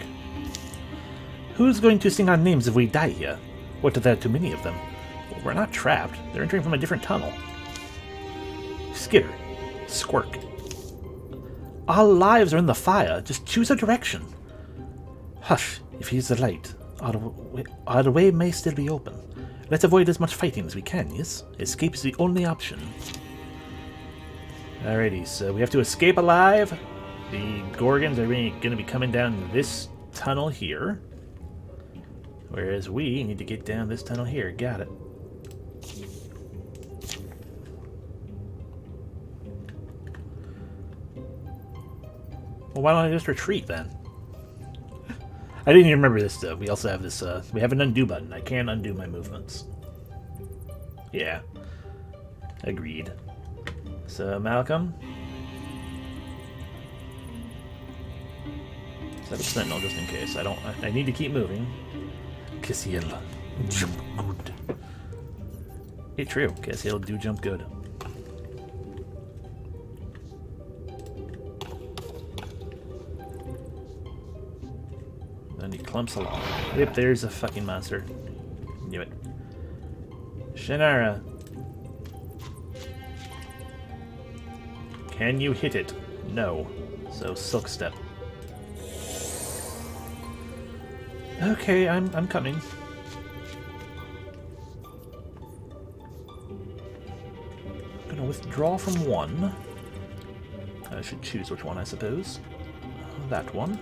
Who's going to sing our names if we die here? What are there too many of them? Well, we're not trapped. They're entering from a different tunnel. Skitter. Squirk. Our lives are in the fire. Just choose a direction. Hush. If he's the light, our way may still be open. Let's avoid as much fighting as we can, yes? Escape is the only option. Alrighty, so we have to escape alive. The Gorgons are going to be coming down this tunnel here. Whereas we need to get down this tunnel here. Got it. Well, why don't I just retreat then? I didn't even remember this though. We also have this, we have an undo button. I can't undo my movements. Yeah. Agreed. So, Malcolm. Set up Sentinel just in case. I need to keep moving. Cassiel, jump good. It's true. Cassiel do jump good. Then he clumps along. Yep, there's a fucking monster. Knew it. Shannara. Can you hit it? No. So Silk Step. Okay, I'm coming. I'm gonna withdraw from one. I should choose which one, I suppose. That one.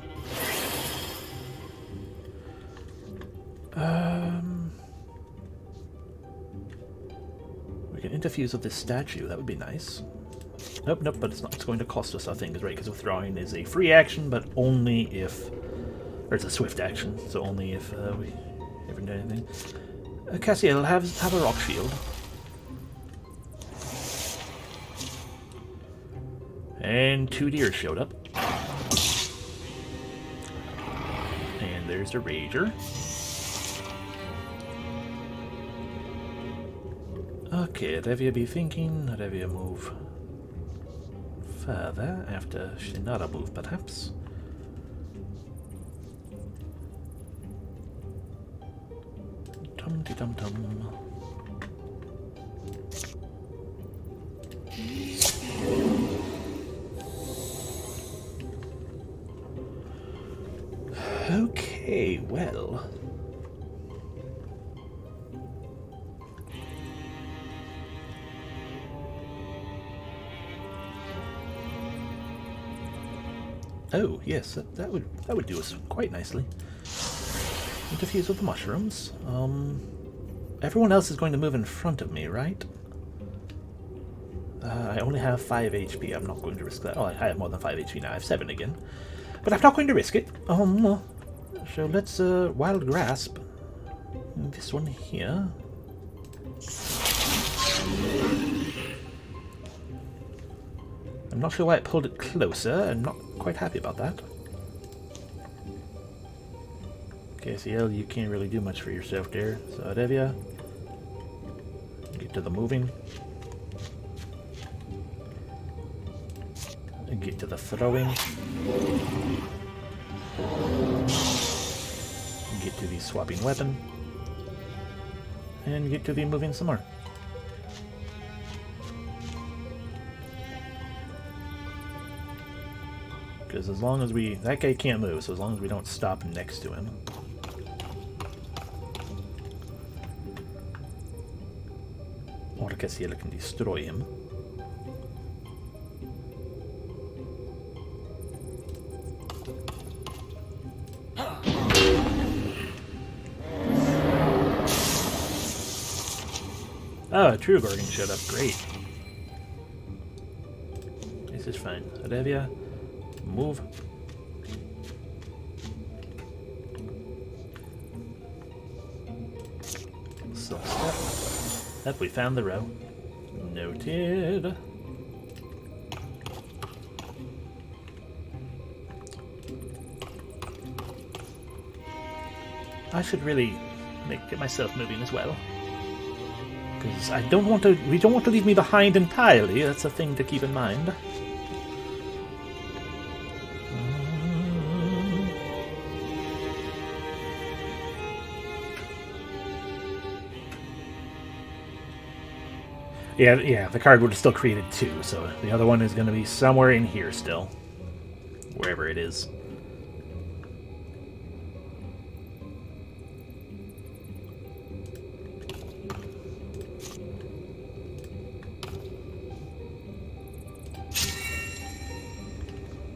We can interfuse with this statue. That would be nice. Nope, but it's not. It's going to cost us, I think, is right, because withdrawing is a free action, but only if... Or it's a swift action, so only if we haven't done anything. Cassiel, have a rock shield. And 2 deer showed up. And there's a rager. Okay, Revia be thinking. Revia move further after Shannara move, perhaps. Tum-ti-tum-tum. Okay, well. Oh, yes, that would do us quite nicely. Interfuse with the mushrooms. Everyone else is going to move in front of me, right? I only have 5 HP. I'm not going to risk that. Oh, I have more than 5 HP now. I have 7 again. But I'm not going to risk it. So let's Wild Grasp. This one here. I'm not sure why it pulled it closer. I'm not quite happy about that. KCL, you can't really do much for yourself there. So Adevia, get to the moving. And get to the throwing. Get to the swapping weapon. And get to the moving some more. Because as long as we... That guy can't move, so as long as we don't stop next to him. Orcasiel can destroy him. Oh, a True Gorgon showed up. Great. This is fine. Adevia, move. So step. Up, we found the row. Noted. I should really get myself moving as well. Because I don't want to. We don't want to leave me behind entirely. That's a thing to keep in mind. Yeah, the card would have still created two, so the other one is going to be somewhere in here still. Wherever it is.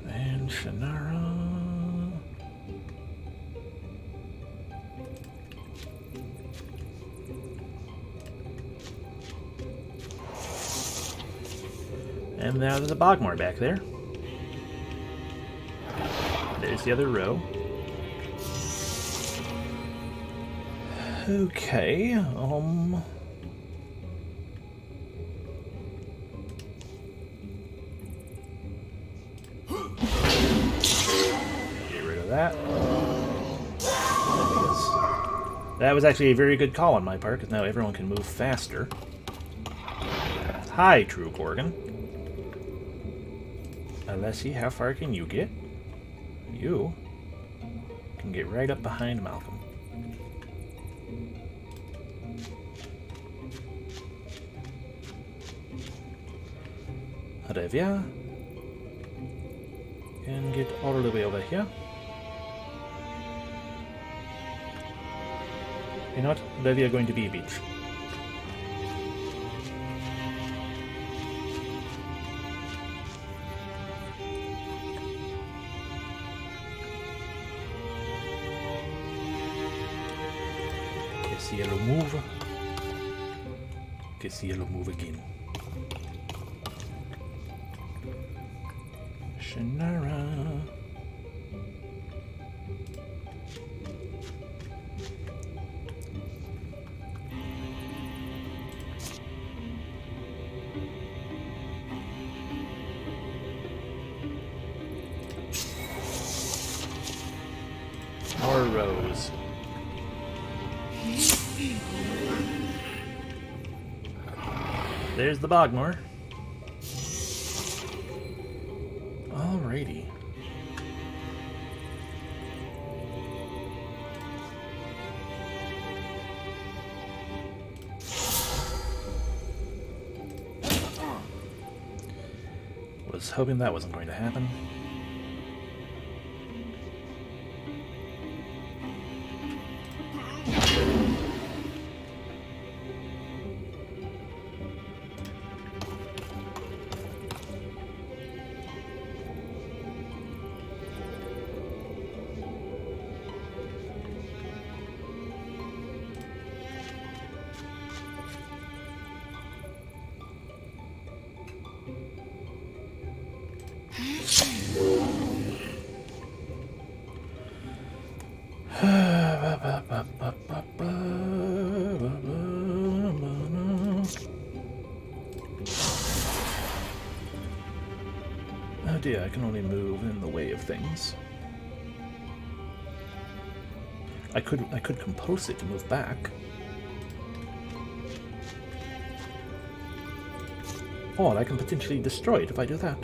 And Shannara. And now there's a Bogmore back there. There's the other row. Okay, Get rid of that. That was actually a very good call on my part, because now everyone can move faster. Hi, True Gorgon. Let's see, how far can you get? You can get right up behind Malcolm. Adevia can get all the way over here. You know what? Adevia going to be a beach. Cielo move. Que cielo move again. Shannara. More rows. There's the Bogmore. Alrighty. Was hoping that wasn't going to happen. Oh dear, I can only move in the way of things. I could compose it to move back. Or I can potentially destroy it if I do that.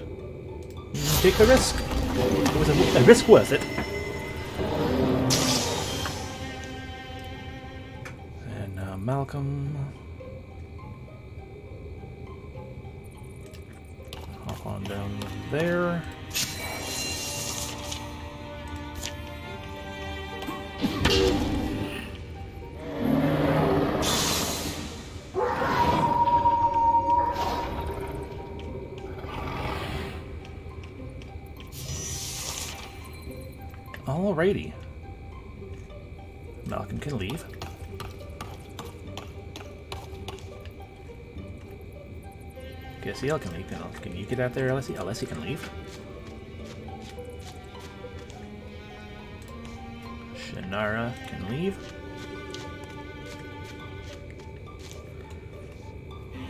Take the risk. It was a risk worth it. And now Malcolm. Hop on down there. Alrighty. Malcolm can leave. Cassiel can leave. Can you get out there, Alessi? Alessi can leave. Shannara can leave.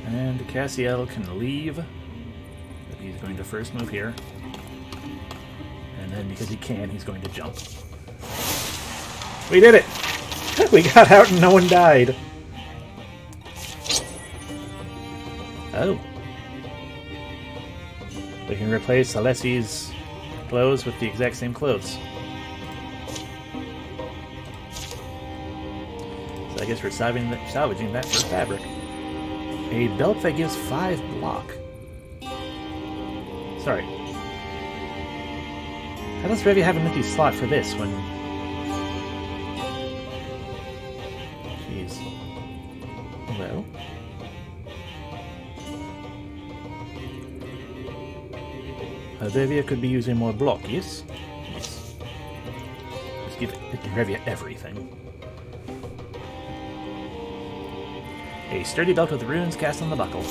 And Cassiel can leave. But he's going to first move here. And then because he can, he's going to jump. We did it! We got out and no one died. Oh. We can replace Alessi's clothes with the exact same clothes. So I guess we're salvaging that for fabric. A belt that gives 5 block. Sorry. How does Revia have an empty slot for this when... Jeez. Well... Revia could be using more block, yes? Yes. Let's give Revia everything. A sturdy belt with runes cast on the buckle.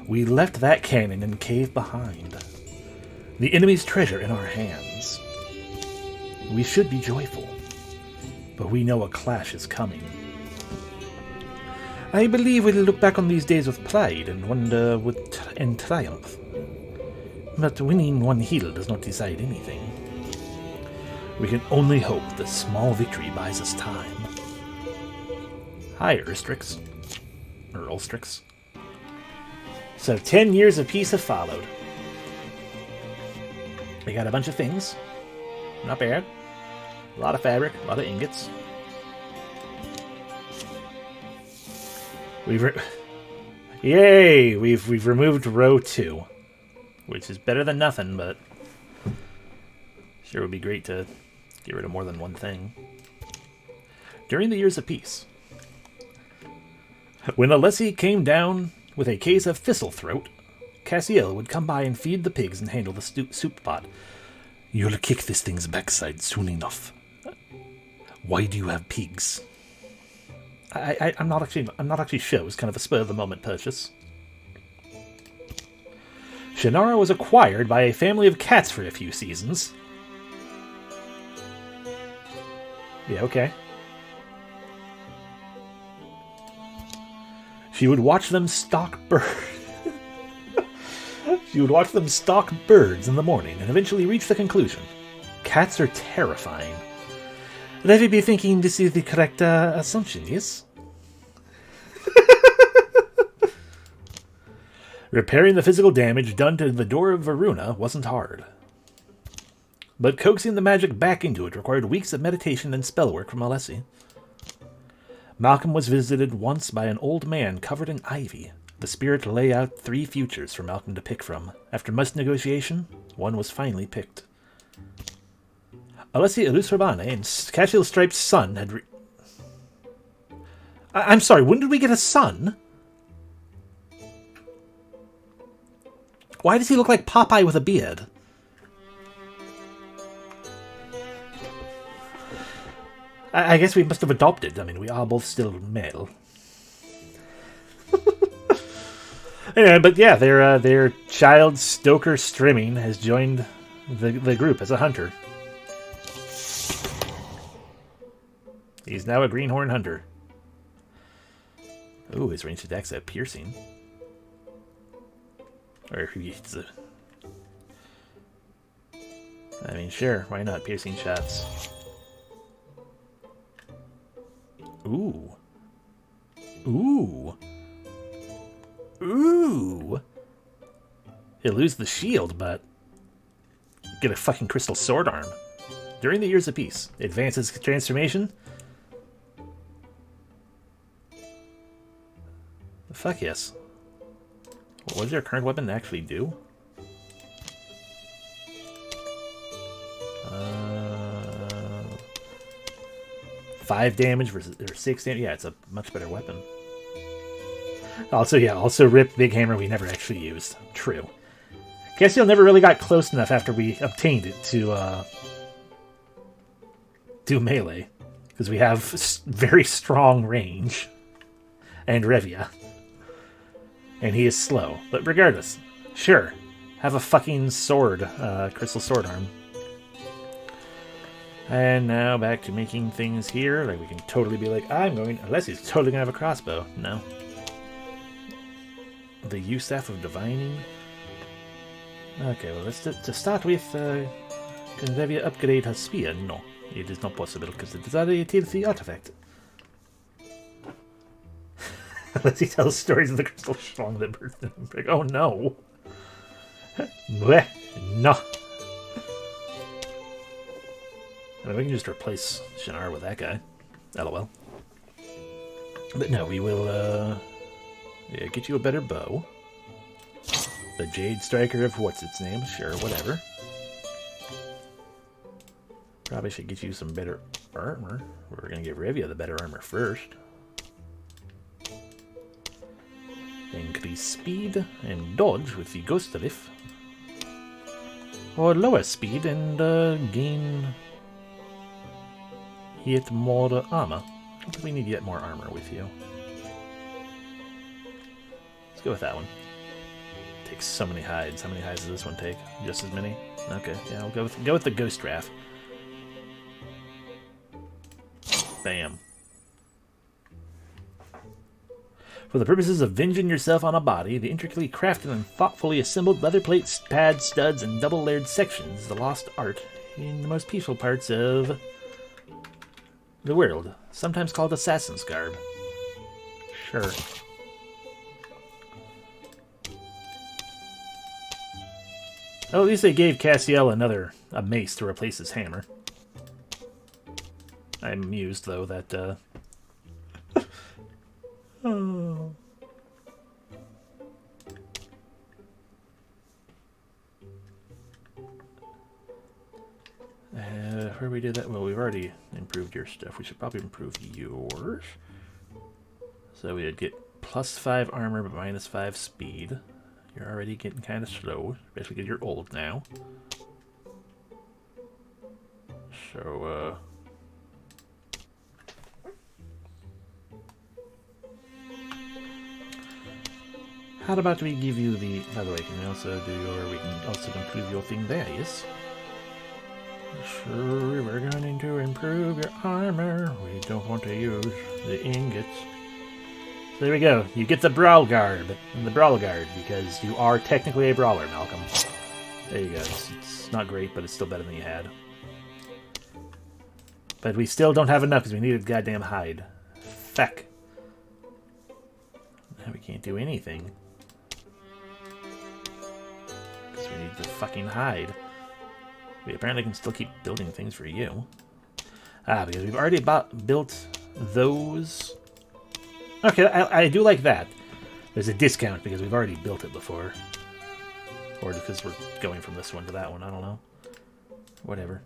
We left that cannon and cave behind. The enemy's treasure in our hands. We should be joyful, but we know a clash is coming. I believe we'll look back on these days with pride and wonder and triumph. But winning one hill does not decide anything. We can only hope the small victory buys us time. Hi, Urstrix. Or Ulstrix. So 10 years of peace have followed. We got a bunch of things. Not bad. A lot of fabric, a lot of ingots. Yay! We've removed row 2. Which is better than nothing, but sure would be great to get rid of more than one thing. During the years of peace, when Alessi came down with a case of thistlethroat, Cassiel would come by and feed the pigs and handle the soup pot. You'll kick this thing's backside soon enough. Why do you have pigs? I'm not actually sure. It was kind of a spur of the moment purchase. Shannara was acquired by a family of cats for a few seasons. Yeah, okay. She would watch them stalk birds. She would watch them stalk birds in the morning and eventually reach the conclusion: cats are terrifying. Let me be thinking this is the correct assumption, yes? Repairing the physical damage done to the door of Varuna wasn't hard. But coaxing the magic back into it required weeks of meditation and spellwork from Alessi. Malcolm was visited once by an old man covered in ivy. The spirit lay out 3 futures for Malcolm to pick from. After much negotiation, one was finally picked. Alessi Elusrabane and Cassiel Stripe's son had I'm sorry, when did we get a son? Why does he look like Popeye with a beard? I guess we must have adopted. I mean, we are both still male. Anyway, but yeah, their child Stoker Strimming has joined the group as a hunter. He's now a greenhorn hunter. Ooh, his ranged attacks have piercing. Or he's I mean, sure, why not? Piercing shots. Ooh. Ooh. Ooh. He'll lose the shield, but get a fucking crystal sword arm. During the Years of Peace, advances transformation. Fuck yes. What does your current weapon actually do? 5 damage versus or 6 damage. Yeah, it's a much better weapon. Also rip big hammer we never actually used. True. Castiel never really got close enough after we obtained it to do melee, because we have very strong range and Revia, and he is slow. But regardless, sure, have a fucking sword, crystal sword arm. And now back to making things here. Like, we can totally be like, unless he's totally gonna have a crossbow. No. The U-Staff of Divining. Okay, well, let's to start with, can Revia upgrade her spear? No, it is not possible, because it is already a the artifact. Unless he tells stories of the crystal schlong that birthed him. Like, oh no. Bleh, no. I mean, we can just replace Shannara with that guy. LOL. But no, we will, get you a better bow. The Jade Striker of what's its name? Sure, whatever. Probably should get you some better armor. We're gonna give Revia the better armor first. Increase speed and dodge with the Ghost Lift. Or lower speed and gain yet more armor. I think we need yet more armor with you. Let's go with that one. Takes so many hides. How many hides does this one take? Just as many? Okay, yeah, we'll go with the Ghost Draft. Bam. For the purposes of avenging yourself on a body, the intricately crafted and thoughtfully assembled leather plates, pads, studs, and double-layered sections is the lost art in the most peaceful parts of the world, sometimes called Assassin's Garb. Sure. Oh, at least they gave Castiel a mace to replace his hammer. I'm amused, though, that, oh. Where we did that? Well, we've already improved your stuff. We should probably improve yours. So we would get +5 armor, but -5 speed. You're already getting kind of slow, especially because you're old now. So, how about we give you the... By the way, can we also do your... We can also improve your thing there, yes? Sure, we're going to improve your armor. We don't want to use the ingots. So there we go. You get the Brawl Guard and the Brawl Guard because you are technically a brawler, Malcolm. There you go. It's not great, but it's still better than you had. But we still don't have enough because we need a goddamn hide. Feck. Now we can't do anything. Because we need the fucking hide. We apparently can still keep building things for you. Ah, because we've already built those. Okay, I do like that. There's a discount because we've already built it before. Or because we're going from this one to that one, I don't know. Whatever.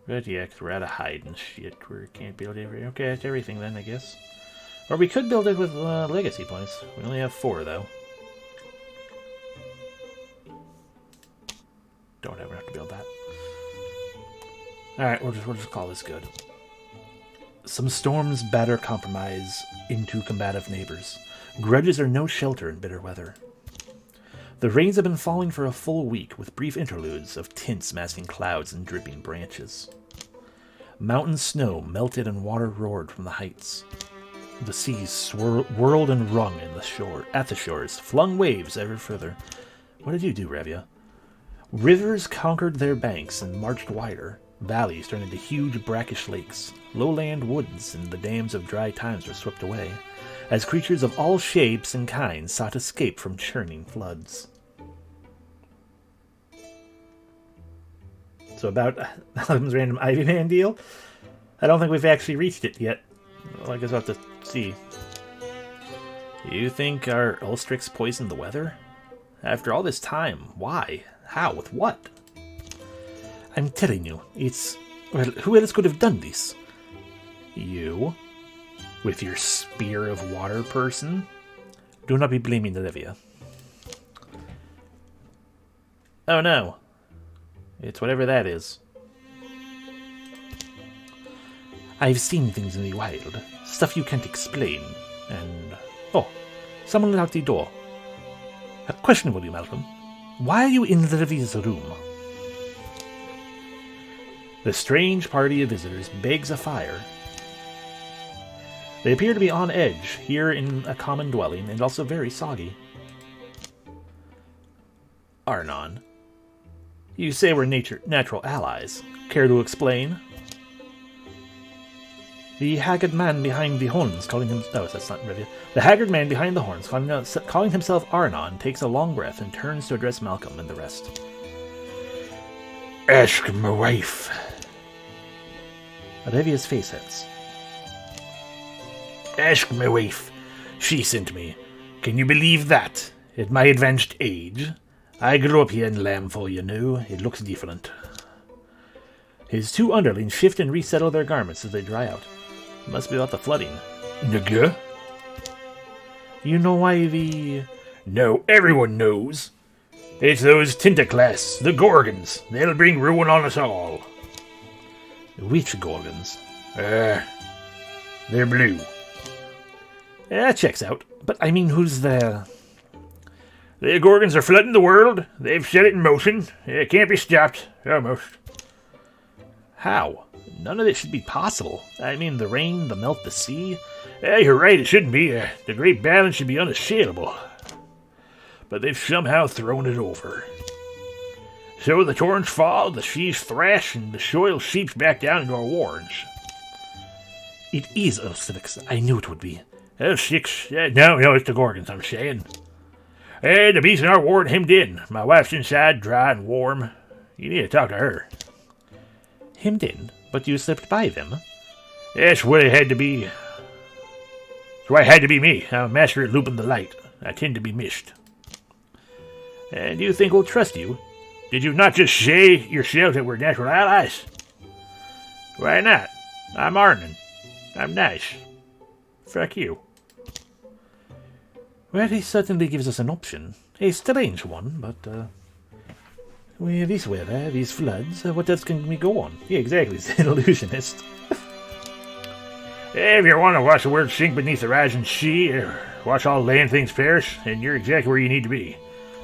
But yeah, because we're out of hide and shit. We can't build everything. Okay, that's everything then, I guess. Or we could build it with legacy points. We only have 4, though. Don't ever have to build that. Alright, we'll just call this good. Some storms batter compromise into combative neighbors. Grudges are no shelter in bitter weather. The rains have been falling for a full week, with brief interludes of tints masking clouds and dripping branches. Mountain snow melted and water roared from the heights. The seas whirled and rung at the shores, flung waves ever further. What did you do, Revia? Rivers conquered their banks and marched wider. Valleys turned into huge brackish lakes. Lowland woods and the dams of dry times were swept away, as creatures of all shapes and kinds sought escape from churning floods. So about Malcolm's random Ivy Man deal, I don't think we've actually reached it yet. Well, I guess we'll have to see. You think our Ulstrix poisoned the weather? After all this time, why? How? With what? I'm telling you, it's... Well, who else could have done this? You? With your spear of water person? Do not be blaming Olivia. Oh no. It's whatever that is. I've seen things in the wild. Stuff you can't explain. And... Oh, someone locked the door. A question for you, Malcolm. Why are you in the Olivia's room? The strange party of visitors begs a fire. They appear to be on edge, here in a common dwelling, and also very soggy. Arnon. You say we're natural allies. Care to explain? The haggard man behind the horns, calling him... Oh, that's not Rivia. The haggard man behind the horns, calling himself Arnon, takes a long breath and turns to address Malcolm and the rest. Ask my wife. Rivia's face hits. Ask my wife. She sent me. Can you believe that? At my advanced age? I grew up here in Lamphol, you know. It looks different. His two underlings shift and resettle their garments as they dry out. It must be about the flooding. Nigga? You know why the... No, everyone knows. It's those Tentaclasts, the Gorgons. They'll bring ruin on us all. Which Gorgons? They're blue. That checks out. But I mean, who's the... The Gorgons are flooding the world. They've set it in motion. It can't be stopped. Almost. How? None of this should be possible. I mean, the rain, the melt, the sea. Yeah, you're right, it shouldn't be. The great balance should be unassailable. But they've somehow thrown it over. So the torrents fall, the seas thrash, and the soil seeps back down into our warrens. It is Ulstrix. I knew it would be. Ulstrix? No, it's the Gorgons, I'm saying. Hey, the beast in our ward hemmed in. My wife's inside, dry and warm. You need to talk to her. Hemmed in? But you slipped by them? That's what it had to be. That's why it had to be me. I'm a master at looping the light. I tend to be missed. And do you think we'll trust you? Did you not just say yourself that we're natural allies? Why not? I'm Arnon. I'm nice. Fuck you. Well, he certainly gives us an option. A strange one, but, well, this weather, these floods, what else can we go on? Yeah, exactly, he's an illusionist. If you want to watch the world sink beneath the rising sea, or watch all land things perish, then you're exactly where you need to be.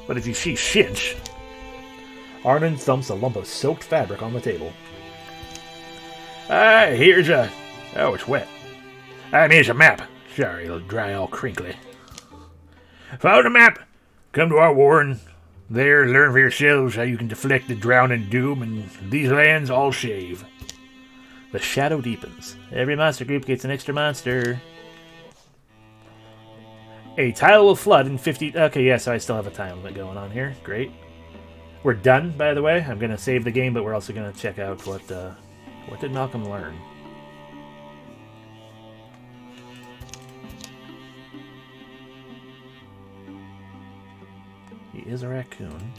But if you see shit... Arnon thumps a lump of soaked fabric on the table. Here's a... Oh, it's wet. Here's a map. Sorry, it'll dry all crinkly. Found a map. Come to our warren. There, learn for yourselves how you can deflect the drowning doom, and these lands all shave. The shadow deepens. Every monster group gets an extra monster. A tile will flood in 50... Okay, yeah, so I still have a time limit going on here. Great. We're done, by the way. I'm going to save the game, but we're also going to check out what did Malcolm learn? He is a raccoon.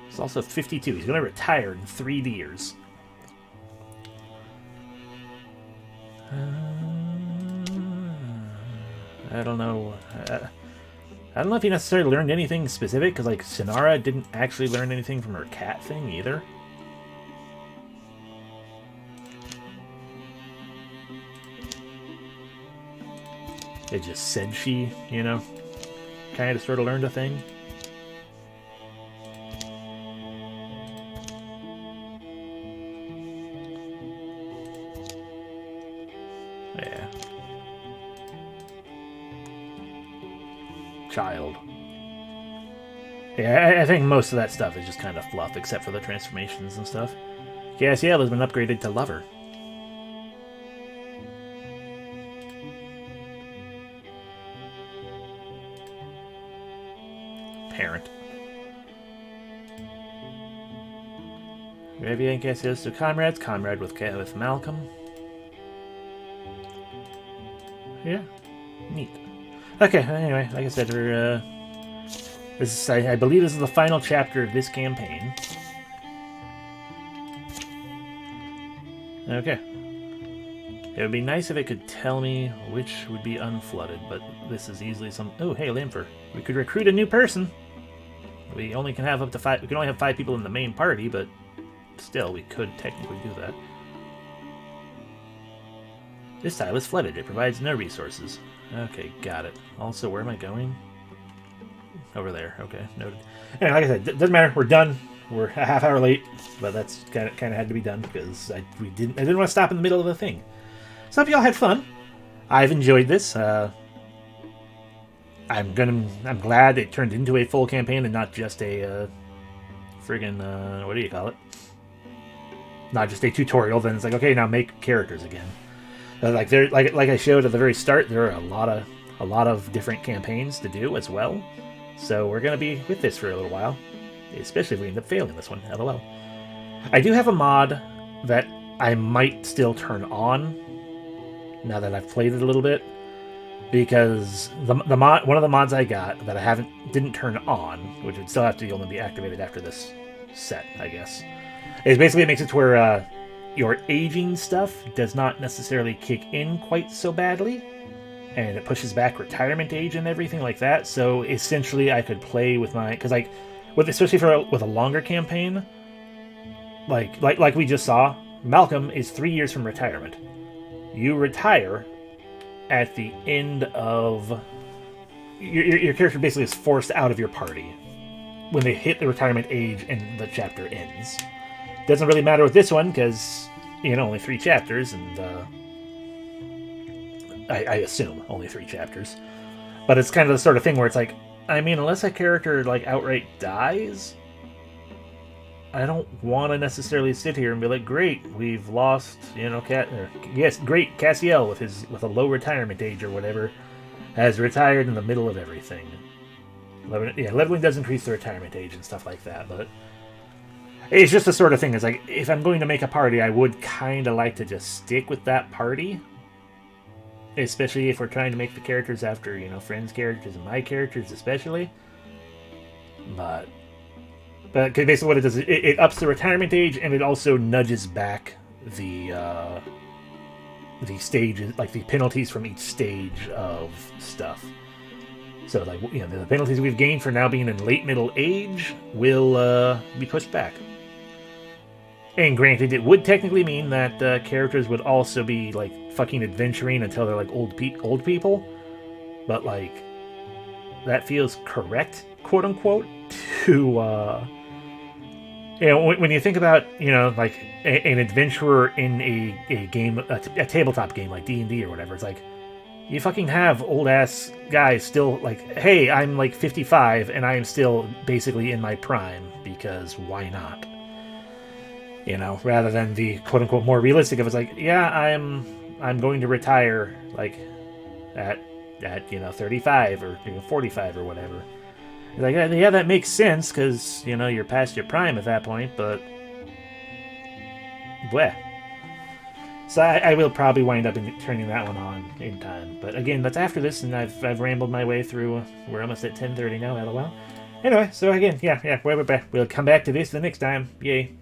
He's also 52. He's going to retire in 3 years. I don't know. I don't know if he necessarily learned anything specific, because, like, Sinara didn't actually learn anything from her cat thing, either. It just said she, you know, kind of sort of learned a thing. Yeah. Child. Yeah, I think most of that stuff is just kind of fluff, except for the transformations and stuff. Cassiel has been upgraded to Lover. Parent. Gamien and Cassiel to comrades. Comrade with Malcolm. Yeah, neat. Okay, anyway, like I said, we're this is, I believe this is the final chapter of this campaign. Okay. It would be nice if it could tell me which would be unflooded, but this is easily some. Oh, hey, Limfer. We could recruit a new person. We only can have up to 5. We can only have 5 people in the main party, but still, we could technically do that. This tile is flooded. It provides no resources. Okay, got it. Also, where am I going? Over there. Okay, noted. Anyway, like I said, doesn't matter. We're done. We're a half hour late, but that's kind of had to be done because I didn't want to stop in the middle of the thing. So if y'all had fun, I've enjoyed this. I'm glad it turned into a full campaign and not just a friggin' what do you call it? Not just a tutorial. Then it's like, okay, now make characters again. Like I showed at the very start, there are a lot of different campaigns to do as well. So we're gonna be with this for a little while, especially if we end up failing this one. LOL. I do have a mod that I might still turn on now that I've played it a little bit, because the mod, one of the mods I got that I didn't turn on, which would still have to only be activated after this set, I guess, is basically it makes it to where your aging stuff does not necessarily kick in quite so badly, and it pushes back retirement age and everything like that. So essentially, I could play with my especially with a longer campaign, like we just saw. Malcolm is 3 years from retirement. You retire at the end of your character basically is forced out of your party when they hit the retirement age and the chapter ends. Doesn't really matter with this one because only 3 chapters, and I assume only 3 chapters. But it's kind of the sort of thing where it's like, I mean, unless a character outright dies, I don't want to necessarily sit here and be like, great, we've lost, great, Cassiel with a low retirement age or whatever has retired in the middle of everything. Leveling does increase the retirement age and stuff like that, but it's just the sort of thing. It's like, if I'm going to make a party, I would kind of like to just stick with that party. Especially if we're trying to make the characters after, friends' characters and my characters especially. But basically what it does is it ups the retirement age, and it also nudges back the stages, like the penalties from each stage of stuff. So, the penalties we've gained for now being in late middle age will be pushed back. And granted, it would technically mean that characters would also be, fucking adventuring until they're, old people. But, that feels correct, quote-unquote, to, when you think about, an adventurer in a game, a tabletop game like D&D or whatever, it's like, you fucking have old-ass guys still, hey, I'm, 55, and I am still basically in my prime, because why not? Rather than the quote-unquote more realistic of it's like, yeah, I'm going to retire, at 35 or 45 or whatever. It's like, yeah, that makes sense, because, you're past your prime at that point, but bleh. So I will probably wind up turning that one on in time. But again, that's after this, and I've rambled my way through. We're almost at 10:30 now, LOL. Anyway, so again, yeah, we're back. We'll come back to this the next time. Yay.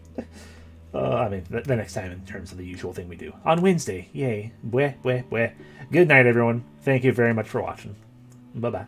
The next time in terms of the usual thing we do. On Wednesday. Yay. Bleh. Good night, everyone. Thank you very much for watching. Bye-bye.